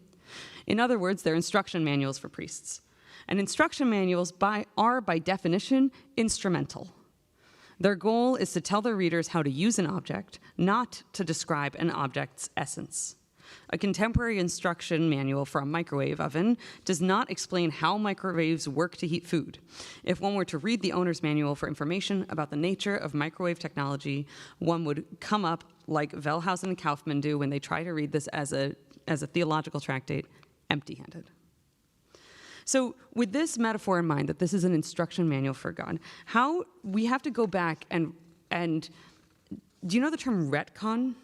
In other words, they're instruction manuals for priests. And instruction manuals are, by definition, instrumental. Their goal is to tell their readers how to use an object, not to describe an object's essence. A contemporary instruction manual for a microwave oven does not explain how microwaves work to heat food. If one were to read the owner's manual for information about the nature of microwave technology, one would come up like Wellhausen and Kaufman do when they try to read this as a theological tractate, empty-handed. So with this metaphor in mind, that this is an instruction manual for God, how we have to go back and do you know the term retcon?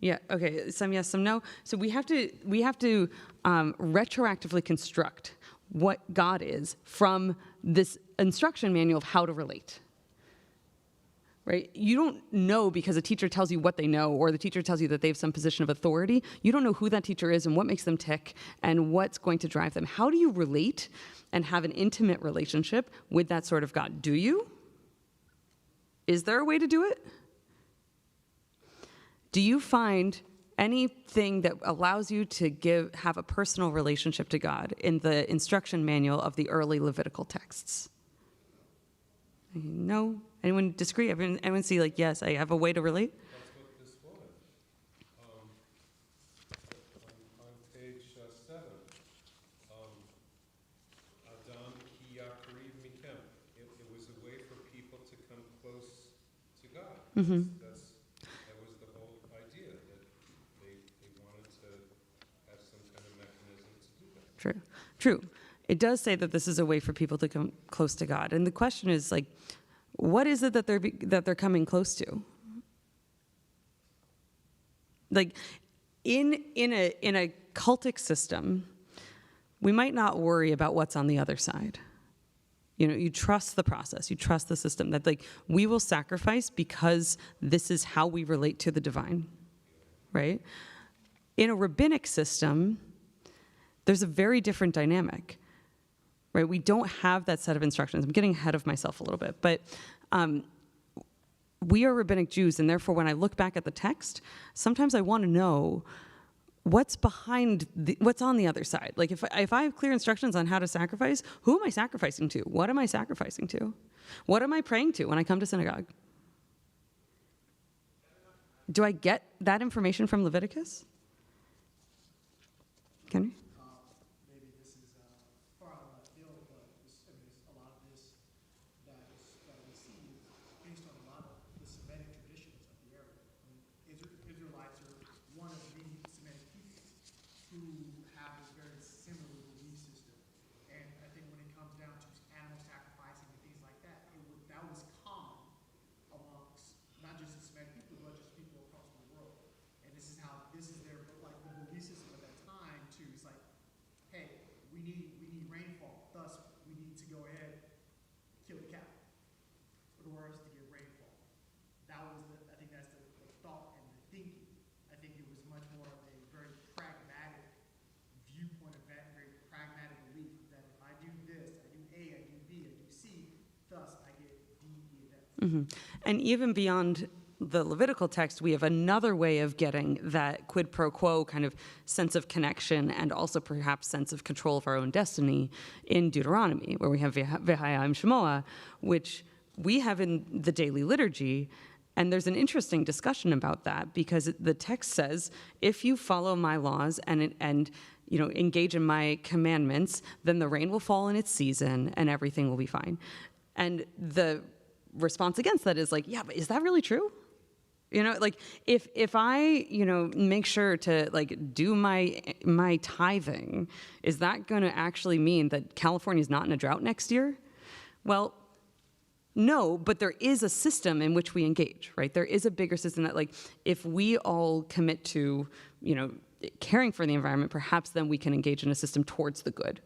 Yeah, okay, some yes, some no. So we have to retroactively construct what God is from this instruction manual of how to relate. Right? You don't know because a teacher tells you what they know or the teacher tells you that they have some position of authority. You don't know who that teacher is and what makes them tick and what's going to drive them. How do you relate and have an intimate relationship with that sort of God? Do you? Is there a way to do it? Do you find anything that allows you to have a personal relationship to God in the instruction manual of the early Levitical texts? No? Anyone disagree? Anyone see, like, yes, I have a way to relate? That's what this was. On page 7, Adam ki yakriv mikem. It was a way for people to come close to God. Mm-hmm. That was the whole idea, that they wanted to have some kind of mechanism to do that. True. It does say that this is a way for people to come close to God. And the question is, like, what is it that they're coming close to? Like, in a cultic system, we might not worry about what's on the other side. You trust the process, you trust the system, that like we will sacrifice because this is how we relate to the divine, right? In a rabbinic system, there's a very different dynamic, right? We don't have that set of instructions. I'm getting ahead of myself a little bit, but we are rabbinic Jews, and therefore when I look back at the text, sometimes I want to know what's behind, what's on the other side. Like if I have clear instructions on how to sacrifice, who am I sacrificing to? What am I sacrificing to? What am I praying to when I come to synagogue? Do I get that information from Leviticus? Can we? Maybe this is far out of left field, but a lot of this that we see is based on a lot of the Semitic traditions of the area. I mean, Israelites are one of many Semitic people who have this very similar belief system. And I think when it comes down to animal sacrificing and things like that, that was common amongst not just the Semitic people, but just people across the world. And this is their like the belief system at that time too. It's like, hey, we need rainfall, thus we need to go ahead kill the cow in order to get rainfall. That was I think that's the thought and the thinking. I think it was much more of a very pragmatic viewpoint of that, very pragmatic belief that if I do this, I do A, I do B, I do C, thus I get D, E, and F. Mm-hmm. And even beyond the Levitical text, we have another way of getting that quid pro quo kind of sense of connection and also perhaps sense of control of our own destiny in Deuteronomy, where we have V'hayim Shemoah, which we have in the daily liturgy. And there's an interesting discussion about that because the text says, if you follow my laws and engage in my commandments, then the rain will fall in its season and everything will be fine. And the response against that is like, yeah, but is that really true? Like if I, make sure to like do my tithing, is that going to actually mean that California's not in a drought next year? Well, no, but there is a system in which we engage, right? There is a bigger system that like, if we all commit to, caring for the environment, perhaps then we can engage in a system towards the good.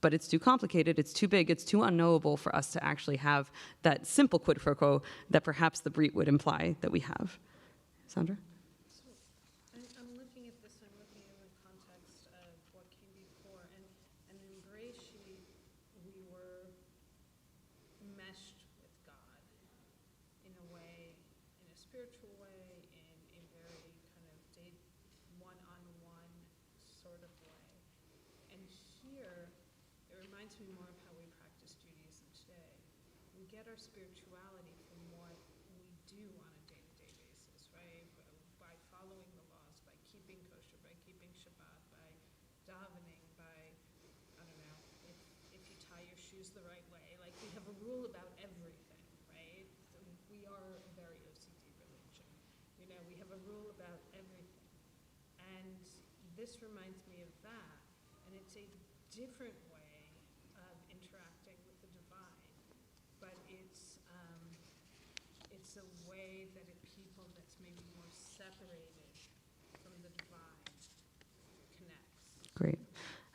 But it's too complicated, it's too big, it's too unknowable for us to actually have that simple quid pro quo that perhaps the Brit would imply that we have. Sandra? So I'm looking at this, I'm looking in the context of what came before, and in Bereshit, we were meshed with God in a way, in a spiritual way, in a very kind of one-on-one sort of way. And here, it reminds me more of how we practice Judaism today. We get our spirituality from what we do on a day-to-day basis, right? By following the laws, by keeping kosher, by keeping Shabbat, by davening, by, I don't know, if you tie your shoes the right way. Like, we have a rule about everything, right? So we are a very OCD religion. We have a rule about everything. And this reminds me of that. And it's a different way of interacting with the divine, but it's a way that a people that's maybe more separated from the divine connects. Great.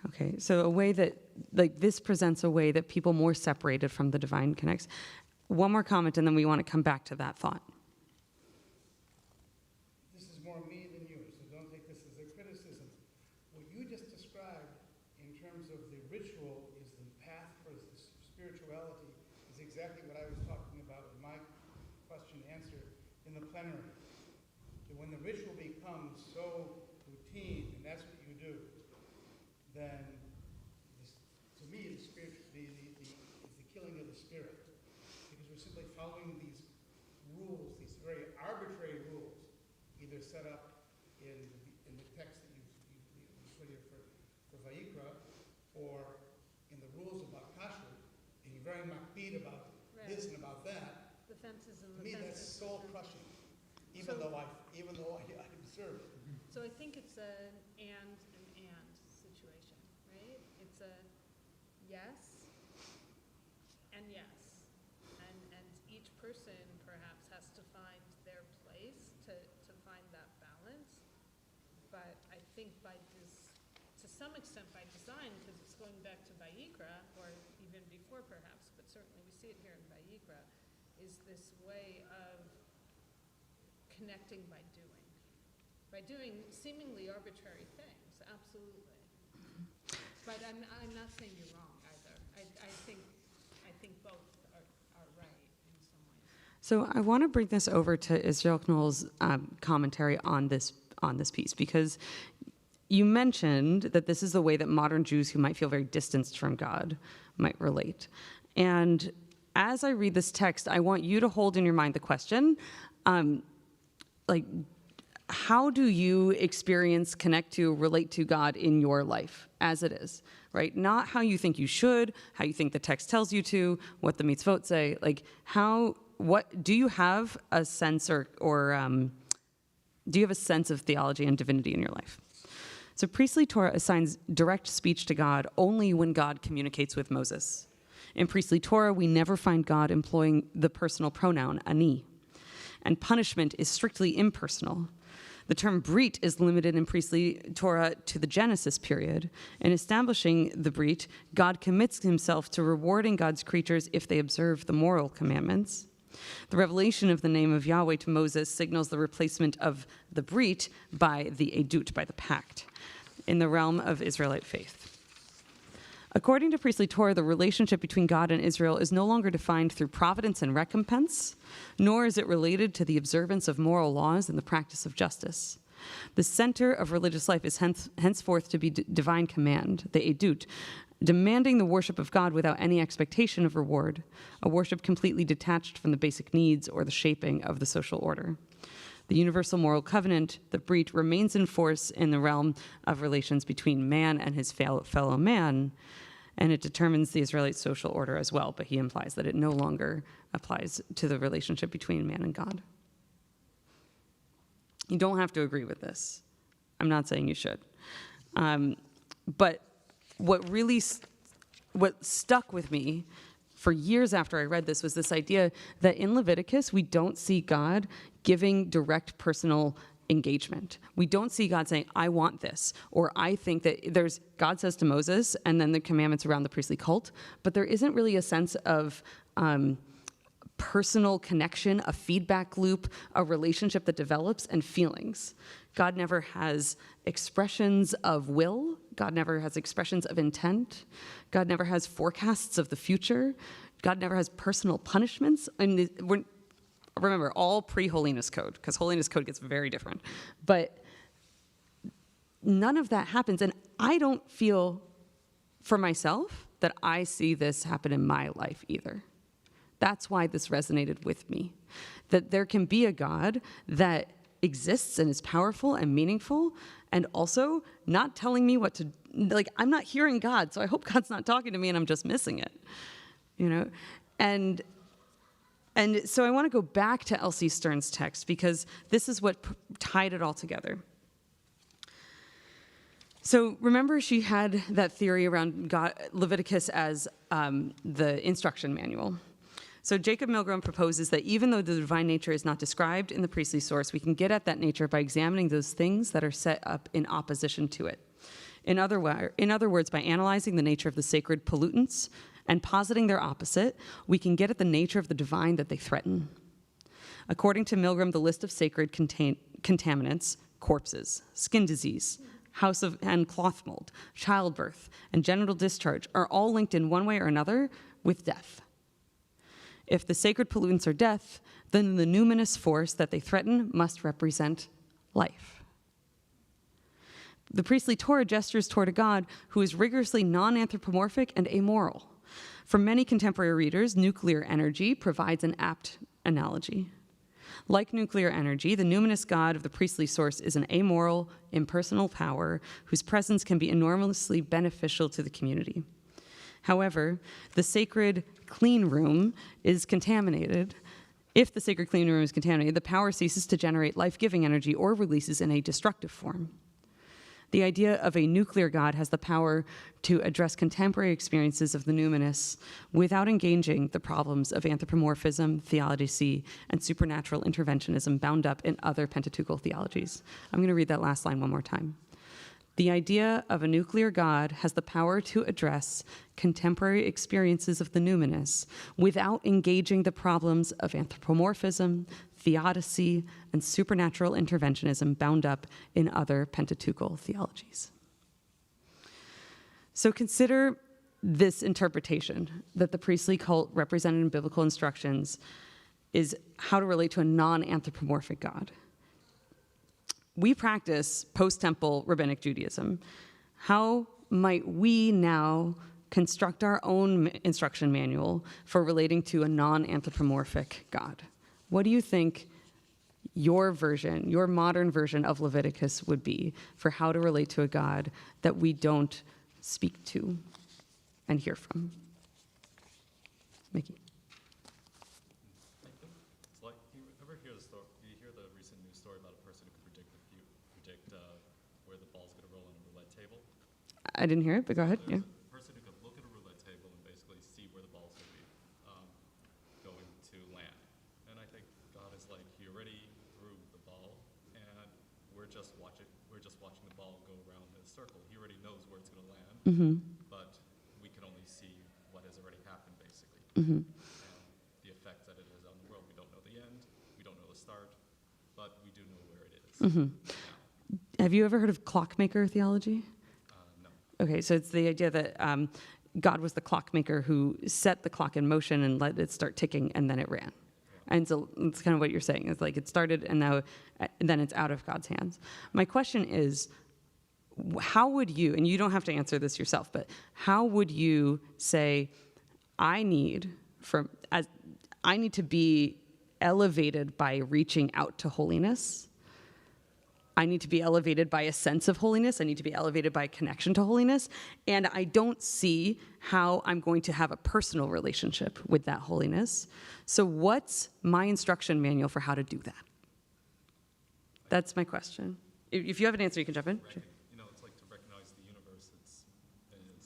Okay, so a way that, like, this presents a way that people more separated from the divine connects. One more comment, and then we want to come back to that thought. This is more me than you, so don't take this as a criticism. What you just described in terms of the ritual is the path for spirituality is exactly what I was talking about in my question and answer in the plenary. That when the ritual becomes so routine, and that's what you do, then to me the killing of the spirit, because we're simply following these rules, these very arbitrary rules, either set up in the text that you put here for Vayikra, or in the rules about Kasher, and you're very makbid about this and about that. The fences and to me, that's soul crushing, even though I observe it. So I think it's an and situation, right? It's a yes and yes. And each person perhaps has to find their place to find that balance. But I think to some extent by design, because it's going back to Vayikra, or even before perhaps, but certainly we see it here in Vayikra, is this way of connecting by doing seemingly arbitrary things, absolutely. But I'm not saying you're wrong either. I think both are right in some ways. So I want to bring this over to Israel Knoll's commentary on this piece, because you mentioned that this is the way that modern Jews who might feel very distanced from God might relate. And as I read this text, I want you to hold in your mind the question, how do you experience, connect to, relate to God in your life as it is, right? Not how you think you should, how you think the text tells you to, what the mitzvot say. What do you have a sense do you have a sense of theology and divinity in your life? So priestly Torah assigns direct speech to God only when God communicates with Moses. In priestly Torah, we never find God employing the personal pronoun ani, and punishment is strictly impersonal. The term brit is limited in priestly Torah to the Genesis period. In establishing the brit, God commits himself to rewarding God's creatures if they observe the moral commandments. The revelation of the name of Yahweh to Moses signals the replacement of the brit by the edut, by the pact, in the realm of Israelite faith. According to priestly Torah, the relationship between God and Israel is no longer defined through providence and recompense, nor is it related to the observance of moral laws and the practice of justice. The center of religious life is henceforth to be divine command, the edut, demanding the worship of God without any expectation of reward, a worship completely detached from the basic needs or the shaping of the social order. The universal moral covenant, the brit, remains in force in the realm of relations between man and his fellow man, and it determines the Israelite social order as well, but he implies that it no longer applies to the relationship between man and God. You don't have to agree with this. I'm not saying you should. But what stuck with me for years after I read this was this idea that in Leviticus, we don't see God giving direct personal engagement. We don't see God saying, I want this, or I think that God says to Moses, and then the commandments around the priestly cult, but there isn't really a sense of personal connection, a feedback loop, a relationship that develops, and feelings. God never has expressions of will. God never has expressions of intent. God never has forecasts of the future. God never has personal punishments. And remember, all pre-holiness code, because holiness code gets very different. But none of that happens. And I don't feel for myself that I see this happen in my life either. That's why this resonated with me. That there can be a God that exists and is powerful and meaningful, and also not telling me what to, I'm not hearing God, so I hope God's not talking to me and I'm just missing it, And so I want to go back to Elsie Stern's text, because this is what tied it all together. So remember, she had that theory around Leviticus as the instruction manual. So Jacob Milgram proposes that even though the divine nature is not described in the priestly source, we can get at that nature by examining those things that are set up in opposition to it. In other words, by analyzing the nature of the sacred pollutants and positing their opposite, we can get at the nature of the divine that they threaten. According to Milgram, the list of sacred contaminants, corpses, skin disease, house and cloth mold, childbirth, and genital discharge are all linked in one way or another with death. If the sacred pollutants are death, then the numinous force that they threaten must represent life. The priestly Torah gestures toward a God who is rigorously non-anthropomorphic and amoral. For many contemporary readers, nuclear energy provides an apt analogy. Like nuclear energy, the numinous God of the priestly source is an amoral, impersonal power whose presence can be enormously beneficial to the community. However, the sacred clean room is contaminated. If the sacred clean room is contaminated, the power ceases to generate life-giving energy or releases in a destructive form. The idea of a nuclear God has the power to address contemporary experiences of the numinous without engaging the problems of anthropomorphism, theology, and supernatural interventionism bound up in other Pentateuchal theologies. I'm going to read that last line one more time. The idea of a nuclear God has the power to address contemporary experiences of the numinous without engaging the problems of anthropomorphism, theodicy, and supernatural interventionism bound up in other Pentateuchal theologies. So consider this interpretation that the priestly cult represented in biblical instructions is how to relate to a non-anthropomorphic God. We practice post-temple rabbinic Judaism. How might we now construct our own instruction manual for relating to a non-anthropomorphic God? What do you think your version, your modern version of Leviticus would be for how to relate to a God that we don't speak to and hear from? Mickey. It's like, you ever hear the story? You hear the recent news story about a person who could predict where the ball's going to roll on a roulette table? I didn't hear it, but go ahead. Yeah. A person who could look at a roulette table and basically see where the ball's going to be going to land. And I think God is like, he already threw the ball, and we're just watching the ball go around in a circle. He already knows where it's going to land, but we can only see what has already happened, basically. And the effect that it has on the world. We don't know the end, we don't know the start, but we do know where it is. Have you ever heard of clockmaker theology? No. Okay, so it's the idea that God was the clockmaker who set the clock in motion and let it start ticking, and then it ran. And so it's kind of what you're saying. It's like it started, and now then it's out of God's hands. My question is, how would you, and you don't have to answer this yourself, but how would you say, I need to be elevated by reaching out to holiness. I need to be elevated by a sense of holiness. I need to be elevated by a connection to holiness. And I don't see how I'm going to have a personal relationship with that holiness. So what's my instruction manual for how to do that? That's my question. If you have an answer, you can jump in. Sure. You know, it's like to recognize the universe. It's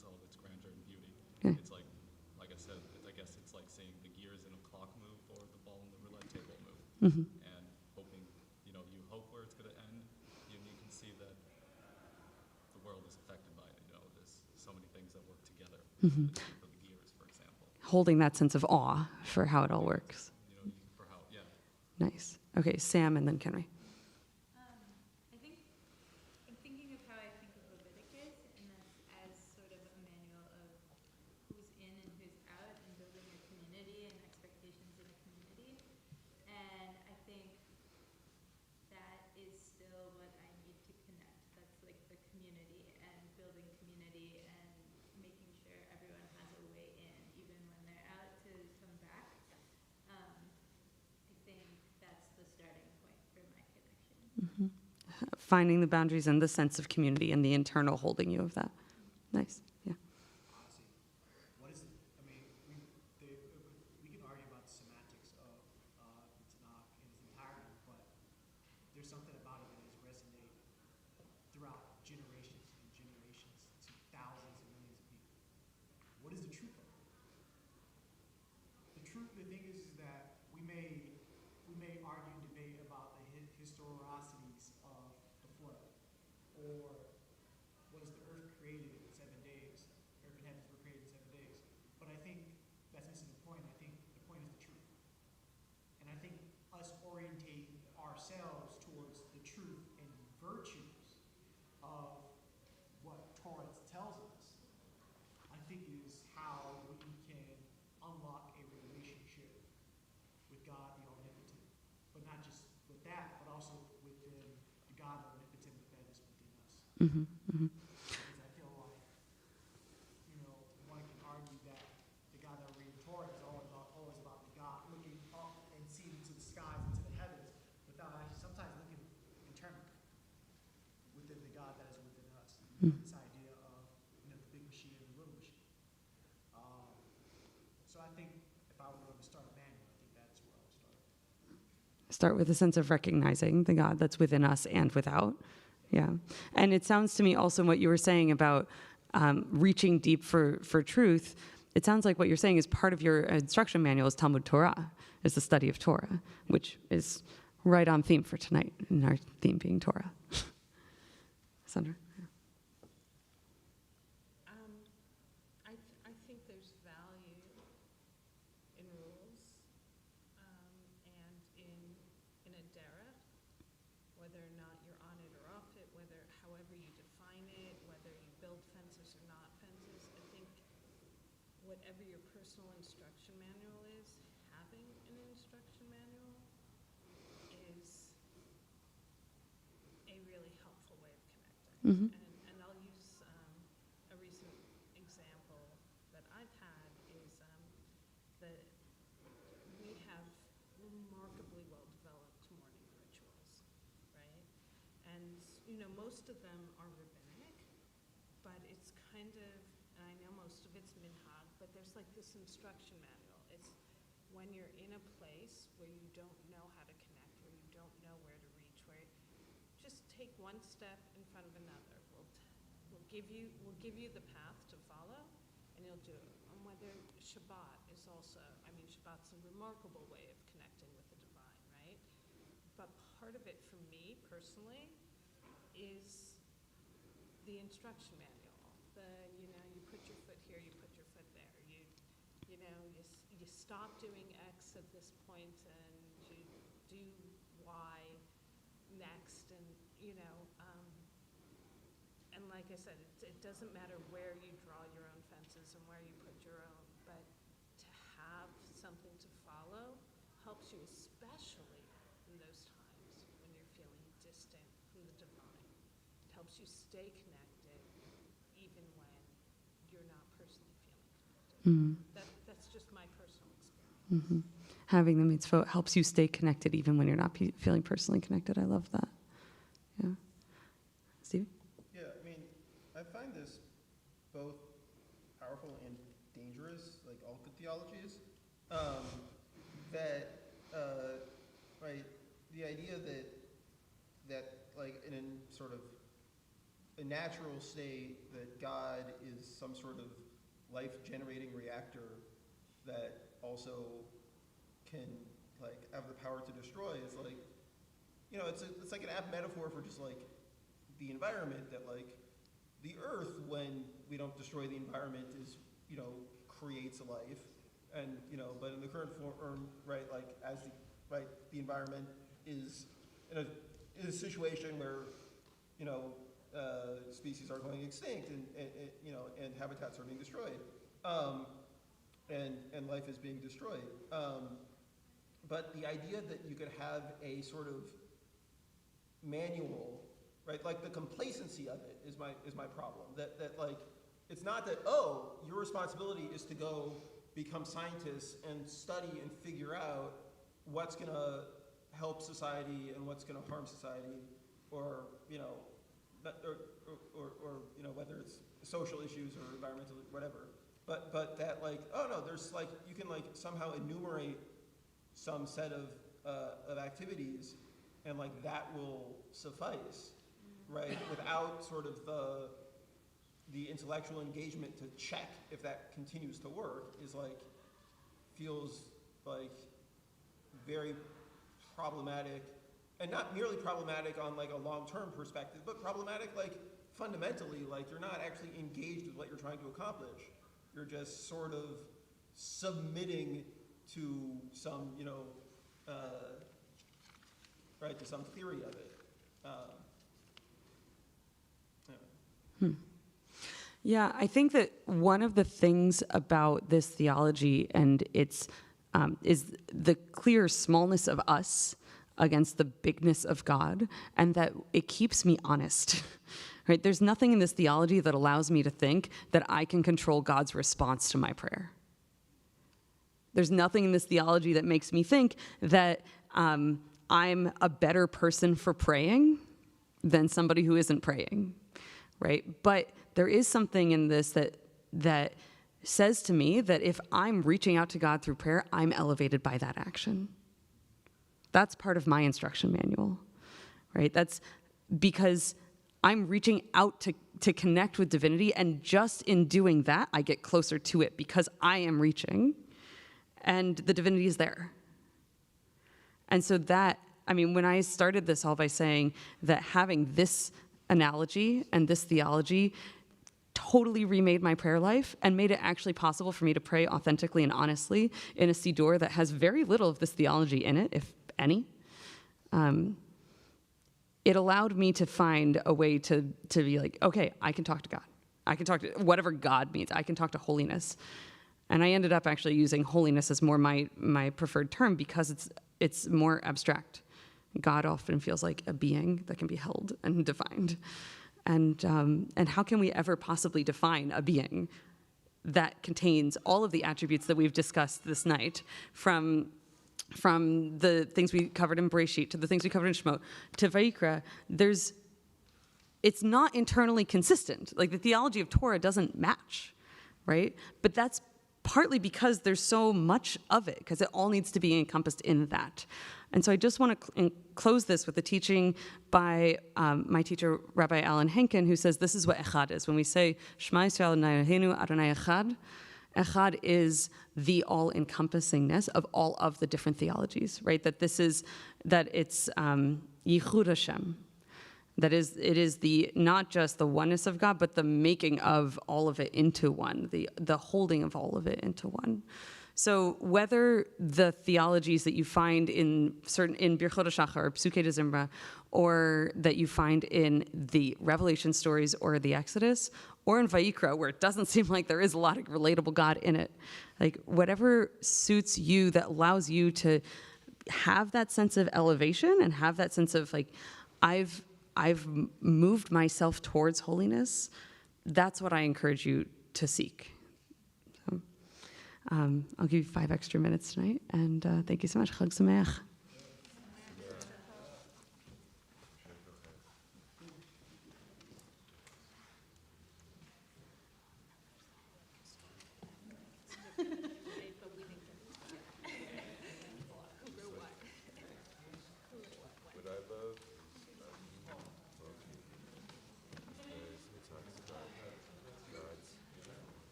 all its grandeur and beauty. Okay. It's like I said, I guess it's like seeing the gears in a clock move or the ball in the roulette table move. And hoping, you hope where it's going to end. You can see that the world is affected by it. There's so many things that work together for the gears, for example. Holding that sense of awe for how it all works. For how, yeah. Nice. Okay, Sam and then Kenry. I think I'm thinking of how I think of Leviticus, and that's as sort of a manual of who's in and who's out, and building a community and expectations in a community. And I think that is still what I need to connect. That's like the community and building community and making sure everyone has a way in, even when they're out to come back. I think that's the starting point for my connection. Finding the boundaries and the sense of community and the internal holding you of that. Nice. Yeah. Honestly, what is it? I mean, we can argue about the semantics of it's not in its entirety, but there's something about it that has resonated throughout generations and generations to thousands and millions of people. What is the truth of it? The thing is that we may argue and debate about the historicities of the flood, or was the earth created in 7 days? Earth and heavens were created in 7 days. But I think that's missing the point. I think the point is the truth. And I think us orientating ourselves towards the truth and virtues of what Torah tells us, I think is how we can unlock a relationship with God the Omnipotent. But not just with that, but also within the God Omnipotent that is within us. Because I feel like, one can argue that the God that we read in Torah is always about the God looking up and seeing into the skies, into the heavens, without actually sometimes looking internally within the God that is within us. This idea of the big machine and the little machine. So I think if I were going to start a manual, I think that's where I would start. Start with a sense of recognizing the God that's within us and without. Yeah. And it sounds to me also what you were saying about reaching deep for truth. It sounds like what you're saying is part of your instruction manual is Talmud Torah, is the study of Torah, which is right on theme for tonight, and our theme being Torah. Sandra? however you define it, whether you build fences or not fences. I think whatever your personal instruction manual is, having an instruction manual is a really helpful way of connecting. And I'll use a recent example that I've had is that we have remarkably well-developed morning rituals, right? And, you know, most of them are rabbinic, but it's kind of, and I know most of it's minhag, but there's like this instruction manual. It's when you're in a place where you don't know how to connect, where you don't know where to reach, where just take one step in front of another. We'll give you the path to follow, and you'll do it. And whether Shabbat is also, I mean, Shabbat's a remarkable way of connecting with the divine, right? But part of it for me personally is the instruction manual. You know, you put your foot here, you put your foot there. You know, you stop doing X at this point and you do Y next, and you know, and like I said, it doesn't matter where you draw your own fences and where you put your own, but to have something to follow helps you, especially in those times when you're feeling distant from the divine. It helps you stay connected even when you're not personally feeling connected. That's just my personal experience. Having the mitzvot helps you stay connected even when you're not feeling personally connected. I love that. Yeah. Steve? Yeah, I mean, I find this both powerful and dangerous, like all good theologies. Right, the idea that like in a sort of a natural state that God is some sort of life-generating reactor that also can like have the power to destroy is like, you know, it's like an apt metaphor for just like the environment, that like the earth, when we don't destroy the environment, is, you know, creates a life, and you know, but in the current form, right, like as the environment is in a situation where, you know, species are going extinct, and you know, and habitats are being destroyed, and life is being destroyed. But the idea that you could have a sort of manual, right? Like the complacency of it is my problem. That like, it's not that, oh, your responsibility is to go become scientists and study and figure out what's gonna help society and what's gonna harm society, or you know, or you know, whether it's social issues or environmental, whatever. But that like, oh no, there's like, you can like somehow enumerate some set of activities, and like that will suffice, right? Without sort of the intellectual engagement to check if that continues to work is like, feels like very problematic, and not merely problematic on like a long-term perspective, but problematic like fundamentally, like you're not actually engaged with what you're trying to accomplish. You're just sort of submitting to some, you know, right, to some theory of it. Yeah, I think that one of the things about this theology and its is the clear smallness of us against the bigness of God, and that it keeps me honest. Right? There's nothing in this theology that allows me to think that I can control God's response to my prayer. There's nothing in this theology that makes me think that I'm a better person for praying than somebody who isn't praying, right? But there is something in this that says to me that if I'm reaching out to God through prayer, I'm elevated by that action. That's part of my instruction manual, right? That's because I'm reaching out to connect with divinity, and just in doing that, I get closer to it because I am reaching, and the divinity is there. And so that, I mean, when I started this all by saying that having this analogy and this theology totally remade my prayer life and made it actually possible for me to pray authentically and honestly in a siddur that has very little of this theology in it, if any. it allowed me to find a way to be like, okay, I can talk to God. I can talk to whatever God means. I can talk to holiness. And I ended up actually using holiness as more my preferred term because it's more abstract. God often feels like a being that can be held and defined. And how can we ever possibly define a being that contains all of the attributes that we've discussed this night, from the things we covered in Bereshit to the things we covered in Shemot to Vayikra? It's not internally consistent. Like the theology of Torah doesn't match, right? But that's partly because there's so much of it, because it all needs to be encompassed in that. And so I just want to close this with a teaching by my teacher, Rabbi Alan Henkin, who says this is what echad is. When we say, Shema Yisrael Adonai Adonai Echad, echad is the all-encompassingness of all of the different theologies, right? That it's Yichud Hashem. That is, it is not just the oneness of God, but the making of all of it into one, the holding of all of it into one. So whether the theologies that you find in Birchot HaShachar or Psukei de Zimra, or that you find in the Revelation stories or the Exodus, or in Vayikra, where it doesn't seem like there is a lot of relatable God in it, like whatever suits you that allows you to have that sense of elevation and have that sense of like, I've moved myself towards holiness, that's what I encourage you to seek. So, I'll give you 5 extra minutes tonight, and thank you so much. Chag Sameach.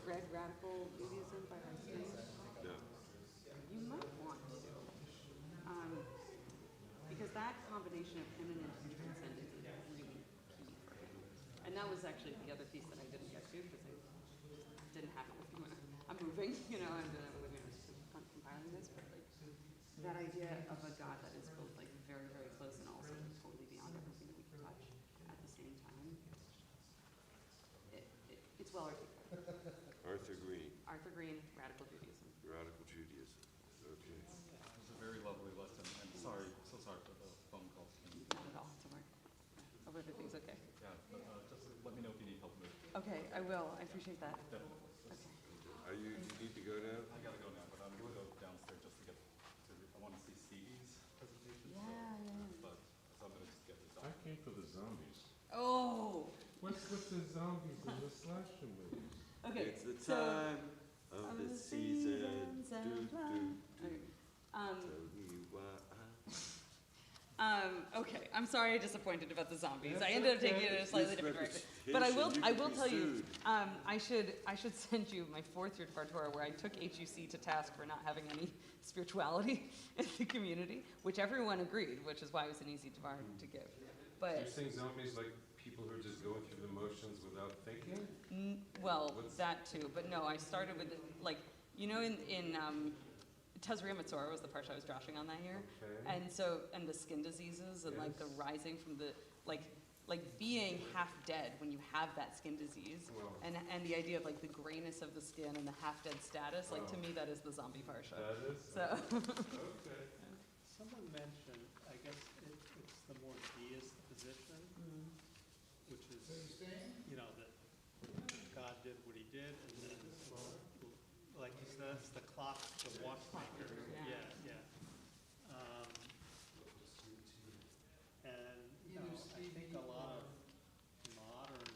Read Radical Judaism by Rembaum? No. You might want to, because that combination of immanence and transcendence is really key for him. And that was actually the other piece that I didn't get to because it didn't happen with me when I'm moving, and compiling this. But like that idea of a God that is both like very, very close and also totally beyond everything that we can touch at the same time. It's well articulated. Arthur Green, Radical Judaism. Radical Judaism. Okay. It was a very lovely lesson. I'm so sorry for the phone call. Not at all. Don't worry. Hope everything's okay. Yeah, but just let me know if you need help moving. Okay, I will. I appreciate that. Definitely. Okay. You need to go now? I gotta go now, but I'm gonna go downstairs just to get to. I want to see Stevie's presentation. Yeah. But so I'm gonna just get this. I came for the zombies. Oh. What's with the zombies and the slasher movies? Okay. It's the time of the season. Okay, I'm sorry I'm disappointed about the zombies. I ended up taking it in a slightly different direction. But I will tell you, I should send you my 4th year Dvar Torah where I took HUC to task for not having any spirituality in the community, which everyone agreed, which is why it was an easy Dvar to give. But you're saying zombies like people who are just going through the motions without thinking? That too. But no, I started with in Tazria Mitzorah was the parsha I was drashing on that year, okay. and the skin diseases and like the rising from the like being half dead when you have that skin disease, and the idea of like the grayness of the skin and the half dead status. Like to me, that is the zombie parsha. That is. So. Okay. Someone mentioned, I guess it's the more deist position, which is, that God did what he did, and then, like, that's the clock, the watchmaker. Yeah. And, I think a lot of modern, if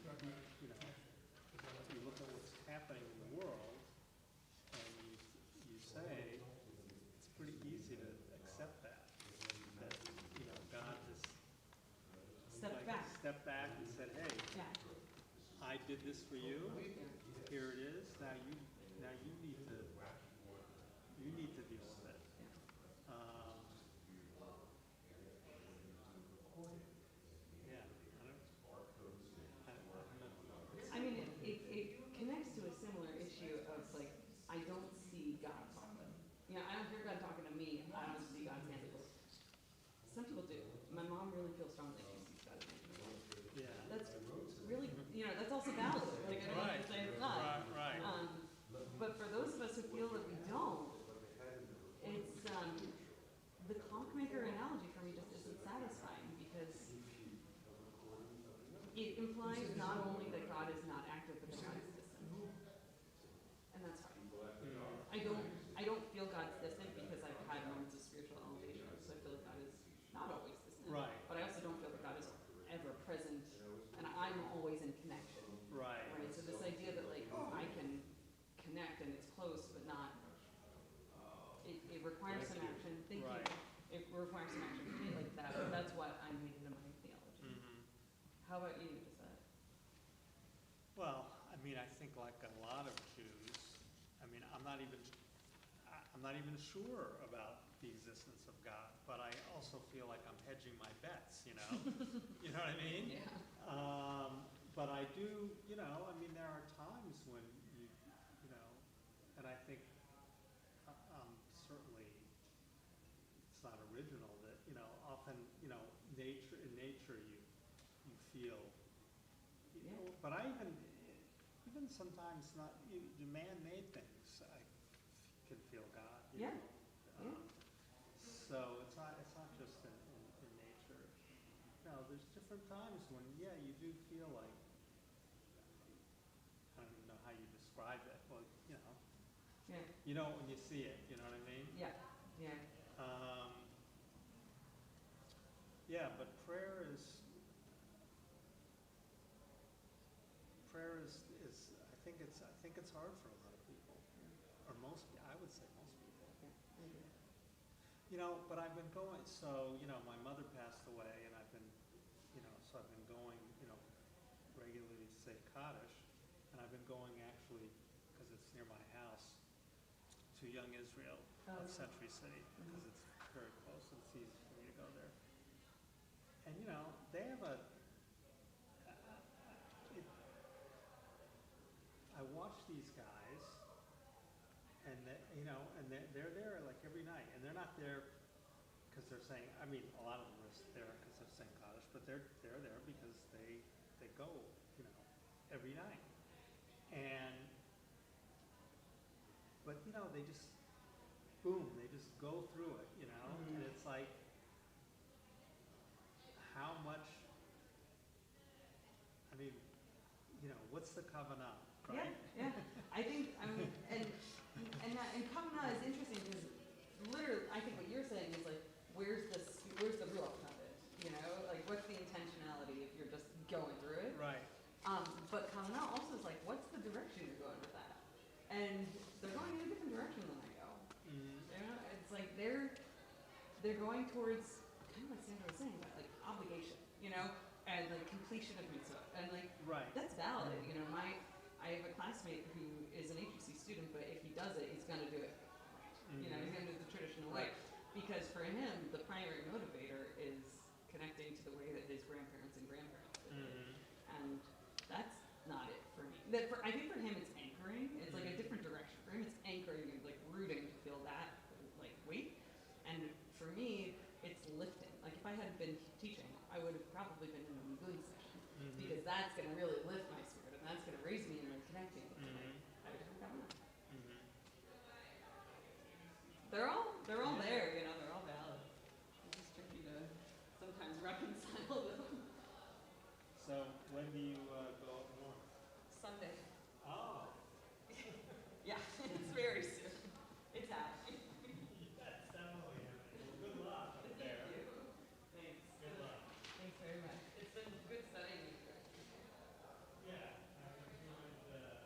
you look at what's happening in the world, and you say, it's pretty easy to accept that God just stepped back and said, hey, I did this for you, here it is, now you need to deal with it. feel strongly she sees God as infinite. Yeah. That's really, that's also valid. Like, I don't want to say it's not. Right. But for those of us who feel that we don't, it's, the clockmaker analogy for me just isn't satisfying because it implies not only that God is not active, but that God is distant. And that's hard. I don't feel God's distant because I've had moments of spiritual elevation, so I feel like God is not always distant. Right. But I also don't feel that God is ever present, and I'm always in connection. Right. So this idea that like I can connect and it's close, but not. It requires some action. Thank Right. you. It requires some action for me like that. But that's what I made into my theology. How about you? Is that? Well, I mean, I think like a lot of Jews, I mean, I'm not even sure about the existence of God, but I also feel like I'm hedging my bets, you know? You know what I mean? Yeah. But I do, I mean, there are times when and I think certainly it's not original that, often, in nature you feel, but I even sometimes not, the man-made things, I can feel God. you Yeah. know. So it's not just in nature. There's different times when, you do feel like, I don't even know how you describe it, well, Yeah. you know it when you see it, you know what I mean? Yeah. Yeah. But prayer is I think it's hard for a lot of people, or I would say most people. But I've been going, so, my mother passed away, and I've been, so I've been going, regularly to say Kaddish, and I've been going actually, because it's near my house, to Young Israel of Century City, because it's very close, and it's easy for me to go there. And, they have I watch these guys, and they're there like every night, and they're not there because they're saying, I mean, a lot of them are there because they're saying Kaddish, but they're there because they go, every night. But they just, boom, they just go through it, and it's like, how much, I mean, what's the kavanah, right? Yeah. I think, and kavanah is interesting because literally, I think what you're saying is like, where's the ruach of it? Like what's the intentionality if you're just going through it? Right. But kavanah also is like, what's the direction you're going with that? And they're going in a different direction than I go. It's like they're going towards kind of like Sandra was saying about like obligation, and like completion of mitzvah, and like that's valid. I have a classmate who is an HEC student, but if he does it, he's gonna do it. He's gonna do it the traditional way, because for him the primary motivator is connecting to the way that his grandparents and grandparents did it, and that's not it for me. I think for him it's anchoring. It's like a different direction. For him it's anchoring and like rooting to feel that like weight, and for me it's lifting. Like if I hadn't been teaching, I would have probably been in a Nigun session, because that's going to really lift my spirit, and that's going to raise me and like connecting with me. I would have done that. They're all there, they're all valid. It's just tricky to sometimes reconcile them. So when do you go up north? Sunday. Oh. Yeah, it's very soon. It's happening. That's definitely happening. Well, good luck up there. Thank you. Thanks. Good luck. Thanks very much. It's been good studying with you. Yeah. I enjoyed the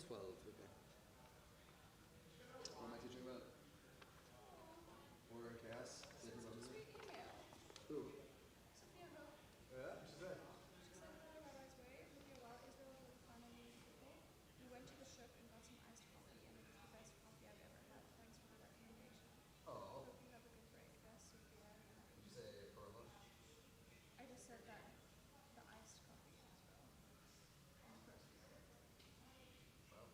12, okay. What am I teaching about? Order and chaos? Is it Just read email. Who? Sophia wrote. Yeah, she said. She said, Rabbi's way, it would be a while Israel would finally meet people. We went to the shuk and got some iced coffee, and it was the best coffee I've ever had. Thanks for the recommendation. Oh. Hope you have a good break. Best, Sophia. Did you say for a lunch? I just said that the iced coffee as well. Well,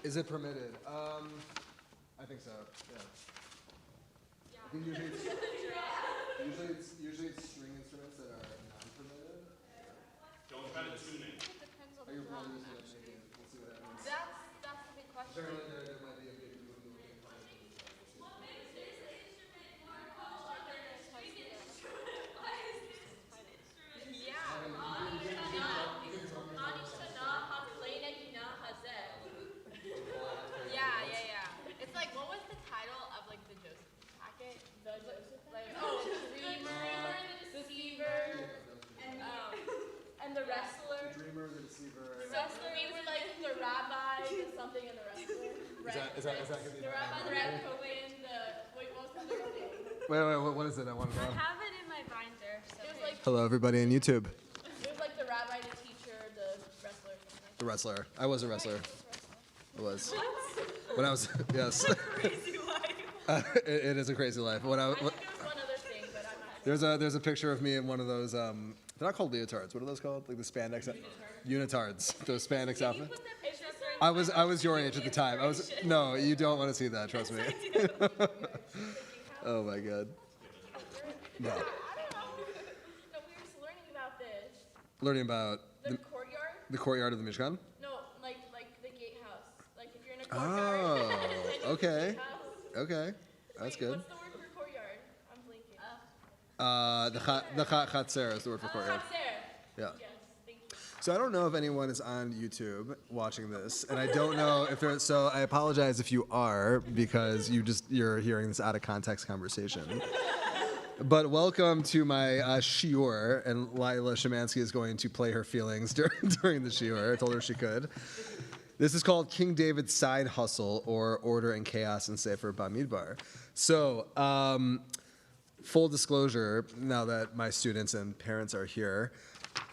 Is it permitted? I think so. Yeah. I think usually it's string instruments that are non-permitted. Don't try to tune it. It depends on Are the your drum, brothers that make actually. it? We'll see what happens. That's the big question. Apparently there might be a big group who can come. Yeah. It's like, what was the title of like the Joseph packet? The Joseph packet? The Dreamer, the Deceiver, and the Wrestler. The dreamer, the deceiver. The Wrestler, it was like the Rabbi, the something, and the Wrestler. Is that gonna be The Rabbi, the Red Kopin, wait, what was the other name? Wait, what is it? I want to know. I have it in my binder. It was like, Hello, everybody on YouTube. it was like the Rabbi, the teacher, the Wrestler. The wrestler. I was a wrestler. I was. What? When I was, yes. Crazy life. It is a crazy life. I think there was one other thing, but I'm not. There's a picture of me in one of those. They're not called leotards. What are those called? Like the spandex. Unitards. Those spandex outfits. I was your age at the time. No, you don't want to see that. Trust me. Oh my God. No. No, we were just learning about this. Learning about The courtyard? the courtyard of the Mishkan. No, like the gatehouse. Like if you're in a courtyard. Oh, then you see okay. the gatehouse. Okay, that's good. What's the word for courtyard? I'm blinking. The chatzer is the word for courtyard. Yeah. Yes, thank you. So I don't know if anyone is on YouTube watching this, and I don't know if there. So I apologize if you are, because you're hearing this out of context conversation. But welcome to my shiur, and Lila Shemansky is going to play her feelings during the shiur. I told her she could. This is called King David's Side Hustle, or Order and Chaos in Sefer Bamidbar. So, full disclosure, now that my students and parents are here,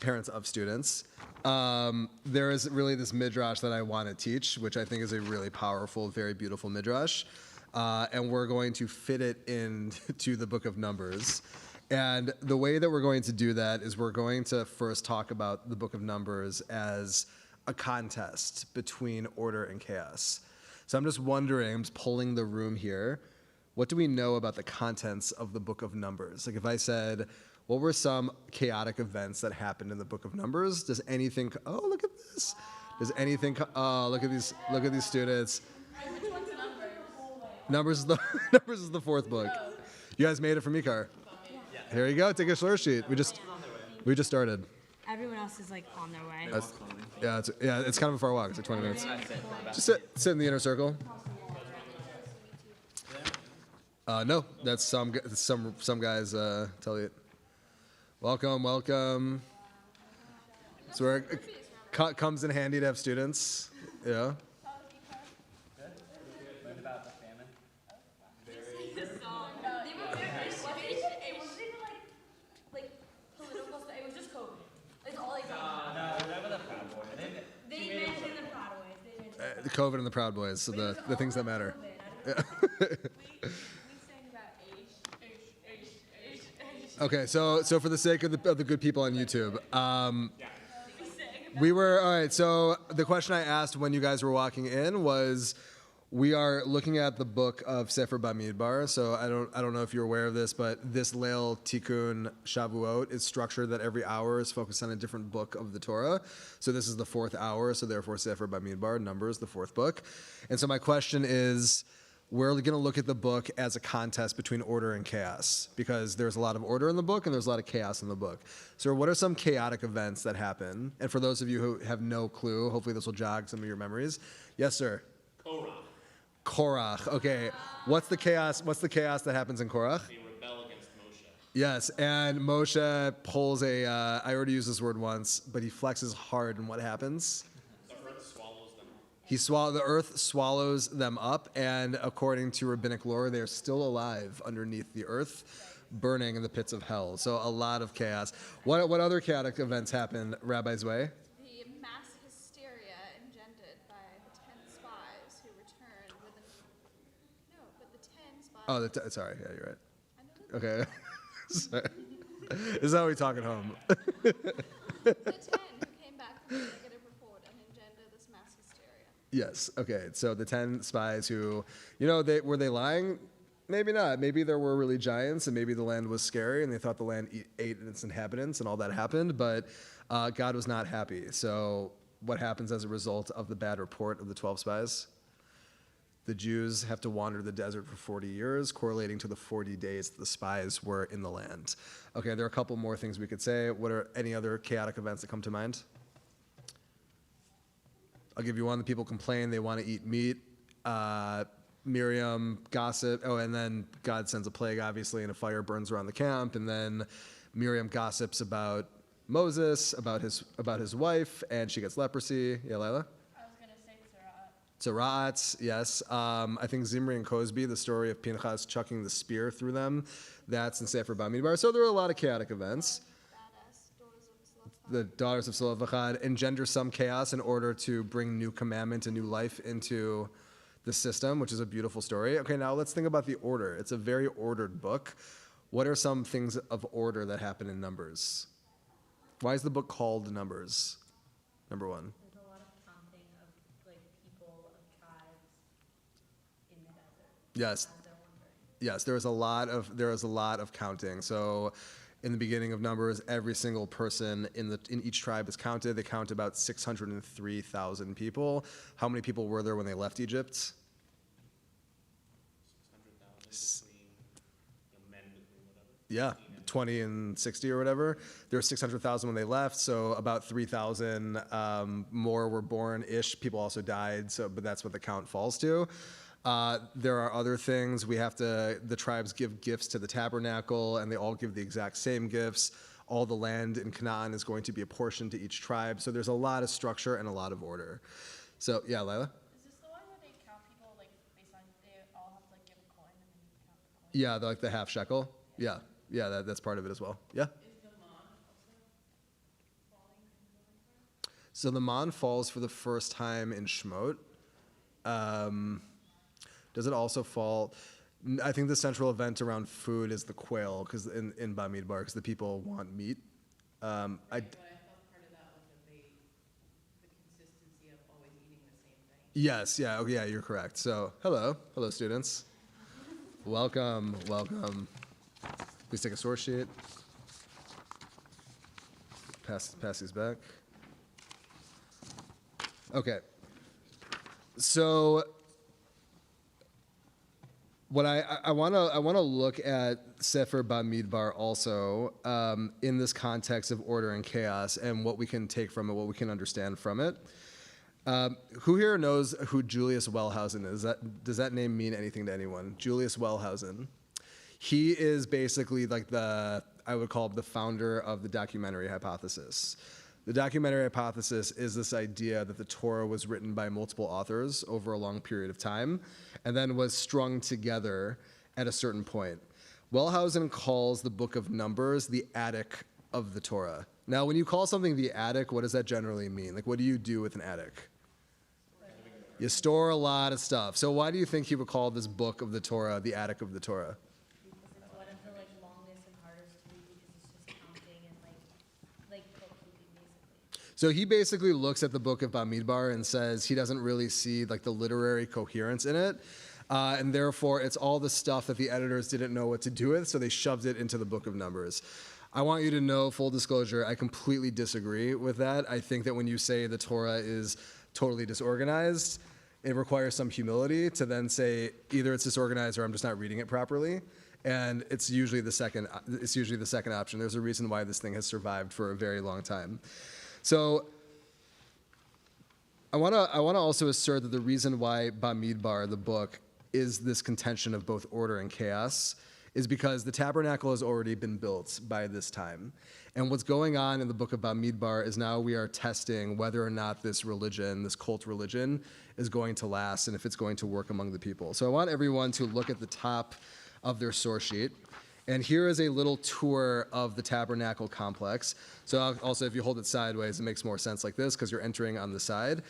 parents of students, there is really this midrash that I want to teach, which I think is a really powerful, very beautiful midrash. And we're going to fit it into the book of Numbers. And the way that we're going to do that is we're going to first talk about the book of Numbers as a contest between order and chaos. So I'm just wondering, I'm just polling the room here, what do we know about the contents of the book of Numbers? Like if I said, what were some chaotic events that happened in the book of Numbers? Does anything, oh, look at this. Does anything, oh, look at these students. Which one's Numbers is the fourth book. You guys made it from Ikar. Here you go. Take a slur sheet. We just started. Everyone else is like on their way. It's kind of a far walk. It's like 20 minutes. Just sit in the inner circle. No, that's some guys tell you. Welcome. So it comes in handy to have students. Yeah. Learned about the famine. It wasn't even like political stuff. It was just COVID. It's all like. No, remember the Proud Boys. They mentioned the Proud Boys. The COVID and the Proud Boys, so the things that matter. Yeah. Okay, so for the sake of the good people on YouTube, we were all right. So the question I asked when you guys were walking in was, we are looking at the book of Sefer Bamidbar. So I don't know if you're aware of this, but this Leil Tikkun Shavuot is structured that every hour is focused on a different book of the Torah. So this is the fourth hour. So therefore Sefer Bamidbar, Numbers, the fourth book. And so my question is, we're going to look at the book as a contest between order and chaos, because there's a lot of order in the book and there's a lot of chaos in the book. So what are some chaotic events that happen? And for those of you who have no clue, hopefully this will jog some of your memories. Yes, sir. Korach. Okay. What's the chaos that happens in Korach? They rebel against Moshe. Yes, and Moshe pulls I already used this word once, but he flexes hard, and what happens? The earth swallows them up. The earth swallows them up, and according to rabbinic lore, they are still alive underneath the earth, burning in the pits of hell. So a lot of chaos. What other chaotic events happen Rabbi's way? The mass hysteria engendered by the 10 spies who returned with the 10 spies. Sorry, yeah, you're right. Okay. Sorry. This is how we talk at home. The 10 who came back with a negative report and engendered this mass hysteria. Yes. Okay. So the 10 spies who, were they lying? Maybe not. Maybe there were really giants, and maybe the land was scary, and they thought the land ate its inhabitants, and all that happened. But God was not happy. So what happens as a result of the bad report of the 12 spies? The Jews have to wander the desert for 40 years, correlating to the 40 days that the spies were in the land. Okay, there are a couple more things we could say. What are any other chaotic events that come to mind? I'll give you one. The people complain they want to eat meat. Miriam gossip. Oh, and then God sends a plague, obviously, and a fire burns around the camp. And then Miriam gossips about Moses, about his wife, and she gets leprosy. Yeah, Lila? I was going to say Tzaraat. Tzaraat, yes. I think Zimri and Cosby, the story of Pinchas chucking the spear through them, that's in Sefer Bamidbar. So there are a lot of chaotic events. The daughters of Zelophehad engender some chaos in order to bring new commandment and new life into the system, which is a beautiful story. Okay, now let's think about the order. It's a very ordered book. What are some things of order that happen in Numbers? Why is the book called Numbers? Number one. There's a lot of counting of people of tribes in the desert. Yes. Yes, there is a lot of counting. So in the beginning of Numbers, every single person in each tribe is counted. They count about 603,000 people. How many people were there when they left Egypt? 600,000 between men between whatever. Yeah, 20 and 60 or whatever. There were 600,000 when they left, so about 3,000 more were born-ish. People also died, but that's what the count falls to. There are other things. The tribes give gifts to the tabernacle, and they all give the exact same gifts. All the land in Canaan is going to be apportioned to each tribe. So there's a lot of structure and a lot of order. So, yeah, Lila? Is this the one where they count people based on they all have to give a coin and then you count the coin? Yeah, the half shekel. Yeah, that's part of it as well. Yeah? Is the mon also falling into the Vayikra? So the mon falls for the first time in Shemot. Does it also fall? I think the central event around food is the quail, because in Bamidbar, because the people want meat. But I thought part of that was that the consistency of always eating the same thing. Yes, yeah, you're correct. So, hello students. Welcome. Please take a source sheet. Pass these back. Okay. So, what I want to look at Sefer Bamidbar also in this context of order and chaos, and what we can take from it, what we can understand from it. Who here knows who Julius Wellhausen is? Does that name mean anything to anyone? Julius Wellhausen. He is basically I would call him the founder of the documentary hypothesis. The documentary hypothesis is this idea that the Torah was written by multiple authors over a long period of time and then was strung together at a certain point. Wellhausen calls the book of Numbers the attic of the Torah. Now, when you call something the attic, what does that generally mean? What do you do with an attic? You store a lot of stuff. So why do you think he would call this book of the Torah the attic of the Torah? Because it's one of the longest and hardest to read because it's just counting and bookkeeping basically. So he basically looks at the book of Bamidbar and says he doesn't really see the literary coherence in it. And therefore, it's all the stuff that the editors didn't know what to do with, so they shoved it into the book of Numbers. I want you to know, full disclosure, I completely disagree with that. I think that when you say the Torah is totally disorganized, it requires some humility to then say either it's disorganized or I'm just not reading it properly. And it's usually the second option. There's a reason why this thing has survived for a very long time. So I want to also assert that the reason why Bamidbar, the book, is this contention of both order and chaos is because the tabernacle has already been built by this time. And what's going on in the book of Bamidbar is now we are testing whether or not this religion, this cult religion, is going to last and if it's going to work among the people. So I want everyone to look at the top of their source sheet. And here is a little tour of the tabernacle complex. So also, if you hold it sideways, it makes more sense like this because you're entering on the side.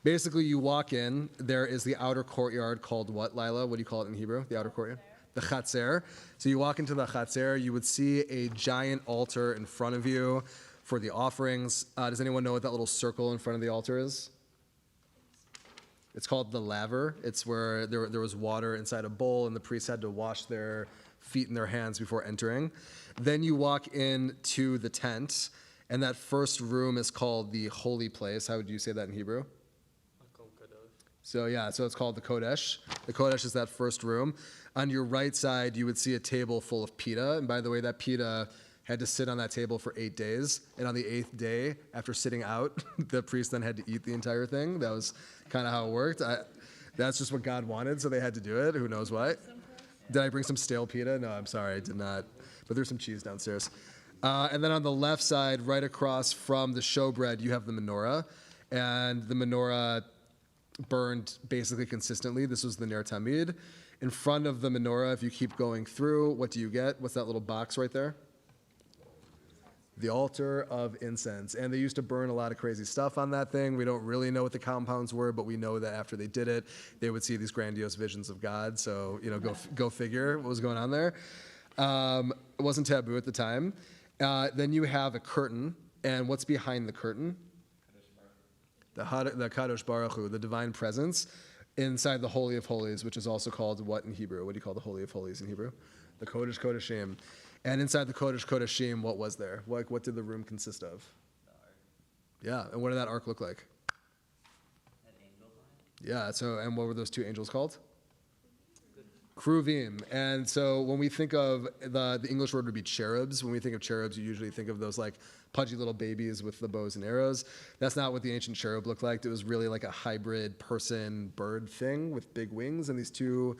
Basically, you walk in. There is the outer courtyard called what, Lila? What do you call it in Hebrew? The outer courtyard? The Chatzer. So you walk into the Chatzer. You would see a giant altar in front of you for the offerings. Does anyone know what that little circle in front of the altar is? It's called the laver. It's where there was water inside a bowl, and the priests had to wash their feet and their hands before entering. Then you walk into the tent, and that first room is called the holy place. How would you say that in Hebrew? So it's called the Kodesh. The Kodesh is that first room. On your right side, you would see a table full of pita. And by the way, that pita had to sit on that table for 8 days. And on the 8th day, after sitting out, the priest then had to eat the entire thing. That was kind of how it worked. That's just what God wanted, so they had to do it. Who knows why? Did I bring some stale pita? No, I'm sorry, I did not. But there's some cheese downstairs. And then on the left side, right across from the showbread, you have the menorah. And the menorah burned basically consistently. This was the Ner Tamid. In front of the menorah, if you keep going through, what do you get? What's that little box right there? The altar of incense. And they used to burn a lot of crazy stuff on that thing. We don't really know what the compounds were, but we know that after they did it, they would see these grandiose visions of God. So, go figure what was going on there. It wasn't taboo at the time. Then you have a curtain. And what's behind the curtain? The Kadosh Baruch Hu, the divine presence, inside the Holy of Holies, which is also called what in Hebrew? What do you call the Holy of Holies in Hebrew? The Kodesh Kodeshim. And inside the Kodesh Kodeshim, what was there? What did the room consist of? The ark. Yeah, and what did that ark look like? An angel line. Yeah, and what were those two angels called? Kruvim. And so when we think of the English word would be cherubs. When we think of cherubs, you usually think of those like pudgy little babies with the bows and arrows. That's not what the ancient cherub looked like. It was really like a hybrid person-bird thing with big wings, and these two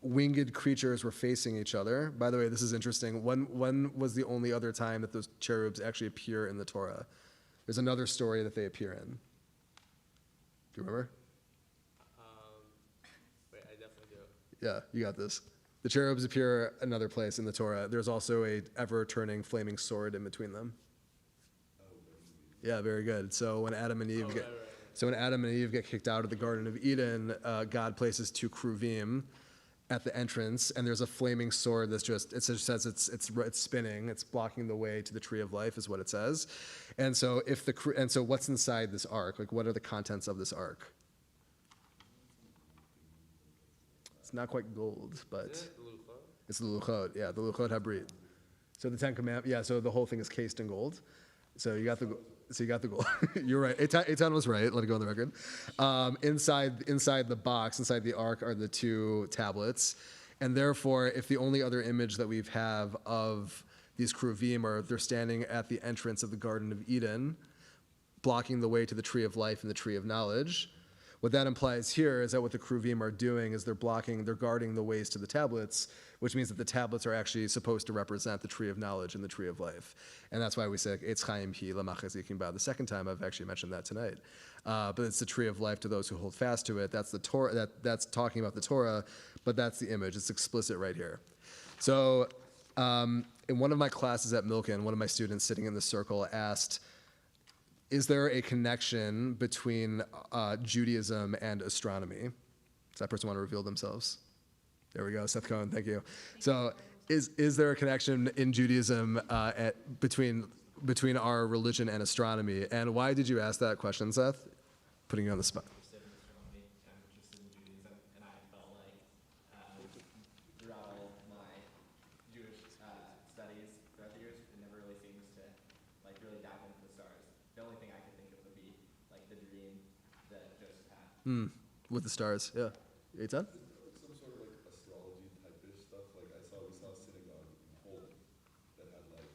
winged creatures were facing each other. By the way, this is interesting. When was the only other time that those cherubs actually appear in the Torah? There's another story that they appear in. Do you remember? Wait, I definitely do. Yeah, you got this. The cherubs appear another place in the Torah. There's also a ever-turning flaming sword in between them. Yeah, very good. So when Adam and Eve get kicked out of the Garden of Eden, God places two kruvim at the entrance, and there's a flaming sword that's says it's spinning, it's blocking the way to the tree of life, is what it says. And so what's inside this ark? Like, what are the contents of this ark? It's not quite gold, but it's the luchot. Yeah, the luchot habrit. So the Ten Commandments. Yeah, so the whole thing is cased in gold. So you got the gold. You're right. Eitan was right. Let it go on the record. Inside the box, inside the ark, are the two tablets, and therefore, if the only other image that we have of these kruvim are they're standing at the entrance of the Garden of Eden, blocking the way to the tree of life and the tree of knowledge. What that implies here is that what the kruvim are doing is they're guarding the ways to the tablets, which means that the tablets are actually supposed to represent the tree of knowledge and the tree of life. And that's why we say, Eitz Chaim Hi L'Machazikim Ba. The second time I've actually mentioned that tonight. But it's the tree of life to those who hold fast to it. That's the Torah. That's talking about the Torah, but that's the image. It's explicit right here. So in one of my classes at Milken, one of my students sitting in the circle asked, is there a connection between Judaism and astronomy? Does that person want to reveal themselves? There we go, Seth Cohen, thank you. So is there a connection in Judaism between our religion and astronomy? And why did you ask that question, Seth? Putting you on the spot. With the stars, yeah. Eitan? Some sort of like astrology type-ish stuff. Like we saw a synagogue in Poland that had like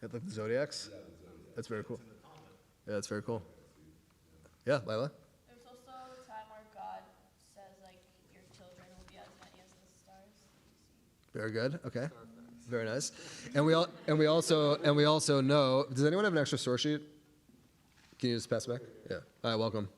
Had like the zodiacs? Yeah, the zodiacs. That's very cool. Yeah, that's very cool. Yeah, Lila? There's also a time where God says like your children will be as many as the stars. Very good. Okay. Very nice. And we also know. Does anyone have an extra source sheet? Can you just pass it back? Yeah. All right. Welcome.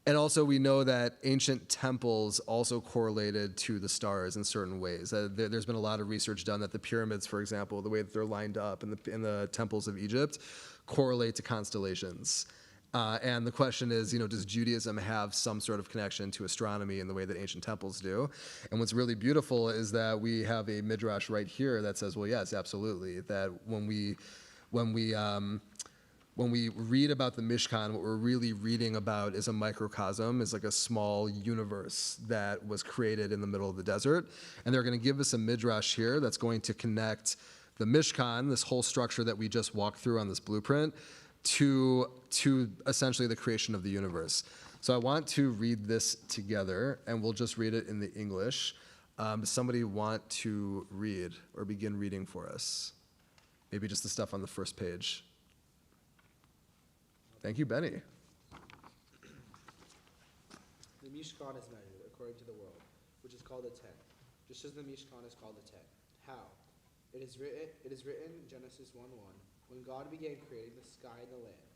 And also we know that ancient temples also correlated to the stars in certain ways. There's been a lot of research done that the pyramids, for example, the way that they're lined up in the temples of Egypt, correlate to constellations. And the question is, does Judaism have some sort of connection to astronomy in the way that ancient temples do? And what's really beautiful is that we have a midrash right here that says, well, yes, absolutely, that when we when we read about the Mishkan, what we're really reading about is a microcosm, is like a small universe that was created in the middle of the desert. And they're going to give us a midrash here that's going to connect the Mishkan, this whole structure that we just walked through on this blueprint, to essentially the creation of the universe. So I want to read this together, and we'll just read it in the English. Does somebody want to read or begin reading for us? Maybe just the stuff on the first page. Thank you, Benny. The Mishkan is measured according to the world, which is called a tent, just as the Mishkan is called a tent. How? It is written in Genesis 1:1, when God began creating the sky and the land.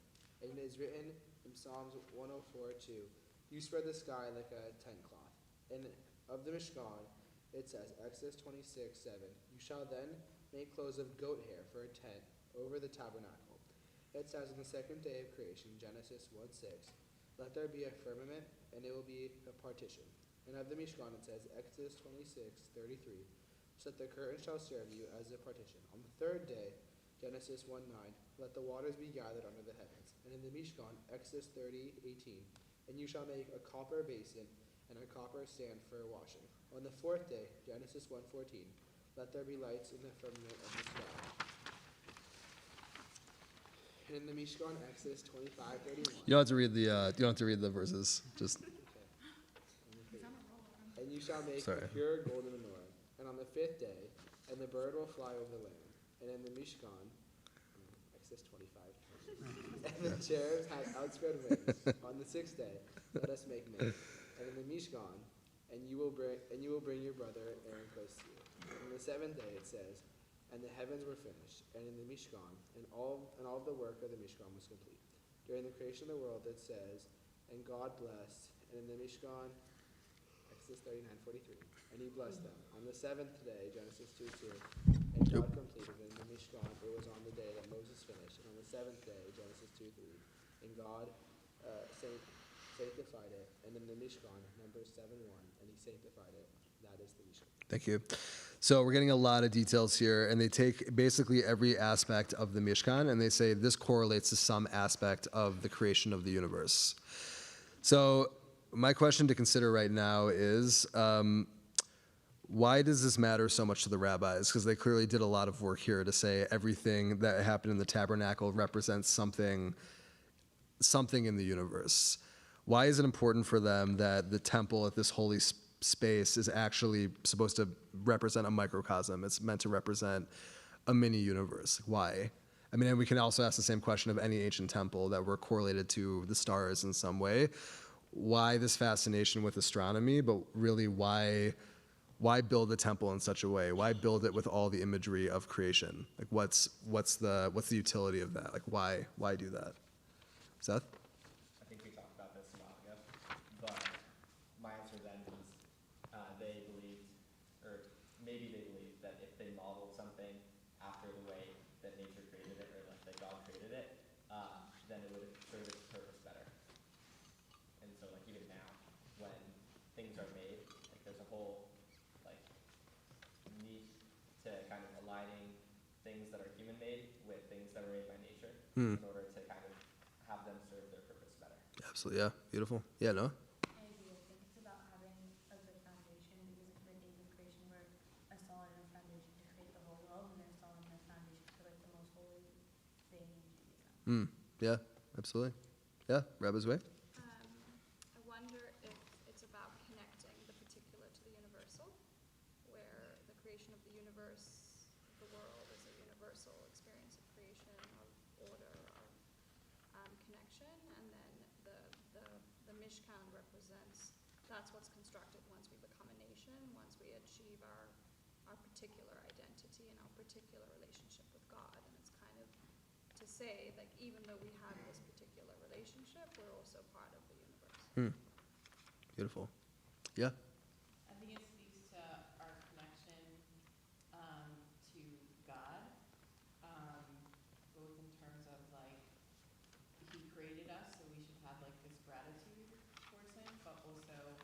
And it is written in Psalms 104:2, you spread the sky like a tent cloth. And of the Mishkan, it says, Exodus 26:7, you shall then make clothes of goat hair for a tent over the tabernacle. It says on the second day of creation, Genesis 1:6, let there be a firmament, and it will be a partition. And of the Mishkan it says, Exodus 26:33, so that the curtain shall serve you as a partition. On the third day, Genesis 1:9, let the waters be gathered under the heavens. And in the Mishkan, Exodus 30:18, and you shall make a copper basin and a copper stand for washing. On the fourth day, Genesis 1:14, let there be lights in the firmament of the sky. And in the Mishkan, Exodus 25:31. You don't have to read the verses. Just. And you shall make Sorry. a pure golden menorah. And on the fifth day, and the bird will fly over the land. And in the Mishkan, Exodus 25. And the cherubs had outspread wings. On the sixth day, let us make man. And in the Mishkan, and you will bring your brother Aaron close to you. And on the seventh day, it says, and the heavens were finished, and in the Mishkan, and all of the work of the Mishkan was complete. During the creation of the world, it says, and God blessed, and in the Mishkan, Exodus 39:43, and he blessed them. On the seventh day, Genesis 2:2, and God completed, and in the Mishkan, it was on the day that Moses finished, and on the seventh day, Genesis 2:3, and God sanctified it, and in the Mishkan, Numbers 7:1, and he sanctified it. That is the Mishkan. Thank you. So we're getting a lot of details here, and they take basically every aspect of the Mishkan, and they say this correlates to some aspect of the creation of the universe. So my question to consider right now is, why does this matter so much to the rabbis? Because they clearly did a lot of work here to say everything that happened in the tabernacle represents something in the universe. Why is it important for them that the temple at this holy space is actually supposed to represent a microcosm? It's meant to represent a mini universe. Why? I mean, and we can also ask the same question of any ancient temple that were correlated to the stars in some way. Why this fascination with astronomy, but really why build the temple in such a way? Why build it with all the imagery of creation? Like what's the utility of that? Like why do that? Seth? I think we talked about this a while ago, but my answer then was they believed, or maybe they believed, that if they modeled something after the way that nature created it, or like that God created it, then it would serve its purpose better. And so like even now, when things are made, like there's a whole like need to kind of aligning things that are human made with things that were made by nature in order to kind of have them serve their purpose better. Absolutely, yeah. Beautiful. Yeah, no? I agree. I think it's about having a good foundation, because in the days of creation we're a solid enough foundation to create the whole world, and they're solid enough foundation for like the most holy thing in Judaism. Yeah, absolutely. Yeah, Rabbi's way. I wonder if it's about connecting the particular to the universal, where the creation of the universe, the world, is a universal experience of creation, of order, of connection, and then the Mishkan represents, that's what's constructed once we become a nation, once we achieve our particular identity and our particular relationship with God. And it's kind of to say, like, even though we have this particular relationship, we're also part of the universe. Beautiful. Yeah. I think it speaks to our connection to God, both in terms of like He created us, so we should have like this gratitude towards Him, but also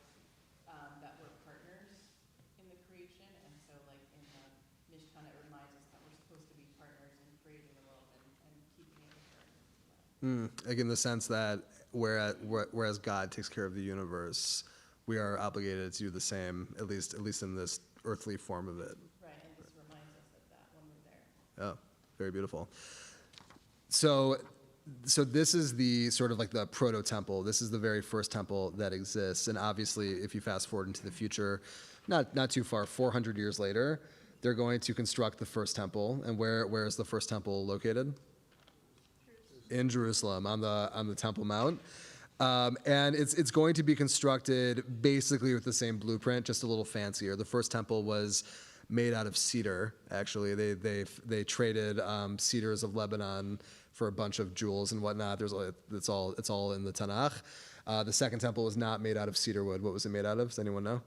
that we're partners in the creation, and so like in the Mishkan, it reminds us that we're supposed to be partners in creating the world and keeping it in order. Like in the sense that whereas God takes care of the universe, we are obligated to do the same, at least in this earthly form of it. Right, and this reminds us of that when we're there. Oh, very beautiful. So this is the sort of like the proto-temple. This is the very first temple that exists. And obviously, if you fast forward into the future, not too far, 400 years later, they're going to construct the first temple. And where is the first temple located? In Jerusalem, on the Temple Mount. And it's going to be constructed basically with the same blueprint, just a little fancier. The first temple was made out of cedar. Actually, they traded cedars of Lebanon for a bunch of jewels and whatnot. It's all in the Tanakh. The second temple was not made out of cedar wood. What was it made out of? Does anyone know?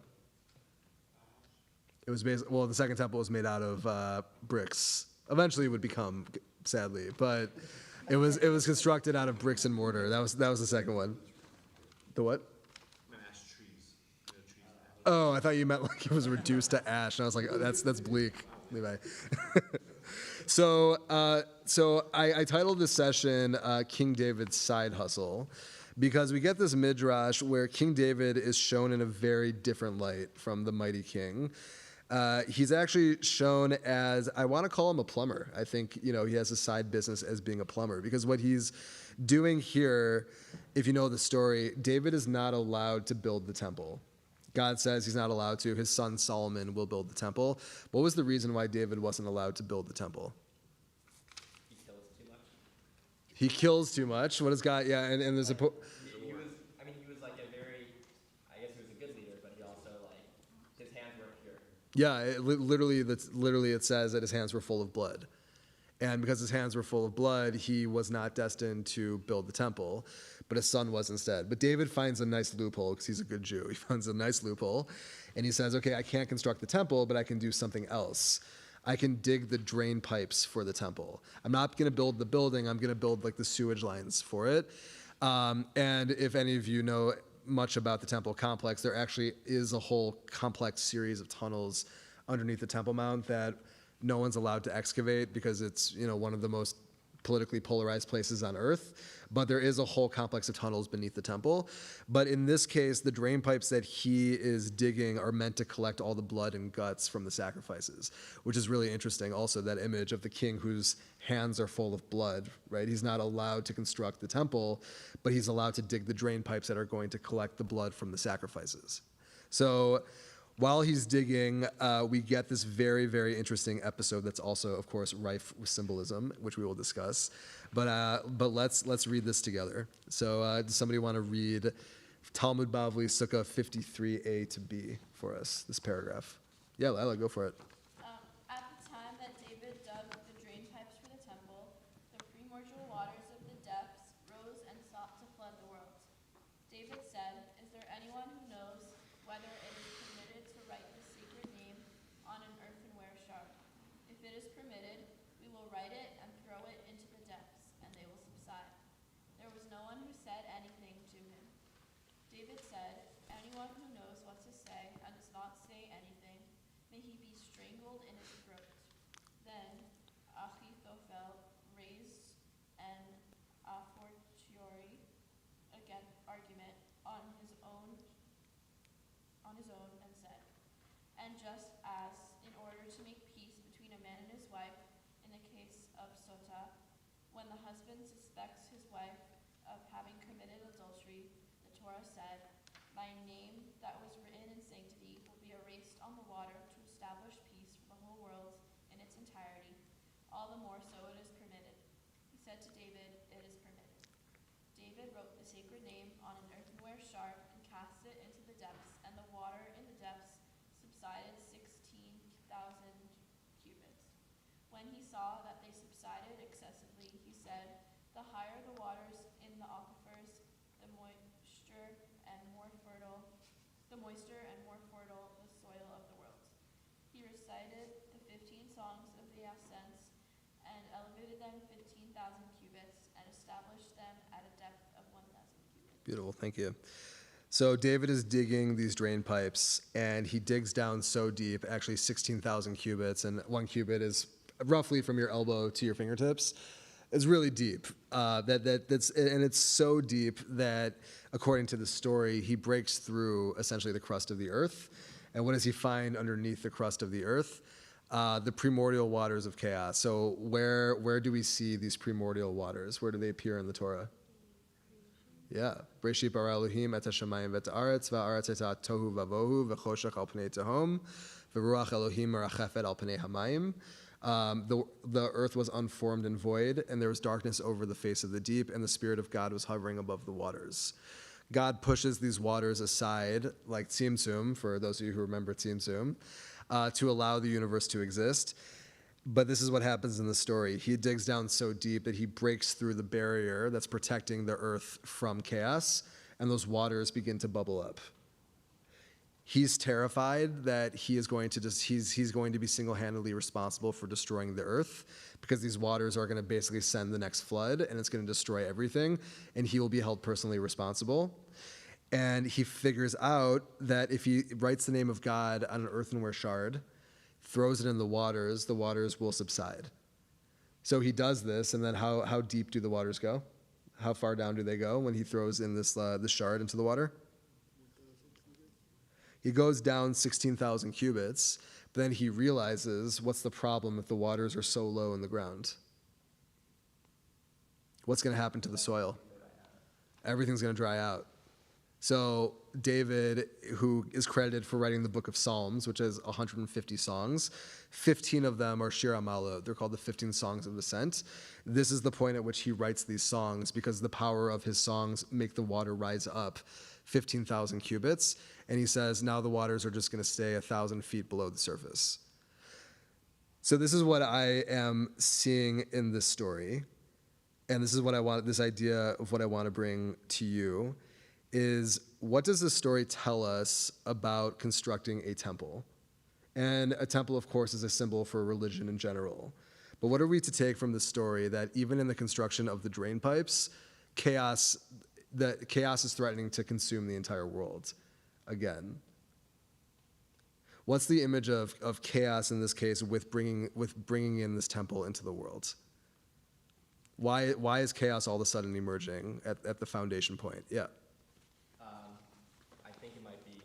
It was the second temple was made out of bricks. Eventually, it would become, sadly, but it was constructed out of bricks and mortar. That was the second one. The what? Ash trees. Oh, I thought you meant like it was reduced to ash, and I was like, oh, that's bleak, Levi. So I titled this session King David's Side Hustle, because we get this midrash where King David is shown in a very different light from the mighty king. He's actually shown as, I want to call him a plumber. I think, he has a side business as being a plumber, because what he's doing here, if you know the story, David is not allowed to build the temple. God says he's not allowed to. His son Solomon will build the temple. What was the reason why David wasn't allowed to build the temple? He kills too much. He kills too much. What is God? Yeah, and there's a... He was like a very, I guess he was a good leader, but he also his hands weren't pure. Yeah, literally it says that his hands were full of blood. And because his hands were full of blood, he was not destined to build the temple, but his son was instead. But David finds a nice loophole, because he's a good Jew. He finds a nice loophole, and he says, okay, I can't construct the temple, but I can do something else. I can dig the drain pipes for the temple. I'm not going to build the building. I'm going to build like the sewage lines for it. And if any of you know much about the temple complex, there actually is a whole complex series of tunnels underneath the Temple Mount that no one's allowed to excavate, because it's one of the most politically polarized places on earth. But there is a whole complex of tunnels beneath the temple. But in this case, the drain pipes that he is digging are meant to collect all the blood and guts from the sacrifices, which is really interesting. Also, that image of the king whose hands are full of blood, right? He's not allowed to construct the temple, but he's allowed to dig the drain pipes that are going to collect the blood from the sacrifices. So while he's digging, we get this very, very interesting episode that's also, of course, rife with symbolism, which we will discuss. But let's read this together. So does somebody want to read Talmud Bavli, Sukkah 53a to b for us, this paragraph? Yeah, Lila, go for it. At the time that David dug the drain pipes for the temple, the primordial waters of the depths rose and sought to flood the world. David said, "Is there anyone who knows whether it is permitted to write the sacred name on an earthenware shard? If it is permitted, we will write it and throw it into the depths, and they will subside." There was no one who said anything to him. David said, "Anyone who knows what to say and does not say anything, may he be strangled in his throat." Then Achitophel raised an a fortiori argument on his own and said, "And just as, in order to make peace between a man and his wife, in the case of Sota, when the husband suspects his wife of having committed adultery, the Torah said, 'My name that was written in sanctity will be erased on the water to establish peace for the whole world in its entirety. All the more so it is permitted.' He said to David, 'It is permitted.' David wrote the sacred name on an earthenware shard and cast it into the depths, and the water in the depths subsided 16,000 cubits. When he saw that they subsided excessively, he said, 'The higher the waters in the aquifers, the moister and more fertile the soil of the world.' He recited the 15 songs of the ascents and elevated them 15,000 cubits and established them at a depth of 1,000 cubits. Beautiful, thank you. So David is digging these drain pipes, and he digs down so deep, actually 16,000 cubits, and 1 cubit is roughly from your elbow to your fingertips. It's really deep. And it's so deep that, according to the story, he breaks through essentially the crust of the earth. And what does he find underneath the crust of the earth? The primordial waters of chaos. So where do we see these primordial waters? Where do they appear in the Torah? Yeah. Breshit bara Elohim et hashamayim v'et haaretz v'haaretz hayta tohu vavohu v'choshech al pnei tehom v'ruach Elohim merachefet al pnei hamayim. The earth was unformed and void, and there was darkness over the face of the deep, and the Spirit of God was hovering above the waters. God pushes these waters aside, like Tzimtzum, for those of you who remember Tzimtzum, to allow the universe to exist. But this is what happens in the story. He digs down so deep that he breaks through the barrier that's protecting the earth from chaos, and those waters begin to bubble up. He's terrified that he's going to be single-handedly responsible for destroying the earth, because these waters are going to basically send the next flood, and it's going to destroy everything, and he will be held personally responsible. And he figures out that if he writes the name of God on an earthenware shard, throws it in the waters will subside. So he does this, and then how deep do the waters go? How far down do they go when he throws in this shard into the water? He goes down 16,000 cubits, but then he realizes, what's the problem if the waters are so low in the ground? What's going to happen to the soil? Everything's going to dry out. So David, who is credited for writing the book of Psalms, which has 150 songs, 15 of them are Shir HaMalot. They're called the 15 Songs of Ascent. This is the point at which he writes these songs, because the power of his songs make the water rise up 15,000 cubits. And he says, now the waters are just going to stay 1,000 feet below the surface. So this is what I am seeing in this story. And this is what I want, this idea of what I want to bring to you is, what does this story tell us about constructing a temple? And a temple, of course, is a symbol for religion in general. But what are we to take from this story, that even in the construction of the drain pipes, chaos is threatening to consume the entire world again? What's the image of chaos in this case with bringing in this temple into the world? Why is chaos all of a sudden emerging at the foundation point? Yeah. I think it might be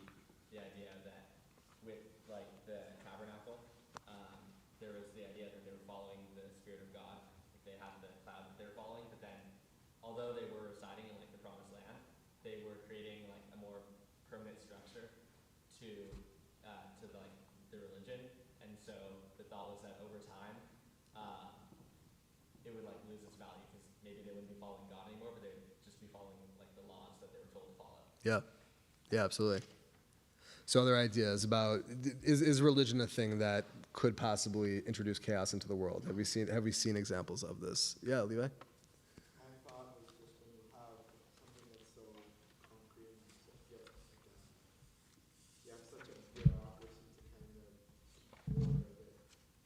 the idea that with like the tabernacle, there was the idea that they were following the Spirit of God. Like they had the cloud that they're following, but then although they were residing in like the promised land, they were creating like a more permanent structure to like the religion. And so the thought was that over time, it would like lose its value, because maybe they wouldn't be following God anymore, but they would just be following like the laws that they were told to follow. Yeah. Yeah, absolutely. So other ideas about, is religion a thing that could possibly introduce chaos into the world? Have we seen examples of this? Yeah, Levi? My thought was just when you have something that's so concrete and so fixed, you have such a bureaucracy to kind of order that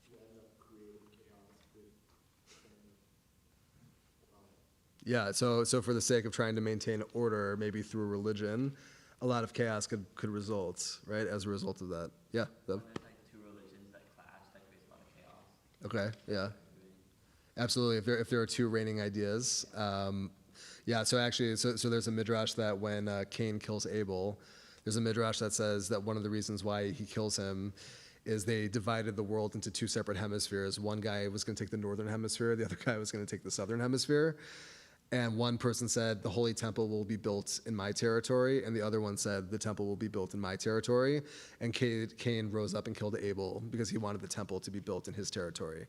you end up creating chaos with kind of Yeah, so for the sake of trying to maintain order, maybe through religion, a lot of chaos could result, right, as a result of that. Yeah. When there's like two religions that clash, that creates a lot of chaos. Okay, yeah. Absolutely, if there are two reigning ideas. Yeah, so actually, so there's a midrash that when Cain kills Abel, there's a midrash that says that one of the reasons why he kills him is they divided the world into two separate hemispheres. One guy was going to take the northern hemisphere, the other guy was going to take the southern hemisphere. And one person said, the holy temple will be built in my territory, and the other one said, the temple will be built in my territory. And Cain rose up and killed Abel because he wanted the temple to be built in his territory.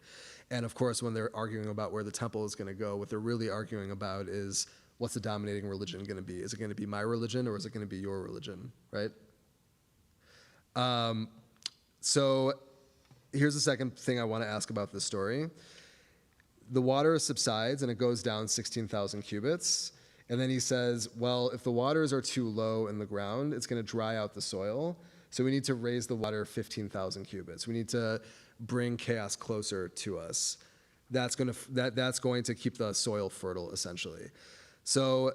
And of course, when they're arguing about where the temple is going to go, what they're really arguing about is, what's the dominating religion going to be? Is it going to be my religion, or is it going to be your religion, right? So here's the second thing I want to ask about this story. The water subsides and it goes down 16,000 cubits. And then he says, well, if the waters are too low in the ground, it's going to dry out the soil. So we need to raise the water 15,000 cubits. We need to bring chaos closer to us. That's going to keep the soil fertile, essentially. So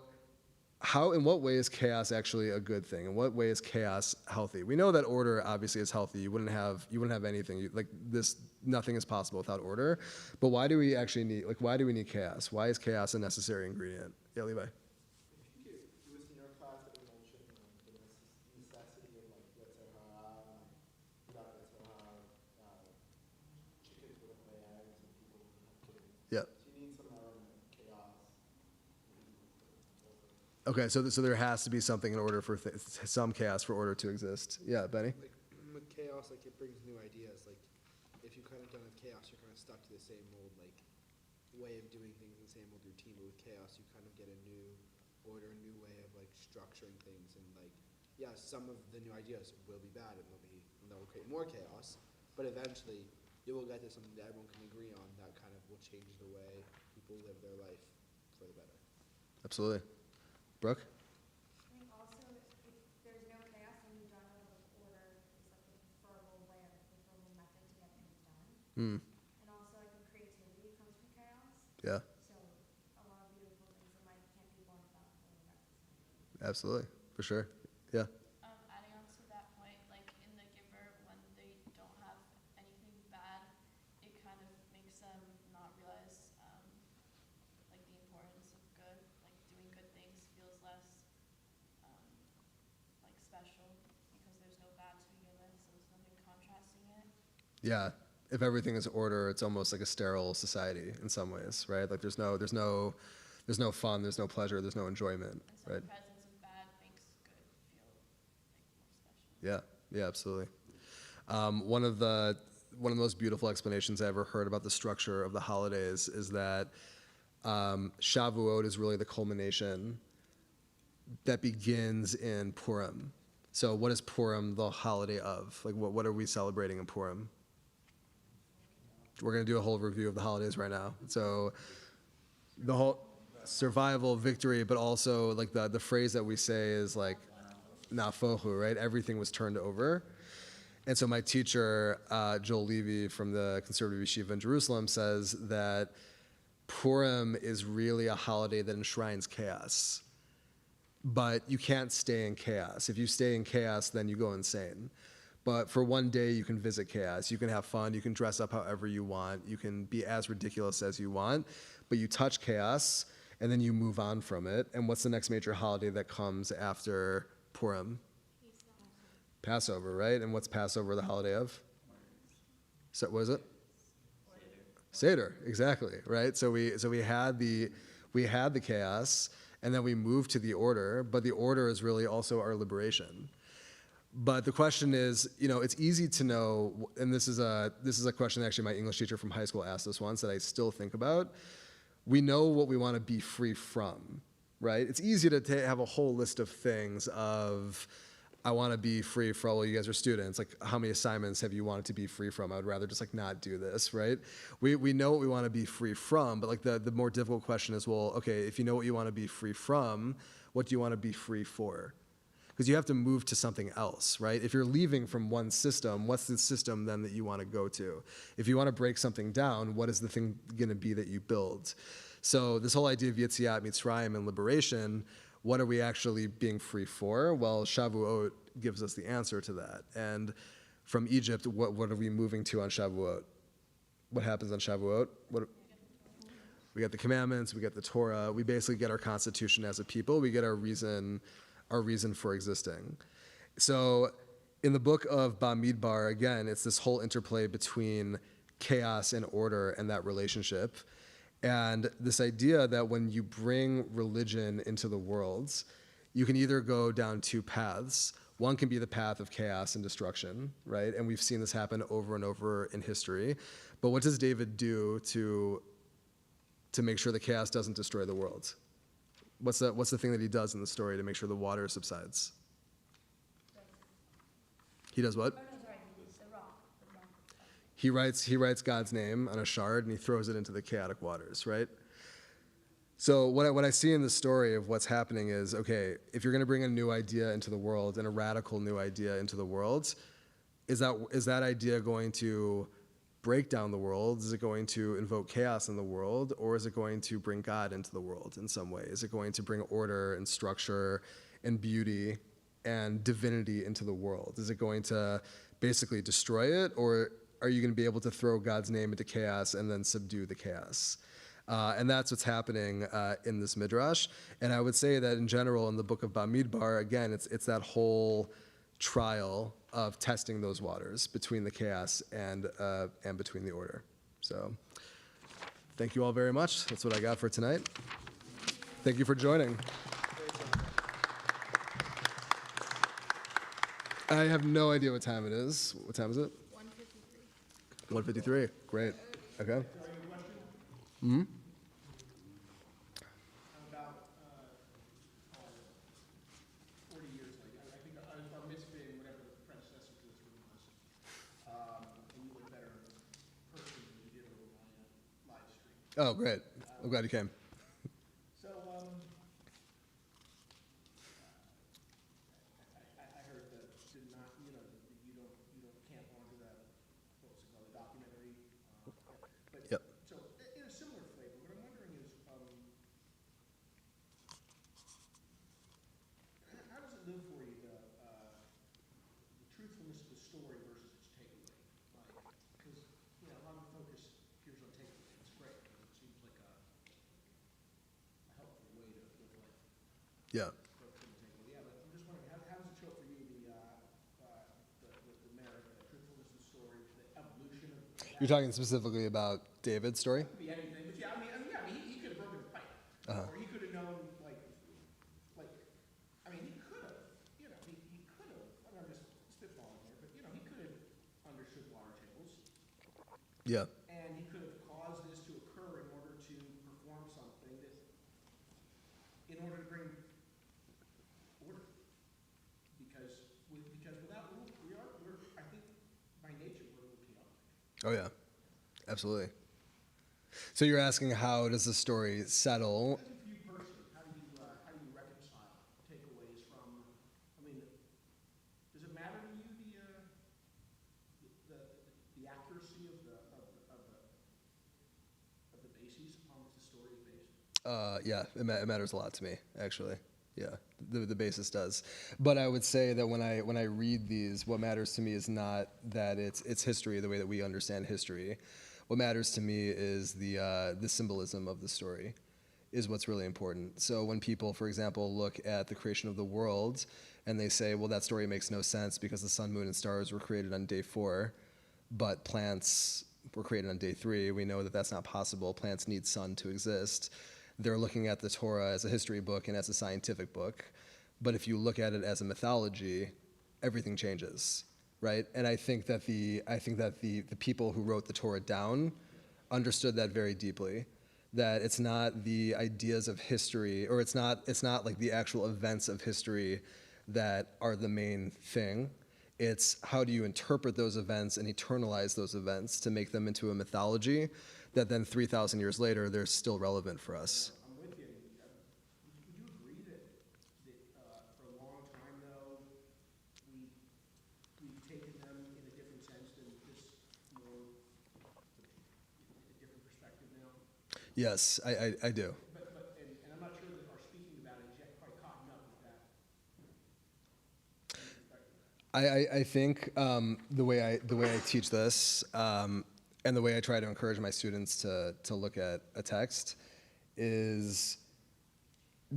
in what way is chaos actually a good thing? In what way is chaos healthy? We know that order obviously is healthy. You wouldn't have anything like this. Nothing is possible without order. But why do we actually need chaos? Why is chaos a necessary ingredient? Yeah, Levi. It was in your class that we mentioned the necessity of like chickens wouldn't lay eggs and people wouldn't have kittens. Yeah. So you need some element of chaos. Okay, so there has to be something in order for some chaos for order to exist. Yeah, Benny. Like with chaos, like it brings new ideas. Like if you kind of don't have chaos, you're kind of stuck to the same old like way of doing things, the same old routine. But with chaos, you kind of get a new order, a new way of like structuring things, and like some of the new ideas will be bad and they'll create more chaos. But eventually, you will get to something that everyone can agree on that kind of will change the way people live their life for the better. Absolutely. Brooke? I think also if there's no chaos, then you don't know if order is like a preferable way or a preferable method to get things done. And also I think creativity comes from chaos. Yeah. So a lot of beautiful things in life can't be born without order. Absolutely. For sure. Yeah. Adding on to that point, like in The Giver, when they don't have anything bad, it kind of makes them not realize like the importance of good. Like doing good things feels less like special because there's no bad to begin with, so there's nothing contrasting it. Yeah. If everything is order, it's almost like a sterile society in some ways, right? Like there's no fun, there's no pleasure, there's no enjoyment, right? The presence of bad makes good feel like more special. Yeah, absolutely. One of the most beautiful explanations I ever heard about the structure of the holidays is that Shavuot is really the culmination that begins in Purim. So what is Purim the holiday of? Like what are we celebrating in Purim? We're going to do a whole review of the holidays right now. So the whole survival, victory, but also like the phrase that we say is like nafohu, right? Everything was turned over. And so my teacher, Joel Levy from the Conservative Yeshiva in Jerusalem, says that Purim is really a holiday that enshrines chaos. But you can't stay in chaos. If you stay in chaos, then you go insane. But for one day, you can visit chaos. You can have fun. You can dress up however you want. You can be as ridiculous as you want. But you touch chaos, and then you move on from it. And what's the next major holiday that comes after Purim? Passover, right? And what's Passover the holiday of? So what is it? Seder, exactly, right? So we had the chaos, and then we moved to the order. But the order is really also our liberation. But the question is, it's easy to know, and this is a question that actually my English teacher from high school asked us once that I still think about. We know what we want to be free from, right? It's easy to have a whole list of things of, I want to be free for all you guys are students. Like, how many assignments have you wanted to be free from? I would rather just like not do this, right? We know what we want to be free from, but like the more difficult question is, well, okay, if you know what you want to be free from, what do you want to be free for? Because you have to move to something else, right? If you're leaving from one system, what's the system then that you want to go to? If you want to break something down, what is the thing going to be that you build? So this whole idea of Yetziat Mitzrayim and liberation, what are we actually being free for? Well, Shavuot gives us the answer to that. And from Egypt, what are we moving to on Shavuot? What happens on Shavuot? We get the commandments, we get the Torah, we basically get our constitution as a people, we get our reason for existing. So in the book of Bamidbar, again, it's this whole interplay between chaos and order and that relationship. And this idea that when you bring religion into the world, you can either go down two paths. One can be the path of chaos and destruction, right? And we've seen this happen over and over in history. But what does David do to make sure the chaos doesn't destroy the world? What's the thing that he does in the story to make sure the water subsides? He does what? He writes God's name on a shard and he throws it into the chaotic waters, right? So what I see in the story of what's happening is, okay, if you're going to bring a new idea into the world and a radical new idea into the world, is that idea going to break down the world? Is it going to invoke chaos in the world? Or is it going to bring God into the world in some way? Is it going to bring order and structure and beauty and divinity into the world? Is it going to basically destroy it? Or are you going to be able to throw God's name into chaos and then subdue the chaos? And that's what's happening in this midrash. And I would say that in general, in the book of Bamidbar, again, it's that whole trial of testing those waters between the chaos and between the order. So thank you all very much. That's what I got for tonight. Thank you for joining. I have no idea what time it is. What time is it? 1:53. 1:53. Great. Okay. Hmm? About 40 years later, I think our mitzvah and whatever the predecessor to this room was, and you look better in person than you did over my live stream. Oh, great. I'm glad you came. So, I heard that did not, you know, you can't honor that, what was it called, the documentary. But Yep. so in a similar flavor, what I'm wondering is, how does it live for you, the truthfulness of the story versus its takeaway? Like, because, you know, a lot of the focus appears on takeaway. It's great because it seems like a helpful way to live life. Yeah. Yeah, but I'm just wondering, how does it show up for you, the merit, the truthfulness of the story, the evolution of that? You're talking specifically about David's story? It could be anything, but yeah, he could have broken the pipe. Or he could have known, he could have, you know, he could have, I'm just spitballing here, but, you know, he could have understood water tables. Yeah. And he could have caused this to occur in order to perform something that, in order to bring order. Because without rule, I think, by nature, we're a little chaotic. Oh, yeah. Absolutely. So you're asking, how does the story settle? As a few person, how do you reconcile takeaways from? I mean, does it matter to you the accuracy of the bases upon which the story is based? Yeah, it matters a lot to me, actually. Yeah, the basis does. But I would say that when I read these, what matters to me is not that it's history the way that we understand history. What matters to me is the symbolism of the story is what's really important. So when people, for example, look at the creation of the world and they say, well, that story makes no sense because the sun, moon, and stars were created on day 4, but plants were created on day 3. We know that that's not possible. Plants need sun to exist. They're looking at the Torah as a history book and as a scientific book. But if you look at it as a mythology, everything changes. Right, and I think that the people who wrote the Torah down understood that very deeply. That it's not the ideas of history, or it's not like the actual events of history that are the main thing. It's how do you interpret those events and eternalize those events to make them into a mythology that then 3,000 years later they're still relevant for us. I'm with you. Would you agree that for a long time though we've taken them in a different sense than this more a different perspective now? Yes, I do. But I'm not sure that our speaking about it is yet quite caught up with that. I think the way I teach this and the way I try to encourage my students to look at a text is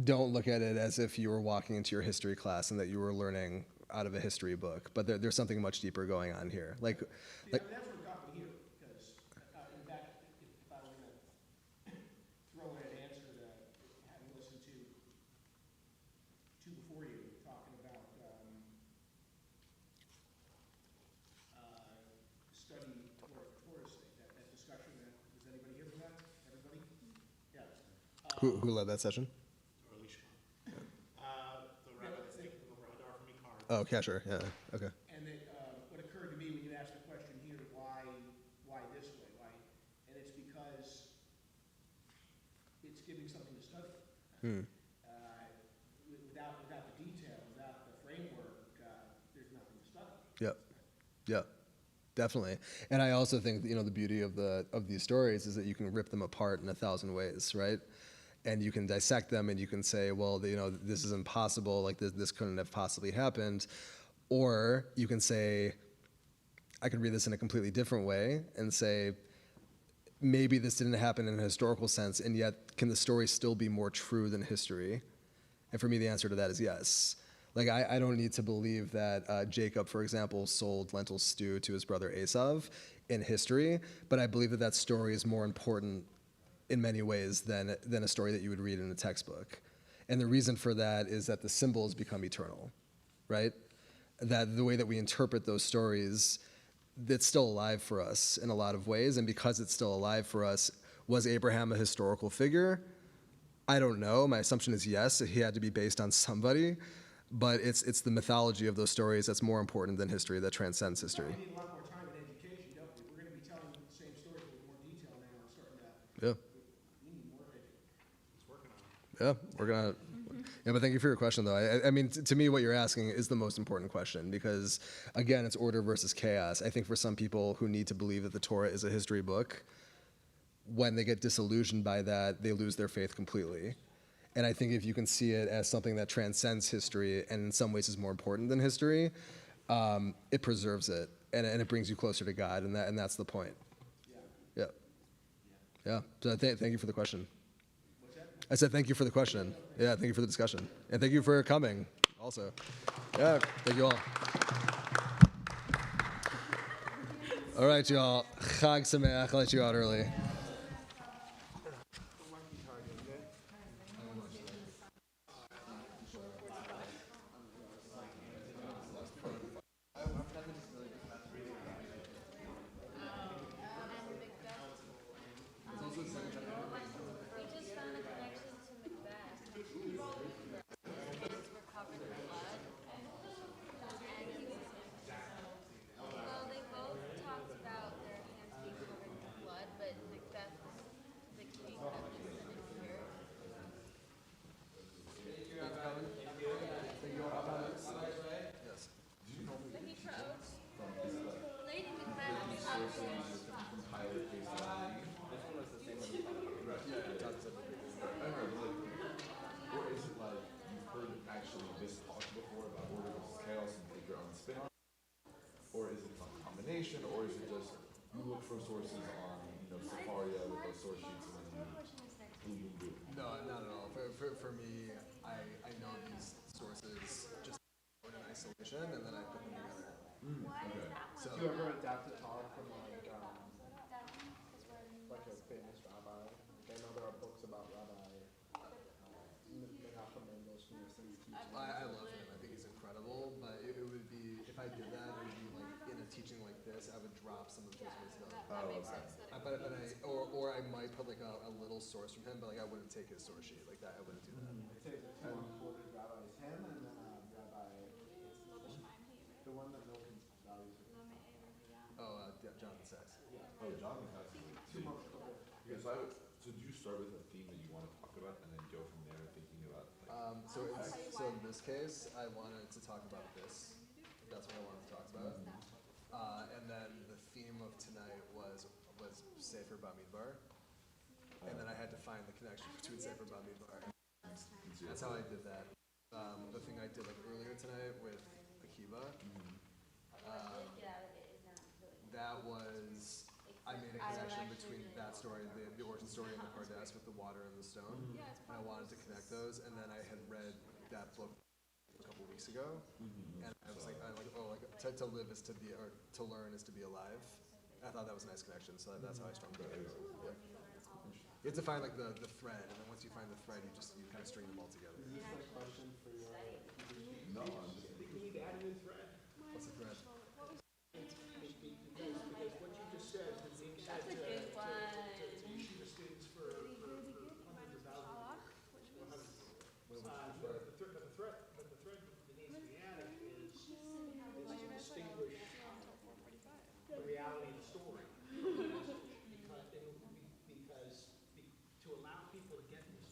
don't look at it as if you were walking into your history class and that you were learning out of a history book, but there's something much deeper going on here. Like that's what got me here, because in fact, if I were going to throw in an answer that having listened to two before you talking about study for Torah's sake, that discussion, does anybody here for that? Everybody? Yeah. Who led that session? Oh, Kasher, yeah, okay. And what occurred to me when you asked the question here, why this way, and it's because it's giving something to study. Without the detail, without the framework, there's nothing to study. Yep. Definitely. And I also think, the beauty of these stories is that you can rip them apart in 1,000 ways, right? And you can dissect them and you can say, well, this is impossible, like this couldn't have possibly happened. Or you can say, I could read this in a completely different way and say, maybe this didn't happen in a historical sense, and yet can the story still be more true than history? And for me, the answer to that is yes. Like, I don't need to believe that Jacob, for example, sold lentil stew to his brother Esav in history, but I believe that story is more important in many ways than a story that you would read in a textbook. And the reason for that is that the symbols become eternal, right? That the way that we interpret those stories, that's still alive for us in a lot of ways, and because it's still alive for us, was Abraham a historical figure? I don't know. My assumption is yes, he had to be based on somebody. But it's the mythology of those stories that's more important than history, that transcends history. We need a lot more time in education, don't we? We're going to be telling the same stories with more detail now and starting to. Yeah. We need more education. It's working on it. Yeah, working on it. Yeah, but thank you for your question, though. I mean, to me, what you're asking is the most important question because, again, it's order versus chaos. I think for some people who need to believe that the Torah is a history book, when they get disillusioned by that, they lose their faith completely. And I think if you can see it as something that transcends history and in some ways is more important than history, it preserves it and it brings you closer to God, and that's the point. Yeah. Yeah. So thank you for the question. I said thank you for the question. Yeah, thank you for the discussion. And thank you for coming also. Yeah, thank you all. All right, y'all. Chag Sameach. I'll let you out early. Or is it a combination, or is it just you look for sources on, Sefaria with those source sheets and then you boom. No, not at all. For me, I know these sources just in isolation, and then I put them together. Okay. So, you ever adapt a talk from like a famous rabbi? I know there are books about Rabbi I love him. I think he's incredible. But it would be, if I did that, it would be like in a teaching like this, I would drop some of his wisdom. That makes sense. Or I might put like a little source from him, but like I wouldn't take his source sheet like that. I wouldn't do that. Quoted rabbi is him, and then Rabbi, the one that no one values. Jonathan Sachs. Yeah. Oh, Jonathan Sachs. Because so do you start with a theme that you want to talk about and then go from there thinking about So in this case, I wanted to talk about this. That's what I wanted to talk about. And then the theme of tonight was Sefer Bamidbar. And then I had to find the connection between Sefer Bamidbar. That's how I did that. The thing I did like earlier tonight with Akiva, that was, I made a connection between that story, the origin story in the Pardes with the water and the stone. And I wanted to connect those, and then I had read that book a couple weeks ago, and I was like, to live is to be, or to learn is to be alive. I thought that was a nice connection, so that's how I strung it. Yeah. You have to find like the thread, and then once you find the thread, you kind of string them all together. Is this a question for your? No, I think we need to add a new thread. What's the thread? Because what you just said, the thing said to yeshiva students for hundreds of thousands. But the thread that needs to be added is to distinguish the reality of the story. Because to allow people to get in the